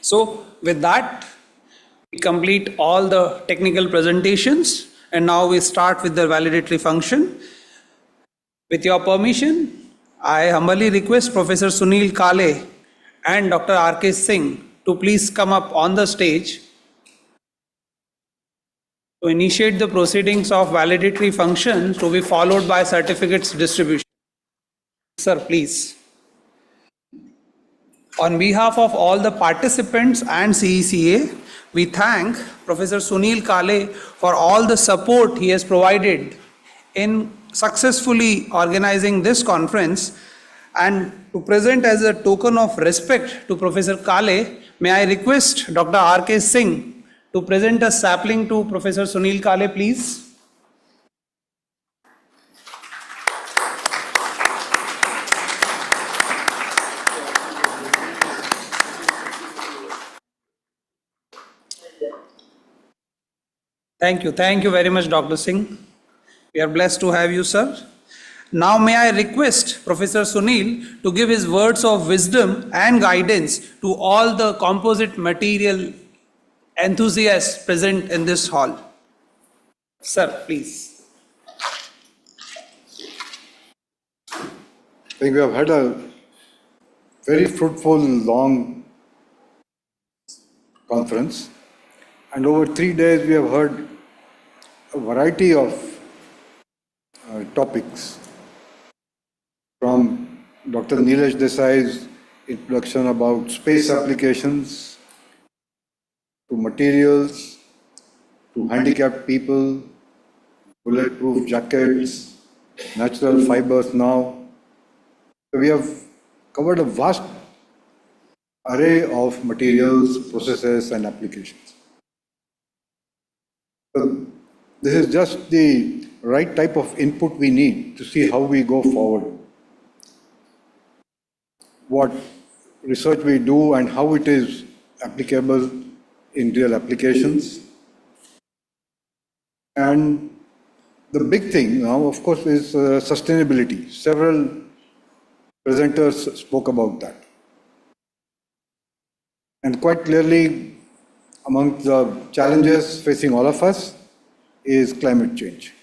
So, with that, we complete all the technical presentations, and now we start with the validatory function. With your permission, I humbly request Professor Sunil Kale and Dr. R.K. Singh to please come up on the stage to initiate the proceedings of validatory function to be followed by certificates distribution. Sir, please. On behalf of all the participants and CECA, we thank Professor Sunil Kale for all the support he has provided in successfully organizing this conference. And to present as a token of respect to Professor Kale, may I request Dr. R.K. Singh to present a sapling to Professor Sunil Kale, please. Thank you very much, Dr. Singh. We are blessed to have you, sir. Now may I request Professor Sunil to give his words of wisdom and guidance to all the composite material enthusiasts present in this hall. Sir, please. I think we have had a very fruitful, long conference, and over 3 days we have heard a variety of topics, from Dr. Neelesh Desai's introduction about space applications, to materials, to handicapped people, bulletproof jackets, natural fibers now. So we have covered a vast array of materials, processes, and applications. So this is just the right type of input we need to see how we go forward. What research we do and how it is applicable in real applications. And the big thing now, of course, is sustainability. Several presenters spoke about that. And quite clearly, among the challenges facing all of us is climate change.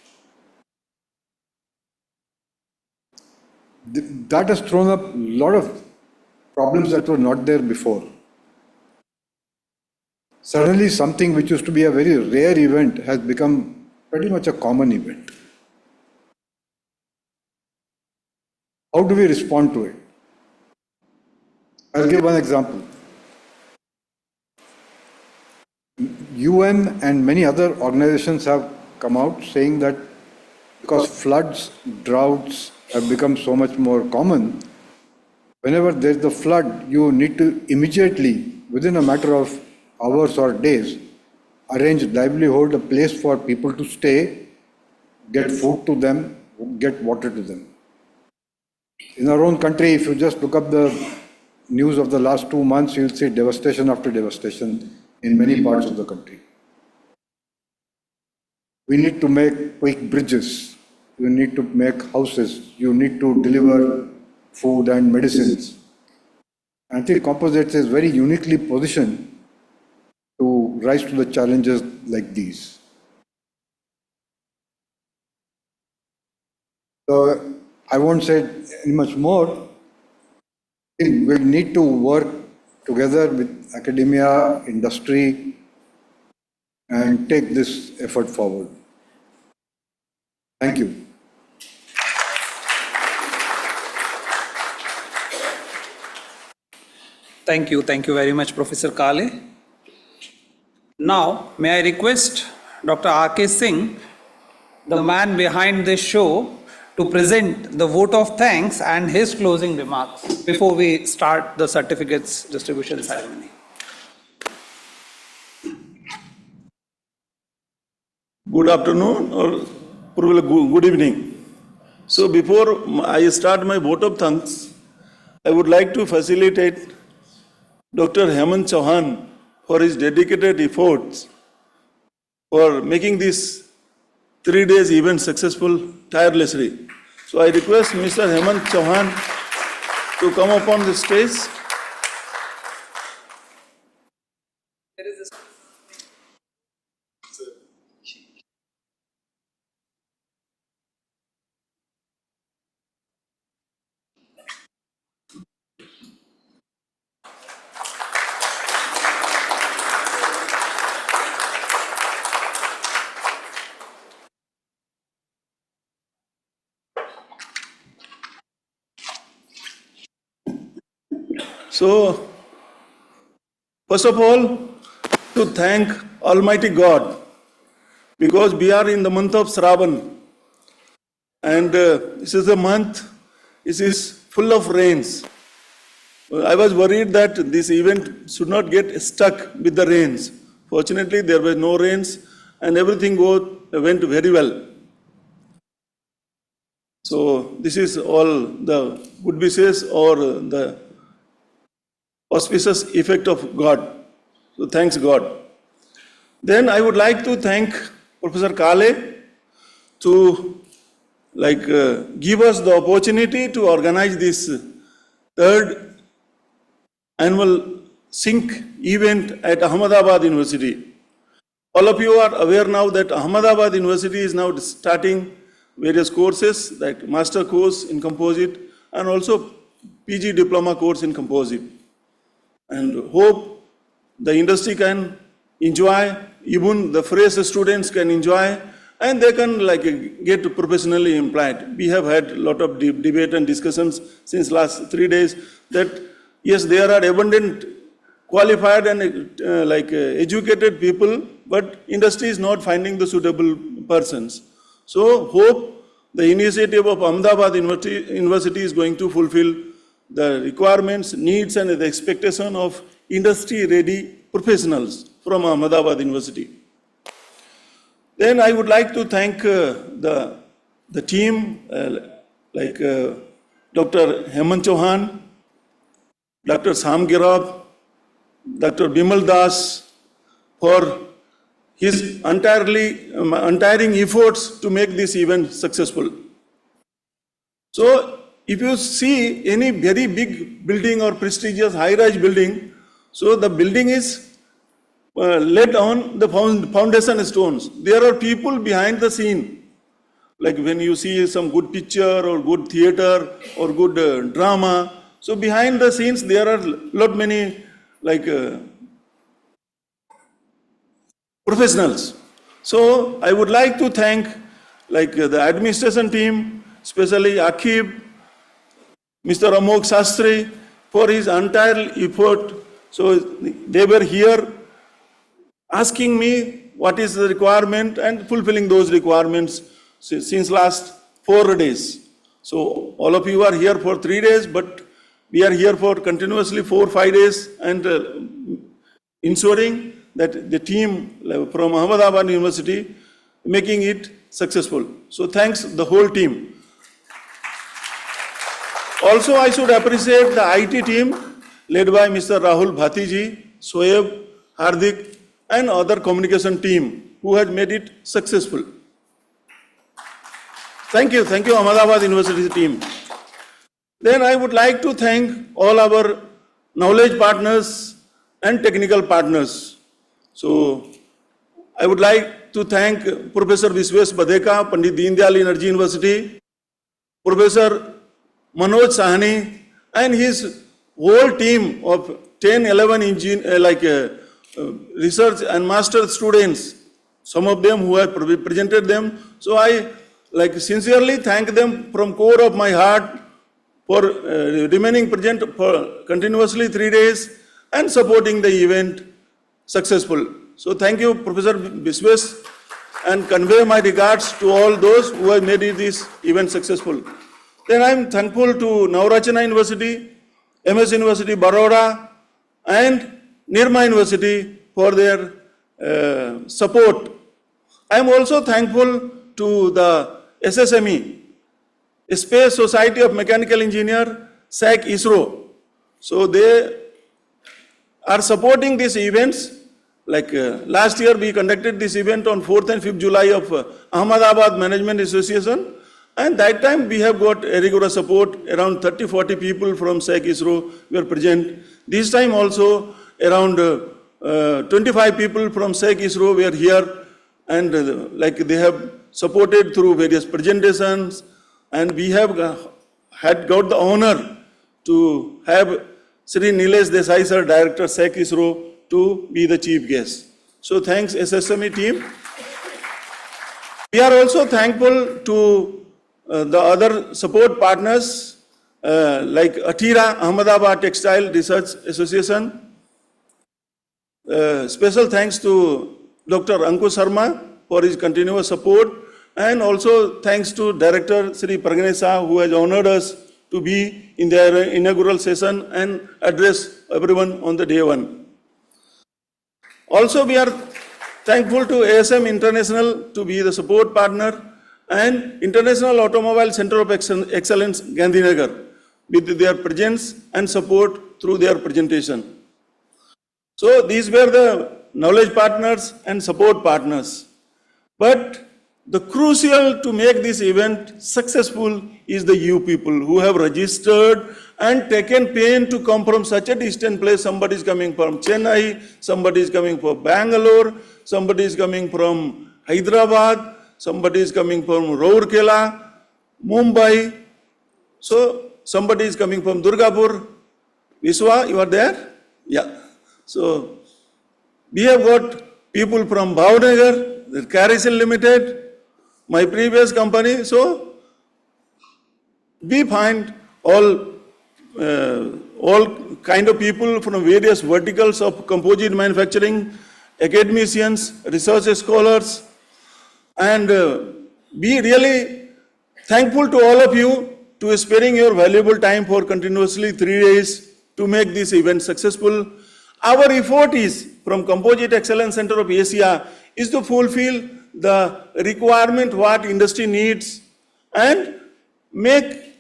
That has thrown up a lot of problems that were not there before. Suddenly, something which used to be a very rare event has become pretty much a common event. How do we respond to it? I'll give one example. UN and many other organizations have come out saying that because floods, droughts have become so much more common, whenever there's a flood, you need to immediately, within a matter of hours or days, arrange livelihood, a place for people to stay, get food to them, get water to them. In our own country, if you just look up the news of the last 2 months, you'll see devastation after devastation in many parts of the country. We need to make quick bridges. You need to make houses. You need to deliver food and medicines. I think Composites is very uniquely positioned to rise to the challenges like these. So I won't say any much more. We'll need to work together with academia, industry, and take this effort forward. Thank you. Thank you. Thank you very much, Professor Kale. Now, may I request Dr. R.K. Singh, the man behind this show, to present the vote of thanks and his closing remarks before we start the certificates distribution ceremony. Good afternoon or probably good evening. So before I start my vote of thanks, I would like to facilitate Dr. Hemant Chauhan for his dedicated efforts for making this 3 days event successful tirelessly. So I request Mr. Hemant Chauhan to come upon the stage. So, first of all, to thank Almighty God, because we are in the month of Shravan, and this is a month, this is full of rains. I was worried that this event should not get stuck with the rains. Fortunately, there were no rains, and everything went very well. So, this is all the good wishes or the auspicious effect of God. So thanks God. Then I would like to thank Professor Kale to give us the opportunity to organize this third annual SYNC event at Ahmedabad University. All of you are aware now that Ahmedabad University is now starting various courses like master course in composite and also PG diploma course in composite. And hope the industry can enjoy, even the fresh students can enjoy, and they can get professionally employed. We have had a lot of debate and discussions since last 3 days that yes, there are abundant qualified and educated people, but industry is not finding the suitable persons. So hope the initiative of Ahmedabad University is going to fulfill the requirements, needs and the expectation of industry-ready professionals from Ahmedabad University. Then I would like to thank the team like Dr. Hemant Chauhan, Dr. Sam Girab, Dr. Bimal Das for his untiring efforts to make this event successful. So if you see any very big building or prestigious high-rise building, so the building is laid on the foundation stones. There are people behind the scene. Like when you see some good picture or good theater or good drama, so behind the scenes there are lot many like professionals. So I would like to thank like the administration team, especially Akib, Mr. Amok Sastry for his entire effort. So they were here asking me what is the requirement and fulfilling those requirements since last 4 days. So all of you are here for 3 days, but we are here for continuously 4-5 days and ensuring that the team from Ahmedabad University making it successful. So thanks the whole team. Also I should appreciate the IT team led by Mr. Rahul Bhatiji, Soeb, Hardik and other communication team who has made it successful. Thank you Ahmedabad University team. Then I would like to thank all our knowledge partners and technical partners. So I would like to thank Professor Viswes Badeka, Pandit Deen Dayal Energy University, Professor Manoj Sahani and his whole team of 10-11 research and master students, some of them who have presented them. So I sincerely thank them from core of my heart for remaining present for continuously 3 days and supporting the event successful. So thank you Professor Viswes and convey my regards to all those who have made this event successful. Then I am thankful to Navrachana University, MS University Baroda and Nirma University for their support. I am also thankful to the SSME, Space Society of Mechanical Engineer, SAC ISRO. So they are supporting these events. Like last year we conducted this event on 4th and 5th July of Ahmedabad Management Association. And that time we have got a rigorous support, around 30-40 people from SAC ISRO were present. This time also around 25 people from SAC ISRO were here and they have supported through various presentations, and we have got the honor to have Sri Nilesh Desai Sir, Director SAC ISRO, to be the chief guest. So thanks SSME team. We are also thankful to the other support partners like Atira, Ahmedabad Textile Research Association. Special thanks to Dr. Ankush Sharma for his continuous support, and also thanks to Director Sri Pragnesha who has honored us to be in their inaugural session and address everyone on the day one. Also we are thankful to ASM International to be the support partner and International Automobile Center of Excellence Gandhinagar with their presence and support through their presentation. So these were the knowledge partners and support partners. But the crucial to make this event successful is the you people who have registered and taken pain to come from such a distant place. Somebody is coming from Chennai, somebody is coming from Bangalore, somebody is coming from Hyderabad, somebody is coming from Rourkela, Mumbai. So somebody is coming from Durgapur. Viswa, you are there? Yeah. So we have got people from Bhavnagar, the Caricel Limited, my previous company. So we find all kind of people from various verticals of composite manufacturing, academicians, research scholars, and be really thankful to all of you to sparing your valuable time for continuously 3 days to make this event successful. Our effort is from Composite Excellence Center of Asia is to fulfill the requirement what industry needs and make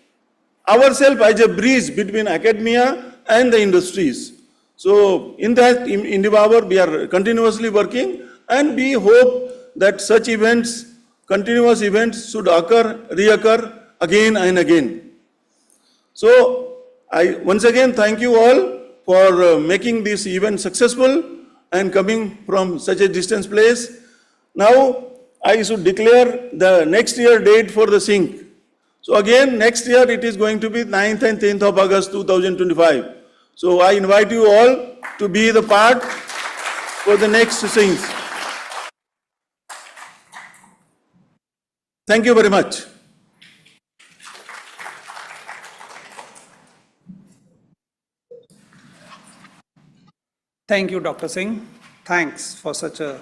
ourselves as a bridge between academia and the industries. So in that endeavor, we are continuously working, and we hope that such events, continuous events should reoccur again and again. So I once again thank you all for making this event successful and coming from such a distant place. Now I should declare the next year date for the sync. So again, next year it is going to be 9th and 10th of August 2025. So I invite you all to be the part for the next sync. Thank you very much. Thank you, Dr. Singh. Thanks for such a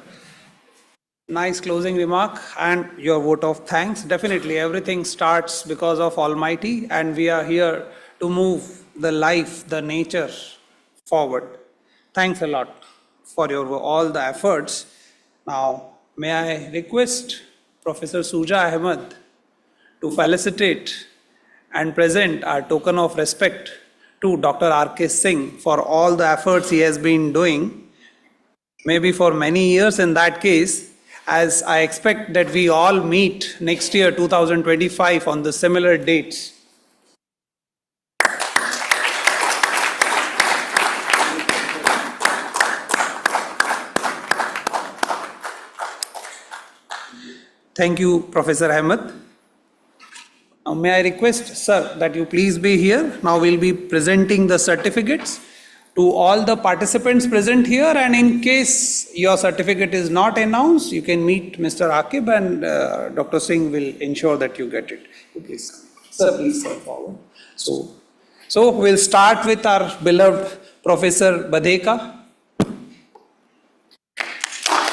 nice closing remark and your vote of thanks. Definitely, everything starts because of Almighty, and we are here to move the life, the nature forward. Thanks a lot for your all the efforts. Now, may I request Professor Suja Ahmed to felicitate and present our token of respect to Dr. R.K. Singh for all the efforts he has been doing, maybe for many years in that case, as I expect that we all meet next year 2025 on the similar dates. Thank you, Professor Ahmed. Now, may I request, sir, that you please be here. Now we'll be presenting the certificates to all the participants present here, and in case your certificate is not announced, you can meet Mr. Akib, and Dr. Singh will ensure that you get it. Please, sir, please come forward. So we'll start with our beloved Professor Badeka.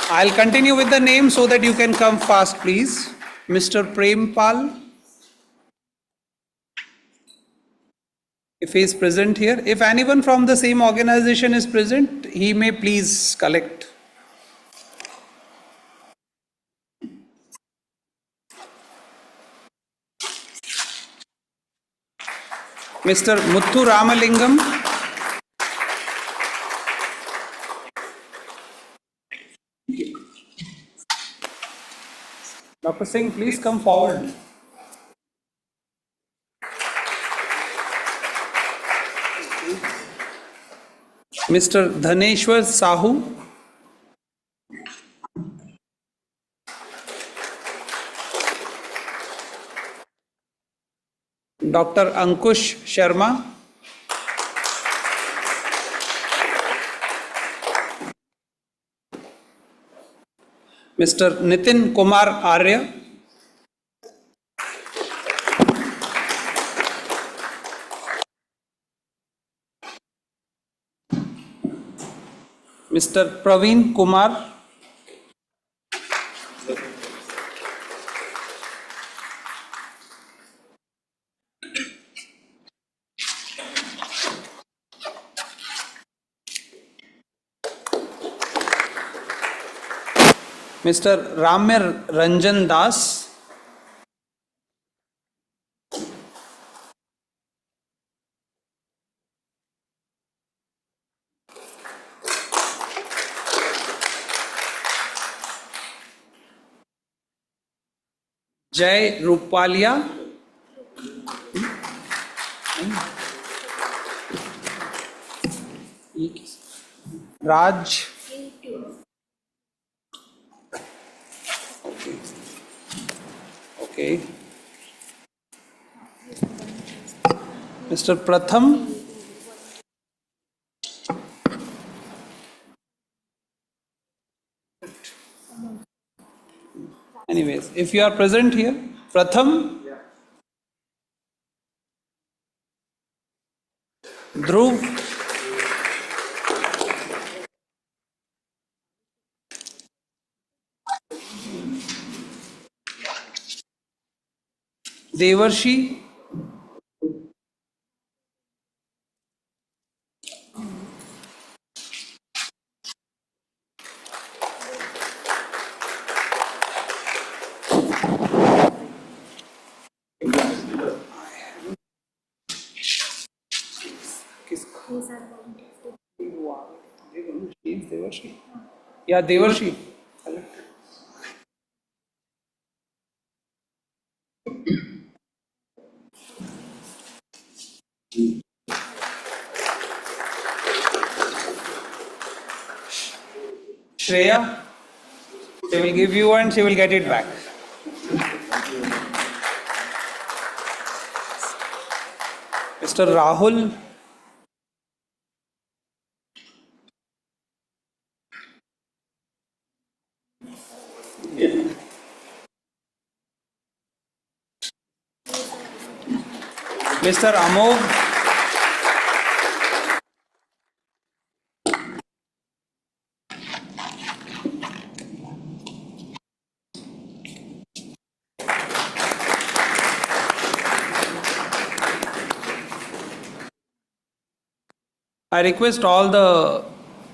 I'll continue with the name so that you can come fast, please. Mr. Prempal, if he is present here. If anyone from the same organization is present, he may please collect. Mr. Muthu Ramalingam. Dr. Singh, please come forward. Mr. Dhaneshwar Sahu. Dr. Ankush Sharma. Mr. Nitin Kumar Arya. Mr. Praveen Kumar. Mr. Ramir Ranjan Das. Jai Rupalia. Raj. Okay. Mr. Pratham. Anyways, if you are present here, Pratham, Dhruv, Devarshi, Yeah, Devarshi. Shreya, she will give you and she will get it back. Mr. Rahul. Mr. Amog. I request all the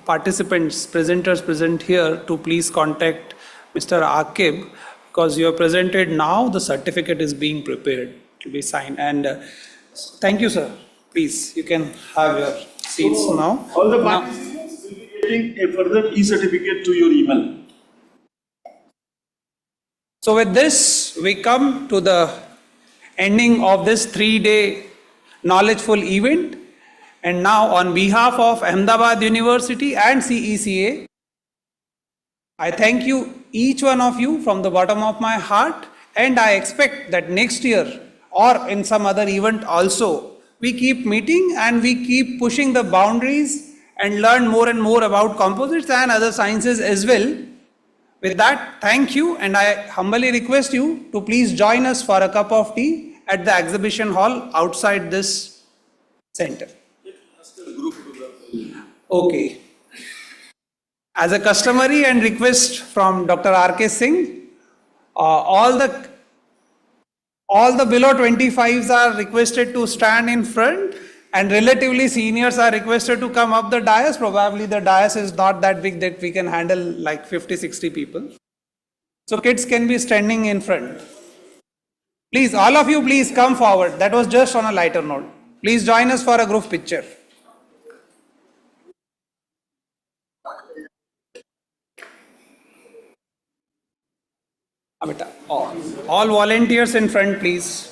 participants, presenters present here to please contact Mr. Akib because you are presented now, the certificate is being prepared to be signed. And thank you, sir. Please, you can have your seats now. All the Now- participants will be getting a further e-certificate to your email. So with this, we come to the ending of this 3-day knowledgeful event. And now on behalf of Ahmedabad University and CECA, I thank you, each one of you from the bottom of my heart. And I expect that next year or in some other event also, we keep meeting and we keep pushing the boundaries and learn more and more about composites and other sciences as well. With that, thank you, and I humbly request you to please join us for a cup of tea at the exhibition hall outside this center. Okay. As a customary and request from Dr. R.K. Singh, all the below 25s are requested to stand in front, and relatively seniors are requested to come up the dais. Probably the dais is not that big that we can handle like 50-60 people. So kids can be standing in front. Please, all of you, please come forward. That was just on a lighter note. Please join us for a group picture. All volunteers in front, please.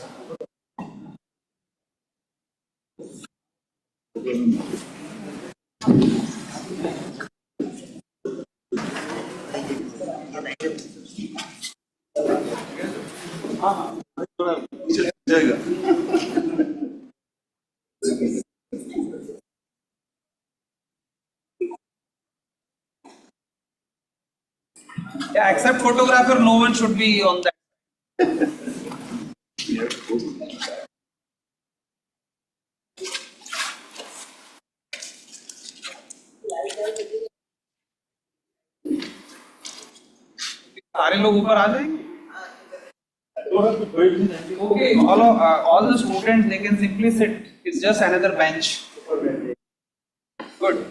Yeah, except photographer, no one should be on that. सारे लोग ऊपर आ जाएंगे. Okay, all the students, they can simply sit. It's just another bench. Good.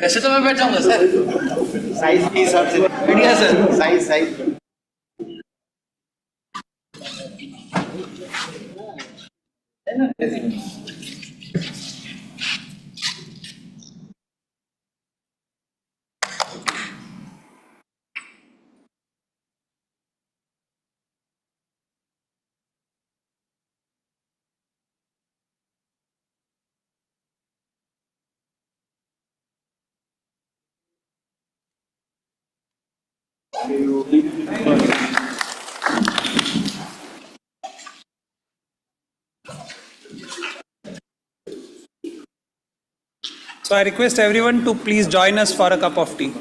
वैसे तो मैं बैठ जाऊंगा sir size के हिसाब से बढ़िया sir size So I request everyone to please join us for a cup of tea.